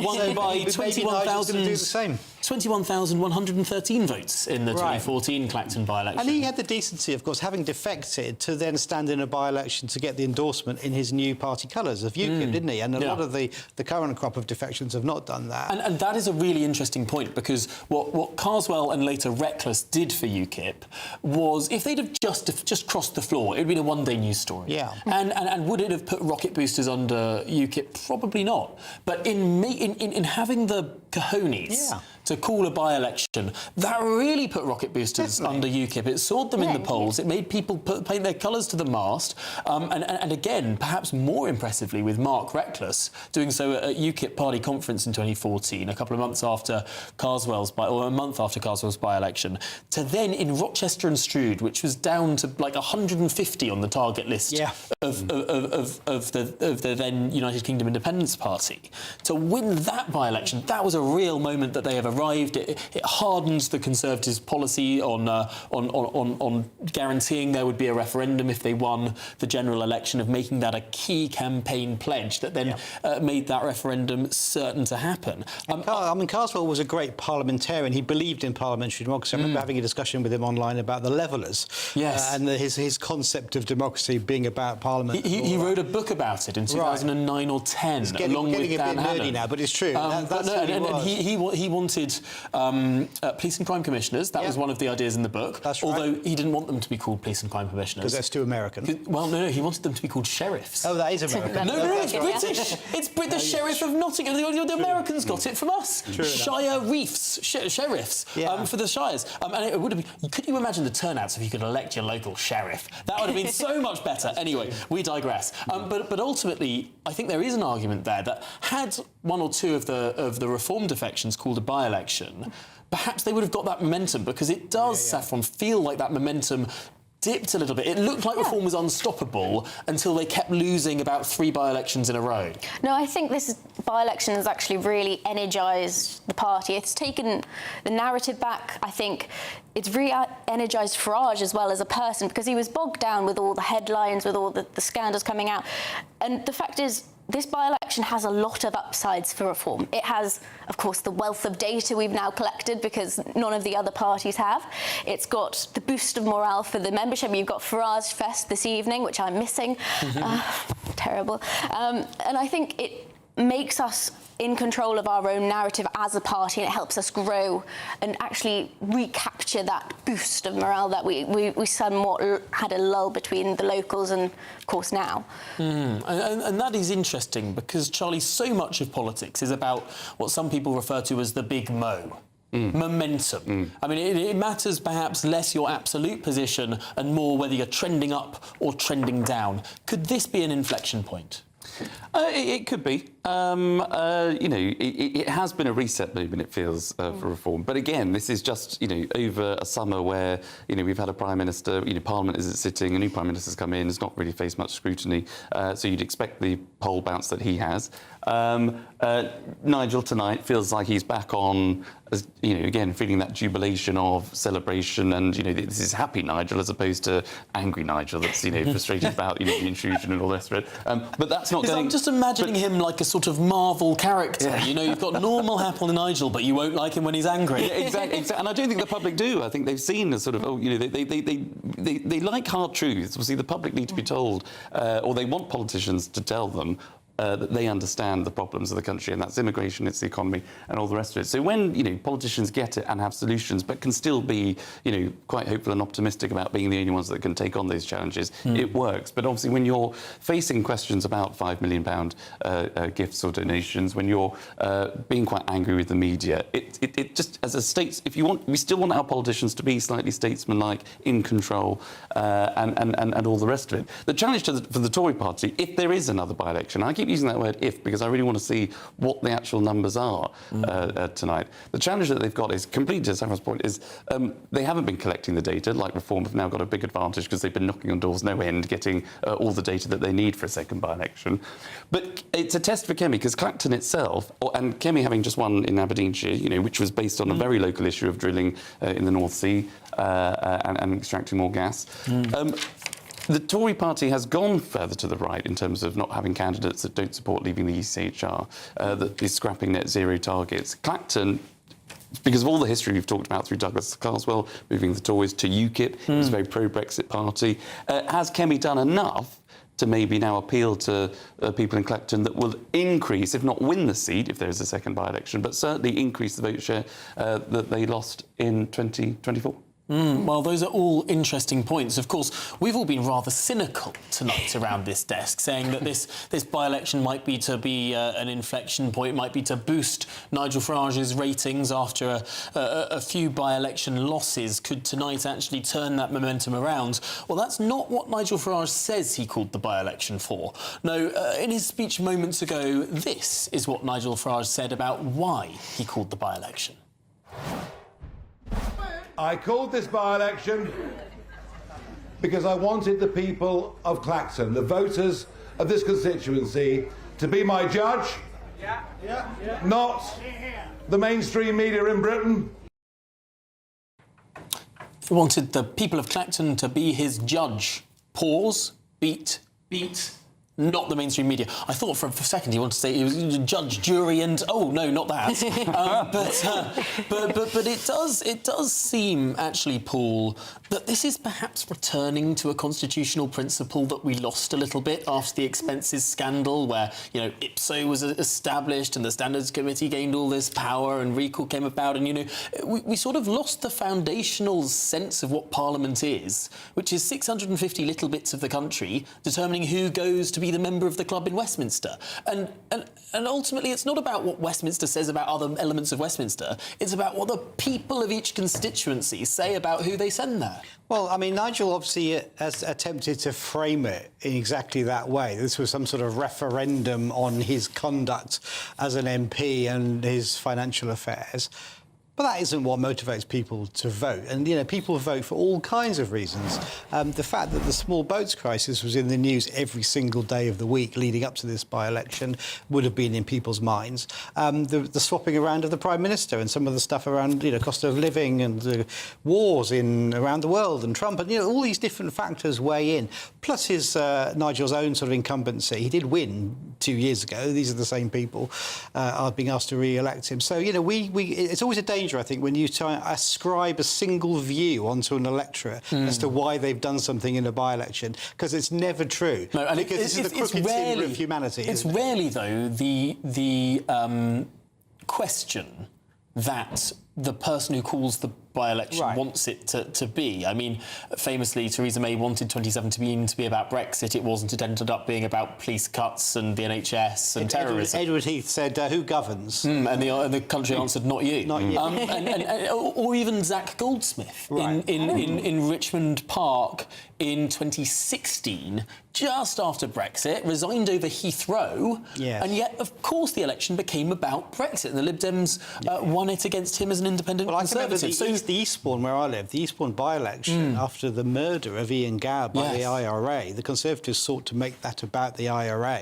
won by 21,000. Do the same. 21,113 votes in the 2014 Clacton by-election. And he had the decency, of course, having defected, to then stand in a by-election to get the endorsement in his new party colours of UKIP, didn't he? And a lot of the current crop of defections have not done that. And that is a really interesting point, because what Carswell and later Reckless did for UKIP was, if they'd have just crossed the floor, it would have been a one-day news story. Yeah. And would it have put rocket boosters under UKIP? Probably not. But in having the cojones to call a by-election, that really put rocket boosters under UKIP. It soared them in the polls. It made people paint their colours to the mast. And again, perhaps more impressively, with Mark Reckless doing so at UKIP party conference in 2014, a couple of months after or a month after Carswell's by-election, to then in Rochester and Strood, which was down to like 150 on the target list of the then United Kingdom Independence Party, to win that by-election, that was a real moment that they have arrived. It hardens the Conservatives' policy on guaranteeing there would be a referendum if they won the general election, of making that a key campaign pledge that then made that referendum certain to happen. I mean, Carswell was a great parliamentarian. He believed in parliamentary democracy. I remember having a discussion with him online about the levellers and his concept of democracy being about Parliament. He wrote a book about it in 2009 or 10, along with Dan Hannan. Nerdy now, but it's true. He wanted police and crime commissioners. That was one of the ideas in the book. That's right. Although he didn't want them to be called police and crime commissioners. Because that's too American. Well, no, he wanted them to be called sheriffs. Oh, that is American. No, it's British. It's the Sheriff of Nottingham. The Americans got it from us. Shire Reefs, sheriffs for the shires. And it would have been... Could you imagine the turnouts if you could elect your local sheriff? That would have been so much better. Anyway, we digress. But ultimately, I think there is an argument there that had one or two of the reform defections called a by-election, perhaps they would have got that momentum, because it does, Saffron, feel like that momentum dipped a little bit. It looked like reform was unstoppable until they kept losing about 3 by-elections in a row. No, I think this by-election has actually really energised the party. It's taken the narrative back. I think it's re-energised Farage as well as a person, because he was bogged down with all the headlines, with all the scandals coming out. And the fact is, this by-election has a lot of upsides for reform. It has, of course, the wealth of data we've now collected, because none of the other parties have. It's got the boost of morale for the membership. You've got Farage Fest this evening, which I'm missing. Terrible. And I think it makes us in control of our own narrative as a party, and it helps us grow and actually recapture that boost of morale that we somewhat had a lull between the locals and, of course, now. And that is interesting, because, Charlie, so much of politics is about what some people refer to as the big mo. Momentum. I mean, it matters perhaps less your absolute position and more whether you're trending up or trending down. Could this be an inflection point? It could be. It has been a reset movement, it feels, for reform. But again, this is just, over a summer where, we've had a Prime Minister, Parliament isn't sitting, a new Prime Minister's come in, has not really faced much scrutiny. So you'd expect the poll bounce that he has. Nigel tonight feels like he's back on, again, feeling that jubilation of celebration, and, this is happy Nigel as opposed to angry Nigel that's, frustrated about, the intrusion and all the rest of it. But that's not going... I'm just imagining him like a sort of Marvel character. You've got normal happy Nigel, but you won't like him when he's angry. Exactly. And I don't think the public do. I think they've seen a sort of, they like hard truths. Obviously, the public need to be told, or they want politicians to tell them, that they understand the problems of the country, and that's immigration, it's the economy, and all the rest of it. So when, politicians get it and have solutions, but can still be, quite hopeful and optimistic about being the only ones that can take on those challenges, it works. But obviously when you're facing questions about £5 million gifts or donations, when you're being quite angry with the media, it just, as a state, we still want our politicians to be slightly statesmanlike, in control, and all the rest of it. The challenge for the Tory party, if there is another by-election, I keep using that word if, because I really want to see what the actual numbers are tonight. The challenge that they've got is, completely to Saffron's point, is they haven't been collecting the data. Like Reform have now got a big advantage because they've been knocking on doors no end, getting all the data that they need for a second by-election. But it's a test for Kemi, because Clacton itself, and Kemi having just won in Aberdeenshire, which was based on a very local issue of drilling in the North Sea and extracting more gas. The Tory party has gone further to the right in terms of not having candidates that don't support leaving the ECHR, that is scrapping net zero targets. Clacton because of all the history we've talked about through Douglas Carswell, moving the Tories to UKIP, it was a very pro-Brexit party. Has Kemi done enough to maybe now appeal to people in Clacton that will increase, if not win the seat, if there is a second by-election, but certainly increase the vote share that they lost in 2024? Well, those are all interesting points. Of course, we've all been rather cynical tonight around this desk, saying that this by-election might be an inflection point, might be to boost Nigel Farage's ratings after a few by-election losses. Could tonight actually turn that momentum around? Well, that's not what Nigel Farage says he called the by-election for. No, in his speech moments ago, this is what Nigel Farage said about why he called the by-election. I called this by-election because I wanted the people of Clacton, the voters of this constituency, to be my judge, not the mainstream media in Britain. He wanted the people of Clacton to be his judge. Pause, beat, not the mainstream media. I thought for a second he wanted to say he was judge, jury, and oh no, not that. But it does seem actually, Paul, that this is perhaps returning to a constitutional principle that we lost a little bit after the expenses scandal, where IPSO was established and the Standards Committee gained all this power and recall came about, and we sort of lost the foundational sense of what Parliament is, which is 650 little bits of the country determining who goes to be the member of the club in Westminster. And ultimately, it's not about what Westminster says about other elements of Westminster. It's about what the people of each constituency say about who they send there. Well, I mean, Nigel obviously has attempted to frame it in exactly that way. This was some sort of referendum on his conduct as an MP and his financial affairs. But that isn't what motivates people to vote. And, people vote for all kinds of reasons. The fact that the small boats crisis was in the news every single day of the week leading up to this by-election would have been in people's minds. The swapping around of the Prime Minister and some of the stuff around, cost of living and wars around the world and Trump and, all these different factors weigh in. Plus his Nigel's own sort of incumbency. He did win 2 years ago. These are the same people are being asked to re-elect him. So, it's always a danger, I think, when you try and ascribe a single view onto an electorate as to why they've done something in a by-election, because it's never true. No, and because this is the crooked timber of humanity. It's rarely, though, the question that the person who calls the by-election wants it to be. I mean, famously, Theresa May wanted 2017 to be about Brexit. It wasn't. It ended up being about police cuts and the NHS and terrorism. Edward Heath said, who governs? And the country answered, not you. Not you. Or even Zach Goldsmith in Richmond Park in 2016, just after Brexit, resigned over Heathrow. Yes. And yet, of course, the election became about Brexit, and the Lib Dems won it against him as an independent Conservative. The Eastbourne, where I live, the Eastbourne by-election, after the murder of Ian Gow by the IRA, the Conservatives sought to make that about the IRA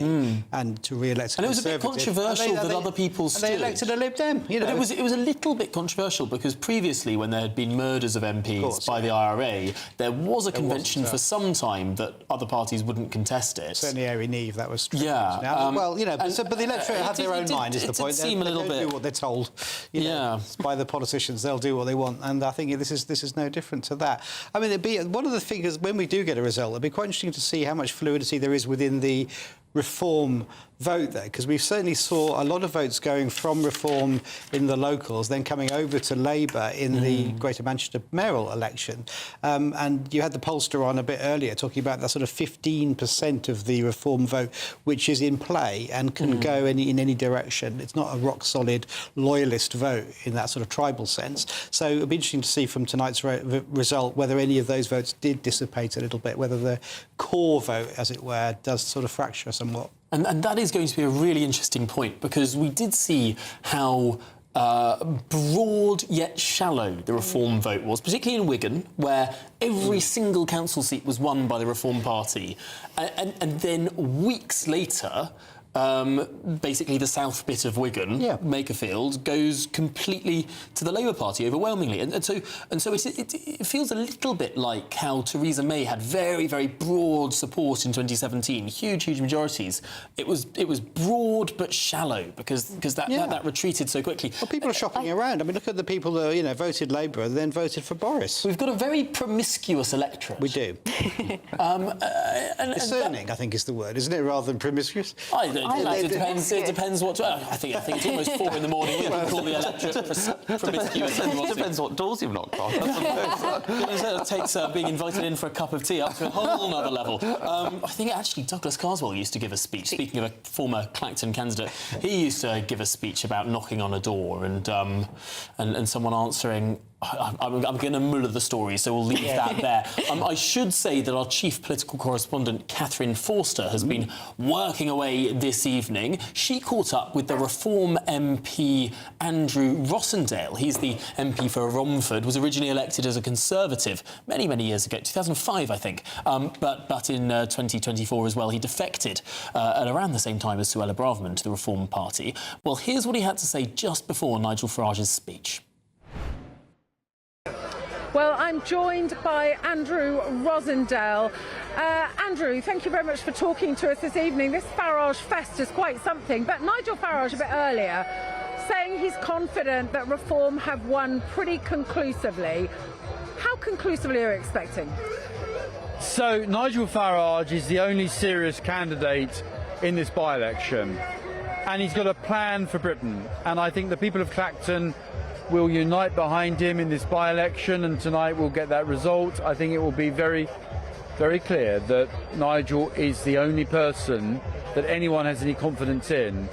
and to re-elect a Conservative. And it was a bit controversial that other people stood. And they elected a Lib Dem. But it was a little bit controversial because previously, when there had been murders of MPs by the IRA, there was a convention for some time that other parties wouldn't contest it. Certainly, Airy Neve, that was true. Yeah. But the electorate have their own mind, is the point. They do what they're told. By the politicians, they'll do what they want, and I think this is no different to that. I mean, one of the figures when we do get a result, it'd be quite interesting to see how much fluidity there is within the Reform vote there, because we certainly saw a lot of votes going from Reform in the locals, then coming over to Labour in the Greater Manchester mayoral election. And you had the pollster on a bit earlier talking about that sort of 15% of the Reform vote which is in play and can go in any direction. It's not a rock-solid loyalist vote in that sort of tribal sense. So it'll be interesting to see from tonight's result whether any of those votes did dissipate a little bit, whether the core vote, as it were, does sort of fracture somewhat. And that is going to be a really interesting point, because we did see how broad yet shallow the Reform vote was, particularly in Wigan, where every single council seat was won by the Reform Party. And then weeks later, basically the south bit of Wigan, Makerfield, goes completely to the Labour Party overwhelmingly, and so it feels a little bit like how Theresa May had very, very broad support in 2017, huge majorities. It was broad but shallow because that retreated so quickly. Well, people are shopping around. I mean, look at the people that voted Labour and then voted for Boris. We've got a very promiscuous electorate. We do. Discerning, I think, is the word, isn't it, rather than promiscuous? It depends what. I think it's almost 4 in the morning. We can call the electorate promiscuous. It depends what doors you've knocked on. It takes being invited in for a cup of tea up to a whole other level. I think actually Douglas Carswell used to give a speech. Speaking of a former Clacton candidate, he used to give a speech about knocking on a door and someone answering. I'm going to muller the story, so we'll leave that there. I should say that our chief political correspondent, Catherine Forster, has been working away this evening. She caught up with the Reform MP Andrew Rossendale. He's the MP for Romford, was originally elected as a Conservative many years ago, 2005, I think. But in 2024 as well, he defected at around the same time as Suella Braverman to the Reform Party. Well, here's what he had to say just before Nigel Farage's speech. Well, I'm joined by Andrew Rossendale. Andrew, thank you very much for talking to us this evening. This Farage fest is quite something, but Nigel Farage a bit earlier saying he's confident that Reform have won pretty conclusively. How conclusively are you expecting? So Nigel Farage is the only serious candidate in this by-election, and he's got a plan for Britain, and I think the people of Clacton will unite behind him in this by-election, and tonight we'll get that result. I think it will be very, very clear that Nigel is the only person that anyone has any confidence in,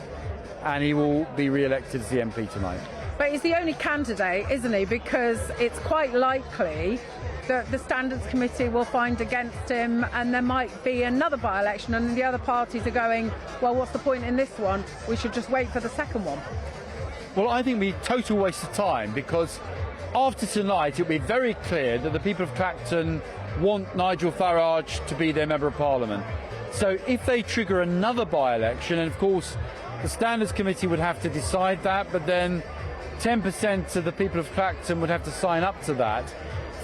and he will be re-elected as the MP tonight. But he's the only candidate, isn't he? Because it's quite likely that the Standards Committee will find against him, and there might be another by-election, and the other parties are going, well, what's the point in this one? We should just wait for the second one. Well, I think it'll be a total waste of time, because after tonight it'll be very clear that the people of Clacton want Nigel Farage to be their Member of Parliament. So if they trigger another by-election, and of course the Standards Committee would have to decide that, but then 10% of the people of Clacton would have to sign up to that.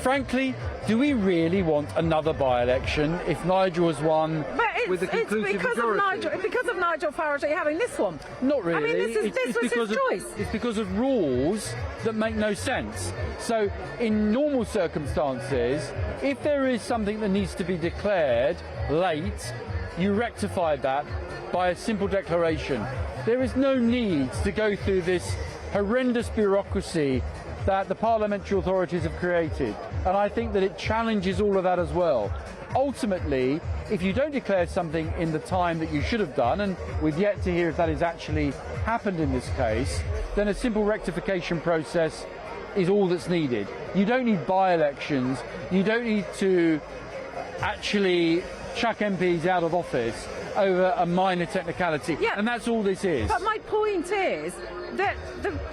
Frankly, do we really want another by-election if Nigel has won with a conclusive majority? Because of Nigel Farage are you having this one? Not really. I mean, this was his choice. It's because of rules that make no sense. So in normal circumstances, if there is something that needs to be declared late, you rectify that by a simple declaration. There is no need to go through this horrendous bureaucracy that the parliamentary authorities have created, and I think that it challenges all of that as well. Ultimately, if you don't declare something in the time that you should have done, and we've yet to hear if that has actually happened in this case, then a simple rectification process is all that's needed. You don't need by-elections, you don't need to actually chuck MPs out of office over a minor technicality, and that's all this is. But my point is that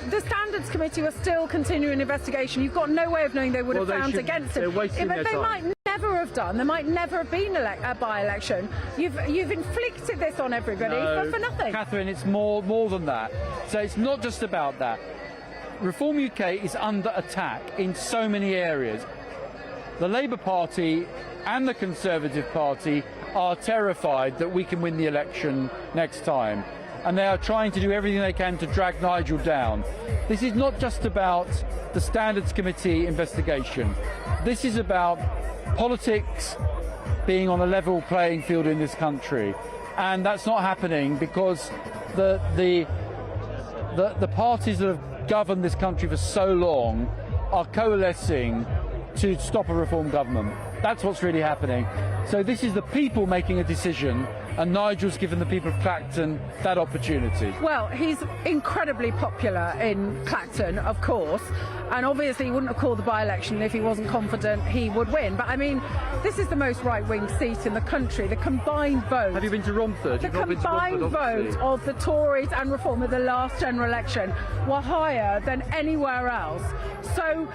the Standards Committee was still continuing an investigation. You've got no way of knowing they would have found against him. But they might never have done. There might never have been a by-election. You've inflicted this on everybody for nothing. Catherine, it's more than that. So it's not just about that. Reform UK is under attack in so many areas. The Labour Party and the Conservative Party are terrified that we can win the election next time, and they are trying to do everything they can to drag Nigel down. This is not just about the Standards Committee investigation. This is about politics being on a level playing field in this country, and that's not happening because the parties that have governed this country for so long are coalescing to stop a Reform government. That's what's really happening. So this is the people making a decision, and Nigel's given the people of Clacton that opportunity. Well, he's incredibly popular in Clacton, of course, and obviously he wouldn't have called the by-election if he wasn't confident he would win. But I mean, this is the most right-wing seat in the country. The combined vote... Have you been to Romford? The combined vote of the Tories and Reform at the last general election were higher than anywhere else. So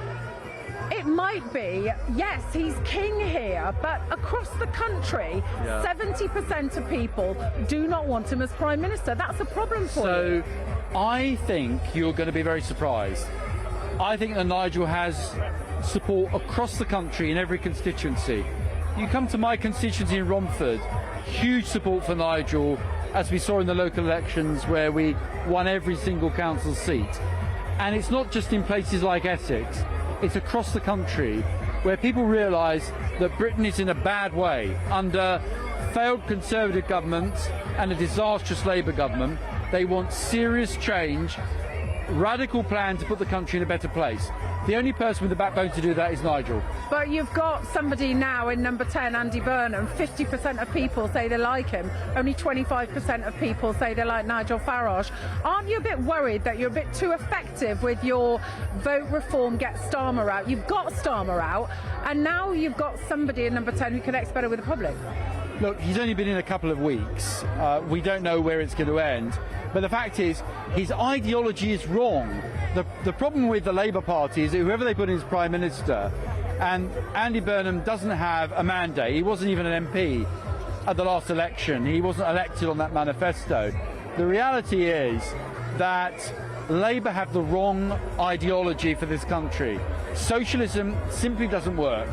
It might be, yes, he's king here, but across the country, 70% of people do not want him as Prime Minister. That's a problem for you. So I think you're going to be very surprised. I think that Nigel has support across the country in every constituency. You come to my constituency in Romford, huge support for Nigel, as we saw in the local elections where we won every single council seat. And it's not just in places like Essex, it's across the country where people realise that Britain is in a bad way under failed Conservative governments and a disastrous Labour government. They want serious change, radical plan to put the country in a better place. The only person with the backbone to do that is Nigel. But you've got somebody now in number 10, Andy Burnham. 50% of people say they like him. Only 25% of people say they like Nigel Farage. Aren't you a bit worried that you're a bit too effective with your vote reform, get Starmer out? You've got Starmer out, and now you've got somebody in number 10 who connects better with the public. Look, he's only been in a couple of weeks. We don't know where it's going to end. But the fact is, his ideology is wrong. The problem with the Labour Party is that whoever they put in as Prime Minister, and Andy Burnham doesn't have a mandate. He wasn't even an MP at the last election. He wasn't elected on that manifesto. The reality is that Labour have the wrong ideology for this country. Socialism simply doesn't work,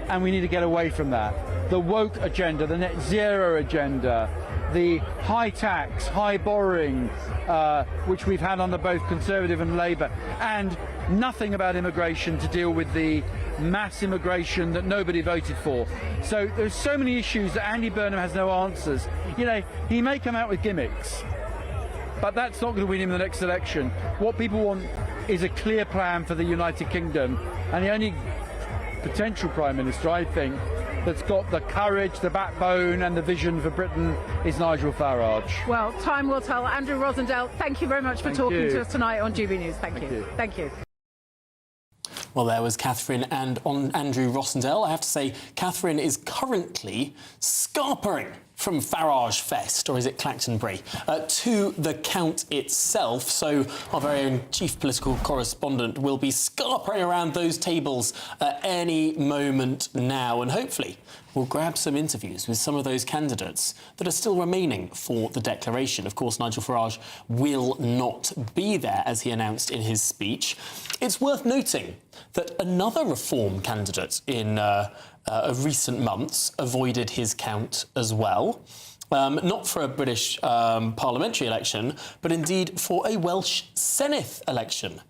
and we need to get away from that. The woke agenda, the net zero agenda, the high tax, high borrowing, which we've had under both Conservative and Labour, and nothing about immigration to deal with the mass immigration that nobody voted for. So there's so many issues that Andy Burnham has no answers. You know, he may come out with gimmicks, but that's not going to win him the next election. What people want is a clear plan for the United Kingdom, and the only potential Prime Minister, I think, that's got the courage, the backbone and the vision for Britain is Nigel Farage. Well, time will tell. Andrew Rosendale, thank you very much for talking to us tonight on GBNews. Thank you. Thank you. Well, there was Catherine and on Andrew Rossendale. I have to say, Catherine is currently scarpering from Farage Fest, or is it Clactonbury, to the count itself. So our very own chief political correspondent will be scarpering around those tables at any moment now, and hopefully we'll grab some interviews with some of those candidates that are still remaining for the declaration. Of course, Nigel Farage will not be there, as he announced in his speech. It's worth noting that another Reform candidate in of recent months avoided his count as well. Not for a British parliamentary election, but indeed for a Welsh Senedd election.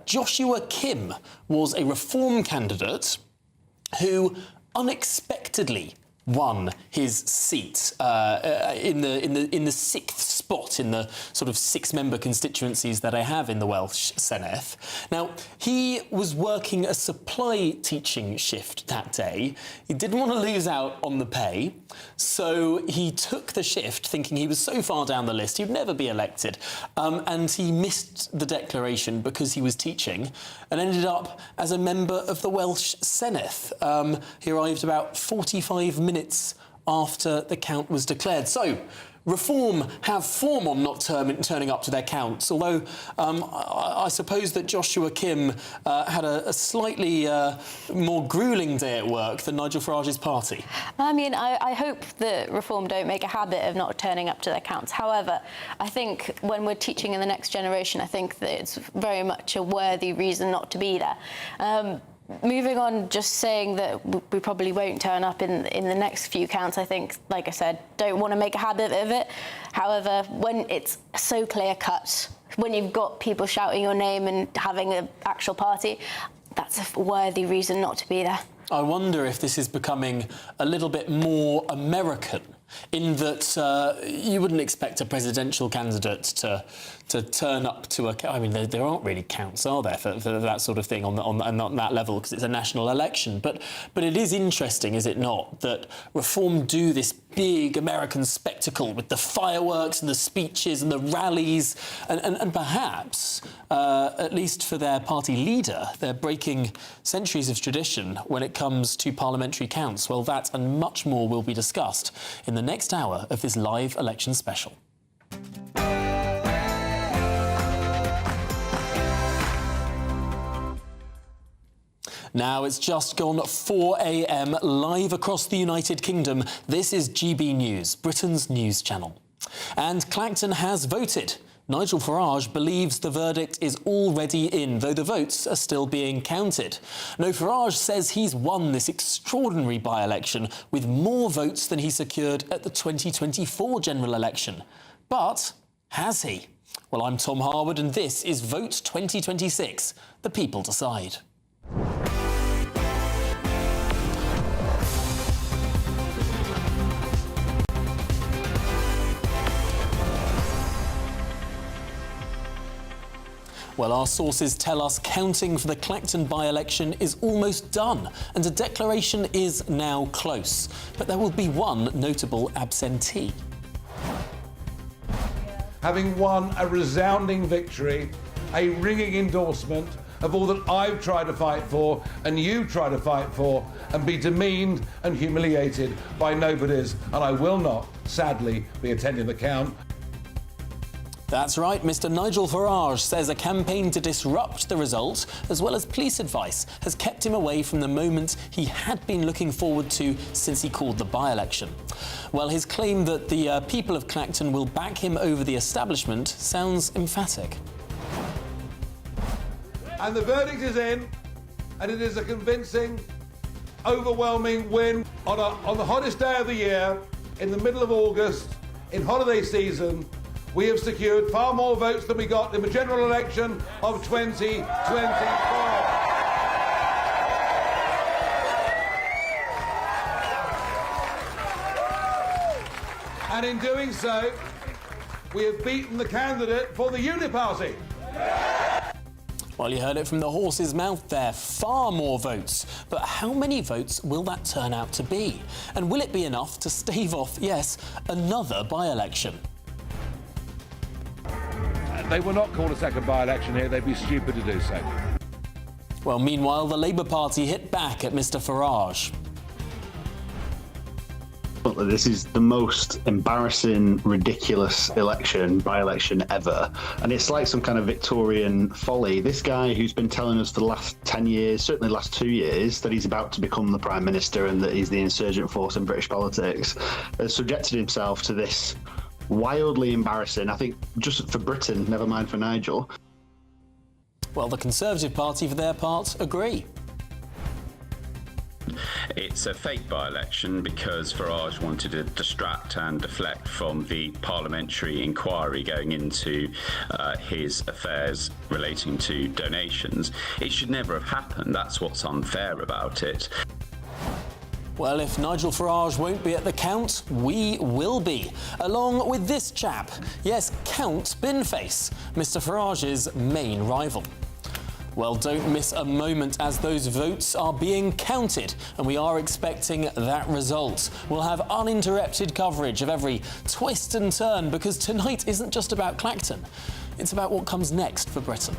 Joshua Kim was a Reform candidate who unexpectedly won his seat in the sixth spot in the sort of 6-member constituencies that I have in the Welsh Senedd. Now, he was working a supply teaching shift that day. He didn't want to lose out on the pay, so he took the shift thinking he was so far down the list he'd never be elected, and he missed the declaration because he was teaching and ended up as a member of the Welsh Senedd. He arrived about 45 minutes after the count was declared. So, Reform have form on not turning up to their counts, although I suppose that Joshua Kim had a slightly more gruelling day at work than Nigel Farage's party. I mean, I hope that Reform don't make a habit of not turning up to their counts. However, I think when we're teaching in the next generation, I think that it's very much a worthy reason not to be there. Moving on, just saying that we probably won't turn up in the next few counts, I think, like I said, don't want to make a habit of it. However, when it's so clear-cut, when you've got people shouting your name and having an actual party, that's a worthy reason not to be there. I wonder if this is becoming a little bit more American, in that you wouldn't expect a presidential candidate to turn up to a... I mean, there aren't really counts, are there, for that sort of thing on that level, because it's a national election. But it is interesting, is it not, that Reform do this big American spectacle with the fireworks and the speeches and the rallies, and perhaps, at least for their party leader, they're breaking centuries of tradition when it comes to parliamentary counts. Well, that and much more will be discussed in the next hour of this live election special. Now it's just gone 4 a.m. live across the United Kingdom. This is GB News, Britain's news channel. And Clacton has voted. Nigel Farage believes the verdict is already in, though the votes are still being counted. No, Farage says he's won this extraordinary by-election with more votes than he secured at the 2024 general election. But has he? Well, I'm Tom Harwood and this is Vote 2026. The people decide. Well, our sources tell us counting for the Clacton by-election is almost done and a declaration is now close. But there will be one notable absentee. Having won a resounding victory, a ringing endorsement of all that I've tried to fight for and you try to fight for, and be demeaned and humiliated by nobodies, and I will not, sadly, be attending the count. That's right, Mr. Nigel Farage says a campaign to disrupt the result, as well as police advice, has kept him away from the moment he had been looking forward to since he called the by-election. Well, his claim that the people of Clacton will back him over the establishment sounds emphatic. And the verdict is in, and it is a convincing, overwhelming win on the hottest day of the year, in the middle of August, in holiday season. We have secured far more votes than we got in the general election of 2024. And in doing so, we have beaten the candidate for the Uniparty. Well, you heard it from the horse's mouth there. Far more votes. But how many votes will that turn out to be? And will it be enough to stave off, yes, another by-election? They will not call a second by-election here. They'd be stupid to do so. Well, meanwhile, the Labour Party hit back at Mr. Farage. This is the most embarrassing, ridiculous by-election ever. And it's like some kind of Victorian folly. This guy who's been telling us for the last 10 years, certainly the last 2 years, that he's about to become the Prime Minister and that he's the insurgent force in British politics, has subjected himself to this wildly embarrassing, I think, just for Britain, never mind for Nigel. Well, the Conservative Party, for their part, agree. It's a fake by-election because Farage wanted to distract and deflect from the parliamentary inquiry going into his affairs relating to donations. It should never have happened. That's what's unfair about it. Well, if Nigel Farage won't be at the count, we will be, along with this chap. Yes, Count Binface, Mr. Farage's main rival. Well, don't miss a moment as those votes are being counted, and we are expecting that result. We'll have uninterrupted coverage of every twist and turn, because tonight isn't just about Clacton. It's about what comes next for Britain.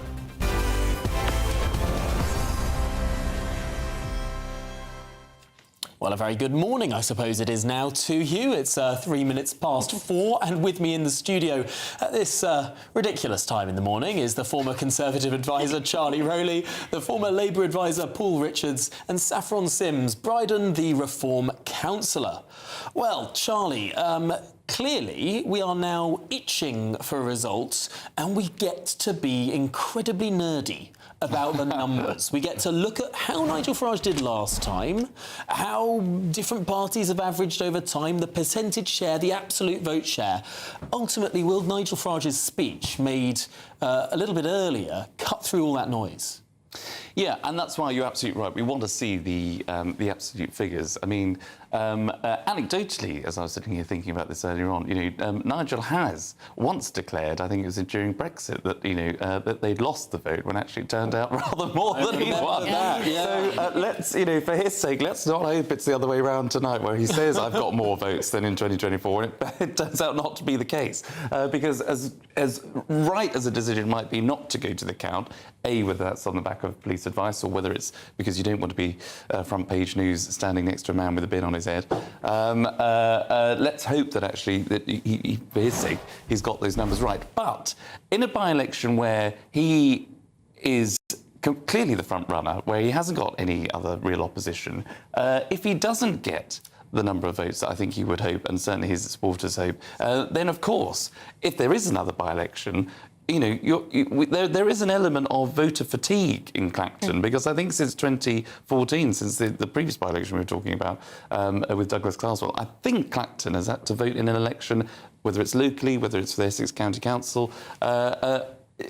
Well, a very good morning, I suppose it is now, to you. It's 3 minutes past 4, and with me in the studio at this ridiculous time in the morning is the former Conservative advisor Charlie Rowley, the former Labour advisor Paul Richards, and Saffron Sims, Bryden the Reform councillor. Well, Charlie, clearly we are now itching for results, and we get to be incredibly nerdy about the numbers. We get to look at how Nigel Farage did last time, how different parties have averaged over time, the percentage share, the absolute vote share. Ultimately, will Nigel Farage's speech, made a little bit earlier, cut through all that noise? Yeah, and that's why you're absolutely right. We want to see the absolute figures. I mean, anecdotally, as I was sitting here thinking about this earlier on, Nigel has once declared, I think it was during Brexit, that that they'd lost the vote when actually it turned out rather more than he won. So let's, for his sake, let's not hope it's the other way around tonight, where he says I've got more votes than in 2024, and it turns out not to be the case, because as right as a decision might be not to go to the count, whether that's on the back of police advice or whether it's because you don't want to be front page news standing next to a man with a bin on his head. Let's hope that actually, that he, for his sake, he's got those numbers right. But in a by-election where he is clearly the front runner, where he hasn't got any other real opposition, if he doesn't get the number of votes that I think he would hope, and certainly his supporters hope, then of course, if there is another by-election, you know, there is an element of voter fatigue in Clacton, because I think since 2014, since the previous by-election we were talking about with Douglas Carswell, I think Clacton has had to vote in an election, whether it's locally, whether it's for the Essex County Council,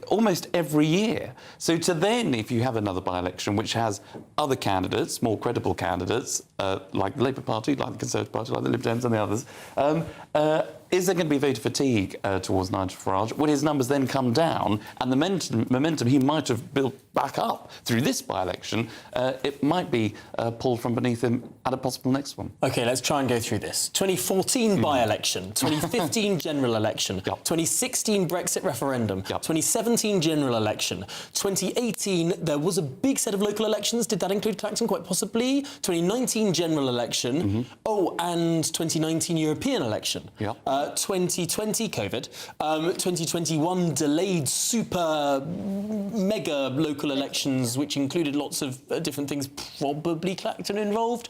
almost every year. So to then, if you have another by-election which has other candidates, more credible candidates, like the Labour Party, like the Conservative Party, like the Lib Dems and the others, is there going to be voter fatigue towards Nigel Farage? Will his numbers then come down, and the momentum he might have built back up through this by-election, it might be pulled from beneath him at a possible next one? OK, let's try and go through this. 2014 by-election, 2015 general election, 2016 Brexit referendum, 2017 general election, 2018 there was a big set of local elections. Did that include Clacton? Quite possibly. 2019 general election. Oh, and 2019 European election. 2020 COVID. 2021 delayed super mega local elections, which included lots of different things, probably Clacton involved.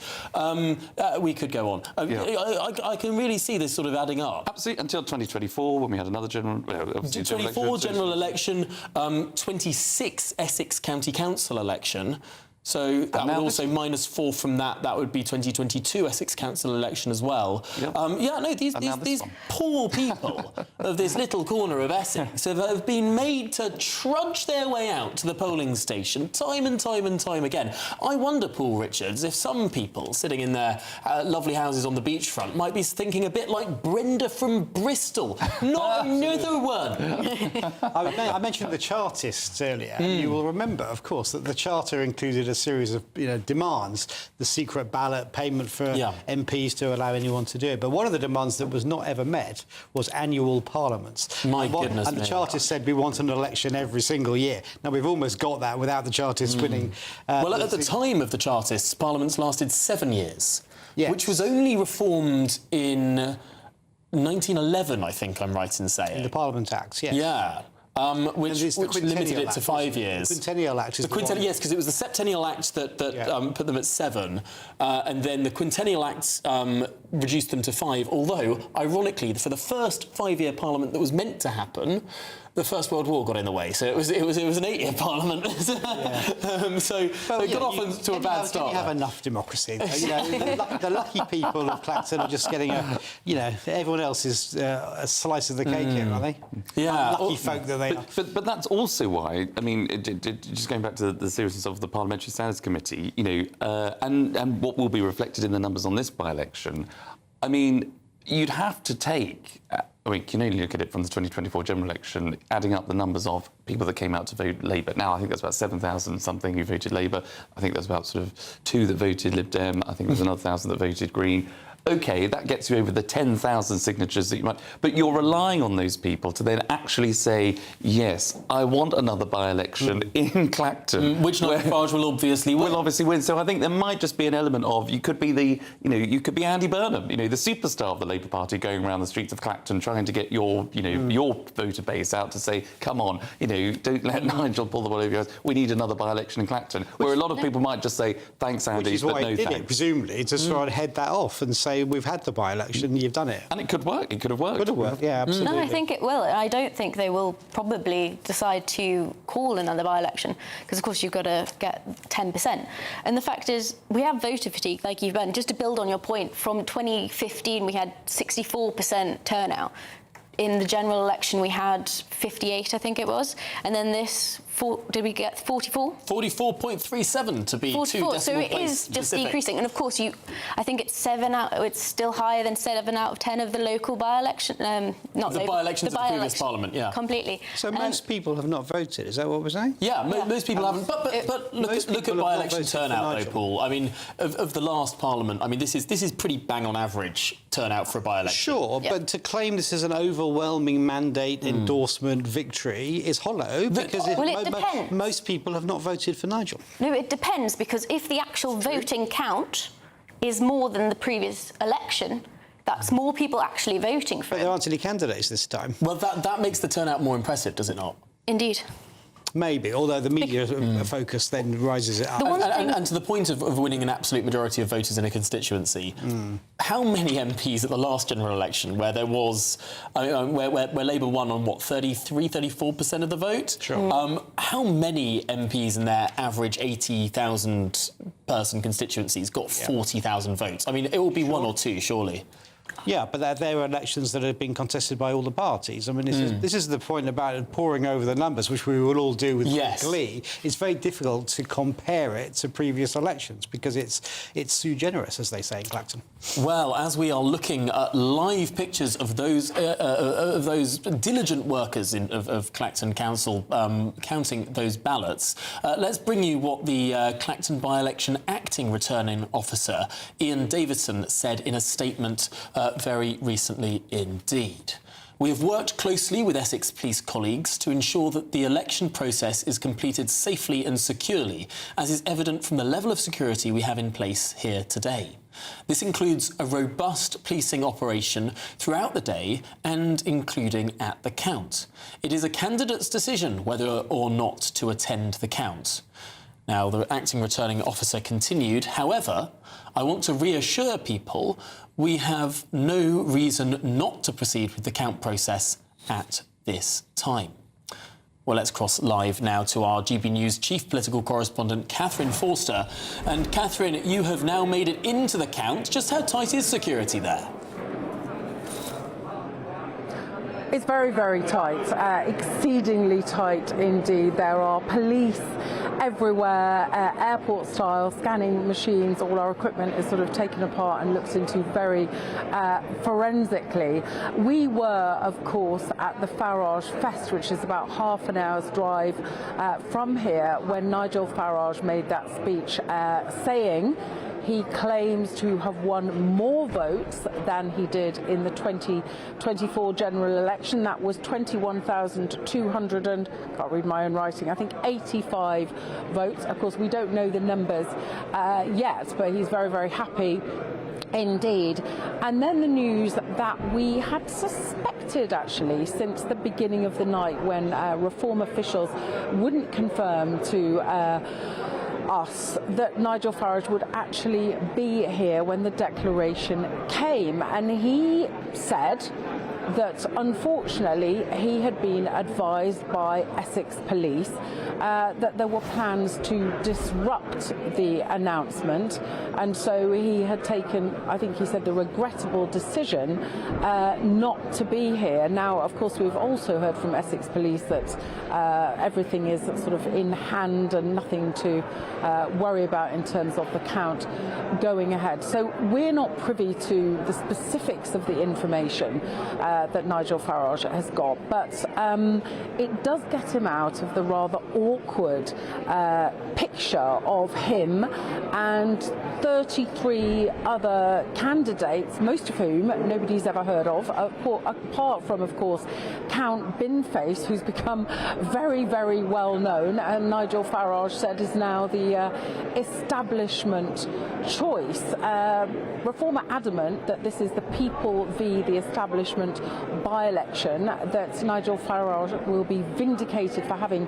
We could go on. I can really see this sort of adding up. Absolutely, until 2024, when we had another general... 24 general election, 26 Essex County Council election. So that would also -4 from that. That would be 2022 Essex Council election as well. These poor people of this little corner of Essex have been made to trudge their way out to the polling station time and time and time again. I wonder, Paul Richards, if some people sitting in their lovely houses on the beachfront might be thinking a bit like Brenda from Bristol. Not another one. I mentioned the Chartists earlier. You will remember, of course, that the Charter included a series of demands, the secret ballot, payment for MPs to allow anyone to do it. But one of the demands that was not ever met was annual parliaments. Goodness and the Chartists said we want an election every single year. Now, we've almost got that without the Chartists winning. Well, at the time of the Chartists, parliaments lasted 7 years, which was only reformed in 1911, I think I'm right in saying. In the Parliament Act, yes. Yeah. Which limited it to 5 years. The Quintennial Act is yes, because it was the Septennial Act that put them at 7, and then the Quintennial Act reduced them to 5. Although, ironically, for the first 5-year Parliament that was meant to happen, the First World War got in the way, so it was an 8-year Parliament. So it got off to a bad start. You have enough democracy. The lucky people of Clacton are just getting everyone else is a slice of the cake here, aren't they? Yeah, lucky folk that they are. But that's also why, I mean, just going back to the seriousness of the Parliamentary Standards Committee, and what will be reflected in the numbers on this by-election, I mean, you'd have to take... you can only look at it from the 2024 general election, adding up the numbers of people that came out to vote Labour. Now, I think that's about 7,000 something who voted Labour. I think there's about sort of 2 that voted Lib Dem. I think there's another 1,000 that voted Green. OK, that gets you over the 10,000 signatures that you might... But you're relying on those people to then actually say, yes, I want another by-election in Clacton. Which Nigel Farage will obviously win. Will obviously win. So I think there might just be an element of... You could be you could be Andy Burnham, the superstar of the Labour Party, going around the streets of Clacton trying to get your, your voter base out to say, come on, don't let Nigel pull the wool over your eyes. We need another by-election in Clacton. Where a lot of people might just say, thanks, Andy, but no thanks. It, presumably, to try and head that off and say, we've had the by-election, you've done it. And it could work. It could have worked. Could have worked, yeah, absolutely. No, I think it will. I don't think they will probably decide to call another by-election because, of course, you've got to get 10%. And the fact is, we have voter fatigue, like you've done. Just to build on your point, from 2015, we had 64% turnout. In the general election, we had 58, I think it was. And then this, did we get 44? 44.37 to be 44. So it is just decreasing. And of course, I think it's it's still higher than 7 out of 10 of the local by-election. Not the by-elections of the previous Parliament, yeah. Completely. So most people have not voted, is that what we're saying? Yeah, most people haven't. But look at by-election turnout, though, Paul. I mean, of the last Parliament, I mean, this is pretty bang on average turnout for a by-election. Sure, but to claim this is an overwhelming mandate endorsement victory is hollow because most people have not voted for Nigel. No, it depends, because if the actual voting count is more than the previous election, that's more people actually voting for But there aren't any candidates this time. Well, that makes the turnout more impressive, does it not? Indeed. Maybe, although the media focus then rises it up. And to the point of winning an absolute majority of voters in a constituency, how many MPs at the last general election, where there was, where Labour won on, what, 34% of the vote? Sure. How many MPs in their average 80,000 person constituencies got 40,000 votes? I mean, it will be one or two, surely. Yeah, but there are elections that have been contested by all the parties. I mean, this is the point about poring over the numbers, which we will all do with glee. It's very difficult to compare it to previous elections because it's sui generis, as they say in Clacton. Well, as we are looking at live pictures of those diligent workers of Clacton Council counting those ballots, let's bring you what the Clacton by-election acting returning officer, Ian Davidson, said in a statement very recently indeed. We have worked closely with Essex Police colleagues to ensure that the election process is completed safely and securely, as is evident from the level of security we have in place here today. This includes a robust policing operation throughout the day and including at the count. It is a candidate's decision whether or not to attend the count. Now, the acting returning officer continued, however, I want to reassure people we have no reason not to proceed with the count process at this time. Well, let's cross live now to our GB News chief political correspondent, Catherine Forster. And Catherine, you have now made it into the count. Just how tight is security there? It's very, very tight, exceedingly tight indeed. There are police everywhere, airport-style scanning machines. All our equipment is sort of taken apart and looked into very forensically. We were, of course, at the Farage Fest, which is about half an hour's drive from here, when Nigel Farage made that speech saying he claims to have won more votes than he did in the 2024 general election. That was 21,200 and, can't read my own writing, I think 85 votes. Of course, we don't know the numbers yet, but he's very, very happy indeed. And then the news that we had suspected actually since the beginning of the night, when Reform officials wouldn't confirm to us that Nigel Farage would actually be here when the declaration came. And he said that unfortunately he had been advised by Essex Police that there were plans to disrupt the announcement, and so he had taken, I think he said, the regrettable decision not to be here. Now, of course, we've also heard from Essex Police that everything is sort of in hand and nothing to worry about in terms of the count going ahead. So we're not privy to the specifics of the information that Nigel Farage has got, but it does get him out of the rather awkward picture of him and 33 other candidates, most of whom nobody's ever heard of, apart from, of course, Count Binface, who's become very, very well known, and Nigel Farage said is now the establishment choice. Reform are adamant that this is the people v the establishment by-election, that Nigel Farage will be vindicated for having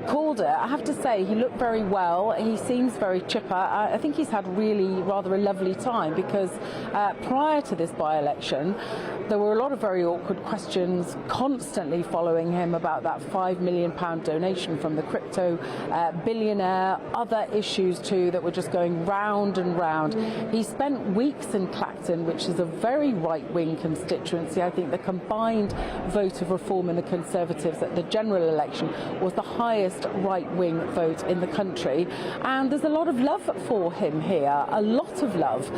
called it. I have to say, he looked very well. He seems very chipper. I think he's had really rather a lovely time, because prior to this by-election, there were a lot of very awkward questions constantly following him about that £5 million donation from the crypto billionaire, other issues too that were just going round and round. He spent weeks in Clacton, which is a very right-wing constituency. I think the combined vote of Reform and the Conservatives at the general election was the highest right-wing vote in the country, and there's a lot of love for him here, a lot of love.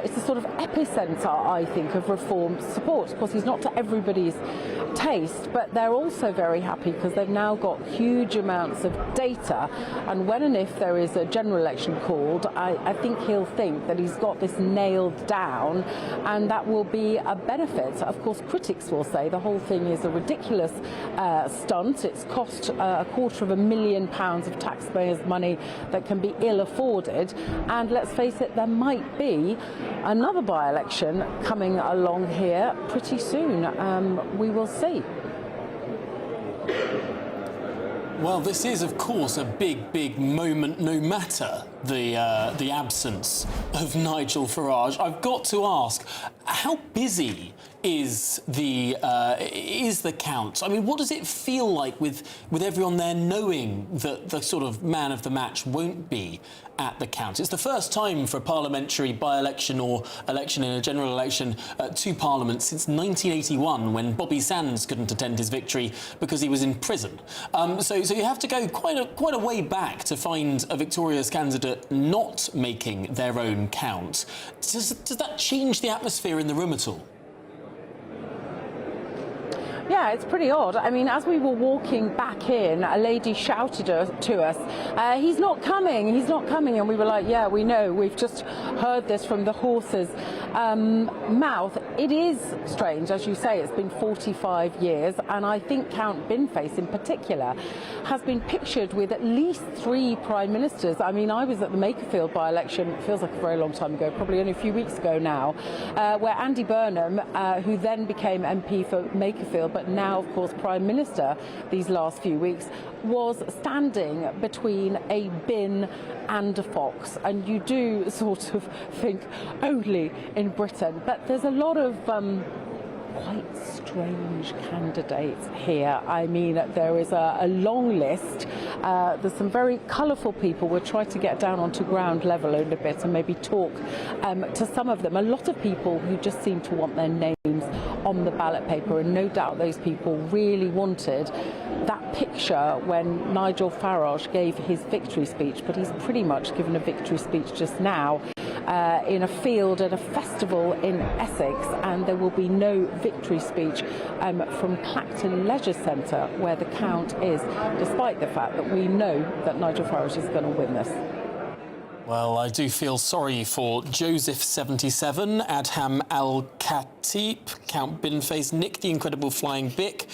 It's a sort of epicentre, I think, of Reform support. Of course, he's not to everybody's taste, but they're also very happy because they've now got huge amounts of data, and when and if there is a general election called, I think he'll think that he's got this nailed down, and that will be a benefit. Of course, critics will say the whole thing is a ridiculous stunt. It's cost £250,000 of taxpayers' money that can be ill afforded, and let's face it, there might be another by-election coming along here pretty soon. We will see. Well, this is, of course, a big, big moment, no matter the absence of Nigel Farage. I've got to ask, how busy is the count? I mean, what does it feel like with everyone there knowing that the sort of man of the match won't be at the count? It's the first time for a parliamentary by-election or election in a general election to Parliament since 1981, when Bobby Sands couldn't attend his victory because he was in prison. So you have to go quite a way back to find a victorious candidate not making their own count. Does that change the atmosphere in the room at all? Yeah, it's pretty odd. I mean, as we were walking back in, a lady shouted to us, he's not coming, and we were like, yeah, we know, we've just heard this from the horse's mouth. It is strange, as you say, it's been 45 years, and I think Count Binface in particular has been pictured with at least 3 prime ministers. I mean, I was at the Makerfield by-election, it feels like a very long time ago, probably only a few weeks ago now, where Andy Burnham, who then became MP for Makerfield, but now, of course, Prime Minister these last few weeks, was standing between a bin and a fox. And you do sort of think only in Britain. But there's a lot of quite strange candidates here. I mean, there is a long list. There's some very colourful people. We'll try to get down onto ground level a little bit and maybe talk to some of them. A lot of people who just seem to want their names on the ballot paper, and no doubt those people really wanted that picture when Nigel Farage gave his victory speech, but he's pretty much given a victory speech just now in a field at a festival in Essex, and there will be no victory speech from Clacton Leisure Centre, where the count is, despite the fact that we know that Nigel Farage is going to win this. Well, I do feel sorry for Joseph 77, Adham Al-Khatib, Count Binface, Nick the Incredible Flying Bick,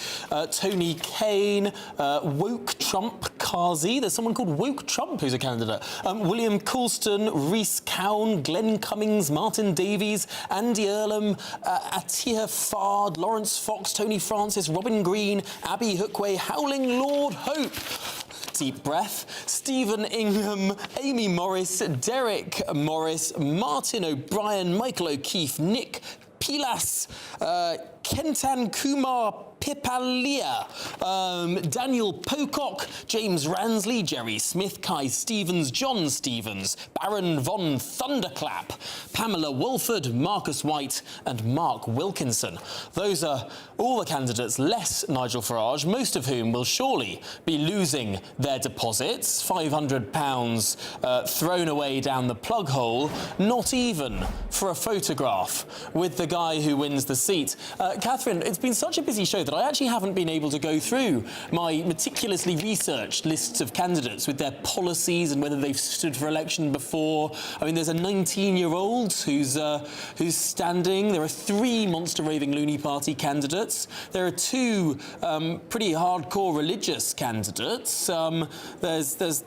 Tony Kane, Woke Trump Kazi. There's someone called Woke Trump who's a candidate. William Coulston, Rhys Cowan, Glenn Cummings, Martin Davies, Andy Earlham, Atiya Fard, Lawrence Fox, Tony Francis, Robin Green, Abby Hookway, Howling Lord Hope. Deep breath. Stephen Ingham, Amy Morris, Derek Morris, Martin O'Brien, Michael O'Keefe, Nick Pilas, Kentan Kumar Pipalia, Daniel Pocock, James Ransley, Jerry Smith, Kai Stevens, John Stevens, Baron von Thunderclap, Pamela Wolford, Marcus White and Mark Wilkinson. Those are all the candidates less Nigel Farage, most of whom will surely be losing their deposits. £500 thrown away down the plug hole, not even for a photograph with the guy who wins the seat. Catherine, it's been such a busy show that I actually haven't been able to go through my meticulously researched lists of candidates with their policies and whether they've stood for election before. I mean, there's a 19-year-old who's standing. There are 3 monster raving loony party candidates. There are 2 pretty hardcore religious candidates. There's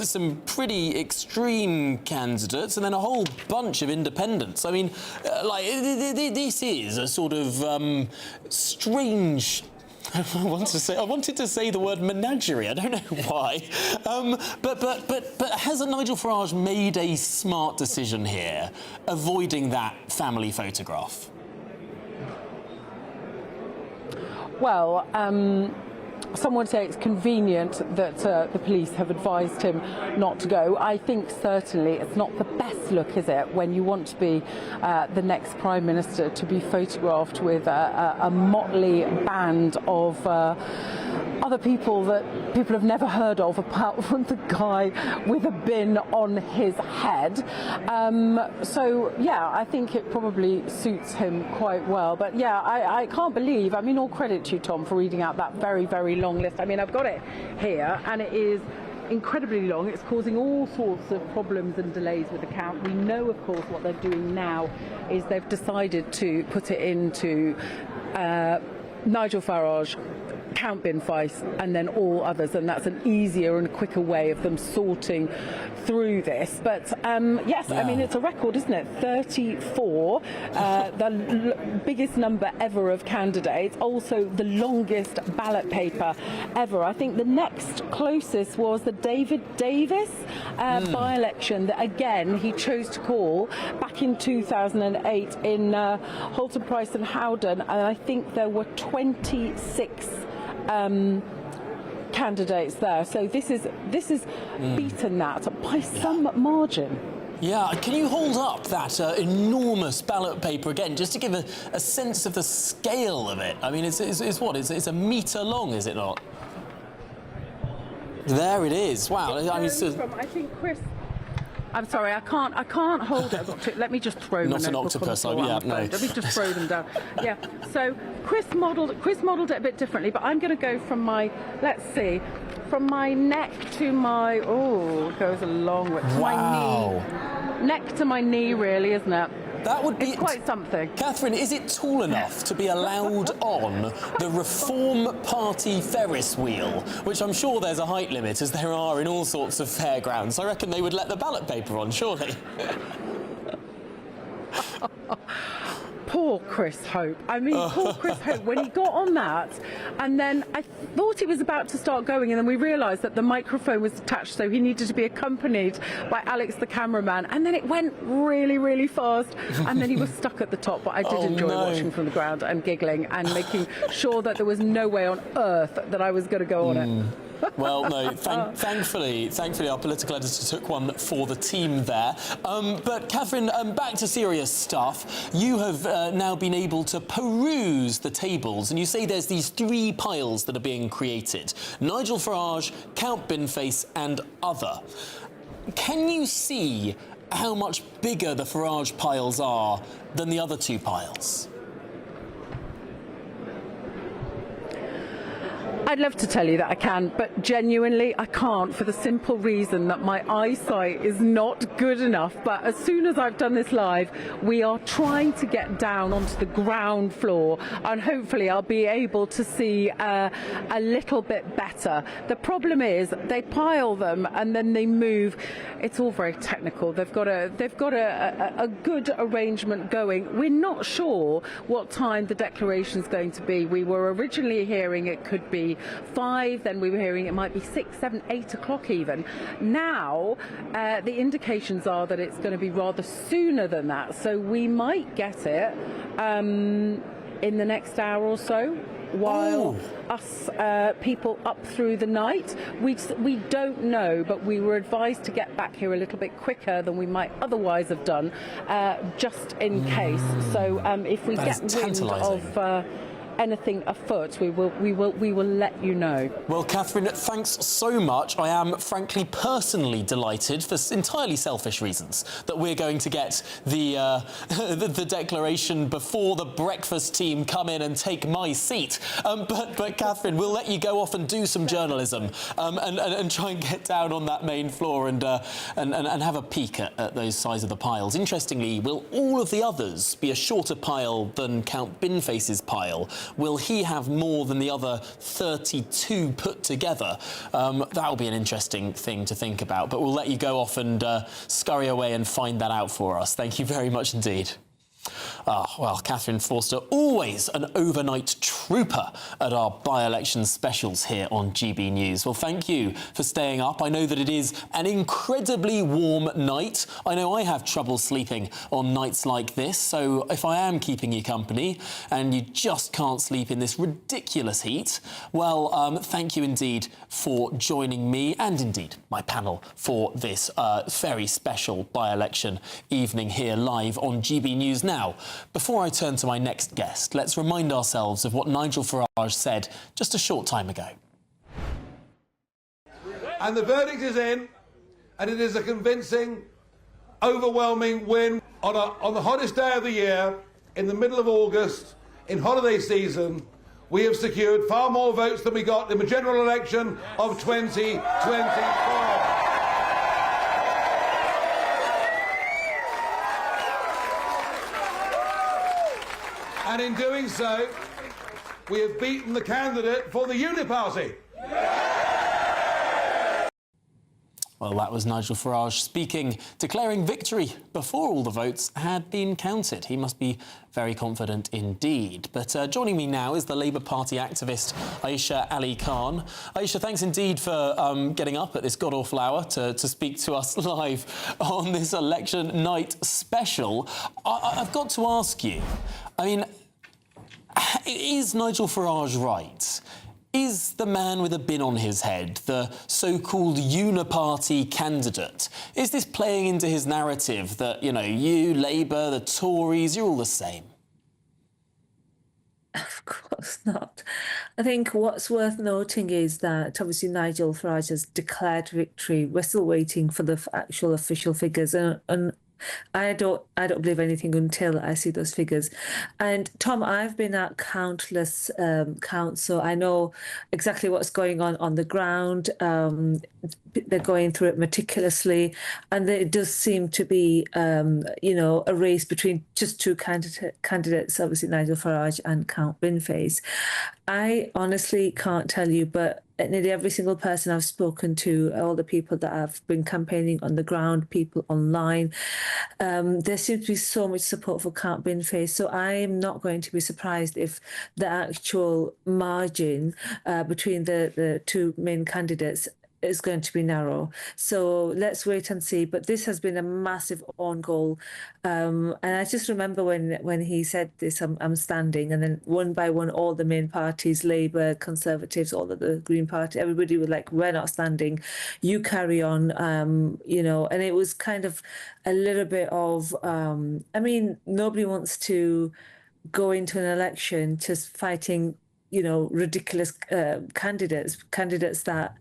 some pretty extreme candidates, and then a whole bunch of independents. I mean, this is a sort of strange. I wanted to say the word menagerie. I don't know why. But hasn't Nigel Farage made a smart decision here, avoiding that family photograph? Well, some would say it's convenient that the police have advised him not to go. I think certainly it's not the best look, is it, when you want to be the next Prime Minister, to be photographed with a motley band of other people that people have never heard of, apart from the guy with a bin on his head. So, yeah, I think it probably suits him quite well. But, yeah, I can't believe, I mean, all credit to you, Tom, for reading out that very, very long list. I mean, I've got it here, and it is incredibly long. It's causing all sorts of problems and delays with the count. We know, of course, what they're doing now is they've decided to put it into Nigel Farage count bin face and then all others, and that's an easier and quicker way of them sorting through this. But yes, I mean, it's a record, isn't it? 34, the biggest number ever of candidates, also the longest ballot paper ever. I think the next closest was the David Davis by-election that, again, he chose to call back in 2008 in Halton Price and Howden, and I think there were 26 candidates there. So this is beaten that by some margin. Yeah, can you hold up that enormous ballot paper again, just to give a sense of the scale of it? I mean, it's what? It's a metre long, is it not? There it is. Wow. I mean, I think Chris. I'm sorry, I can't hold it. Let me just throw not an octopus. No. Let me just throw them down. Yeah. So Chris modelled it a bit differently, but I'm going to go from my, let's see, from my neck to my, it goes a long way. To my knee. Neck to my knee, really, isn't it? That would be quite something. Catherine, is it tall enough to be allowed on the Reform Party Ferris wheel, which I'm sure there's a height limit, as there are in all sorts of fairgrounds? I reckon they would let the ballot paper on, surely. Poor Chris Hope. I mean, poor Chris Hope, when he got on that, and then I thought he was about to start going, and then we realised that the microphone was attached, so he needed to be accompanied by Alex, the cameraman, and then it went really, really fast, and then he was stuck at the top. But I did enjoy watching from the ground and giggling and making sure that there was no way on earth that I was going to go on it. Well, no, thankfully, our political editor took one for the team there. But, Catherine, back to serious stuff. You have now been able to peruse the tables, and you say there's these 3 piles that are being created. Nigel Farage, Count Binface and other. Can you see how much bigger the Farage piles are than the other 2 piles? I'd love to tell you that I can, but genuinely I can't, for the simple reason that my eyesight is not good enough. But as soon as I've done this live, we are trying to get down onto the ground floor, and hopefully I'll be able to see a little bit better. The problem is they pile them and then they move. It's all very technical. They've got a good arrangement going. We're not sure what time the declaration is going to be. We were originally hearing it could be 5, then we were hearing it might be 6, 7, 8 o'clock even. Now the indications are that it's going to be rather sooner than that, so we might get it in the next hour or so, while us people up through the night. We don't know, but we were advised to get back here a little bit quicker than we might otherwise have done, just in case. So if we get wind of anything afoot, we will let you know. Well, Catherine, thanks so much. I am frankly personally delighted, for entirely selfish reasons, that we're going to get the declaration before the breakfast team come in and take my seat. But Catherine, we'll let you go off and do some journalism and try and get down on that main floor and have a peek at those sides of the piles. Interestingly, will all of the others be a shorter pile than Count Binface's pile? Will he have more than the other 32 put together? That'll be an interesting thing to think about, but we'll let you go off and scurry away and find that out for us. Thank you very much indeed. Well, Catherine Forster, always an overnight trooper at our by-election specials here on GB News. Well, thank you for staying up. I know that it is an incredibly warm night. I know I have trouble sleeping on nights like this, so if I am keeping you company and you just can't sleep in this ridiculous heat, well, thank you indeed for joining me and indeed my panel for this very special by-election evening here live on GB News. Now, before I turn to my next guest, let's remind ourselves of what Nigel Farage said just a short time ago. And the verdict is in, and it is a convincing, overwhelming win on the hottest day of the year, in the middle of August, in holiday season. We have secured far more votes than we got in the general election of 2024. And in doing so, we have beaten the candidate for the Uniparty. Well, that was Nigel Farage speaking, declaring victory before all the votes had been counted. He must be very confident indeed. But joining me now is the Labour Party activist Aisha Ali Khan. Aisha, thanks indeed for getting up at this god-awful hour to speak to us live on this election night special. I've got to ask you, I mean, is Nigel Farage right? Is the man with a bin on his head the so-called uniparty candidate? Is this playing into his narrative that, you know, you, Labour, the Tories, you're all the same? Of course not. I think what's worth noting is that obviously Nigel Farage has declared victory. We're still waiting for the actual official figures, and I don't believe anything until I see those figures. And Tom, I've been at countless counts, so I know exactly what's going on the ground. They're going through it meticulously, and it does seem to be, you know, a race between just two candidates, obviously Nigel Farage and Count Binface. I honestly can't tell you, but nearly every single person I've spoken to, all the people that have been campaigning on the ground, people online, there seems to be so much support for Count Binface. So I'm not going to be surprised if the actual margin between the two main candidates is going to be narrow. So let's wait and see. But this has been a massive own goal. And I just remember when he said this, I'm standing, and then one by one, all the main parties, Labour, Conservatives, all of the Green Party, everybody was like, we're not standing, you carry on, you know, and it was kind of a little bit of, I mean, nobody wants to go into an election just fighting, you know, ridiculous candidates that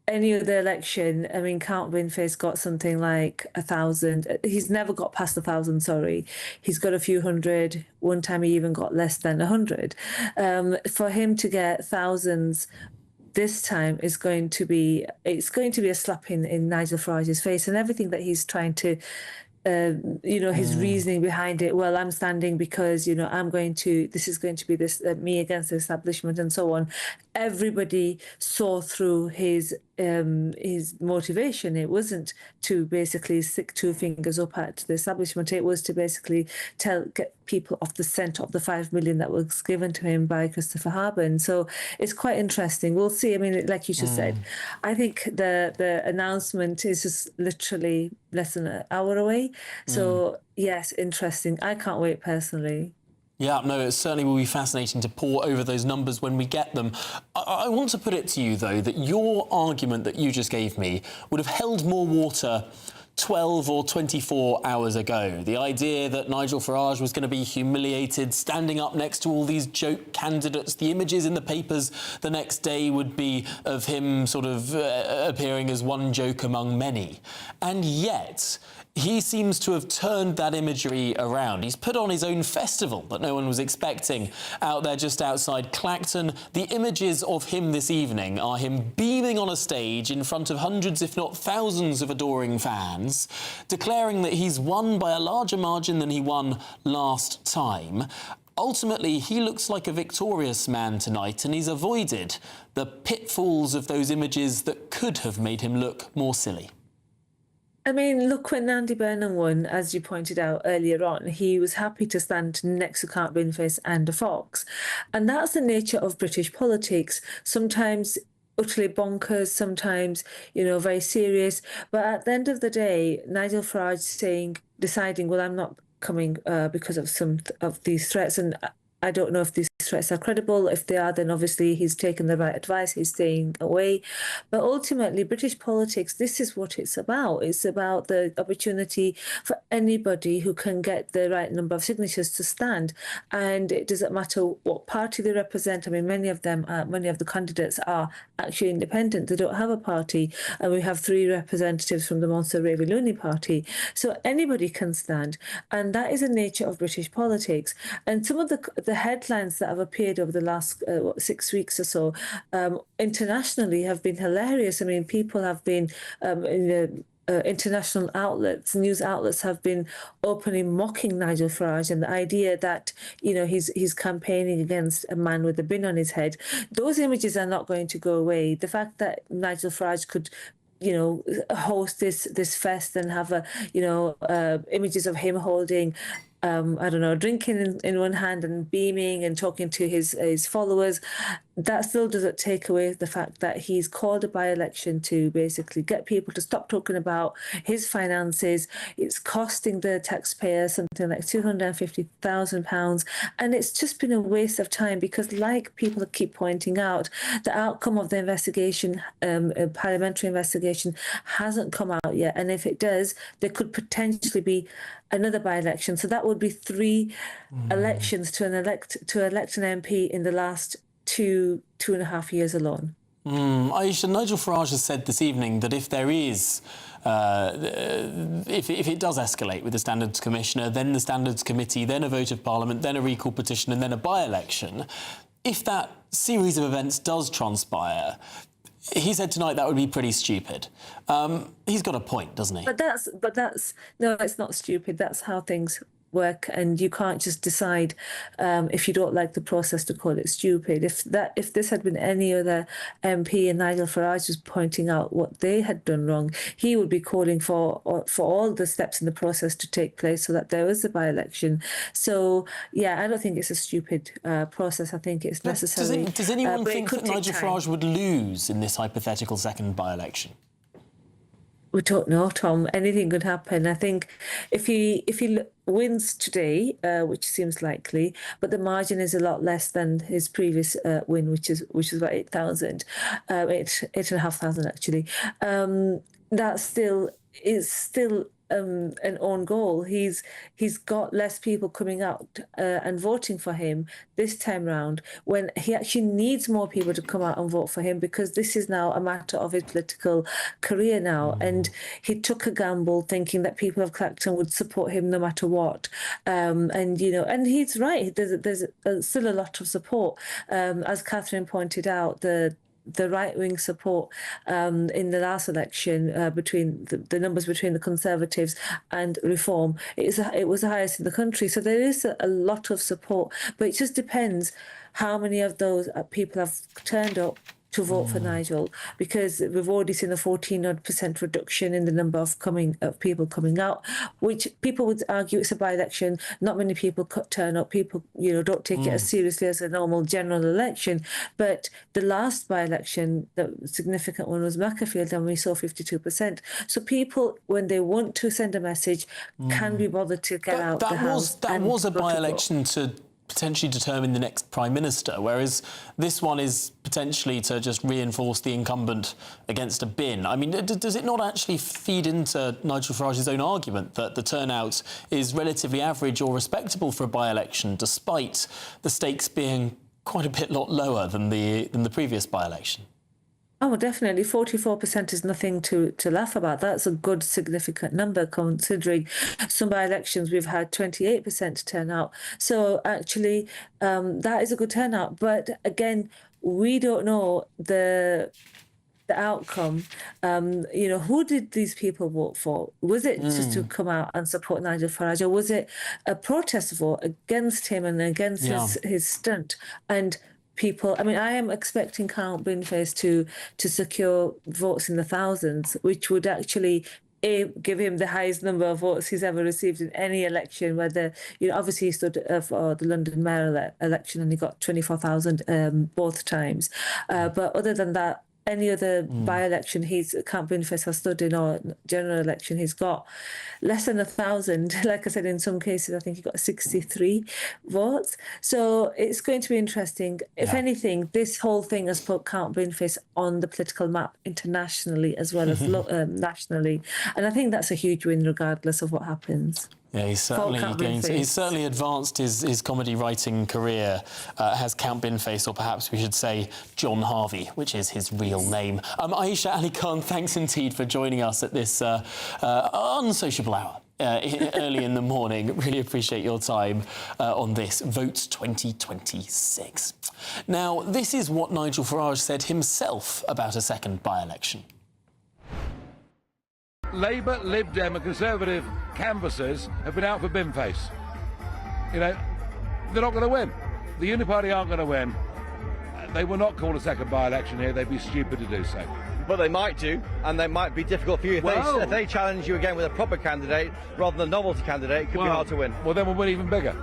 any other election, I mean, Count Binface got something like 1,000. He's never got past 1,000, sorry. He's got a few hundred. One time he even got less than 100. For him to get thousands this time is going to be, it's going to be a slap in Nigel Farage's face, and everything that he's trying to, you know, his reasoning behind it. Well, I'm standing because, you know, this is going to be this me against the establishment and so on. Everybody saw through his motivation. It wasn't to basically stick two fingers up at the establishment. It was to basically get people off the scent of the 5 million that was given to him by Christopher Harwood. So it's quite interesting. We'll see. I mean, like you just said, I think the announcement is just literally less than an hour away. So yes, interesting. I can't wait personally. Yeah, no, it certainly will be fascinating to pore over those numbers when we get them. I want to put it to you, though, that your argument that you just gave me would have held more water 12 or 24 hours ago. The idea that Nigel Farage was going to be humiliated, standing up next to all these joke candidates. The images in the papers the next day would be of him sort of appearing as one joke among many. And yet he seems to have turned that imagery around. He's put on his own festival that no one was expecting out there just outside Clacton. The images of him this evening are him beaming on a stage in front of hundreds, if not thousands, of adoring fans, declaring that he's won by a larger margin than he won last time. Ultimately, he looks like a victorious man tonight, and he's avoided the pitfalls of those images that could have made him look more silly. I mean, look, when Andy Burnham won, as you pointed out earlier on, he was happy to stand next to Count Binface and a fox. And that's the nature of British politics. Sometimes utterly bonkers, sometimes, you know, very serious. But at the end of the day, Nigel Farage deciding, well, I'm not coming because of some of these threats. And I don't know if these threats are credible. If they are, then obviously he's taken the right advice. He's staying away. But ultimately, British politics, this is what it's about. It's about the opportunity for anybody who can get the right number of signatures to stand. And it doesn't matter what party they represent. I mean, many of the candidates are actually independent. They don't have a party. And we have 3 representatives from the Monster Raveluni party. So anybody can stand. And that is the nature of British politics. And some of the headlines that have appeared over the last 6 weeks or so internationally have been hilarious. I mean, people have been international outlets, news outlets have been openly mocking Nigel Farage and the idea that, you know, he's campaigning against a man with a bin on his head. Those images are not going to go away. The fact that Nigel Farage could, you know, host this fest and have images of him holding I don't know, drinking in one hand and beaming and talking to his followers, that still doesn't take away the fact that he's called a by-election to basically get people to stop talking about his finances. It's costing the taxpayer something like £250,000, and it's just been a waste of time because, like people keep pointing out, the outcome of the investigation, a parliamentary investigation, hasn't come out yet, and if it does, there could potentially be another by-election. So that would be 3 elections to elect an MP in the last two and a half years alone. Aisha, Nigel Farage has said this evening that if there is, if it does escalate with the Standards Commissioner, then the Standards Committee, then a vote of Parliament, then a recall petition and then a by-election, if that series of events does transpire, he said tonight that would be pretty stupid. He's got a point, doesn't he? But that's no, it's not stupid. That's how things work, and you can't just decide if you don't like the process to call it stupid. If this had been any other MP and Nigel Farage was pointing out what they had done wrong, he would be calling for all the steps in the process to take place so that there was a by-election. So yeah, I don't think it's a stupid process. I think it's necessary. Does anyone think that Nigel time. Farage would lose in this hypothetical second by-election? We don't know, Tom. Anything could happen. I think if he wins today, which seems likely, but the margin is a lot less than his previous win, which is about 8,000, 8,500 actually. That still an own goal. He's got less people coming out and voting for him this time round, when he actually needs more people to come out and vote for him, because this is now a matter of his political career now. And he took a gamble thinking that people of Clacton would support him no matter what. And he's right. There's still a lot of support. As Catherine pointed out, the right-wing support in the last election between the numbers between the Conservatives and Reform, it was the highest in the country. So there is a lot of support, but it just depends how many of those people have turned up to vote for Nigel, because we've already seen a 14% reduction in the number of people coming out, which people would argue it's a by-election. Not many people turn up. People, don't take it as seriously as a normal general election. But the last by-election, the significant one, was Macclesfield, and we saw 52%. So people, when they want to send a message, can be bothered to get out the house. That was a by-election to potentially determine the next Prime Minister, whereas this one is potentially to just reinforce the incumbent against a bin. I mean, does it not actually feed into Nigel Farage's own argument that the turnout is relatively average or respectable for a by-election, despite the stakes being quite a bit lower than the previous by-election? Oh, definitely. 44% is nothing to laugh about. That's a good, significant number, considering some by-elections we've had 28% turnout. So actually, that is a good turnout. But again, we don't know the outcome. Who did these people vote for? Was it just to come out and support Nigel Farage, or was it a protest vote against him and against his stunt? And people, I am expecting Count Binface to secure votes in the thousands, which would actually give him the highest number of votes he's ever received in any election, whether, obviously he stood for the London mayor election and he got 24,000 both times. But other than that, any other by-election Count Binface has stood in, or general election, he's got less than 1,000. Like I said, in some cases, I think he got 63 votes. So it's going to be interesting. If anything, this whole thing has put Count Binface on the political map internationally as well as nationally. And I think that's a huge win, regardless of what happens. Yeah, he's certainly advanced his comedy writing career, has Count Binface, or perhaps we should say John Harvey, which is his real name. Aisha Ali Khan, thanks indeed for joining us at this unsociable hour early in the morning. Really appreciate your time on this Vote 2026. Now, this is what Nigel Farage said himself about a second by-election. Labour, Lib Dem and Conservative canvassers have been out for bin face. You know, they're not going to win. The Uniparty aren't going to win. They will not call a second by-election here. They'd be stupid to do so. But they might do, and they might be difficult for you. If they challenge you again with a proper candidate rather than a novelty candidate, it could be hard to win. Well, then we'll win even bigger.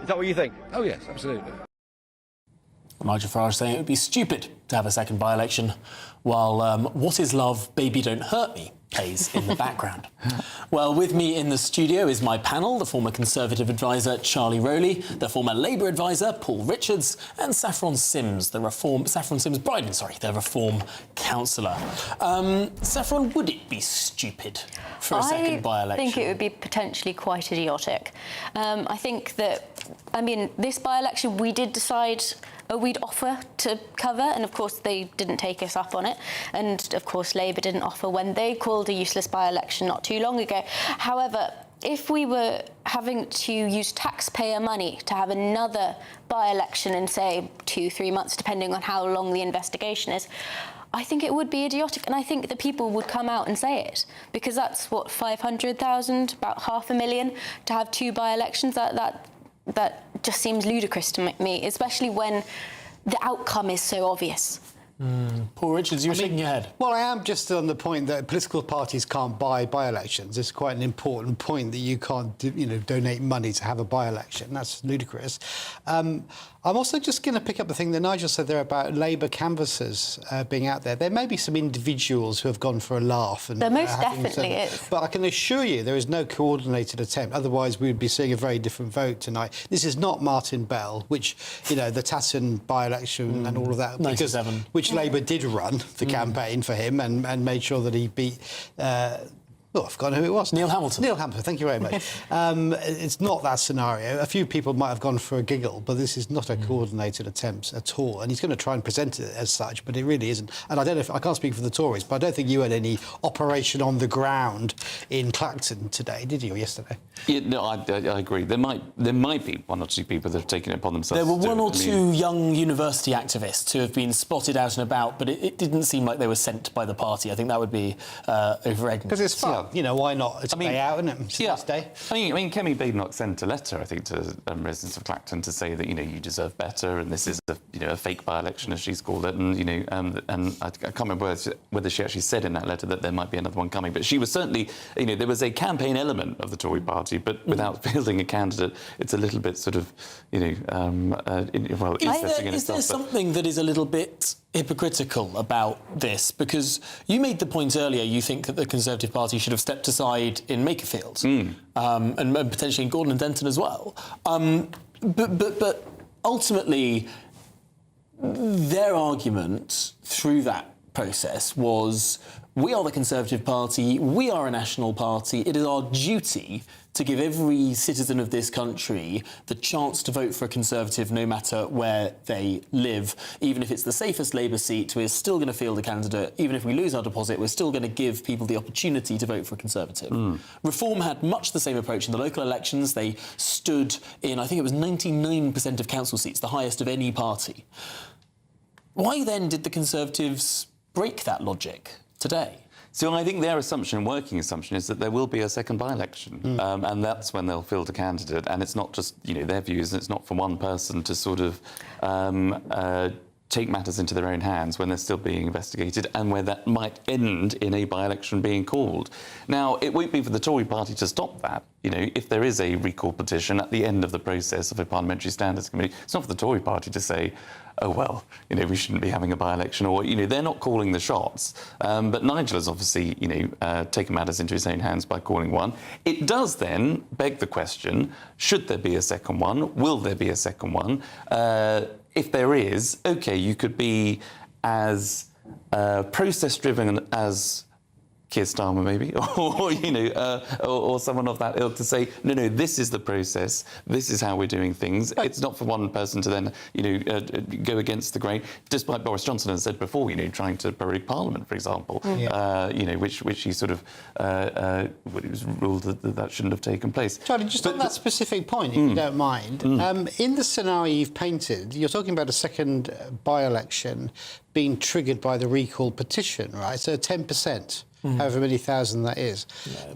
Is that what you think? Oh, yes, absolutely. Nigel Farage saying it would be stupid to have a second by-election, while What Is Love, Baby Don't Hurt Me plays in the background. Well, with me in the studio is my panel, the former Conservative advisor Charlie Rowley, the former Labour advisor Paul Richards, and Saffron Sims, the Reform councillor. Saffron, would it be stupid for a second by-election? I think it would be potentially quite idiotic. I think that, this by-election we did decide we'd offer to cover, and of course they didn't take us up on it, and of course Labour didn't offer when they called a useless by-election not too long ago. However, if we were having to use taxpayer money to have another by-election in, say, 2-3 months, depending on how long the investigation is, I think it would be idiotic, and I think that people would come out and say it, because that's, what, 500,000, about 500,000, to have 2 by-elections. That just seems ludicrous to me, especially when the outcome is so obvious. Paul Richards, you're shaking your head. Well, I am just on the point that political parties can't buy by-elections. It's quite an important point that you can't, donate money to have a by-election. That's ludicrous. I'm also just going to pick up the thing that Nigel said there about Labour canvassers being out there. There may be some individuals who have gone for a laugh. And, there most definitely is. But I can assure you there is no coordinated attempt. Otherwise, we would be seeing a very different vote tonight. This is not Martin Bell, which, the Tatton by-election and all of that. 97. Which Labour did run the campaign for him and made sure that he beat... I've forgotten who it was. Neil Hamilton. Neil Hamilton, thank you very much. It's not that scenario. A few people might have gone for a giggle, but this is not a coordinated attempt at all. And he's going to try and present it as such, but it really isn't. And I don't know I can't speak for the Tories, but I don't think you had any operation on the ground in Clacton today, did you, or yesterday? Yeah, no, I agree. There might be 1 or 2 people that have taken it upon themselves. There were 1 or 2 young university activists who have been spotted out and about, but it didn't seem like they were sent by the party. I think that would be over-egging. Because it's fun. Why not? It's a day out, isn't it? It's a nice day. I mean, Kemi Badenoch sent a letter, I think, to residents of Clacton to say that, you deserve better, and this is a fake by-election, as she's called it, and, and I can't remember whether she actually said in that letter that there might be another one coming, but she was certainly, there was a campaign element of the Tory party, but without fielding a candidate, it's a little bit sort of, Is there something that is a little bit hypocritical about this? Because you made the point earlier, you think that the Conservative Party should have stepped aside in Makerfield and potentially in Gordon and Denton as well. But ultimately, their argument through that process was, we are the Conservative Party, we are a national party, it is our duty to give every citizen of this country the chance to vote for a Conservative no matter where they live. Even if it's the safest Labour seat, we're still going to field a candidate. Even if we lose our deposit, we're still going to give people the opportunity to vote for a Conservative. Reform had much the same approach in the local elections. They stood in, I think it was 99% of council seats, the highest of any party. Why then did the Conservatives break that logic today? So I think their working assumption, is that there will be a second by-election, and that's when they'll field a candidate. And it's not just, their views, it's not for one person to sort of take matters into their own hands when they're still being investigated, and where that might end in a by-election being called. Now, it won't be for the Tory party to stop that. If there is a recall petition at the end of the process of a Parliamentary Standards Committee, it's not for the Tory party to say, oh, well, we shouldn't be having a by-election, or, they're not calling the shots. But Nigel has obviously, taken matters into his own hands by calling one. It does then beg the question, should there be a second one? Will there be a second one? If there is, OK, you could be as process-driven as Keir Starmer, maybe, or someone of that ilk to say, no, this is the process, this is how we're doing things. It's not for one person to then, go against the grain, despite Boris Johnson has said before, trying to prorogue Parliament, for example, which he sort of it was ruled that shouldn't have taken place. Charlie, just on that specific point, if you don't mind, in the scenario you've painted, you're talking about a second by-election being triggered by the recall petition, right? So 10%. however many thousand that is.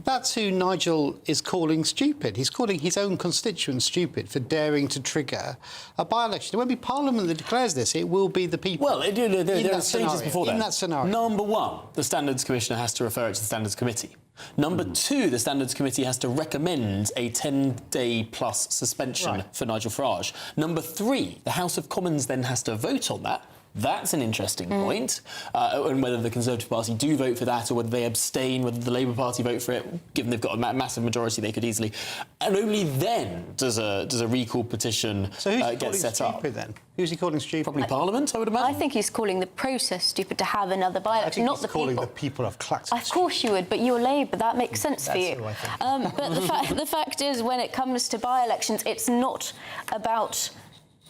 That's who Nigel is calling stupid. He's calling his own constituents stupid for daring to trigger a by-election. It won't be Parliament that declares this, it will be the people. Well, there are stages before that. In that scenario. Number one, the Standards Commissioner has to refer it to the Standards Committee. Number two, the Standards Committee has to recommend a 10-day plus suspension for Nigel Farage. Number three, the House of Commons then has to vote on that. That's an interesting point, and whether the Conservative Party do vote for that or whether they abstain, whether the Labour Party vote for it, given they've got a massive majority, they could easily. And only then does a recall petition get set up. Then? Who's he calling stupid? Probably Parliament, I would imagine. I think he's calling the process stupid to have another by-election, not the people. calling the people of Clacton. Of course you would, but you're Labour, that makes sense for you. But the fact is, when it comes to by-elections, it's not about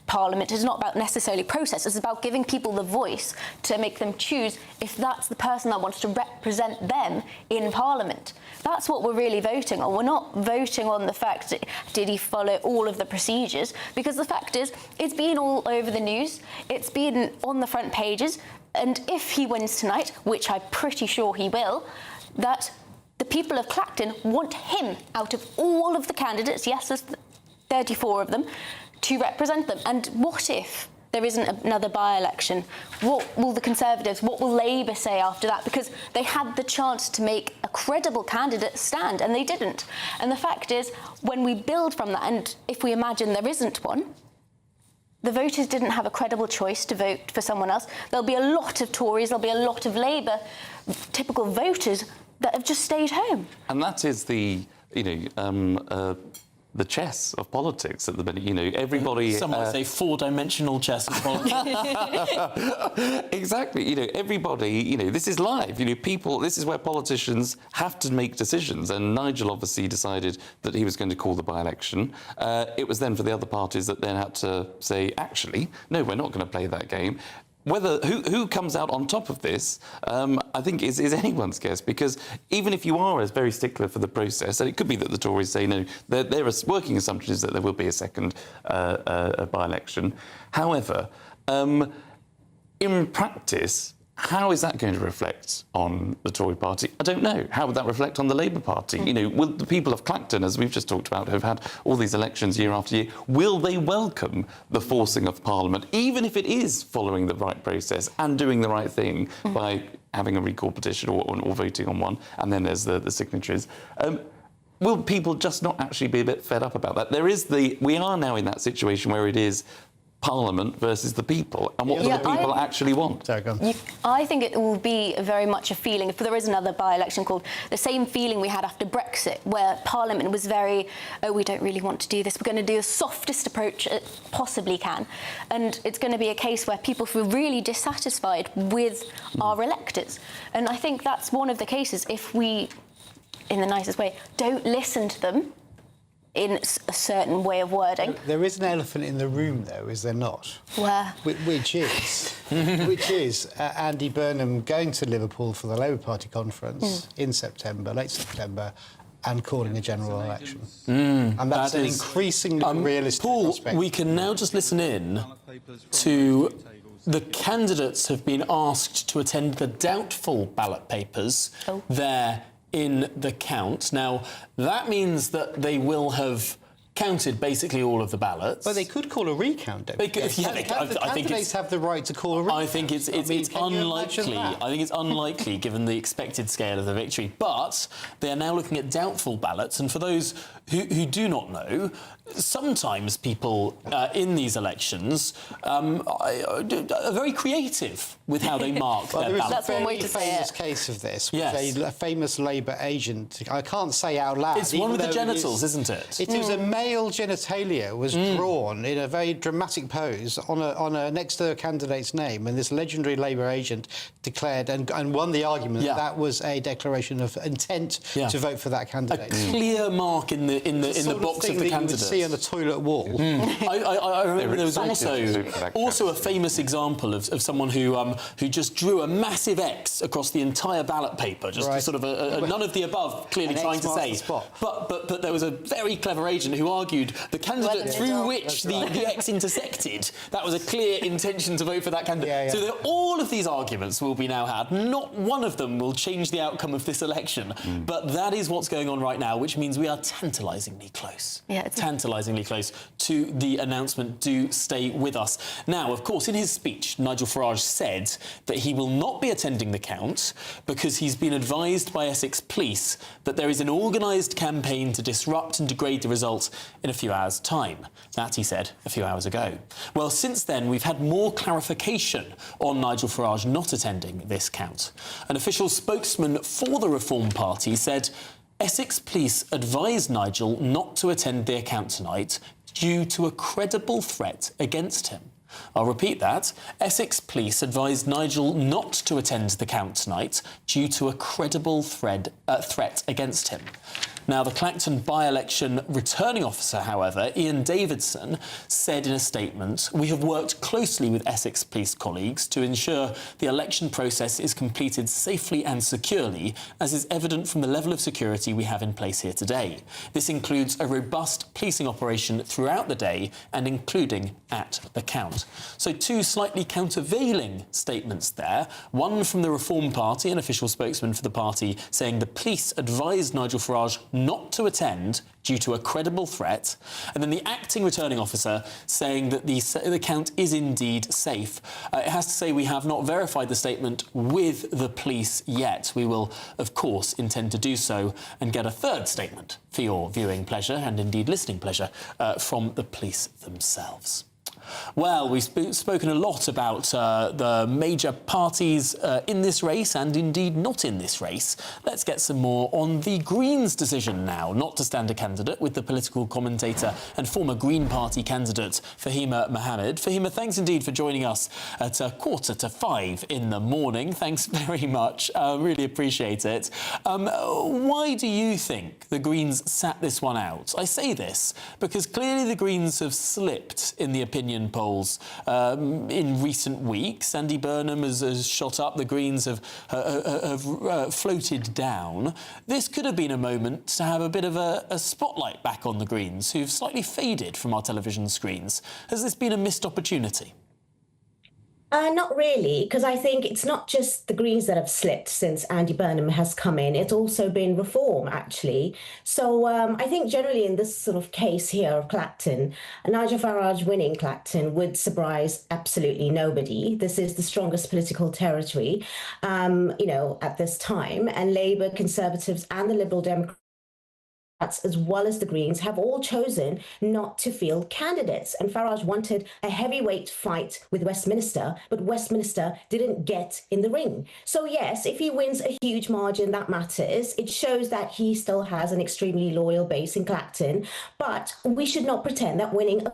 Parliament, it's not about necessarily process, it's about giving people the voice to make them choose if that's the person that wants to represent them in Parliament. That's what we're really voting on. We're not voting on the fact that did he follow all of the procedures, because the fact is it's been all over the news, it's been on the front pages, and if he wins tonight, which I'm pretty sure he will, that the people of Clacton want him out of all of the candidates, yes, there's 34 of them, to represent them. And what if there isn't another by-election? What will the Conservatives, what will Labour say after that? Because they had the chance to make a credible candidate stand, and they didn't. And the fact is, when we build from that, and if we imagine there isn't one, the voters didn't have a credible choice to vote for someone else. There'll be a lot of Tories, there'll be a lot of Labour, typical voters, that have just stayed home. And that is the chess of politics at the minute. Everybody. Some might say four-dimensional chess of politics. Exactly. Everybody. This is live. People. This is where politicians have to make decisions. And Nigel obviously decided that he was going to call the by-election. It was then for the other parties that then had to say, actually, no, we're not going to play that game. Who comes out on top of this, I think, is anyone's guess, because even if you are a very stickler for the process, and it could be that the Tories say no, their working assumption is that there will be a second by-election. However, in practice, how is that going to reflect on the Tory party? I don't know. How would that reflect on the Labour Party? Will the people of Clacton, as we've just talked about, who've had all these elections year after year, will they welcome the forcing of Parliament, even if it is following the right process and doing the right thing by having a recall petition or voting on one, and then there's the signatures? Will people just not actually be a bit fed up about that? We are now in that situation where it is Parliament versus the people, and what do the people actually want? I think it will be very much a feeling, if there is another by-election called, the same feeling we had after Brexit, where Parliament was very, we don't really want to do this, we're going to do the softest approach it possibly can. And it's going to be a case where people feel really dissatisfied with our electors. And I think that's one of the cases, if we, in the nicest way, don't listen to them in a certain way of wording. There is an elephant in the room, though, is there not? Where? Which is Andy Burnham going to Liverpool for the Labour Party conference in September, late September, and calling a general election. And that's an increasingly realistic prospect. We can now just listen in to the candidates have been asked to attend the doubtful ballot papers there in the count. Now, that means that they will have counted basically all of the ballots. But they could call a recount, don't they? Candidates have the right to call a recount. I think it's unlikely. I think it's unlikely given the expected scale of the victory. But they are now looking at doubtful ballots, and for those who do not know, sometimes people in these elections are very creative with how they mark their ballots. That's one way to say it. Famous case of this with a famous Labour agent. I can't say out loud. It's one of the genitals, isn't it? It was a male genitalia was drawn in a very dramatic pose on a next to a candidate's name, and this legendary Labour agent declared and won the argument that that was a declaration of intent to vote for that candidate. A clear mark in the box of the candidate. See on the toilet wall. I remember there was also a famous example of someone who just drew a massive X across the entire ballot paper, just sort of a none of the above, clearly trying to say. But there was a very clever agent who argued the candidate through which the X intersected. That was a clear intention to vote for that candidate. So that all of these arguments will be now had. Not one of them will change the outcome of this election. But that is what's going on right now, which means we are tantalisingly close. Tantalisingly close to the announcement. Do stay with us. Now, of course, in his speech, Nigel Farage said that he will not be attending the count because he's been advised by Essex Police that there is an organised campaign to disrupt and degrade the results in a few hours' time. That, he said, a few hours ago. Well, since then, we've had more clarification on Nigel Farage not attending this count. An official spokesman for the Reform Party said Essex Police advised Nigel not to attend the account tonight due to a credible threat against him. I'll repeat that. Essex Police advised Nigel not to attend the count tonight due to a credible threat against him. Now, the Clacton by-election returning officer, however, Ian Davidson, said in a statement, "We have worked closely with Essex Police colleagues to ensure the election process is completed safely and securely, as is evident from the level of security we have in place here today. This includes a robust policing operation throughout the day and including at the count." So two slightly countervailing statements there. One from the Reform Party, an official spokesman for the party, saying the police advised Nigel Farage not to attend due to a credible threat, and then the acting returning officer saying that the count is indeed safe. It has to say we have not verified the statement with the police yet. We will, of course, intend to do so and get a third statement for your viewing pleasure and indeed listening pleasure from the police themselves. Well, we've spoken a lot about the major parties in this race and indeed not in this race. Let's get some more on the Greens' decision now not to stand a candidate with the political commentator and former Green Party candidate Fahima Mohammed. Fahima, thanks indeed for joining us at 4:45 in the morning. Thanks very much. Really appreciate it. Why do you think the Greens sat this one out? I say this because clearly the Greens have slipped in the opinion polls in recent weeks. Andy Burnham has shot up. The Greens have floated down. This could have been a moment to have a bit of a spotlight back on the Greens, who've slightly faded from our television screens. Has this been a missed opportunity? Not really, because I think it's not just the Greens that have slipped since Andy Burnham has come in. It's also been Reform, actually. So I think generally in this sort of case here of Clacton, Nigel Farage winning Clacton would surprise absolutely nobody. This is the strongest political territory, at this time. And Labour, Conservatives and the Liberal Democrats, as well as the Greens, have all chosen not to field candidates. And Farage wanted a heavyweight fight with Westminster, but Westminster didn't get in the ring. So yes, if he wins a huge margin, that matters. It shows that he still has an extremely loyal base in Clacton. But we should not pretend that winning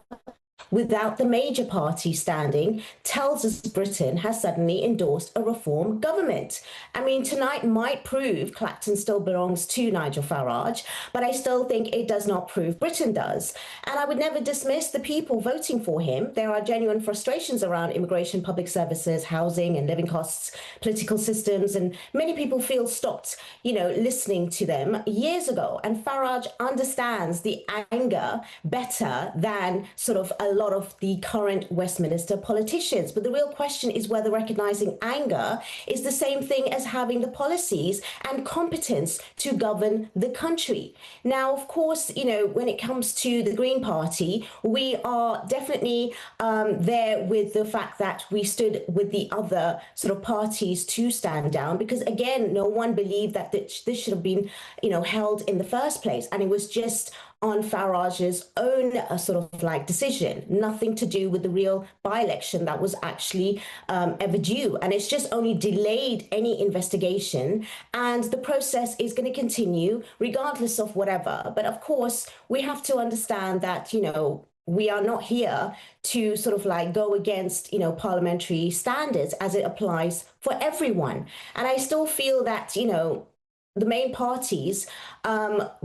without the major party standing tells us Britain has suddenly endorsed a Reform government. I mean, tonight might prove Clacton still belongs to Nigel Farage, but I still think it does not prove Britain does. And I would never dismiss the people voting for him. There are genuine frustrations around immigration, public services, housing and living costs, political systems, and many people feel stopped, listening to them years ago. And Farage understands the anger better than sort of a lot of the current Westminster politicians. But the real question is whether recognising anger is the same thing as having the policies and competence to govern the country. Now, of course, when it comes to the Green Party, we are definitely there with the fact that we stood with the other sort of parties to stand down, because again, no one believed that this should have been, held in the first place. And it was just on Farage's own decision, nothing to do with the real by-election that was actually ever due. And it's just only delayed any investigation, and the process is going to continue regardless of whatever. But of course, we have to understand that, we are not here to go against, parliamentary standards as it applies for everyone. And I still feel that, the main parties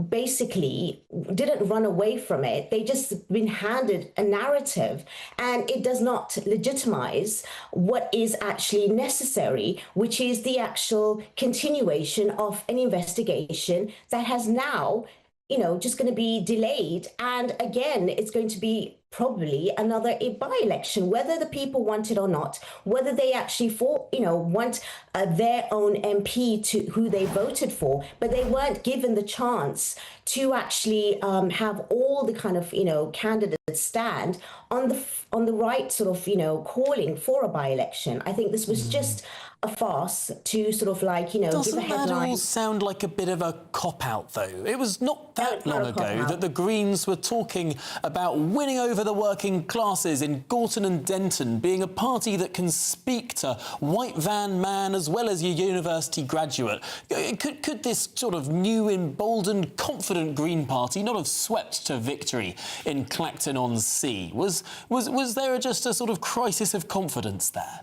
basically didn't run away from it. They just been handed a narrative, and it does not legitimize what is actually necessary, which is the actual continuation of an investigation that has now just going to be delayed. And again, it's going to be probably another by-election, whether the people want it or not, whether they actually want their own MP to who they voted for, but they weren't given the chance to actually have all the kind of candidates stand on the right sort of calling for a by-election. I think this was just a farce to sort of like give a headline. Doesn't that all sound like a bit of a cop-out, though? It was not that long ago that the Greens were talking about winning over the working classes in Gorton and Denton, being a party that can speak to white van man as well as your university graduate. Could this sort of new, emboldened, confident Green Party not have swept to victory in Clacton-on-Sea? Was there just a sort of crisis of confidence there?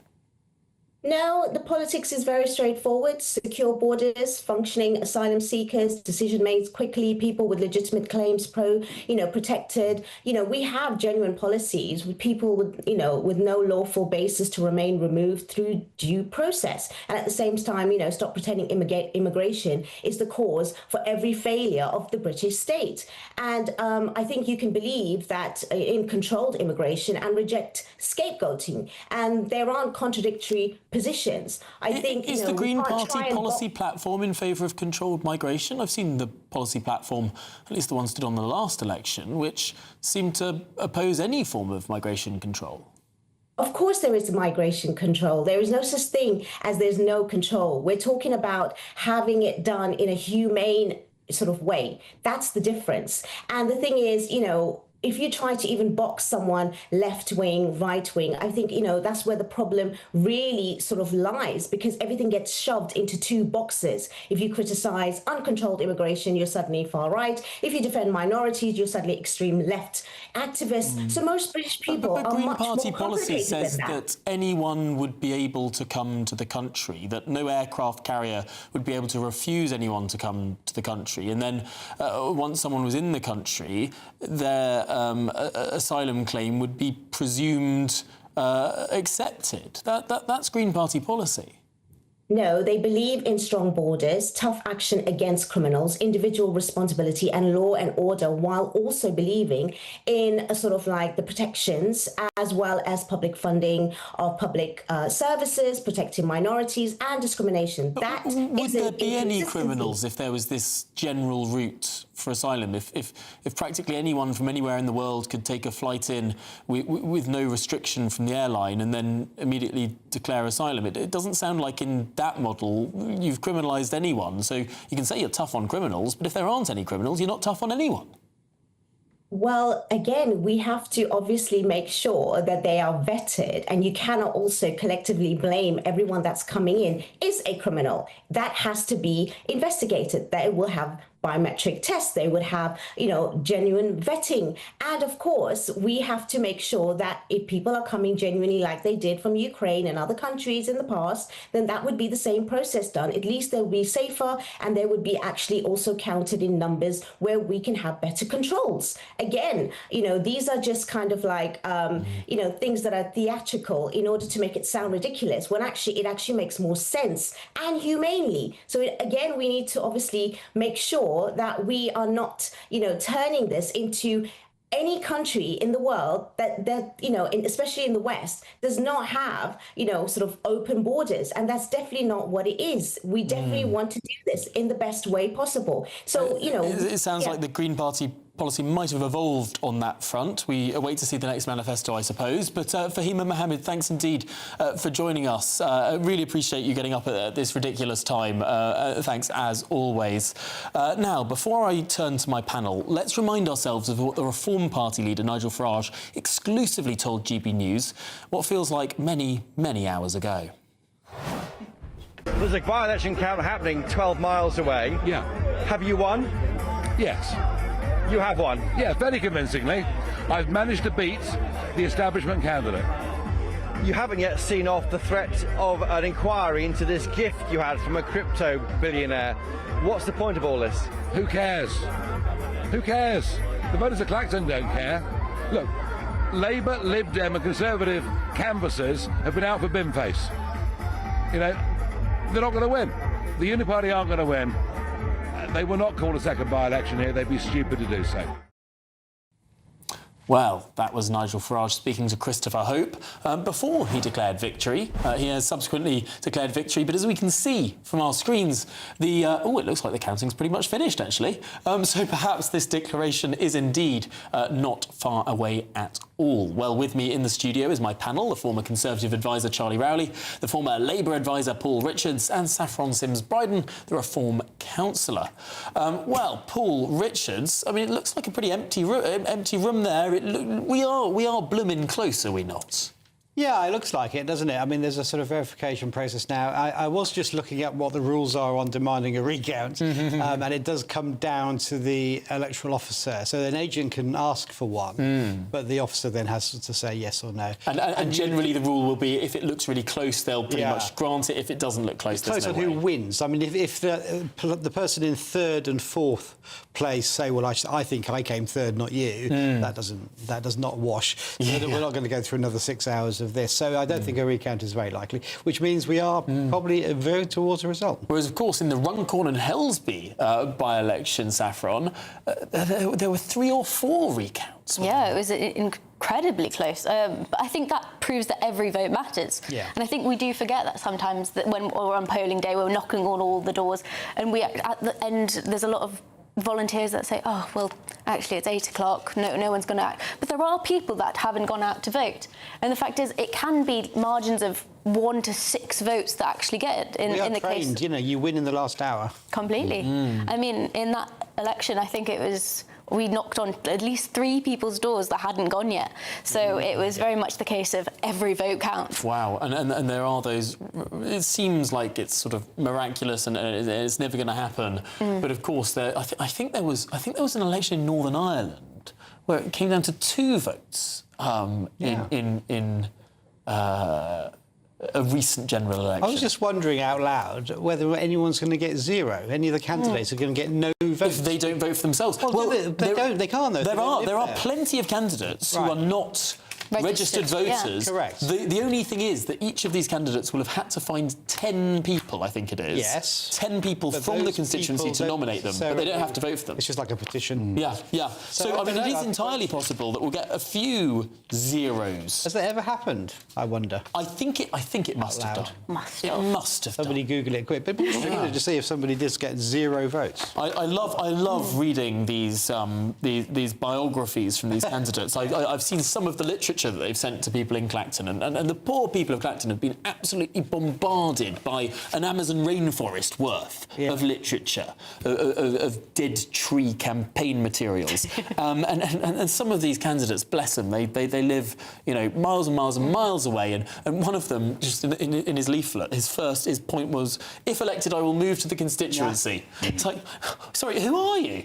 No, the politics is very straightforward. Secure borders, functioning asylum seekers, decision made quickly, people with legitimate claims protected. We have genuine policies with people with no lawful basis to remain removed through due process. And at the same time, stop pretending immigration is the cause for every failure of the British state. And I think you can believe that in controlled immigration and reject scapegoating. And there aren't contradictory positions. I think is the Green Party policy platform in favour of controlled migration? I've seen the policy platform, at least the one stood on the last election, which seemed to oppose any form of migration control. Of course there is migration control. There is no such thing as there's no control. We're talking about having it done in a humane sort of way. That's the difference. And the thing is, if you try to even box someone left wing, right wing, I think, that's where the problem really sort of lies, because everything gets shoved into two boxes. If you criticize uncontrolled immigration, you're suddenly far right. If you defend minorities, you're suddenly extreme left activists. So most British people but are Green much Party more policy complicated says than that. that anyone would be able to come to the country, that no aircraft carrier would be able to refuse anyone to come to the country. And then once someone was in the country, their asylum claim would be presumed accepted. That's Green Party policy. No, they believe in strong borders, tough action against criminals, individual responsibility and law and order, while also believing in a sort of like the protections as well as public funding of public services, protecting minorities and discrimination. That would there be any criminals if there was this general route for asylum? If practically anyone from anywhere in the world could take a flight in with no restriction from the airline and then immediately declare asylum, it doesn't sound like in that model you've criminalised anyone. So you can say you're tough on criminals, but if there aren't any criminals, you're not tough on anyone. Well, again, we have to obviously make sure that they are vetted, and you cannot also collectively blame everyone that's coming in is a criminal. That has to be investigated. They will have biometric tests, they would have, genuine vetting. And of course, we have to make sure that if people are coming genuinely like they did from Ukraine and other countries in the past, then that would be the same process done. At least they'll be safer, and they would be actually also counted in numbers where we can have better controls. Again, these are just kind of like, things that are theatrical in order to make it sound ridiculous, when actually it actually makes more sense and humanely. So again, we need to obviously make sure that we are not, turning this into any country in the world that especially in the West, does not have, sort of open borders. And that's definitely not what it is. We definitely want to do this in the best way possible. So, It sounds like the Green Party policy might have evolved on that front. We await to see the next manifesto, I suppose. But Fahima Mohammed, thanks indeed for joining us. I really appreciate you getting up at this ridiculous time. Thanks, as always. Now, before I turn to my panel, let's remind ourselves of what the Reform Party leader, Nigel Farage, exclusively told GB News what feels like many, many hours ago. There's a by-election count happening 12 miles away. Yeah. Have you won? Yes. You have won? Yeah, very convincingly. I've managed to beat the establishment candidate. You haven't yet seen off the threat of an inquiry into this gift you had from a crypto billionaire. What's the point of all this? Who cares? Who cares? The voters of Clacton don't care. Look, Labour, Lib Dem and Conservative canvassers have been out for bin face. They're not going to win. The Uni Party aren't going to win. They will not call a second by-election here. They'd be stupid to do so. Well, that was Nigel Farage speaking to Christopher Hope before he declared victory. He has subsequently declared victory, but as we can see from our screens, it looks like the counting's pretty much finished, actually. So perhaps this declaration is indeed not far away at all. Well, with me in the studio is my panel, the former Conservative advisor Charlie Rowley, the former Labour advisor Paul Richards, and Saffron Sims-Bryden, the Reform councillor. Well, Paul Richards, I mean, it looks like a pretty empty room there. We are blooming close, are we not? Yeah, it looks like it, doesn't it? I mean, there's a sort of verification process now. I was just looking at what the rules are on demanding a recount, and it does come down to the electoral officer. So an agent can ask for one, but the officer then has to say yes or no. And generally the rule will be if it looks really close, they'll pretty much grant it. If it doesn't look close, there's no way. Who wins. I mean, if the person in third and fourth place say, well, I think I came third, not you, that does not wash. We're not going to go through another 6 hours of this. So I don't think a recount is very likely, which means we are probably very towards a result. Whereas, of course, in the Runcorn and Helsby by-election, Saffron, there were 3 or 4 recounts. Yeah, it was incredibly close. But I think that proves that every vote matters. Yeah. And I think we do forget that sometimes, that when we're on polling day, we're knocking on all the doors, and at the end, there's a lot of volunteers that say, oh, well, actually, it's 8 o'clock, no one's going to act. But there are people that haven't gone out to vote. And the fact is, it can be margins of 1 to 6 votes that actually get it in the case. You know, you win in the last hour. Completely. I mean, in that election, I think it was... we knocked on at least 3 people's doors that hadn't gone yet. So it was very much the case of every vote counts. Wow. And there are those... It seems like it's sort of miraculous and it's never going to happen. But, of course, I think there was an election in Northern Ireland where it came down to 2 votes in a recent general election. I was just wondering out loud whether anyone's going to get 0. Any of the candidates are going to get no votes. If they don't vote for themselves. Well, they can't, though. There are plenty of candidates who are not registered voters. Yeah. Correct. The only thing is that each of these candidates will have had to find 10 people, I think it is. Yes. 10 people from the constituency to nominate them, but they don't have to vote for them. It's just like a petition. Yeah. So I mean, it is entirely possible that we'll get a few 0s. Has that ever happened, I wonder? I think it must have done. It must have Somebody Google it quick. But it'd be interesting to see if somebody did get 0 votes. I love reading these biographies from these candidates. I've seen some of the literature that they've sent to people in Clacton, and the poor people of Clacton have been absolutely bombarded by an Amazon rainforest worth of literature, of dead tree campaign materials. And some of these candidates, bless them, they live, miles and miles and miles away, and one of them, just in his leaflet, his point was, if elected, I will move to the constituency. Yeah. It's like, sorry, who are you?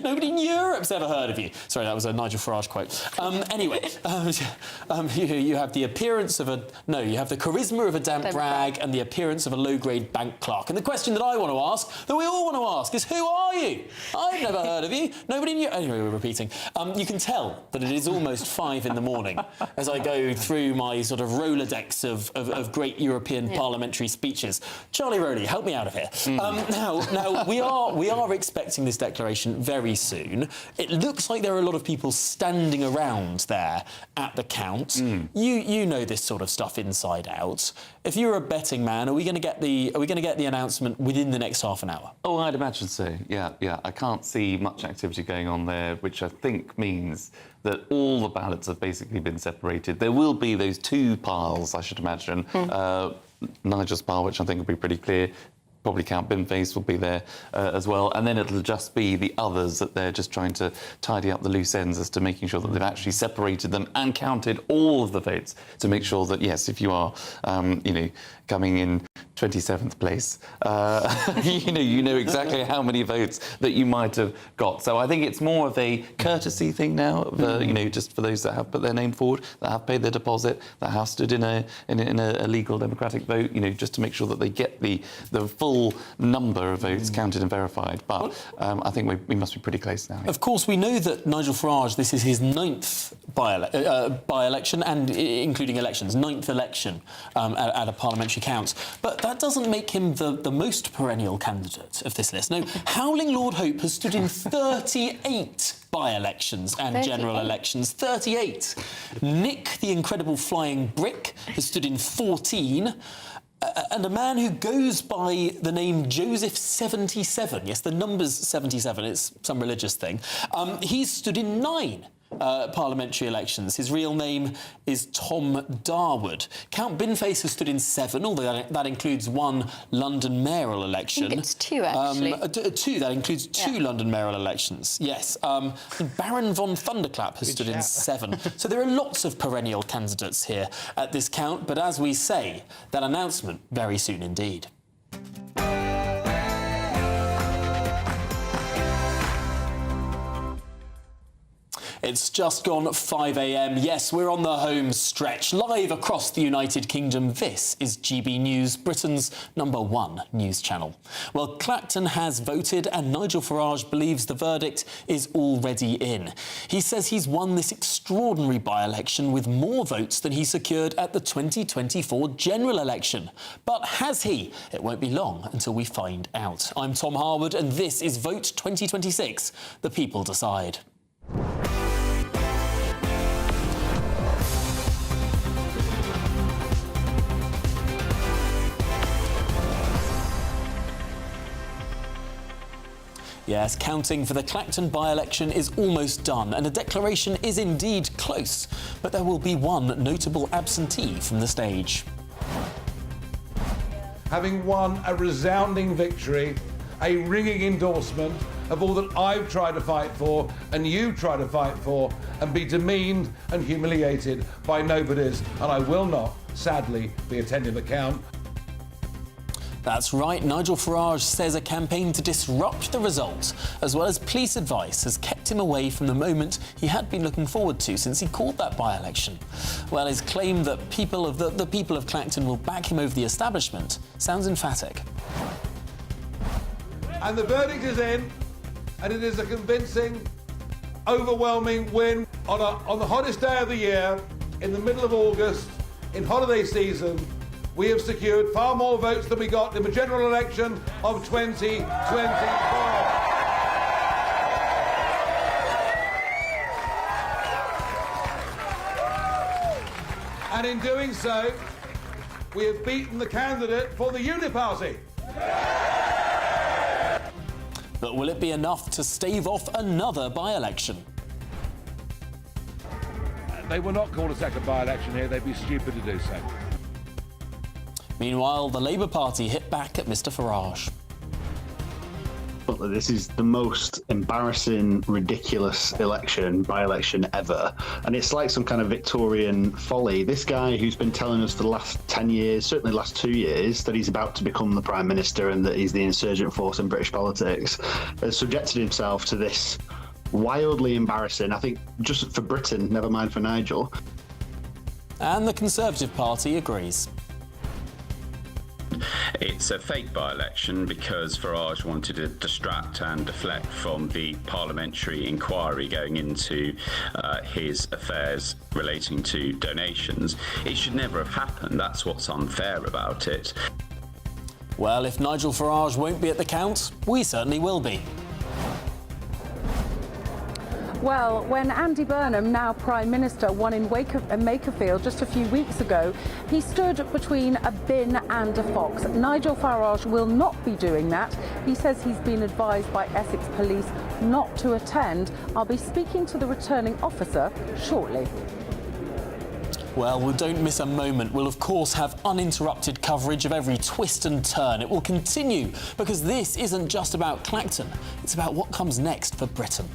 Nobody in Europe's ever heard of you. Sorry, that was a Nigel Farage quote. Anyway, you have the appearance of you have the charisma of a damp rag and the appearance of a low-grade bank clerk. And the question that I want to ask, that we all want to ask, is who are you? I've never heard of you. Nobody knew. Anyway, we're repeating. You can tell that it is almost 5 in the morning as I go through my sort of Rolodex of great European parliamentary speeches. Charlie Rowley, help me out of here. Now we are expecting this declaration very soon. It looks like there are a lot of people standing around there at the count. You know this sort of stuff inside out. If you're a betting man, are we going to get the announcement within the next half an hour? Oh, I'd imagine so. Yeah. I can't see much activity going on there, which I think means that all the ballots have basically been separated. There will be those 2 piles, I should imagine. Nigel's pile, which I think will be pretty clear. Probably Count Binface will be there as well. And then it'll just be the others that they're just trying to tidy up the loose ends as to making sure that they've actually separated them and counted all of the votes to make sure that, yes, if you are, coming in 27th place, you know exactly how many votes that you might have got. So I think it's more of a courtesy thing now, just for those that have put their name forward, that have paid their deposit, that have stood in a legal democratic vote, just to make sure that they get the full number of votes counted and verified. But I think we must be pretty close now. Of course, we know that Nigel Farage, this is his 9th by-election, and including elections, 9th election at a parliamentary count. But But that doesn't make him the most perennial candidate of this list. No, Howling Lord Hope has stood in 38 by-elections and general elections. 38. Nick, the Incredible Flying Brick, has stood in 14. And a man who goes by the name Joseph 77, yes, the number's 77, it's some religious thing, he's stood in 9 parliamentary elections. His real name is Tom Darwood. Count Binface has stood in 7, although that includes 1 London mayoral election. I think it's 2, actually. 2, that includes 2 London mayoral elections, yes. And Baron von Thunderclap has stood in 7. So there are lots of perennial candidates here at this count, but as we say, that announcement very soon indeed. It's just gone 5 a.m. Yes, we're on the home stretch, live across the United Kingdom. This is GB News, Britain's #1 news channel. Well, Clacton has voted and Nigel Farage believes the verdict is already in. He says he's won this extraordinary by-election with more votes than he secured at the 2024 general election. But has he? It won't be long until we find out. I'm Tom Harwood and this is Vote 2026. The people decide. Yes, counting for the Clacton by-election is almost done and a declaration is indeed close. But there will be one notable absentee from the stage. Having won a resounding victory, a ringing endorsement of all that I've tried to fight for and you try to fight for, and be demeaned and humiliated by nobodies, and I will not, sadly, be attending the count. That's right, Nigel Farage says a campaign to disrupt the result, as well as police advice, has kept him away from the moment he had been looking forward to since he called that by-election. Well, his claim that the people of Clacton will back him over the establishment sounds emphatic. And the verdict is in, and it is a convincing, overwhelming win on the hottest day of the year, in the middle of August, in holiday season. We have secured far more votes than we got in the general election of 2024. And in doing so, we have beaten the candidate for the Uniparty. But will it be enough to stave off another by-election? They will not call a second by-election here. They'd be stupid to do so. Meanwhile, the Labour Party hit back at Mr Farage. This is the most embarrassing, ridiculous by-election ever. And it's like some kind of Victorian folly. This guy who's been telling us for the last 10 years, certainly the last 2 years, that he's about to become the Prime Minister and that he's the insurgent force in British politics, has subjected himself to this wildly embarrassing, I think, just for Britain, never mind for Nigel. And the Conservative Party agrees. It's a fake by-election because Farage wanted to distract and deflect from the parliamentary inquiry going into his affairs relating to donations. It should never have happened. That's what's unfair about it. Well, if Nigel Farage won't be at the count, we certainly will be. Well, when Andy Burnham, now Prime Minister, won in Makerfield just a few weeks ago, he stood between a bin and a fox. Nigel Farage will not be doing that. He says he's been advised by Essex Police not to attend. I'll be speaking to the returning officer shortly. Well, don't miss a moment. We'll, of course, have uninterrupted coverage of every twist and turn. It will continue because this isn't just about Clacton. It's about what comes next for Britain.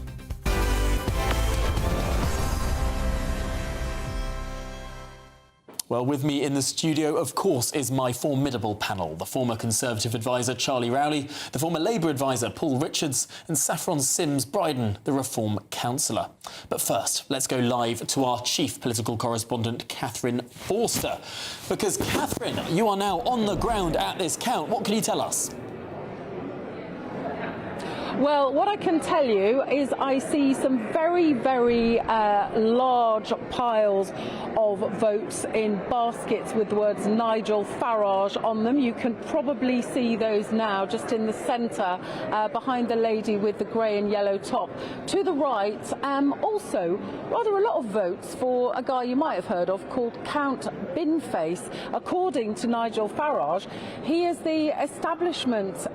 Well, with me in the studio, of course, is my formidable panel. The former Conservative advisor, Charlie Rowley, the former Labour advisor, Paul Richards, and Saffron Sims-Bryden, the Reform councillor. But first, let's go live to our chief political correspondent, Catherine Forster. Because, Catherine, you are now on the ground at this count. What can you tell us? Well, what I can tell you is I see some very, very large piles of votes in baskets with the words Nigel Farage on them. You can probably see those now just in the centre behind the lady with the grey and yellow top. To the right, also rather a lot of votes for a guy you might have heard of called Count Binface. According to Nigel Farage, he is the establishment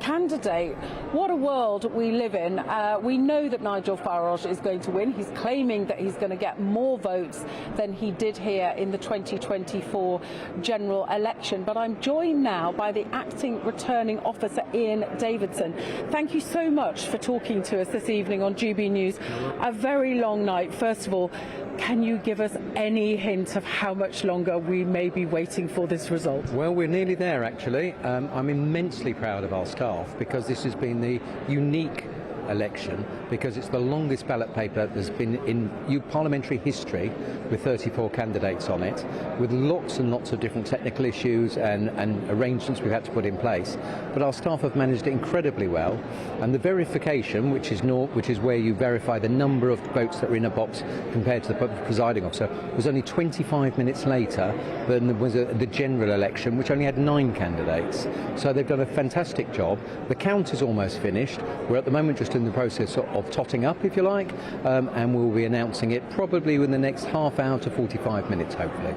candidate. What a world we live in. We know that Nigel Farage is going to win. He's claiming that he's going to get more votes than he did here in the 2024 general election. But I'm joined now by the acting returning officer, Ian Davidson. Thank you so much for talking to us this evening on GB News. A very long night. First of all, can you give us any hint of how much longer we may be waiting for this result? Well, we're nearly there, actually. I'm immensely proud of our staff because this has been the unique election, because it's the longest ballot paper there's been in parliamentary history, with 34 candidates on it, with lots and lots of different technical issues and arrangements we've had to put in place. But our staff have managed it incredibly well, and the verification, which is where you verify the number of votes that are in a box compared to the presiding officer, was only 25 minutes later than was the general election, which only had 9 candidates. So they've done a fantastic job. The count is almost finished. We're at the moment just in the process of totting up, if you like, and we'll be announcing it probably within the next half hour to 45 minutes, hopefully.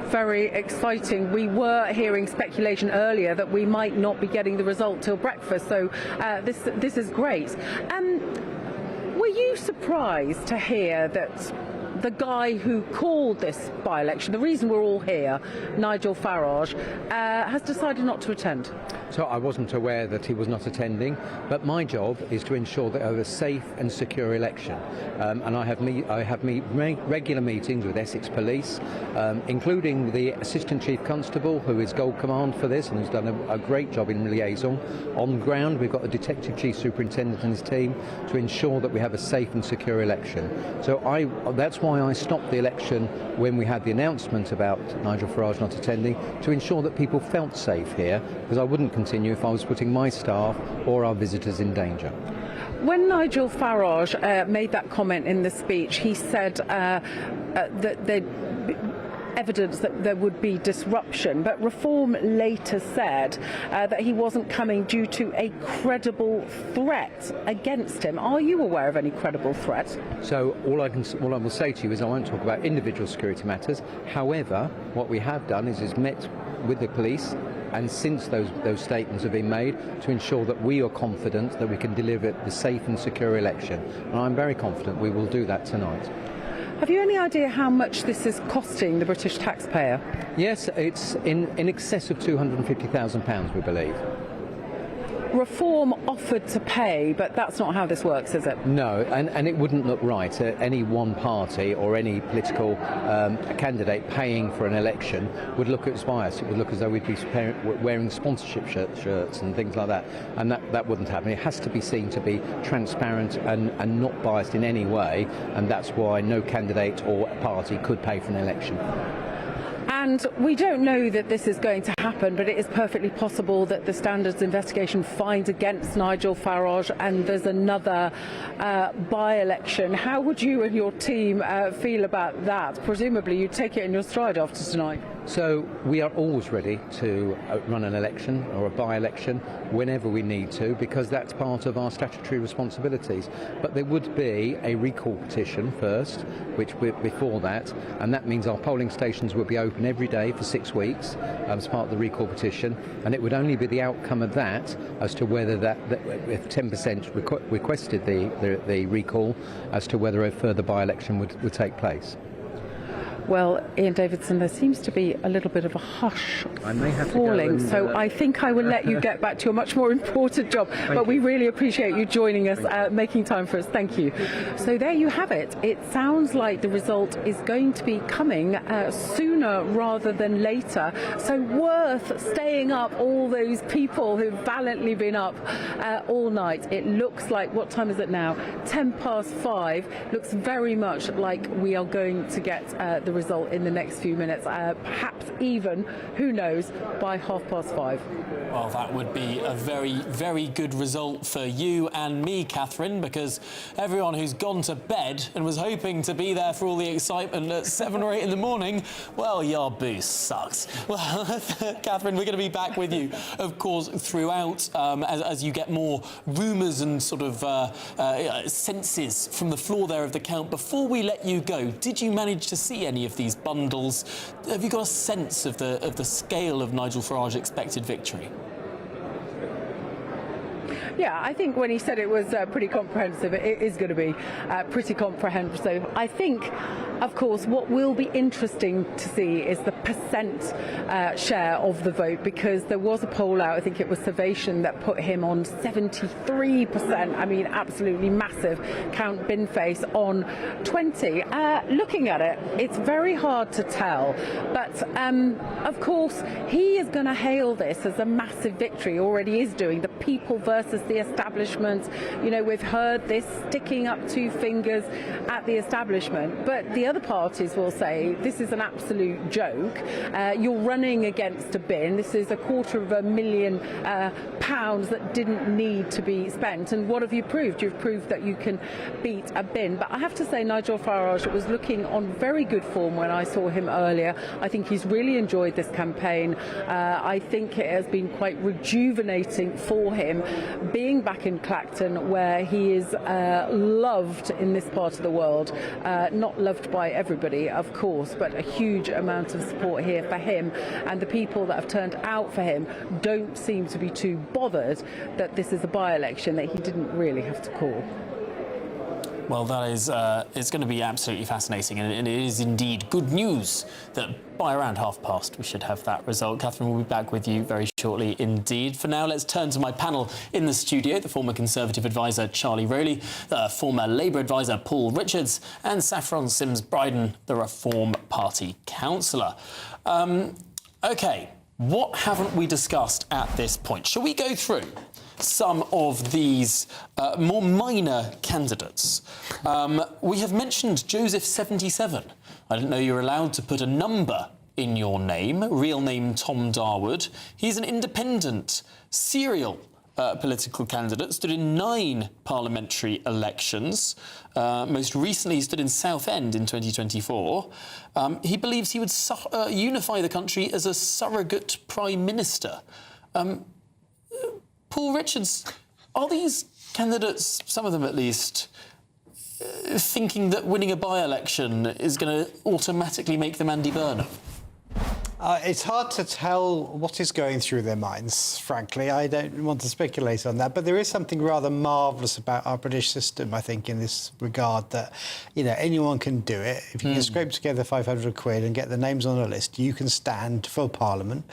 Very exciting. We were hearing speculation earlier that we might not be getting the result till breakfast, so this is great. Were you surprised to hear that the guy who called this by-election, the reason we're all here, Nigel Farage, has decided not to attend? So I wasn't aware that he was not attending, but my job is to ensure that I have a safe and secure election. And I have regular meetings with Essex Police, including the Assistant Chief Constable, who is Gold Command for this and has done a great job in liaison. On the ground, we've got the Detective Chief Superintendent and his team to ensure that we have a safe and secure election. So that's why I stopped the election when we had the announcement about Nigel Farage not attending, to ensure that people felt safe here, because I wouldn't continue if I was putting my staff or our visitors in danger. When Nigel Farage made that comment in the speech, he said that there'd evidence that there would be disruption, but Reform later said that he wasn't coming due to a credible threat against him. Are you aware of any credible threat? So all I will say to you is I won't talk about individual security matters. However, what we have done is met with the police, and since those statements have been made, to ensure that we are confident that we can deliver the safe and secure election. And I'm very confident we will do that tonight. Have you any idea how much this is costing the British taxpayer? Yes, it's in excess of £250,000, we believe. Reform offered to pay, but that's not how this works, is it? No, and it wouldn't look right. Any one party or any political candidate paying for an election would look at its bias. It would look as though we'd be wearing sponsorship shirts and things like that, and that wouldn't happen. It has to be seen to be transparent and not biased in any way, and that's why no candidate or party could pay for an election. And we don't know that this is going to happen, but it is perfectly possible that the Standards investigation finds against Nigel Farage and there's another by-election. How would you and your team feel about that? Presumably you'd take it in your stride after tonight. So we are always ready to run an election or a by-election whenever we need to, because that's part of our statutory responsibilities. But there would be a recall petition first, before that, and that means our polling stations would be open every day for 6 weeks as part of the recall petition, and it would only be the outcome of that as to whether if 10% requested the recall, as to whether a further by-election would take place. Well, Ian Davidson, there seems to be a little bit of a hush falling, so I think I will let you get back to your much more important job. But we really appreciate you joining us, making time for us. Thank you. So there you have it. It sounds like the result is going to be coming sooner rather than later. So worth staying up, all those people who've valiantly been up all night. It looks like, what time is it now? 5:10. Looks very much like we are going to get the result result in the next few minutes, perhaps even, who knows, by 5:30. Well, that would be a very, very good result for you and me, Catherine, because everyone who's gone to bed and was hoping to be there for all the excitement at 7 or 8 in the morning, well, your boost sucks. Well, Catherine, we're going to be back with you, of course, throughout, as you get more rumours and sort of senses from the floor there of the count. Before we let you go, did you manage to see any of these bundles? Have you got a sense of the scale of Nigel Farage's expected victory? Yeah, I think when he said it was pretty comprehensive, it is going to be pretty comprehensive. I think, of course, what will be interesting to see is the percent share of the vote, because there was a poll out, I think it was Salvation, that put him on 73%. I mean, absolutely massive. Count Binface on 20. Looking at it, it's very hard to tell. But, of course, he is going to hail this as a massive victory, already is doing. The people versus the establishment. You know, we've heard this sticking up two fingers at the establishment, but the other parties will say this is an absolute joke. You're running against a bin. This is £250,000 that didn't need to be spent. And what have you proved? You've proved that you can beat a bin. But I have to say, Nigel Farage was looking on very good form when I saw him earlier. I think he's really enjoyed this campaign. I think it has been quite rejuvenating for him being back in Clacton, where he is loved in this part of the world. Not loved by everybody, of course, but a huge amount of support here for him. And the people that have turned out for him don't seem to be too bothered that this is a by-election that he didn't really have to call. Well, that is it's going to be absolutely fascinating, and it is indeed good news that by around 5:30 we should have that result. Catherine will be back with you very shortly indeed. For now, let's turn to my panel in the studio, the former Conservative advisor Charlie Rowley, the former Labour advisor Paul Richards, and Saffron Sims-Bryden, the Reform Party councillor. OK, what haven't we discussed at this point? Shall we go through some of these more minor candidates? We have mentioned Joseph 77. I didn't know you were allowed to put a number in your name. Real name Tom Darwood. He's an independent, serial political candidate, stood in 9 parliamentary elections. Most recently, he stood in Southend in 2024. He believes he would unify the country as a surrogate prime minister. Paul Richards, are these candidates, some of them at least, thinking that winning a by-election is going to automatically make them Andy Burnham? It's hard to tell what is going through their minds, frankly. I don't want to speculate on that, but there is something rather marvellous about our British system, I think, in this regard, that, you know, anyone can do it. If you can scrape together 500 quid and get the names on a list, you can stand for Parliament.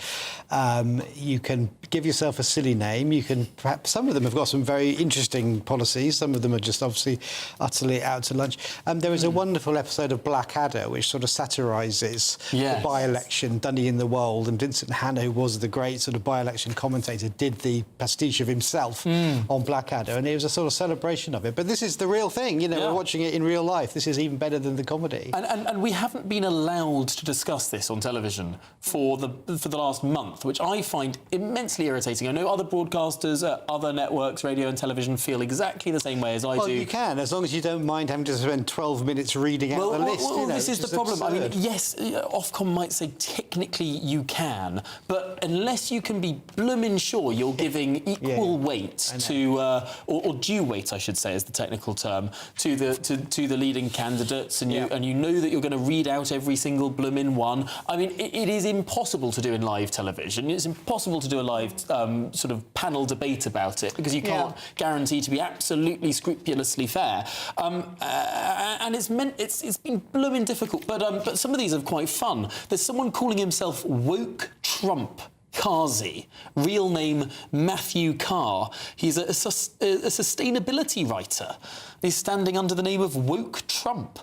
You can give yourself a silly name. You can perhaps, some of them have got some very interesting policies. Some of them are just obviously utterly out to lunch. There is a wonderful episode of Blackadder which sort of satirises the by-election done in the world, and Vincent Hanna, who was the great sort of by-election commentator, did the pastiche of himself on Blackadder, and it was a sort of celebration of it. But this is the real thing, you know, we're watching it in real life. This is even better than the comedy. And we haven't been allowed to discuss this on television for the last month, which I find immensely irritating. I know other broadcasters, other networks, radio and television, feel exactly the same way as I do. Well, you can, as long as you don't mind having to spend 12 minutes reading out the list. Well, you know, this is the problem. Absurd. I mean, yes, Ofcom might say technically you can, but unless you can be bloomin' sure you're giving equal weight to, or due weight, I should say, is the technical term, to the leading candidates, and you know that you're going to read out every single bloomin' one. I mean, it is impossible to do in live television. It's impossible to do a live sort of panel debate about it, because you can't guarantee to be absolutely scrupulously fair. And it's been bloomin' difficult. But some of these are quite fun. There's someone calling himself Woke Trump Kazi, real name Matthew Carr. He's a sustainability writer. He's standing under the name of Woke Trump.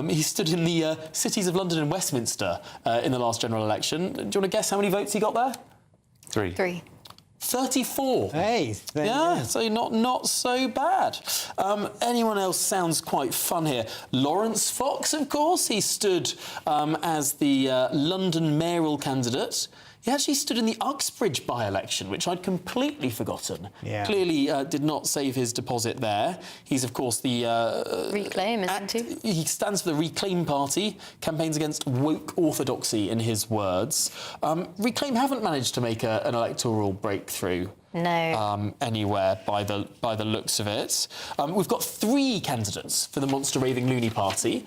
He stood in the cities of London and Westminster in the last general election. Do you want to guess how many votes he got there? 3. 34. Hey, yeah, so not so bad. Anyone else sounds quite fun here? Lawrence Fox, of course. He stood as the London mayoral candidate. He actually stood in the Uxbridge by-election, which I'd completely forgotten. Yeah. Clearly did not save his deposit there. He's, of course, the... Reclaim, isn't he? He stands for the Reclaim Party, campaigns against woke orthodoxy, in his words. Reclaim haven't managed to make an electoral breakthrough. No. Anywhere by the looks of it. We've got 3 candidates for the Monster Raving Loony Party.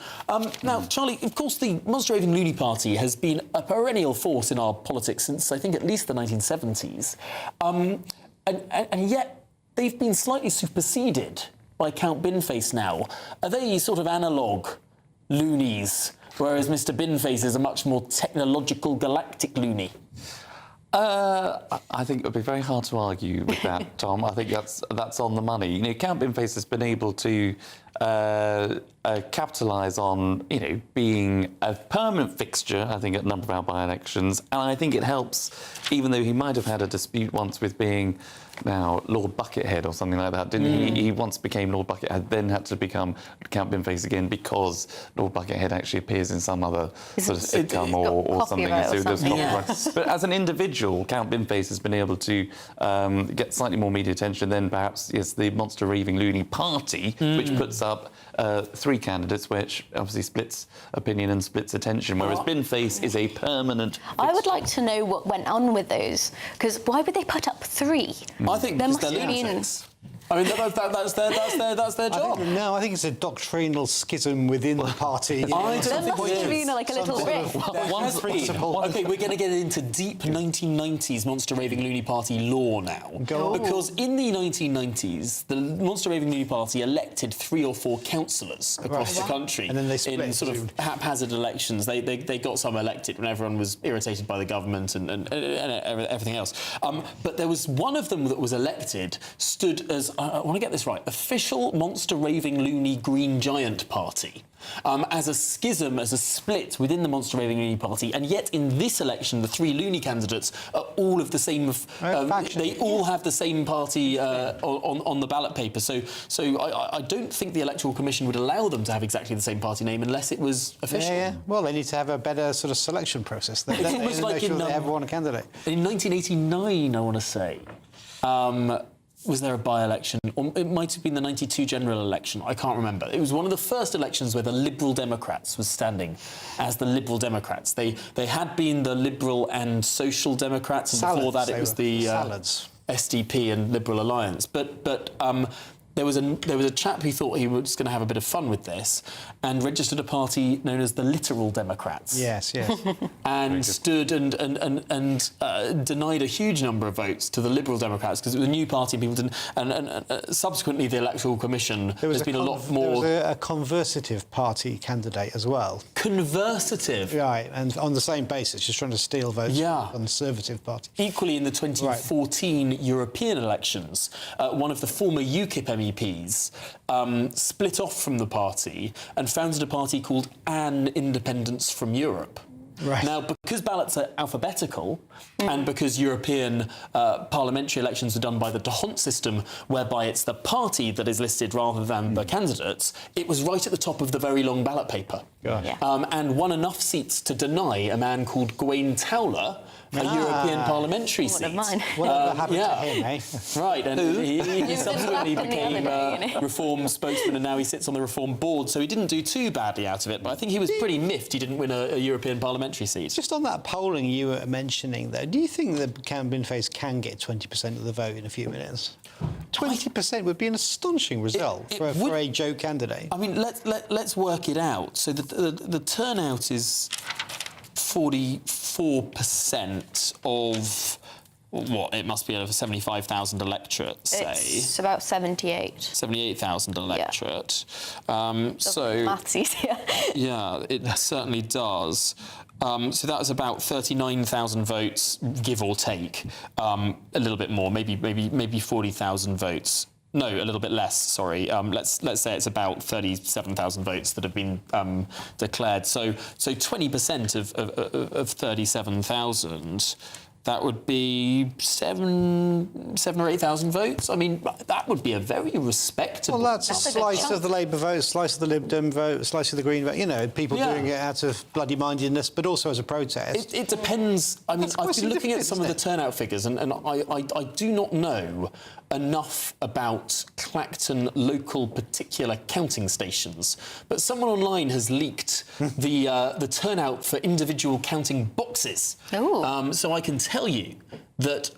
Now, Charlie, of course, the Monster Raving Loony Party has been a perennial force in our politics since, I think, at least the 1970s. And yet they've been slightly superseded by Count Binface now. Are they sort of analogue loonies, whereas Mr. Binface is a much more technological galactic loony? I think it would be very hard to argue with that, Tom. I think that's on the money. You know, Count Binface has been able to capitalise on, you know, being a permanent fixture, I think, at a number of our by-elections. And I think it helps, even though he might have had a dispute once with being now Lord Buckethead or something like that, didn't he? He once became Lord Buckethead, then had to become Count Binface again because Lord Buckethead actually appears in some other sort of sitcom or something. So there's copyright. But as an individual, Count Binface has been able to get slightly more media attention than perhaps, yes, the Monster Raving Loony Party, which puts up 3 candidates, which obviously splits opinion and splits attention, whereas Binface is a permanent fixture. I would like to know what went on with those, because why would they put up 3? I think there because must they're have been... lunatics. I mean, that's their job. I think it's a doctrinal schism within the party. There must have been like a little rift. OK, we're going to get into deep 1990s Monster Raving Loony Party lore now. Because in the 1990s, the Monster Raving Loony Party elected 3 or 4 councillors across the country. And then they split in sort of haphazard elections. They got some elected when everyone was irritated by the government and everything else. But there was one of them that was elected, stood as... I want to get this right. Official Monster Raving Loony Green Giant Party. As a schism, as a split within the Monster Raving Loony Party, and yet in this election, the 3 loony candidates are all of the same. They all have the same party on the ballot paper. So I don't think the Electoral Commission would allow them to have exactly the same party name unless it was official. Yeah. Well, they need to have a better sort of selection process. They almost like make sure they have one candidate. In 1989, I want to say. Was there a by-election? Or it might have been the 92 general election. I can't remember. It was one of the first elections where the Liberal Democrats was standing as the Liberal Democrats. They had been the Liberal and Social Democrats, and before that it was the SDP and Liberal Alliance. But there was a chap who thought he was going to have a bit of fun with this and registered a party known as the Literal Democrats. Yes. And stood and denied a huge number of votes to the Liberal Democrats because it was a new party and people didn't... And subsequently, the Electoral Commission has been a lot more... There was a Conversative Party candidate as well. Conversative? Right, and on the same basis, just trying to steal votes from the Conservative Party. Equally, in the 2014 European elections, one of the former UKIP MEPs split off from the party and founded a party called An Independence from Europe. Right. Now, because ballots are alphabetical and because European parliamentary elections are done by the D'Hondt system, whereby it's the party that is listed rather than the candidates, it was right at the top of the very long ballot paper. And won enough seats to deny a man called Gawain Towler a European parliamentary seat. Whatever happened to him, eh? Right, and he subsequently became Reform spokesman, and now he sits on the Reform board, so he didn't do too badly out of it, but I think he was pretty miffed he didn't win a European parliamentary seat. Just on that polling you were mentioning, though, do you think that Count Binface can get 20% of the vote in a few minutes? 20% would be an astonishing result for a joke candidate. I mean, let's work it out. So the turnout is 44% of what it must be over 75,000 electorate, say. It's about 78,000 electorate. So maths easier. Yeah, it certainly does. So that was about 39,000 votes, give or take, a little bit more, maybe 40,000 votes. No, a little bit less. Sorry. Let's say it's about 37,000 votes that have been declared. So 20% of 37,000. that would be 7,000 or 8,000 votes. I mean, that would be a very respectable... Well, that's a slice of the Labour vote, a slice of the Lib Dem vote, a slice of the Green vote. You know, people doing it out of bloody mindedness, but also as a protest. It depends. I mean, I've been looking at some of the turnout figures, and I do not know enough about Clacton local particular counting stations, but someone online has leaked the turnout for individual counting boxes. So I can tell you that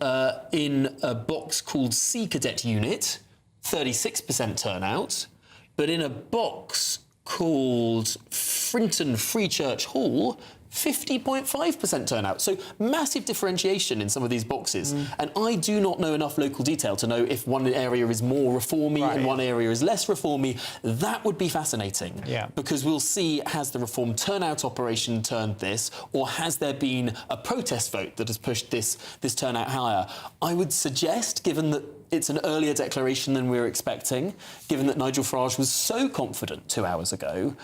in a box called Sea Cadet Unit, 36% turnout, but in a box called Frinton Free Church Hall, 50.5% turnout. So massive differentiation in some of these boxes. And I do not know enough local detail to know if one area is more reformy and one area is less reformy. That would be fascinating. Because we'll see, has the reform turnout operation turned this, or has there been a protest vote that has pushed this turnout higher? I would suggest, given that it's an earlier declaration than we were expecting, given that Nigel Farage was so confident 2 hours ago,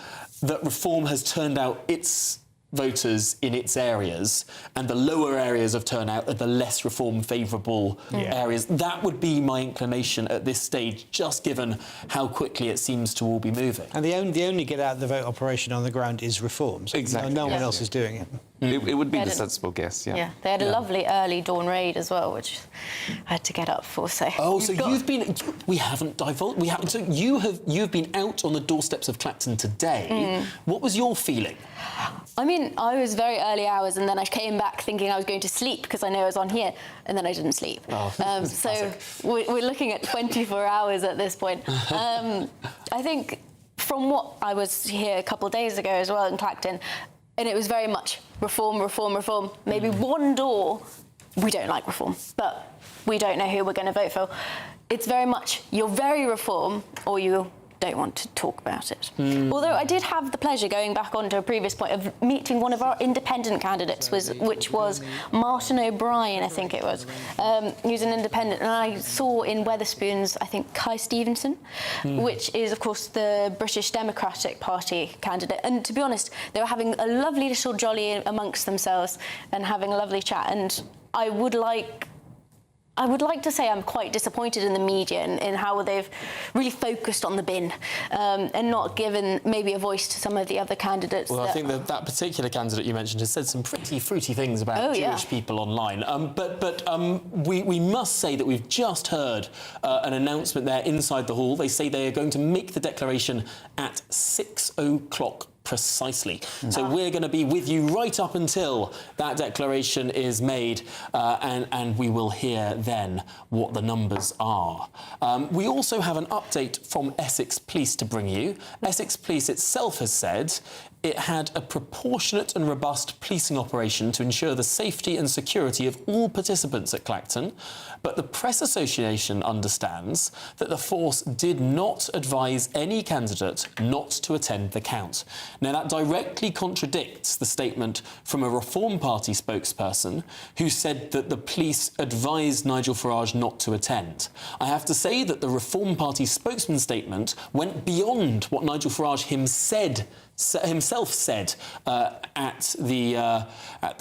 that reform has turned out its voters in its areas, and the lower areas of turnout are the less reform favourable areas. That would be my inclination at this stage, just given how quickly it seems to all be moving. And the only get out the vote operation on the ground is reforms. Exactly. No one else is doing it. It would be the sensible guess, Yeah, they had a lovely early dawn raid as well, which I had to get up for. So you've been... We haven't divulged... We haven't... So you've been out on the doorsteps of Clacton today. What was your feeling? I mean, I was very early hours, and then I came back thinking I was going to sleep because I know I was on here, and then I didn't sleep. So we're looking at 24 hours at this point. I think from what I was here a couple of days ago as well in Clacton, and it was very much reform, reform, reform. Maybe one door, we don't like reform, but we don't know who we're going to vote for. It's very much, you're very reform, or you don't want to talk about it. Although I did have the pleasure, going back onto a previous point, of meeting one of our independent candidates, which was Martin O'Brien, I think it was. He was an independent, and I saw in Wetherspoons, I think, Kai Stevenson, which is, of course, the British Democratic Party candidate. And to be honest, they were having a lovely little jolly amongst themselves and having a lovely chat. And I would like to say I'm quite disappointed in the media in how they've really focused on the bin and not given maybe a voice to some of the other candidates. Well, I think that particular candidate you mentioned has said some pretty fruity things about Jewish people online. We must say that we've just heard an announcement there inside the hall. They say they are going to make the declaration at 6 o'clock precisely. So we're going to be with you right up until that declaration is made, and we will hear then what the numbers are. We also have an update from Essex Police to bring you. Essex Police itself has said it had a proportionate and robust policing operation to ensure the safety and security of all participants at Clacton, but the Press Association understands that the force did not advise any candidate not to attend the count. Now, that directly contradicts the statement from a Reform Party spokesperson who said that the police advised Nigel Farage not to attend. I have to say that the Reform Party spokesman's statement went beyond what Nigel Farage himself said at the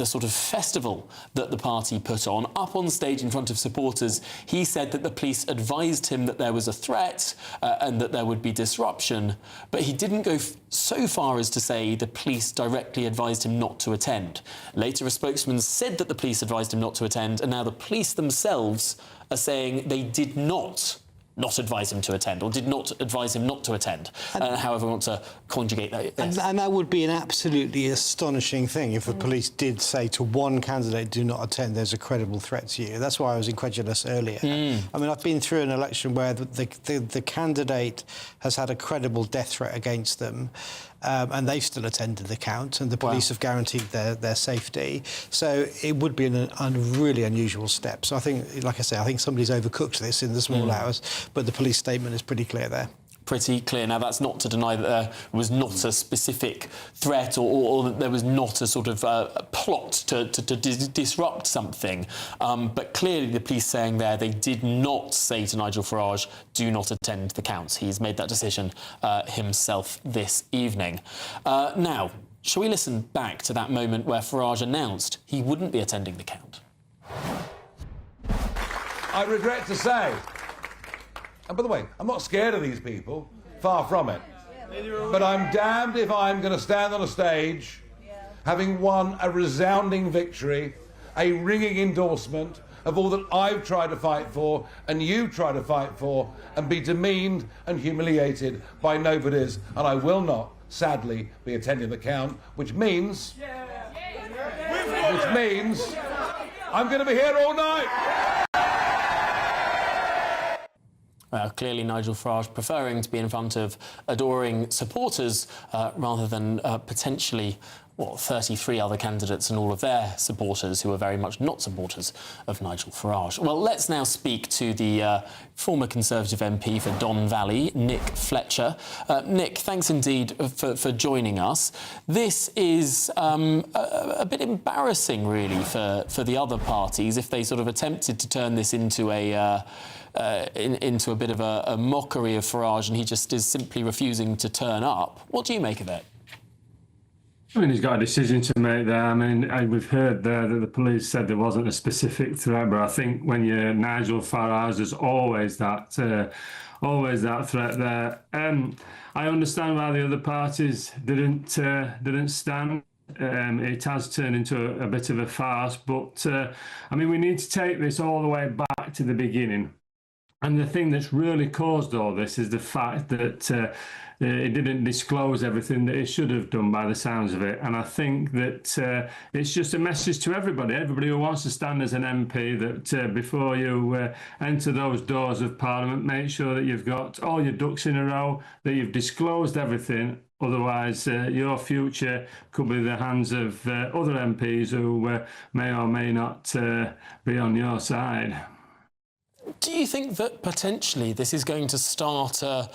sort of festival that the party put on. Up on stage in front of supporters, he said that the police advised him that there was a threat and that there would be disruption, but he didn't go so far as to say the police directly advised him not to attend. Later, a spokesman said that the police advised him not to attend, and now the police themselves are saying they did not advise him to attend, or did not advise him not to attend, however we want to conjugate that. And that would be an absolutely astonishing thing if the police did say to one candidate, do not attend, there's a credible threat to you. That's why I was incredulous earlier. I mean, I've been through an election where the candidate has had a credible death threat against them, and they've still attended the count, and the police have guaranteed their safety. So it would be a really unusual step. So I think, like I say, I think somebody's overcooked this in the small hours, but the police statement is pretty clear there. Pretty clear. Now, that's not to deny that there was not a specific threat or that there was not a sort of plot to disrupt something. But clearly the police saying there they did not say to Nigel Farage, do not attend the counts. He's made that decision himself this evening. Now, shall we listen back to that moment where Farage announced he wouldn't be attending the count? I regret to say, and by the way, I'm not scared of these people, far from it. But I'm damned if I'm going to stand on a stage having won a resounding victory, a ringing endorsement of all that I've tried to fight for and you try to fight for, and be demeaned and humiliated by nobodies. And I will not, sadly, be attending the count, which means I'm going to be here all night. Clearly, Nigel Farage preferring to be in front of adoring supporters rather than potentially, 33 other candidates and all of their supporters who are very much not supporters of Nigel Farage. Well, let's now speak to the former Conservative MP for Don Valley, Nick Fletcher. Nick, thanks indeed for joining us. This is a bit embarrassing, really, for the other parties if they sort of attempted to turn this into into a bit of a mockery of Farage and he just is simply refusing to turn up. What do you make of it? I mean, he's got a decision to make there. I mean, we've heard there that the police said there wasn't a specific threat, but I think when you're Nigel Farage, there's always that threat there. I understand why the other parties didn't stand. It has turned into a bit of a farce, but I mean, we need to take this all the way back to the beginning. And the thing that's really caused all this is the fact that it didn't disclose everything that it should have done by the sounds of it. And I think that it's just a message to everybody who wants to stand as an MP, that before you enter those doors of Parliament, make sure that you've got all your ducks in a row, that you've disclosed everything. Otherwise, your future could be in the hands of other MPs who may or may not be on your side. Do you think that potentially this is going to start a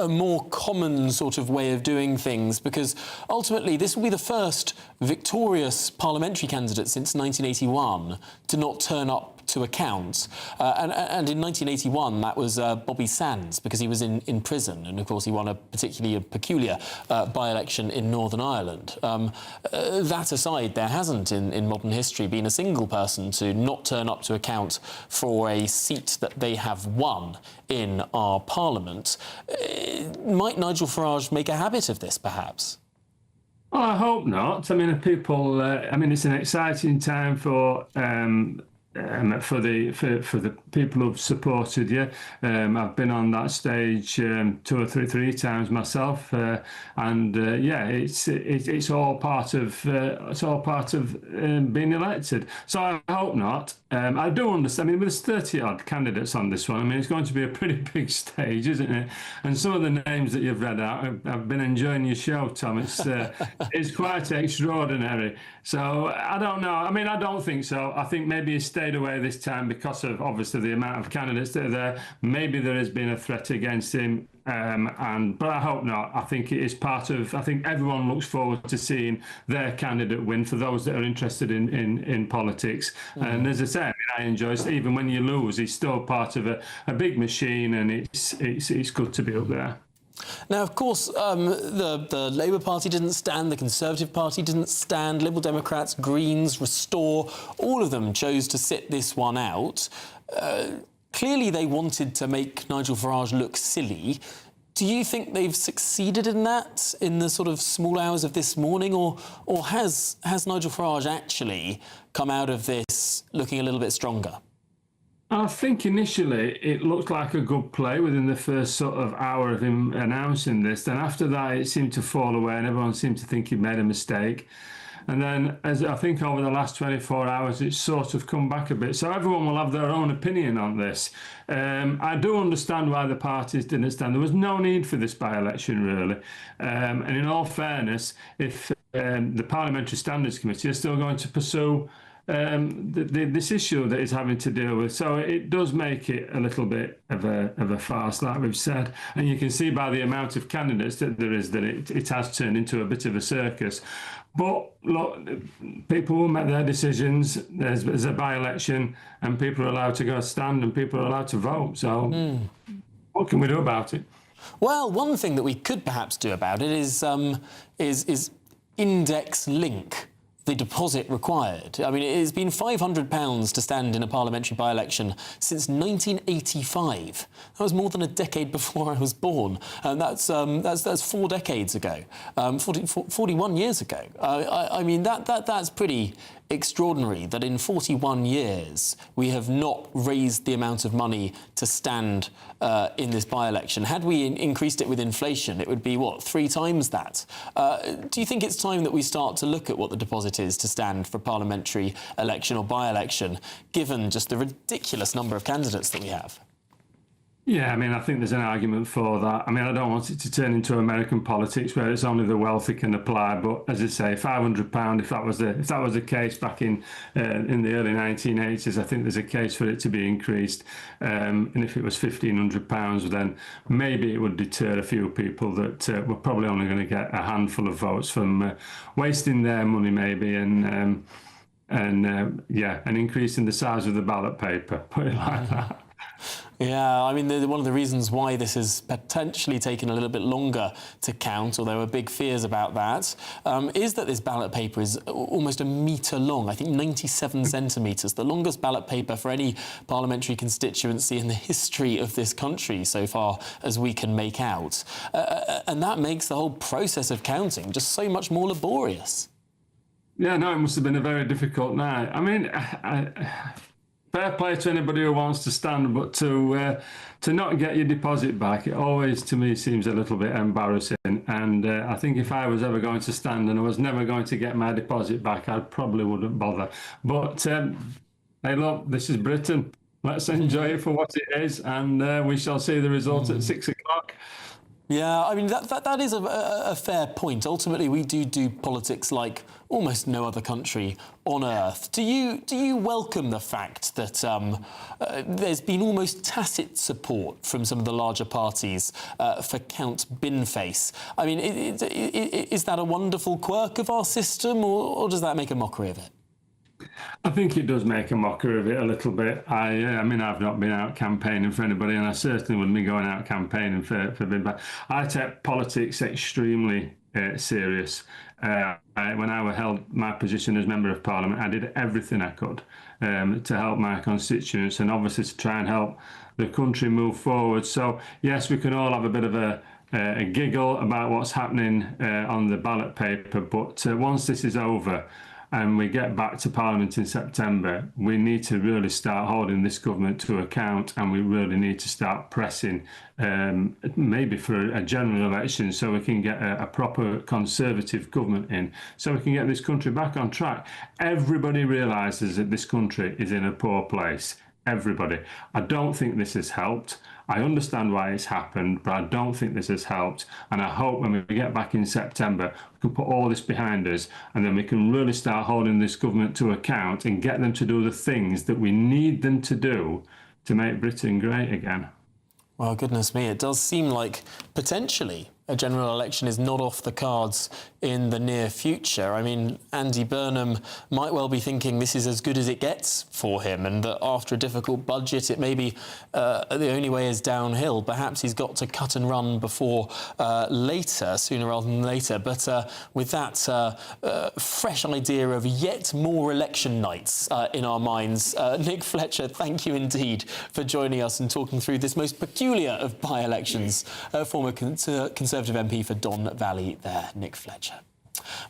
more common sort of way of doing things? Because ultimately this will be the first victorious parliamentary candidate since 1981 to not turn up to account. And in 1981, that was Bobby Sands, because he was in prison. And, of course, he won a particularly peculiar by-election in Northern Ireland. That aside, there hasn't, in modern history, been a single person to not turn up to account for a seat that they have won in our parliament. Might Nigel Farage make a habit of this, perhaps? Well, I hope not. I mean, people. I mean, it's an exciting time for the people who've supported you. I've been on that stage 2 or 3 times myself, and yeah, it's all part of being elected. So I hope not. I do understand. I mean, there's 30-odd candidates on this one. I mean, it's going to be a pretty big stage, isn't it? And some of the names that you've read out, I've been enjoying your show, Tom. It's quite extraordinary. So I don't know. I mean, I don't think so. I think maybe he stayed away this time because of obviously the amount of candidates that are there. Maybe there has been a threat against him. But I hope not. I think it is part of. I think everyone looks forward to seeing their candidate win. For those that are interested in politics, and as I say, I mean, I enjoy it. Even when you lose, it's still part of a big machine, and it's good to be up there. Now, of course, the Labour Party didn't stand, the Conservative Party didn't stand, Liberal Democrats, Greens, Restore, all of them chose to sit this one out. Clearly, they wanted to make Nigel Farage look silly. Do you think they've succeeded in that in the sort of small hours of this morning, or has Nigel Farage actually come out of this looking a little bit stronger? I think initially it looked like a good play within the first sort of hour of him announcing this. Then after that, it seemed to fall away and everyone seemed to think he'd made a mistake. And then, as I think over the last 24 hours, it's sort of come back a bit. So everyone will have their own opinion on this. I do understand why the parties didn't stand. There was no need for this by-election, really. And in all fairness, if the Parliamentary Standards Committee are still going to pursue this issue that he's having to deal with. So it does make it a little bit of a farce, like we've said. And you can see by the amount of candidates that there is that it has turned into a bit of a circus. But look, people will make their decisions. There's a by-election and people are allowed to go stand and people are allowed to vote. So what can we do about it? Well, one thing that we could perhaps do about it is index link the deposit required. I mean, it's been £500 to stand in a parliamentary by-election since 1985. That was more than a decade before I was born, and that's 4 decades ago, 41 years ago. I mean, that's pretty extraordinary that in 41 years we have not raised the amount of money to stand in this by-election. Had we increased it with inflation, it would be, what, 3 times that? Do you think it's time that we start to look at what the deposit is to stand for a parliamentary election or by-election, given just the ridiculous number of candidates that we have? Yeah, I mean, I think there's an argument for that. I mean, I don't want it to turn into American politics where it's only the wealthy can apply. But as I say, £500, if that was the case back in the early 1980s, I think there's a case for it to be increased. And if it was £1,500, then maybe it would deter a few people that were probably only going to get a handful of votes from wasting their money, maybe, and increasing the size of the ballot paper. Put it like that. Yeah, I mean, one of the reasons why this has potentially taken a little bit longer to count, or there were big fears about that, is that this ballot paper is almost a metre long. I think 97 centimetres, the longest ballot paper for any parliamentary constituency in the history of this country so far as we can make out. And that makes the whole process of counting just so much more laborious. Yeah, no, it must have been a very difficult night. I mean, fair play to anybody who wants to stand, but to not get your deposit back, it always, to me, seems a little bit embarrassing. And I think if I was ever going to stand and I was never going to get my deposit back, I probably wouldn't bother. But hey, look, this is Britain. Let's enjoy it for what it is, and we shall see the result at 6 o'clock. Yeah, I mean, that is a fair point. Ultimately, we do politics like almost no other country on earth. Do you welcome the fact that there's been almost tacit support from some of the larger parties for Count Binface? I mean, is that a wonderful quirk of our system, or does that make a mockery of it? I think it does make a mockery of it a little bit. I mean, I've not been out campaigning for anybody, and I certainly wouldn't be going out campaigning for Binface. I take politics extremely serious. When I held my position as Member of Parliament, I did everything I could to help my constituents and obviously to try and help the country move forward. So, yes, we can all have a bit of a giggle about what's happening on the ballot paper, but once this is over, and we get back to Parliament in September, we need to really start holding this government to account, and we really need to start pressing maybe for a general election so we can get a proper Conservative government in, so we can get this country back on track. Everybody realises that this country is in a poor place. Everybody. I don't think this has helped. I understand why it's happened, but I don't think this has helped. And I hope when we get back in September, we can put all this behind us, and then we can really start holding this government to account and get them to do the things that we need them to do to make Britain great again. Well, goodness me, it does seem like potentially a general election is not off the cards in the near future. I mean, Andy Burnham might well be thinking this is as good as it gets for him, and that after a difficult budget, it may be the only way is downhill. Perhaps he's got to cut and run before later, sooner rather than later. But with that fresh idea of yet more election nights in our minds, Nick Fletcher, thank you indeed for joining us and talking through this most peculiar of by-elections. Former Conservative MP for Don Valley there, Nick Fletcher.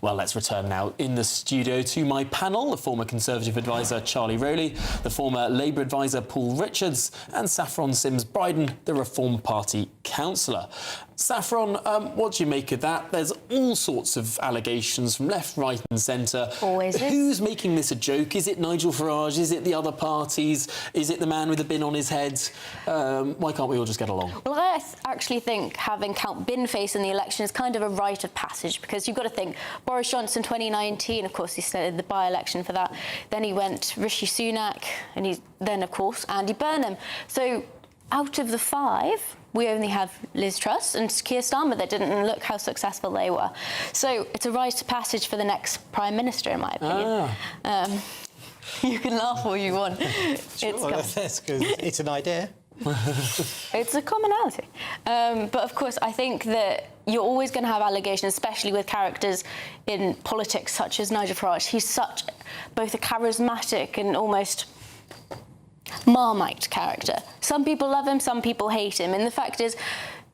Well, let's return now in the studio to my panel, the former Conservative advisor Charlie Rowley, the former Labour advisor Paul Richards, and Saffron Sims-Bryden, the Reform Party councillor. Saffron, what do you make of that? There's all sorts of allegations from left, right and centre. Always is. Who's making this a joke? Is it Nigel Farage? Is it the other parties? Is it the man with the bin on his head? Why can't we all just get along? Well, I actually think having Count Binface in the election is kind of a rite of passage, because you've got to think Boris Johnson 2019, of course, he started the by-election for that. Then he went Rishi Sunak, and then, of course, Andy Burnham. So out of the 5, we only have Liz Truss and Keir Starmer that didn't look how successful they were. So it's a rite of passage for the next Prime Minister, in my opinion. You can laugh all you want. Sure, that's because it's an idea. It's a commonality. But of course, I think that you're always going to have allegations, especially with characters in politics such as Nigel Farage. He's such both a charismatic and almost Marmite character. Some people love him, some people hate him. And the fact is,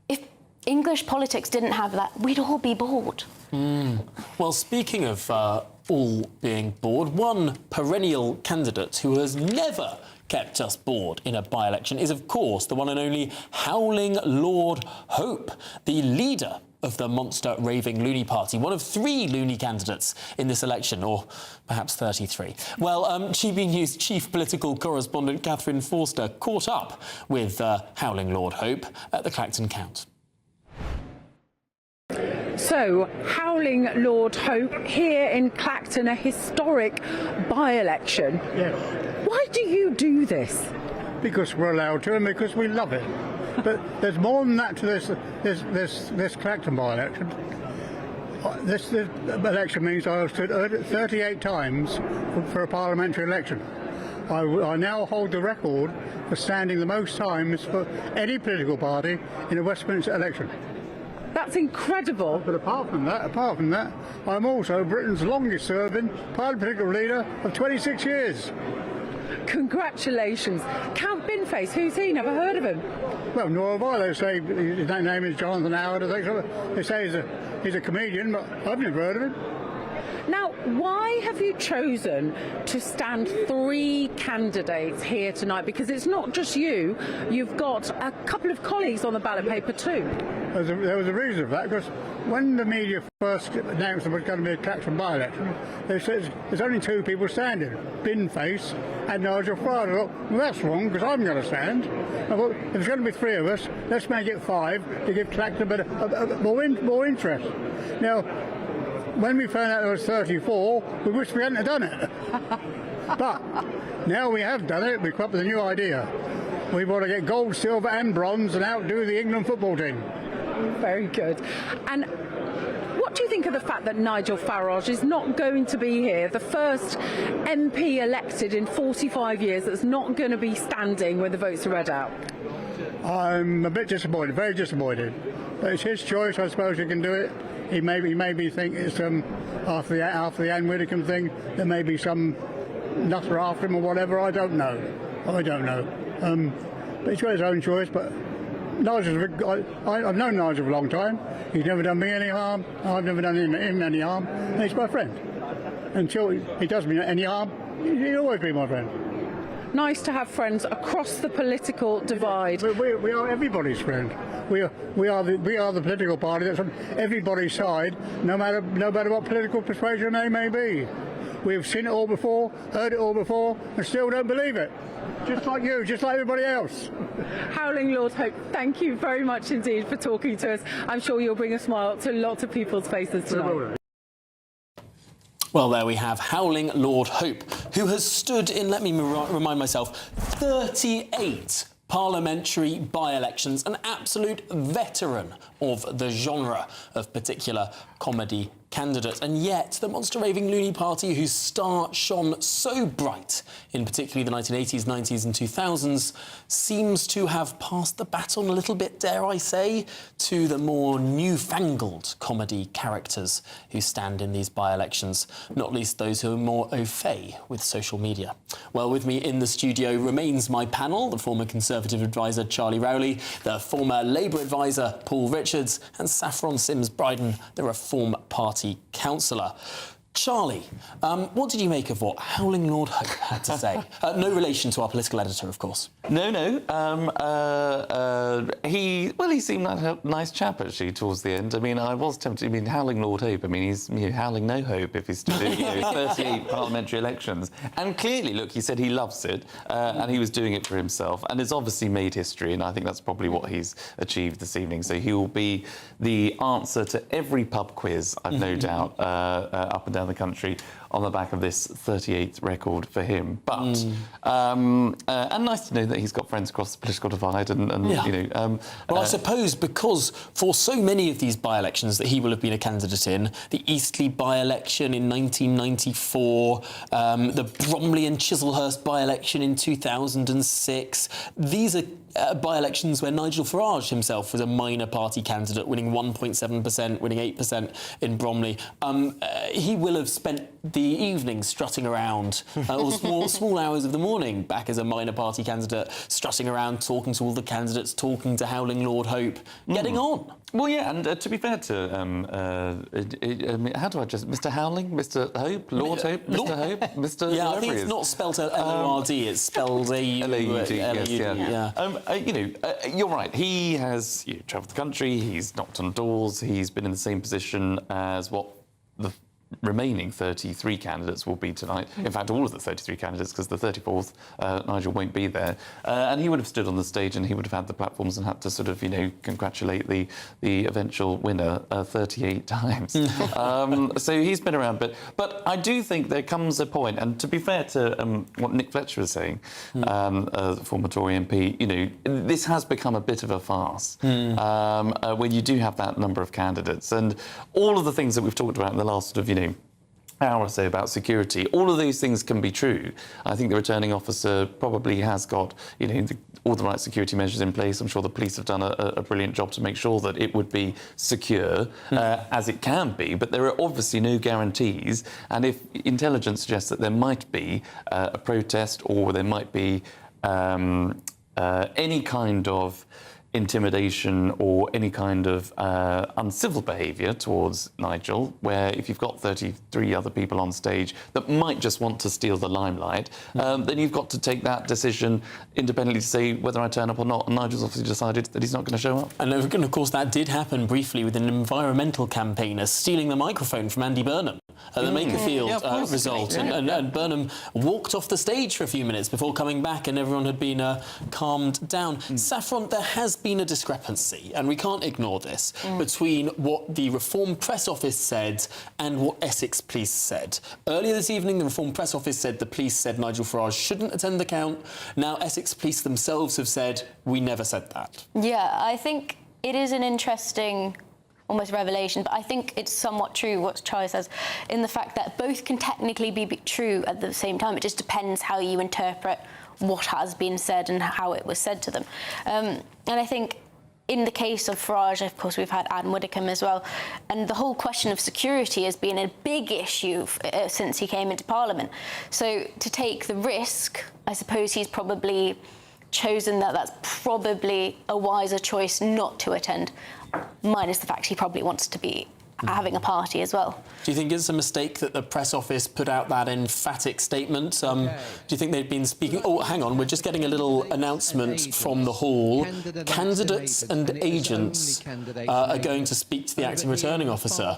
if English politics didn't have that, we'd all be bored. Well, speaking of all being bored, one perennial candidate who has never kept us bored in a by-election is, of course, the one and only Howling Lord Hope, the leader of the monster raving loony party, one of 3 loony candidates in this election, or perhaps 33. Well, GB News chief political correspondent Catherine Forster caught up with Howling Lord Hope at the Clacton count. So, Howling Lord Hope here in Clacton, a historic by-election. Yes. Why do you do this? Because we're allowed to and because we love it. But there's more than that to this Clacton by-election. This election means I have stood 38 times for a parliamentary election. I now hold the record for standing the most times for any political party in a Westminster election. That's incredible. But apart from that, I'm also Britain's longest-serving political leader of 26 years. Congratulations. Count Binface, who's he? Never heard of him. Well, nor have I. They say his name is Jonathan Howard. I think so. They say he's a comedian, but I've never heard of him. Now, why have you chosen to stand 3 candidates here tonight? Because it's not just you. You've got a couple of colleagues on the ballot paper too. There was a reason for that, because when the media first announced there was going to be a Clacton by-election, they said there's only 2 people standing, Binface and Nigel Farage. I thought, well, that's wrong, because I'm going to stand. I thought, if there's going to be 3 of us, let's make it 5 to give Clacton more interest. Now, when we found out there was 34, we wished we hadn't done it. But now we have done it, we've come up with a new idea. We want to get gold, silver and bronze and outdo the England football team. Very good. And what do you think of the fact that Nigel Farage is not going to be here, the first MP elected in 45 years that's not going to be standing when the votes are read out? I'm a bit disappointed, very disappointed. But it's his choice, I suppose he can do it. He maybe think it's after the Anne Widdecombe thing, there may be some nutter after him or whatever. I don't know. But he's got his own choice. But I've known Nigel for a long time. He's never done me any harm. I've never done him any harm. And he's my friend. Until he does me any harm, he'll always be my friend. Nice to have friends across the political divide. We are everybody's friend. We are the political party that's on everybody's side, no matter what political persuasion they may be. We've seen it all before, heard it all before, and still don't believe it. Just like you, just like everybody else. Howling Lord Hope, thank you very much indeed for talking to us. I'm sure you'll bring a smile to lots of people's faces tonight. Well, there we have Howling Lord Hope, who has stood in, let me remind myself, 38 parliamentary by-elections, an absolute veteran of the genre of particular comedy candidate. And yet the monster raving loony party, whose star shone so bright in particularly the 1980s, 90s and 2000s, seems to have passed the baton a little bit, dare I say, to the more newfangled comedy characters who stand in these by-elections, not least those who are more au fait with social media. Well, with me in the studio remains my panel, the former Conservative advisor Charlie Rowley, the former Labour advisor Paul Richards, and Saffron Sims-Bryden, the Reform Party councillor. Charlie, what did you make of what Howling Lord Hope had to say? No relation to our political editor, of course. No. He seemed like a nice chap, actually, towards the end. I mean, I was tempted. I mean, Howling Lord Hope, I mean, he's howling no hope if he's still doing 38 parliamentary elections. And clearly, look, he said he loves it, and he was doing it for himself, and it's obviously made history, and I think that's probably what he's achieved this evening. So he will be the answer to every pub quiz, I've no doubt, up and down the country on the back of this 38th record for him. But and nice to know that he's got friends across the political divide and well, I suppose because for so many of these by-elections that he will have been a candidate in, the Eastleigh by-election in 1994, the Bromley and Chislehurst by-election in 2006, these are by-elections where Nigel Farage himself was a minor party candidate, winning 1.7%, winning 8% in Bromley. He will have spent the evening strutting around, or small hours of the morning back as a minor party candidate, strutting around, talking to all the candidates, talking to Howling Lord Hope, getting on. Well, yeah, and to be fair to, how do I just, Mr. Howling, Mr. Hope, Lord Hope, Mr. Hope, Mr. Yeah, I think it's not spelled L-O-R-D, it's spelled A-U-D. Yes, yeah. You're right. He has travelled the country, he's knocked on doors, he's been in the same position as what the remaining 33 candidates will be tonight. In fact, all of the 33 candidates, because the 34th, Nigel, won't be there. And he would have stood on the stage and he would have had the platforms and had to sort of, congratulate the eventual winner 38 times. So he's been around. But I do think there comes a point, and to be fair to what Nick Fletcher was saying, the former Tory MP, this has become a bit of a farce when you do have that number of candidates. And all of the things that we've talked about in the last sort of, hour or so about security, all of these things can be true. I think the returning officer probably has got, all the right security measures in place. I'm sure the police have done a brilliant job to make sure that it would be secure, as it can be, but there are obviously no guarantees. And if intelligence suggests that there might be a protest or there might be any kind of intimidation or any kind of uncivil behaviour towards Nigel, where if you've got 33 other people on stage that might just want to steal the limelight, then you've got to take that decision independently to say whether I turn up or not. And Nigel's obviously decided that he's not going to show up. And of course that did happen briefly with an environmental campaigner stealing the microphone from Andy Burnham at the Makerfield result. And Burnham walked off the stage for a few minutes before coming back, and everyone had been calmed down. Saffron, there has been a discrepancy, and we can't ignore this, between what the Reform Press Office said and what Essex Police said. Earlier this evening, the Reform Press Office said the police said Nigel Farage shouldn't attend the count. Now, Essex Police themselves have said, we never said that. Yeah, I think it is an interesting almost revelation, but I think it's somewhat true what Charlie says, in the fact that both can technically be true at the same time. It just depends how you interpret what has been said and how it was said to them. And I think in the case of Farage, of course, we've had Adam Widdicombe as well, and the whole question of security has been a big issue since he came into Parliament. So to take the risk, I suppose he's probably chosen that that's probably a wiser choice not to attend, minus the fact he probably wants to be having a party as well. Do you think it's a mistake that the press office put out that emphatic statement? Do you think they'd been speaking... Oh, hang on, we're just getting a little announcement from the hall. Candidates and agents are going to speak to the acting returning officer,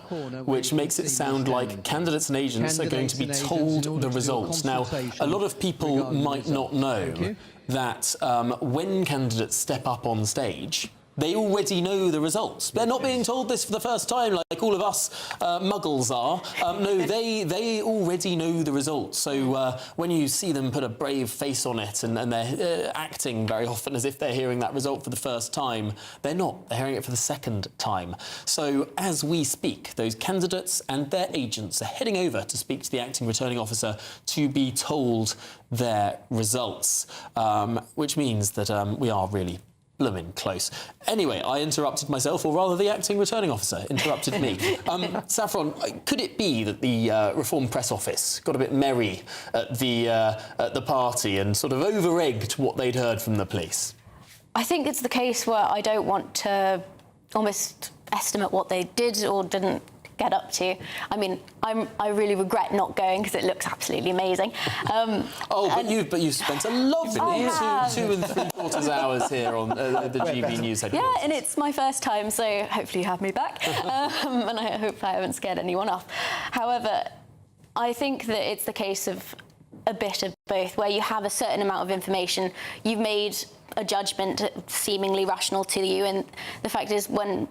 which makes it sound like candidates and agents are going to be told the results. Now, a lot of people might not know that when candidates step up on stage, they already know the results. They're not being told this for the first time, like all of us muggles are. No, they already know the results. So when you see them put a brave face on it and they're acting very often as if they're hearing that result for the first time, they're not. They're hearing it for the second time. So as we speak, those candidates and their agents are heading over to speak to the acting returning officer to be told their results, which means that we are really blooming close. Anyway, I interrupted myself, or rather the acting returning officer interrupted me. Saffron, could it be that the Reform Press Office got a bit merry at the party and sort of over-egged what they'd heard from the police? I think it's the case where I don't want to almost estimate what they did or didn't get up to. I mean, I really regret not going because it looks absolutely amazing. But you spent a lovely 2 and 3/4 hours here on the GBNews headquarters. Yeah, and it's my first time, so hopefully you have me back. And I hope I haven't scared anyone off. However, I think that it's the case of a bit of both, where you have a certain amount of information, you've made a judgment seemingly rational to you, and the fact is when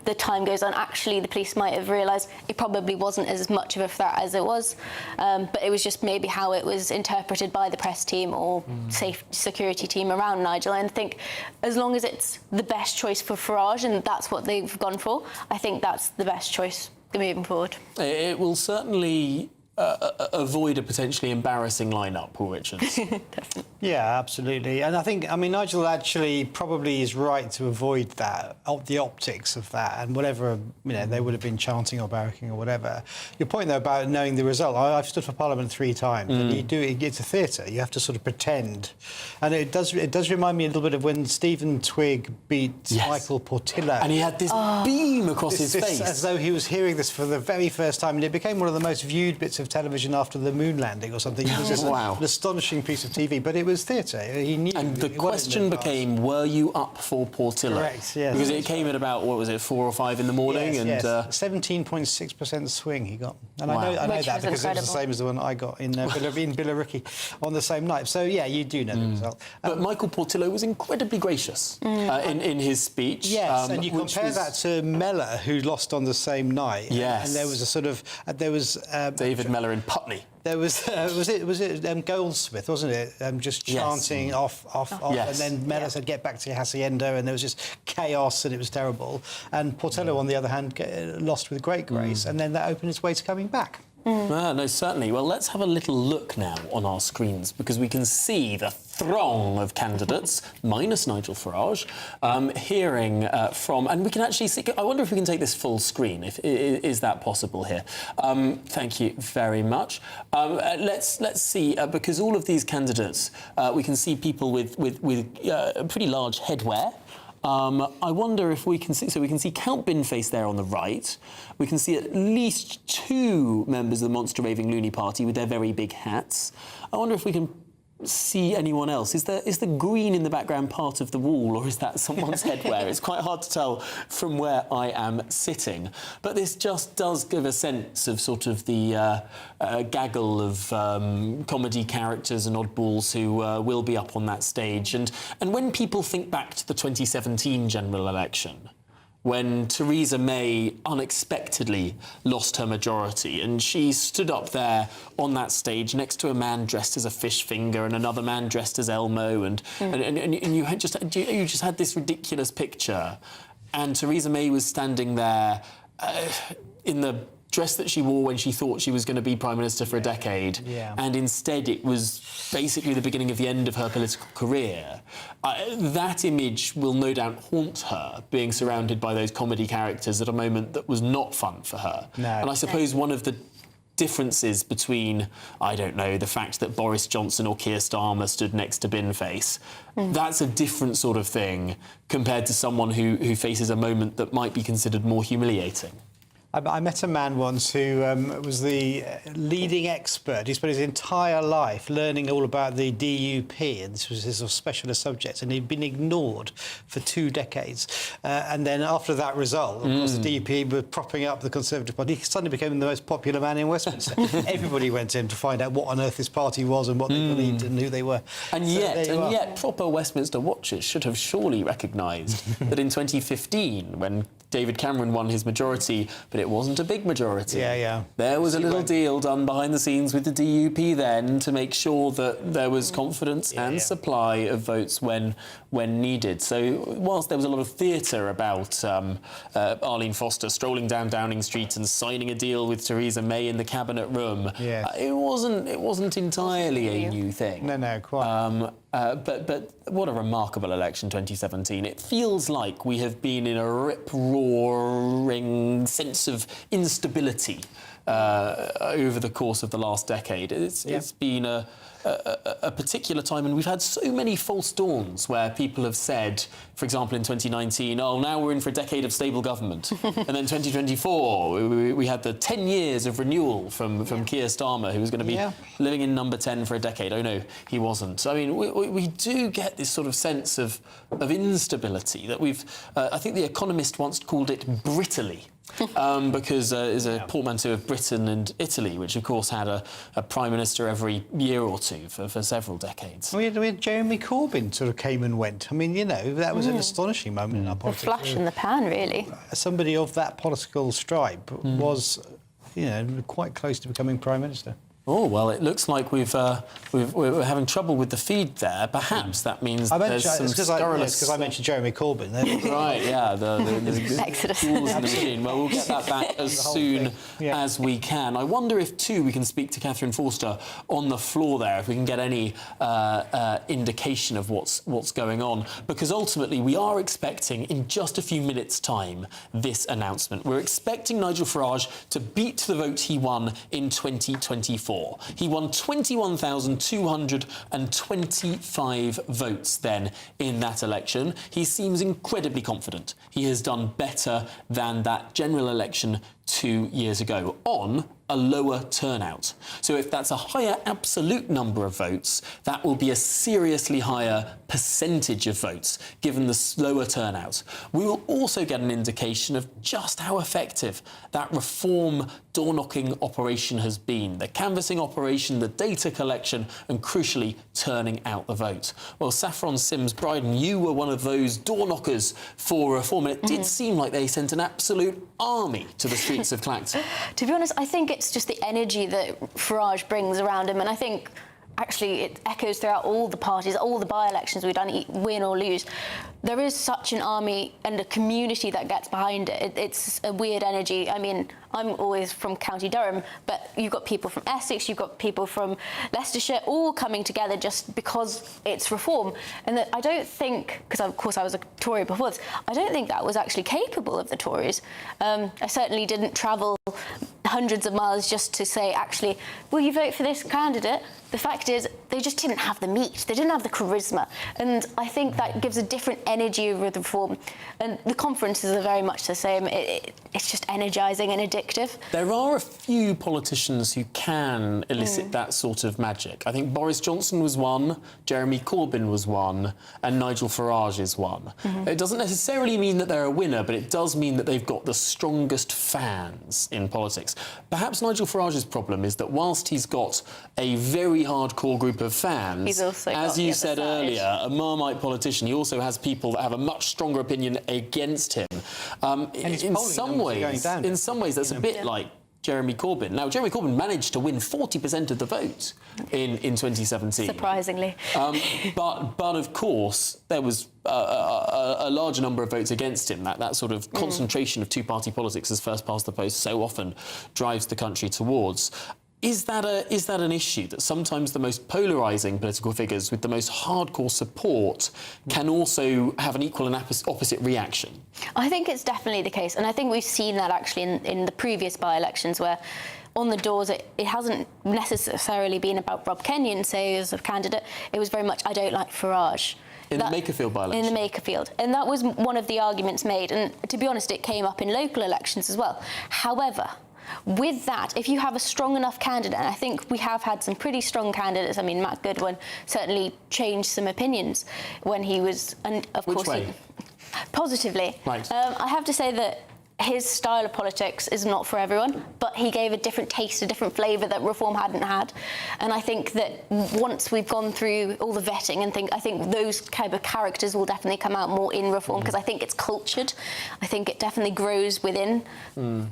the time goes on, actually the police might have realised it probably wasn't as much of a threat as it was, but it was just maybe how it was interpreted by the press team or security team around Nigel. And I think as long as it's the best choice for Farage and that's what they've gone for, I think that's the best choice moving forward. It will certainly avoid a potentially embarrassing lineup, Paul Richards? Yeah, absolutely. And I mean, Nigel actually probably is right to avoid that, the optics of that, and whatever, they would have been chanting or barracking or whatever. Your point, though, about knowing the result, I've stood for Parliament 3 times, and it's a theatre. You have to sort of pretend. And it does remind me a little bit of when Stephen Twigg beat Michael Portillo. And he had this beam across his face. As though he was hearing this for the very first time, and it became one of the most viewed bits of television after the moon landing or something. It was just an astonishing piece of TV, but it was theatre. He knew. And the question became, were you up for Portillo? Correct, yes. Because it came at about, 4 or 5 in the morning? Yes, and 17.6% swing he got. And Wow. I know Which that was because it was the incredible. same as the one I got in Billericay on the same night. So, yeah, you do know the result. But Michael Portillo was incredibly gracious in his speech. Yes, and you which compare was- that to Mellor, who lost on the same night. Yes. And there was a sort of... David Mellor in Putney. There was Goldsmith, wasn't it? Just chanting off, Yes. and then Mellor said, "Get back to your hacienda," and there was just chaos, and it was terrible. And Portillo, on the other hand, lost with great grace, and then that opened its way to coming back. No, certainly. Well, let's have a little look now on our screens, because we can see the throng of candidates, minus Nigel Farage, hearing from... And we can actually see... I wonder if we can take this full screen. Is that possible here? Thank you very much. Let's see, because all of these candidates, we can see people with pretty large headwear. I wonder if we can see... So we can see Count Binface there on the right. We can see at least 2 members of the Monster Raving Loony Party with their very big hats. I wonder if we can see anyone else. Is the green in the background part of the wall, or is that someone's headwear? It's quite hard to tell from where I am sitting. But this just does give a sense of sort of the gaggle of comedy characters and oddballs who will be up on that stage. And when people think back to the 2017 general election, when Theresa May unexpectedly lost her majority, and she stood up there on that stage next to a man dressed as a fish finger and another man dressed as Elmo, and you just had this ridiculous picture, and Theresa May was standing there in the dress that she wore when she thought she was going to be Prime Minister for a decade, and instead it was basically the beginning of the end of her political career. That image will no doubt haunt her, being surrounded by those comedy characters at a moment that was not fun for her. No. And I suppose one of the differences between, I don't know, the fact that Boris Johnson or Keir Starmer stood next to Binface, that's a different sort of thing compared to someone who faces a moment that might be considered more humiliating. I met a man once who was the leading expert. He spent his entire life learning all about the DUP, and this was his sort of specialist subject, and he'd been ignored for 2 decades. And then after that result, of course, the DUP were propping up the Conservative Party. He suddenly became the most popular man in Westminster. Everybody went to him to find out what on earth his party was and what they believed and who they were. And yet, proper Westminster watchers should have surely recognised that in 2015, when David Cameron won his majority, but it wasn't a big majority. There was a little deal done behind the scenes with the DUP then to make sure that there was confidence and supply of votes when needed. So whilst there was a lot of theatre about Arlene Foster strolling down Downing Street and signing a deal with Theresa May in the cabinet room, it wasn't entirely a new thing. No, quite. But what a remarkable election, 2017. It feels like we have been in a rip-roaring sense of instability over the course of the last decade. It's been a particular time, and we've had so many false dawns where people have said, for example, in 2019, oh, now we're in for a decade of stable government. And then 2024, we had the 10 years of renewal from Keir Starmer, who was going to be living in number 10 for a decade. Oh, no, he wasn't. I mean, we do get this sort of sense of instability that we've... I think The Economist once called it brittly. Because there's a portmanteau of Britain and Italy, which, of course, had a Prime Minister every year or two for several decades. We had Jeremy Corbyn sort of came and went. I mean, that was an astonishing moment in our politics. A flash in the pan, really. Somebody of that political stripe was, quite close to becoming Prime Minister. Oh, well, it looks like we're having trouble with the feed there. Perhaps that means there's some scurrilous... because I mentioned Jeremy Corbyn. Right, yeah, the Exodus. tools in the machine. Well, we'll get that back as soon as we can. I wonder if, too, we can speak to Catherine Forster on the floor there, if we can get any indication of what's going on. Because ultimately, we are expecting, in just a few minutes' time, this announcement. We're expecting Nigel Farage to beat the vote he won in 2024. He won 21,225 votes then in that election. He seems incredibly confident. He has done better than that general election 2 years ago on a lower turnout. So if that's a higher absolute number of votes, that will be a seriously higher percentage of votes, given the slower turnout. We will also get an indication of just how effective that reform door-knocking operation has been, the canvassing operation, the data collection, and crucially, turning out the vote. Well, Saffron Sims-Bryden, you were one of those door-knockers for reform, and it did seem like they sent an absolute army to the streets of Clacton. To be honest, I think it's just the energy that Farage brings around him, and I think actually it echoes throughout all the parties, all the by-elections we've done, win or lose. There is such an army and a community that gets behind it. It's a weird energy. I mean, I'm always from County Durham, but you've got people from Essex, you've got people from Leicestershire, all coming together just because it's reform. And that I don't think, because of course I was a Tory before this, I don't think that was actually capable of the Tories. I certainly didn't travel hundreds of miles just to say, actually, will you vote for this candidate? The fact is, they just didn't have the meat. They didn't have the charisma. And I think that gives a different energy with reform. And the conferences are very much the same. It's just energising and addictive. There are a few politicians who can elicit that sort of magic. I think Boris Johnson was one, Jeremy Corbyn was one, and Nigel Farage is one. It doesn't necessarily mean that they're a winner, but it does mean that they've got the strongest fans in politics. Perhaps Nigel Farage's problem is that whilst he's got a very hardcore group of fans, he's also as you said earlier, a Marmite politician, he also has people that have a much stronger opinion against him. In some ways, that's a bit like Jeremy Corbyn. Now, Jeremy Corbyn managed to win 40% of the vote in 2017. Surprisingly. But of course, there was a larger number of votes against him. That sort of concentration of two-party politics as first past the post so often drives the country towards. Is that an issue, that sometimes the most polarising political figures with the most hardcore support can also have an equal and opposite reaction? I think it's definitely the case, and I think we've seen that actually in the previous by-elections where on the doors it hasn't necessarily been about Rob Kenyon, say, as a candidate. It was very much, I don't like Farage. In the Makerfield by-election? In the Makerfield. And that was one of the arguments made, and to be honest, it came up in local elections as well. However, with that, if you have a strong enough candidate, and I think we have had some pretty strong candidates. I mean, Matt Goodwin certainly changed some opinions when he was, and of course, positively. Right. I have to say that his style of politics is not for everyone, but he gave a different taste, a different flavour that reform hadn't had. And I think that once we've gone through all the vetting and I think those kind of characters will definitely come out more in reform, because I think it's cultured. I think it definitely grows within. And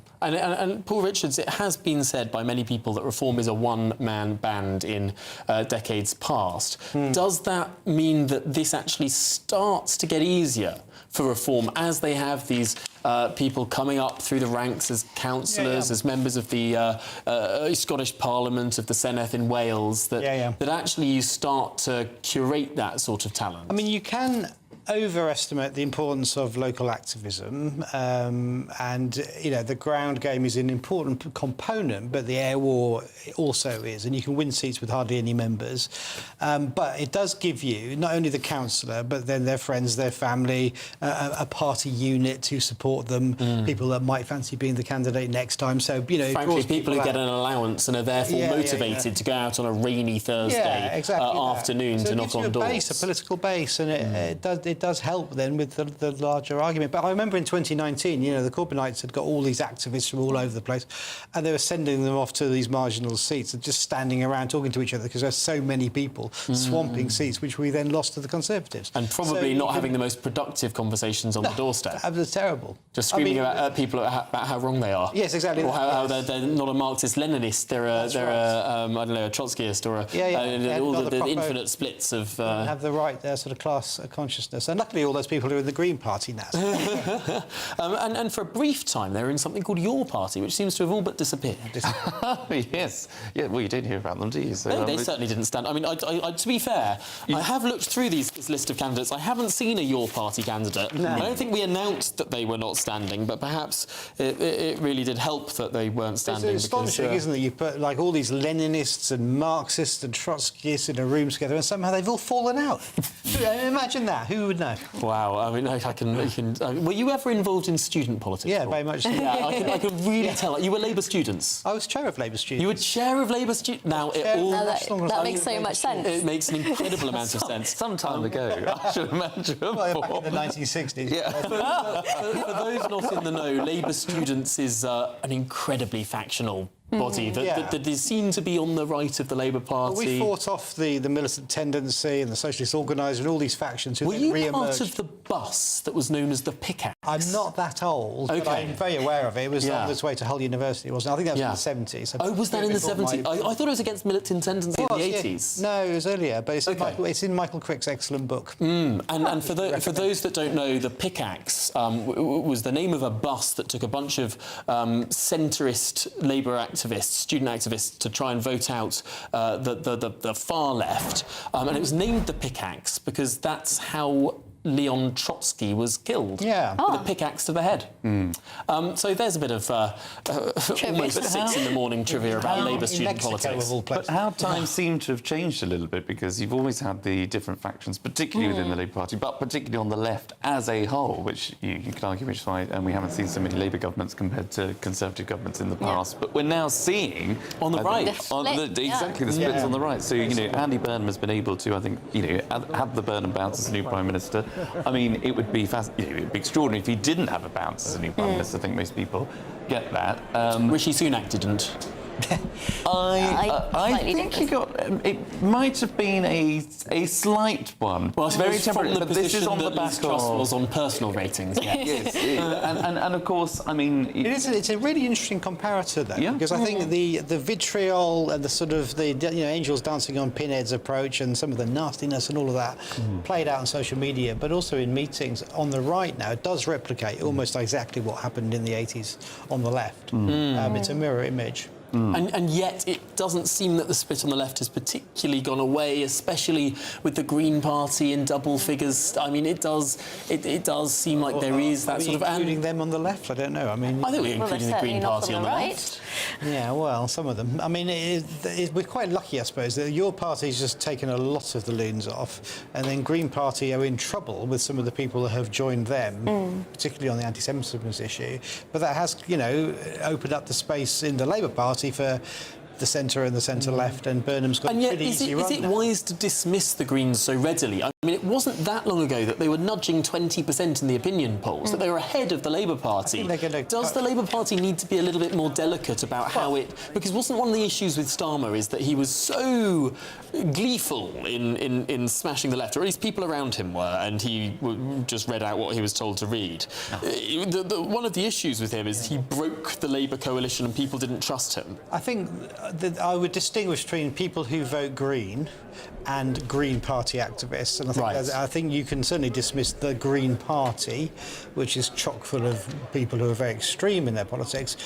Paul Richards, it has been said by many people that reform is a one-man band in decades past. Does that mean that this actually starts to get easier for reform as they have these people coming up through the ranks as councillors, as members of the Scottish Parliament, of the Senedd in Wales, that actually you start to curate that sort of talent? I mean, you can overestimate the importance of local activism, and the ground game is an important component, but the air war also is, and you can win seats with hardly any members, but it does give you not only the councillor but then their friends, their family, a party unit to support them, people that might fancy being the candidate next time. So frankly, people who get an allowance and are therefore motivated to go out on a rainy Thursday afternoon to knock on doors. A political base, and it it does help then with the larger argument. But I remember in 2019, you know, the Corbynites had got all these activists from all over the place, and they were sending them off to these marginal seats and just standing around talking to each other because there's so many people swamping seats, which we then lost to the Conservatives. And probably not having the most productive conversations on the doorstep. That was terrible. Just screaming at people about how wrong they are. Yes, exactly. Or how they're not a Marxist-Leninist, they're a I don't know, a Trotskyist or all the infinite splits of... have the right sort of class consciousness. And luckily all those people are in the Green Party now. and for a brief time they were in something called Your Party, which seems to have all but disappeared. Yes. Yeah, well, you didn't hear about them, do you? So, no, they certainly didn't stand. I mean, to be fair, I have looked through this list of candidates. I haven't seen a Your Party candidate. No. I don't think we announced that they were not standing, but perhaps it really did help that they weren't standing. It's astonishing, isn't it? You put like all these Leninists and Marxists and Trotskyists in a room together, and somehow they've all fallen out. Imagine that. Who would know? Wow. I mean, were you ever involved in student politics? Yeah, very much so. Yeah, I can really tell. You were Labour students. I was chair of Labour students. You were chair of Labour students. Now, that makes so much sense. It makes an incredible amount of sense. Some time ago, I should imagine. Well, back in the 1960s. Yeah. For those not in the know, Labour students is an incredibly factional body that is seen to be on the right of the Labour Party. Well, we fought off the militant tendency and the socialist organiser and all these factions who Were then you re-emerged. part of the bus that was known as the Pickaxe? I'm not that old, but I'm very aware of it. It was on its way to Hull University, wasn't it? I think that was in the 70s. Oh, was that in the 70s? I thought it was against militant tendency in the 80s. No, it was earlier, but it's in Michael Crick's excellent book. And for those that don't know, the Pickaxe was the name of a bus that took a bunch of centrist Labour activists, student activists, to try and vote out the far left. And it was named the Pickaxe because that's how Leon Trotsky was killed. Yeah. With a pickaxe to the head. So there's a bit of almost 6 in the morning trivia about Labour student politics. But how times seem to have changed a little bit, because you've always had the different factions, particularly within the Labour Party, but particularly on the left as a whole, which you could argue which side, and we haven't seen so many Labour governments compared to Conservative governments in the past. But we're now seeing... On the right. Exactly, the splits on the right. So, you know, Andy Burnham has been able to, I think, you know, have the Burnham bounce as new Prime Minister. I mean, it would be extraordinary if he didn't have a bounce as a new Prime Minister. I think most people get that. Rishi Sunak didn't. I think he got... it might have been a slight one. Well, very temporary, but this is on the back of... was on personal ratings, yes. And of course, I mean... It's a really interesting comparator, though, because I think the vitriol and the sort of the angels dancing on pinheads approach and some of the nastiness and all of that played out on social media, but also in meetings on the right now, it does replicate almost exactly what happened in the 80s on the left. It's a mirror image. And yet it doesn't seem that the split on the left has particularly gone away, especially with the Green Party in double figures. I mean, it does seem like there is that sort of... including them on the left? I don't know. I mean... I think we're including the Green Party on the left. Yeah, well, some of them. I mean, we're quite lucky, I suppose, that your party's just taken a lot of the loons off, and then Green Party are in trouble with some of the people that have joined them, particularly on the anti-Semitism issue. But that has, opened up the space in the Labour Party for the centre and the centre-left, and Burnham's got a pretty easy run. Is it wise to dismiss the Greens so readily? I mean, it wasn't that long ago that they were nudging 20% in the opinion polls, that they were ahead of the Labour Party. Does the Labour Party need to be a little bit more delicate about how it... Because wasn't one of the issues with Starmer is that he was so gleeful in smashing the left, or at least people around him were, and he just read out what he was told to read. One of the issues with him is he broke the Labour coalition and people didn't trust him. I think that I would distinguish between people who vote Green and Green Party activists, and I think you can certainly dismiss the Green Party, which is chock full of people who are very extreme in their politics,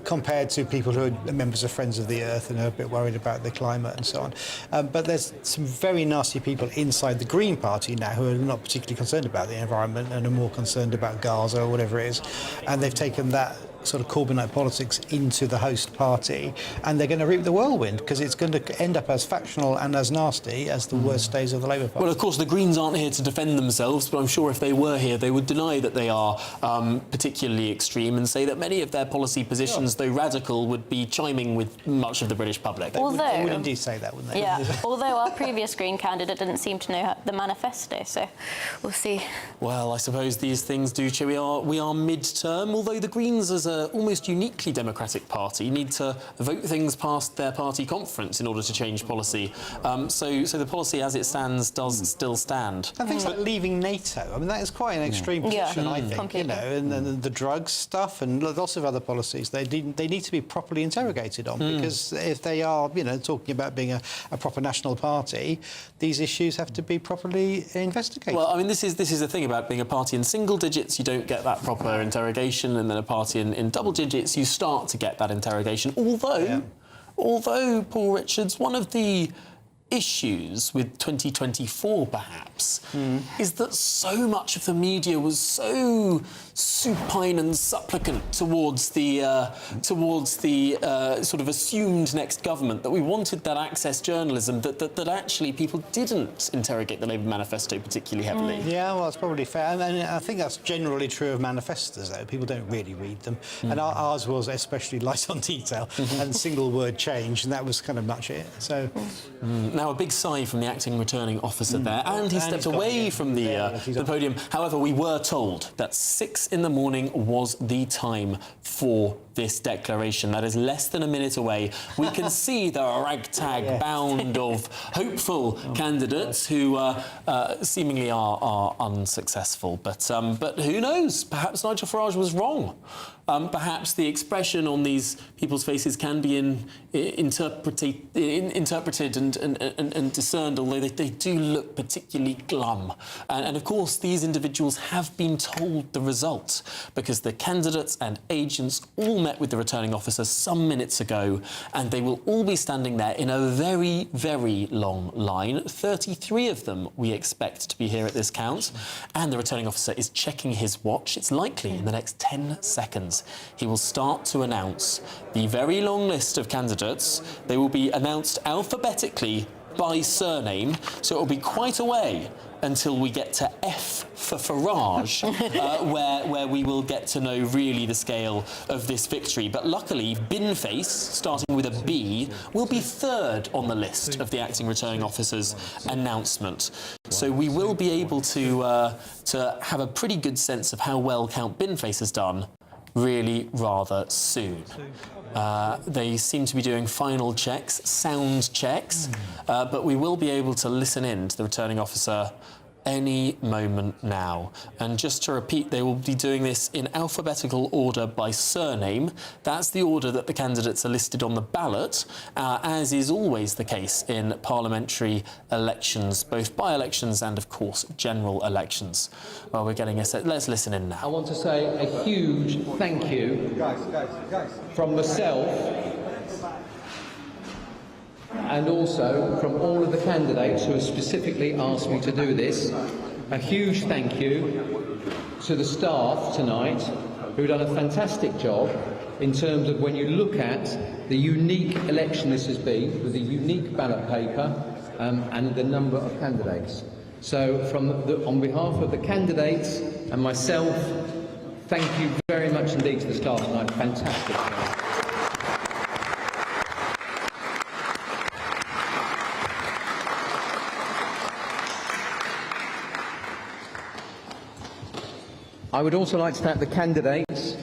compared to people who are members of Friends of the Earth and are a bit worried about the climate and so on. But there's some very nasty people inside the Green Party now who are not particularly concerned about the environment and are more concerned about Gaza or whatever it is, and they've taken that sort of Corbynite politics into the host party, and they're going to reap the whirlwind because it's going to end up as factional and as nasty as the worst days of the Labour Party. Well, of course, the Greens aren't here to defend themselves, but I'm sure if they were here, they would deny that they are particularly extreme and say that many of their policy positions, though radical, would be chiming with much of the British public. They would indeed say that, wouldn't they? Yeah, although our previous Green candidate didn't seem to know the manifesto, so we'll see. Well, I suppose these things do show we are mid-term, although the Greens, as a almost uniquely democratic party, need to vote things past their party conference in order to change policy. So the policy as it stands does still stand. And things like leaving NATO, I mean, that is quite an extreme position, I think, completely. you know, and then the drugs stuff and lots of other policies, they need to be properly interrogated on, because if they are, you know, talking about being a proper national party, these issues have to be properly investigated. Well, I mean, this is the thing about being a party in single digits, you don't get that proper interrogation, and then a party in double digits, you start to get that interrogation. Although, Paul Richards, one of the issues with 2024, perhaps, is that so much of the media was so supine and supplicant towards the sort of assumed next government, that we wanted that access journalism, that actually people didn't interrogate the Labour manifesto particularly heavily. Yeah, well, that's probably fair. And I think that's generally true of manifestos, though. People don't really read them. And ours was especially light on detail and single word change, and that was kind of much it. So. Now, a big sigh from the acting returning officer there, and he stepped away from the podium. However, we were told that 6 in the morning was the time for this declaration. That is less than a minute away. We can see the ragtag band of hopeful candidates who seemingly are unsuccessful. But who knows? Perhaps Nigel Farage was wrong. Perhaps the expression on these people's faces can be interpreted and discerned, although they do look particularly glum. And of course, these individuals have been told the result, because the candidates and agents all met with the returning officer some minutes ago, and they will all be standing there in a very, very long line. 33 of them we expect to be here at this count, and the returning officer is checking his watch. It's likely in the next 10 seconds he will start to announce the very long list of candidates. They will be announced alphabetically by surname, so it will be quite a way until we get to F for Farage, where we will get to know really the scale of this victory. But luckily, Binface, starting with a B, will be third on the list of the acting returning officer's announcement. So we will be able to have a pretty good sense of how well Count Binface has done really rather soon. They seem to be doing final checks, sound checks, but we will be able to listen in to the returning officer any moment now. And just to repeat, they will be doing this in alphabetical order by surname. That's the order that the candidates are listed on the ballot, as is always the case in parliamentary elections, both by-elections and, of course, general elections. Well, we're getting a set. Let's listen in now. I want to say a huge thank you from myself and also from all of the candidates who have specifically asked me to do this. A huge thank you to the staff tonight, who've done a fantastic job in terms of when you look at the unique election this has been, with a unique ballot paper and the number of candidates. So on behalf of the candidates and myself, thank you very much indeed to the staff tonight. Fantastic job. I would also like to thank the candidates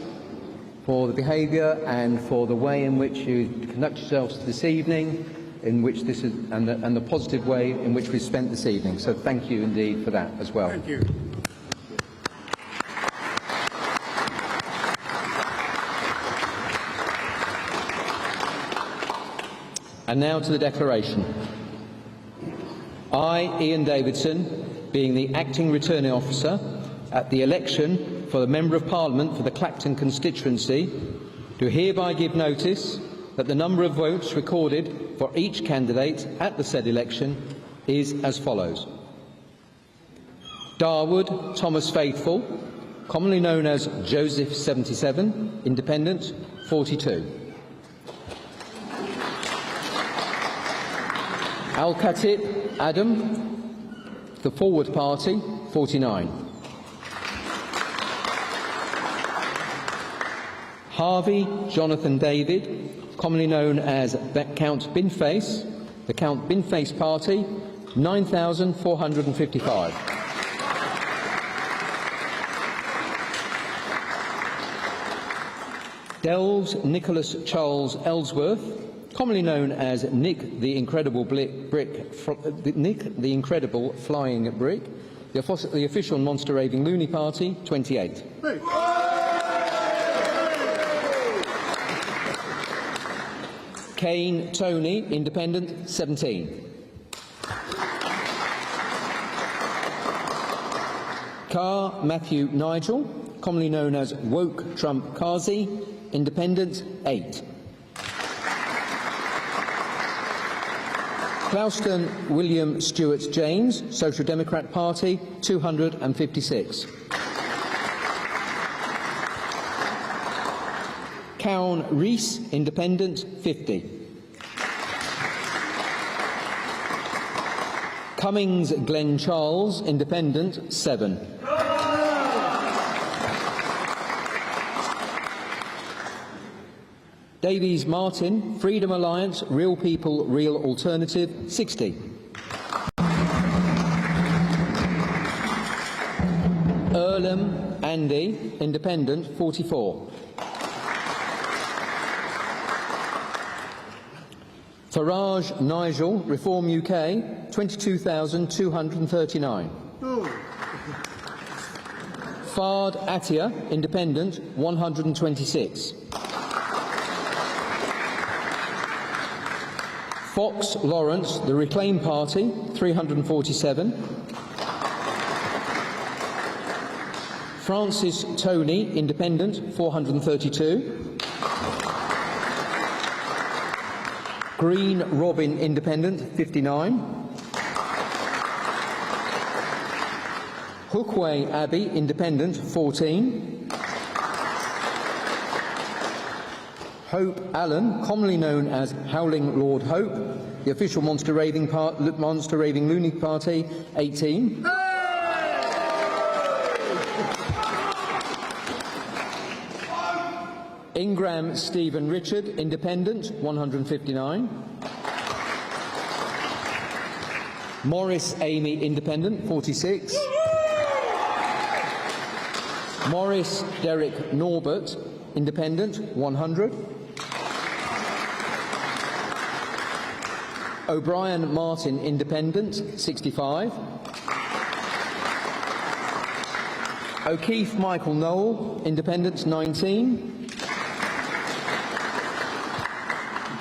for the behaviour and for the way in which you conduct yourselves this evening, in which this is, and the positive way in which we've spent this evening. So thank you indeed for that as well. Thank you. And now to the declaration. I, Ian Davidson, being the acting returning officer at the election for the Member of Parliament for the Clacton constituency, do hereby give notice that the number of votes recorded for each candidate at the said election is as follows: Darwood Thomas Faithful, commonly known as Joseph 77, Independent 42. Al-Khatib Adam, the Forward Party 49. Harvey Jonathan David, commonly known as Count Binface, the Count Binface Party 9,455. Delves Nicholas Charles Ellsworth, commonly known as Nick the Incredible Nick the Incredible Flying Brick, the official Monster Raving Loony Party 28. Kane Tony, Independent 17. Carr Matthew Nigel, commonly known as Woke Trump Kazi, Independent 8. Clouston William Stewart James, Social Democrat Party 256. Cowan Rees, Independent 50. Cummings Glenn Charles, Independent 7. Davies Martin, Freedom Alliance, Real People, Real Alternative 60. Earlham Andy, Independent 44. Farage Nigel, Reform UK 22,239. Fard Atia, Independent 126. Fox Lawrence, the Reclaim Party 347. Francis Tony, Independent 432. Green Robin, Independent 59. Hookway Abbey, Independent 14. Hope Allen, commonly known as Howling Lord Hope, the official Monster Raving Loony Party 18. Ingram Stephen Richard, Independent 159. Morris Amy, Independent 46. Morris Derek Norbert, Independent 100. O'Brien Martin, Independent 65. O'Keefe Michael Noel, Independent 19.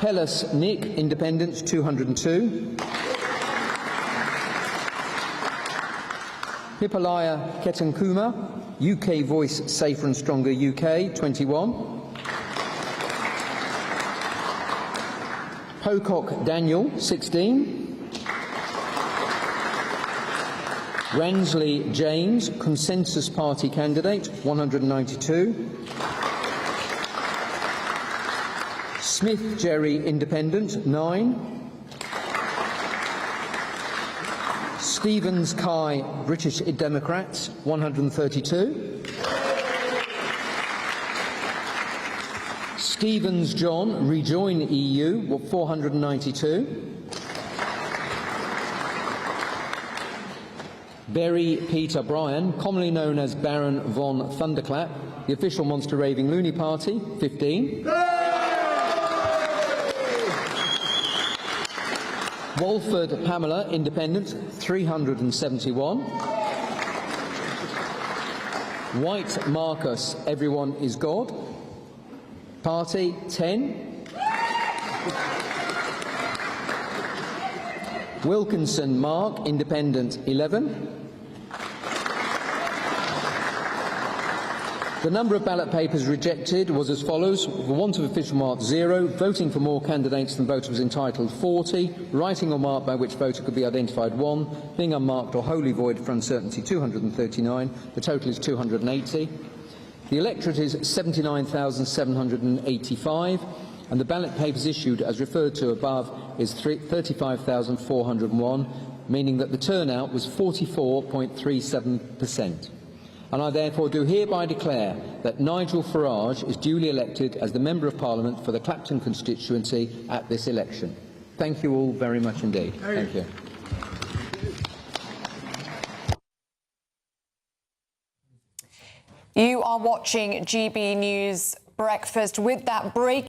Pellis Nick, Independent 202. Hippalaya Ketankuma, UK Voice Safer and Stronger UK 21. Pocock Daniel 16. Ransley James, Consensus Party candidate 192. Smith Jerry, Independent 9. Stevens Kai, British Democrats 132. Stevens John, Rejoin EU 492. Berry Peter Bryan, commonly known as Baron von Thunderclap, the official Monster Raving Loony Party 15. Walford Pamela, Independent 371. White Marcus, Everyone is God, Party 10. Wilkinson Mark, Independent 11. The number of ballot papers rejected was as follows: for want of official mark 0, voting for more candidates than voter was entitled 40, writing or mark by which voter could be identified 1, being unmarked or wholly void for uncertainty 239. The total is 280. The electorate is 79,785, and the ballot papers issued as referred to above is 35,401, meaning that the turnout was 44.37%. And I therefore do hereby declare that Nigel Farage is duly elected as the Member of Parliament for the Clapton constituency at this election. Thank you all very much indeed. Thank you. You are watching GB News Breakfast with that break.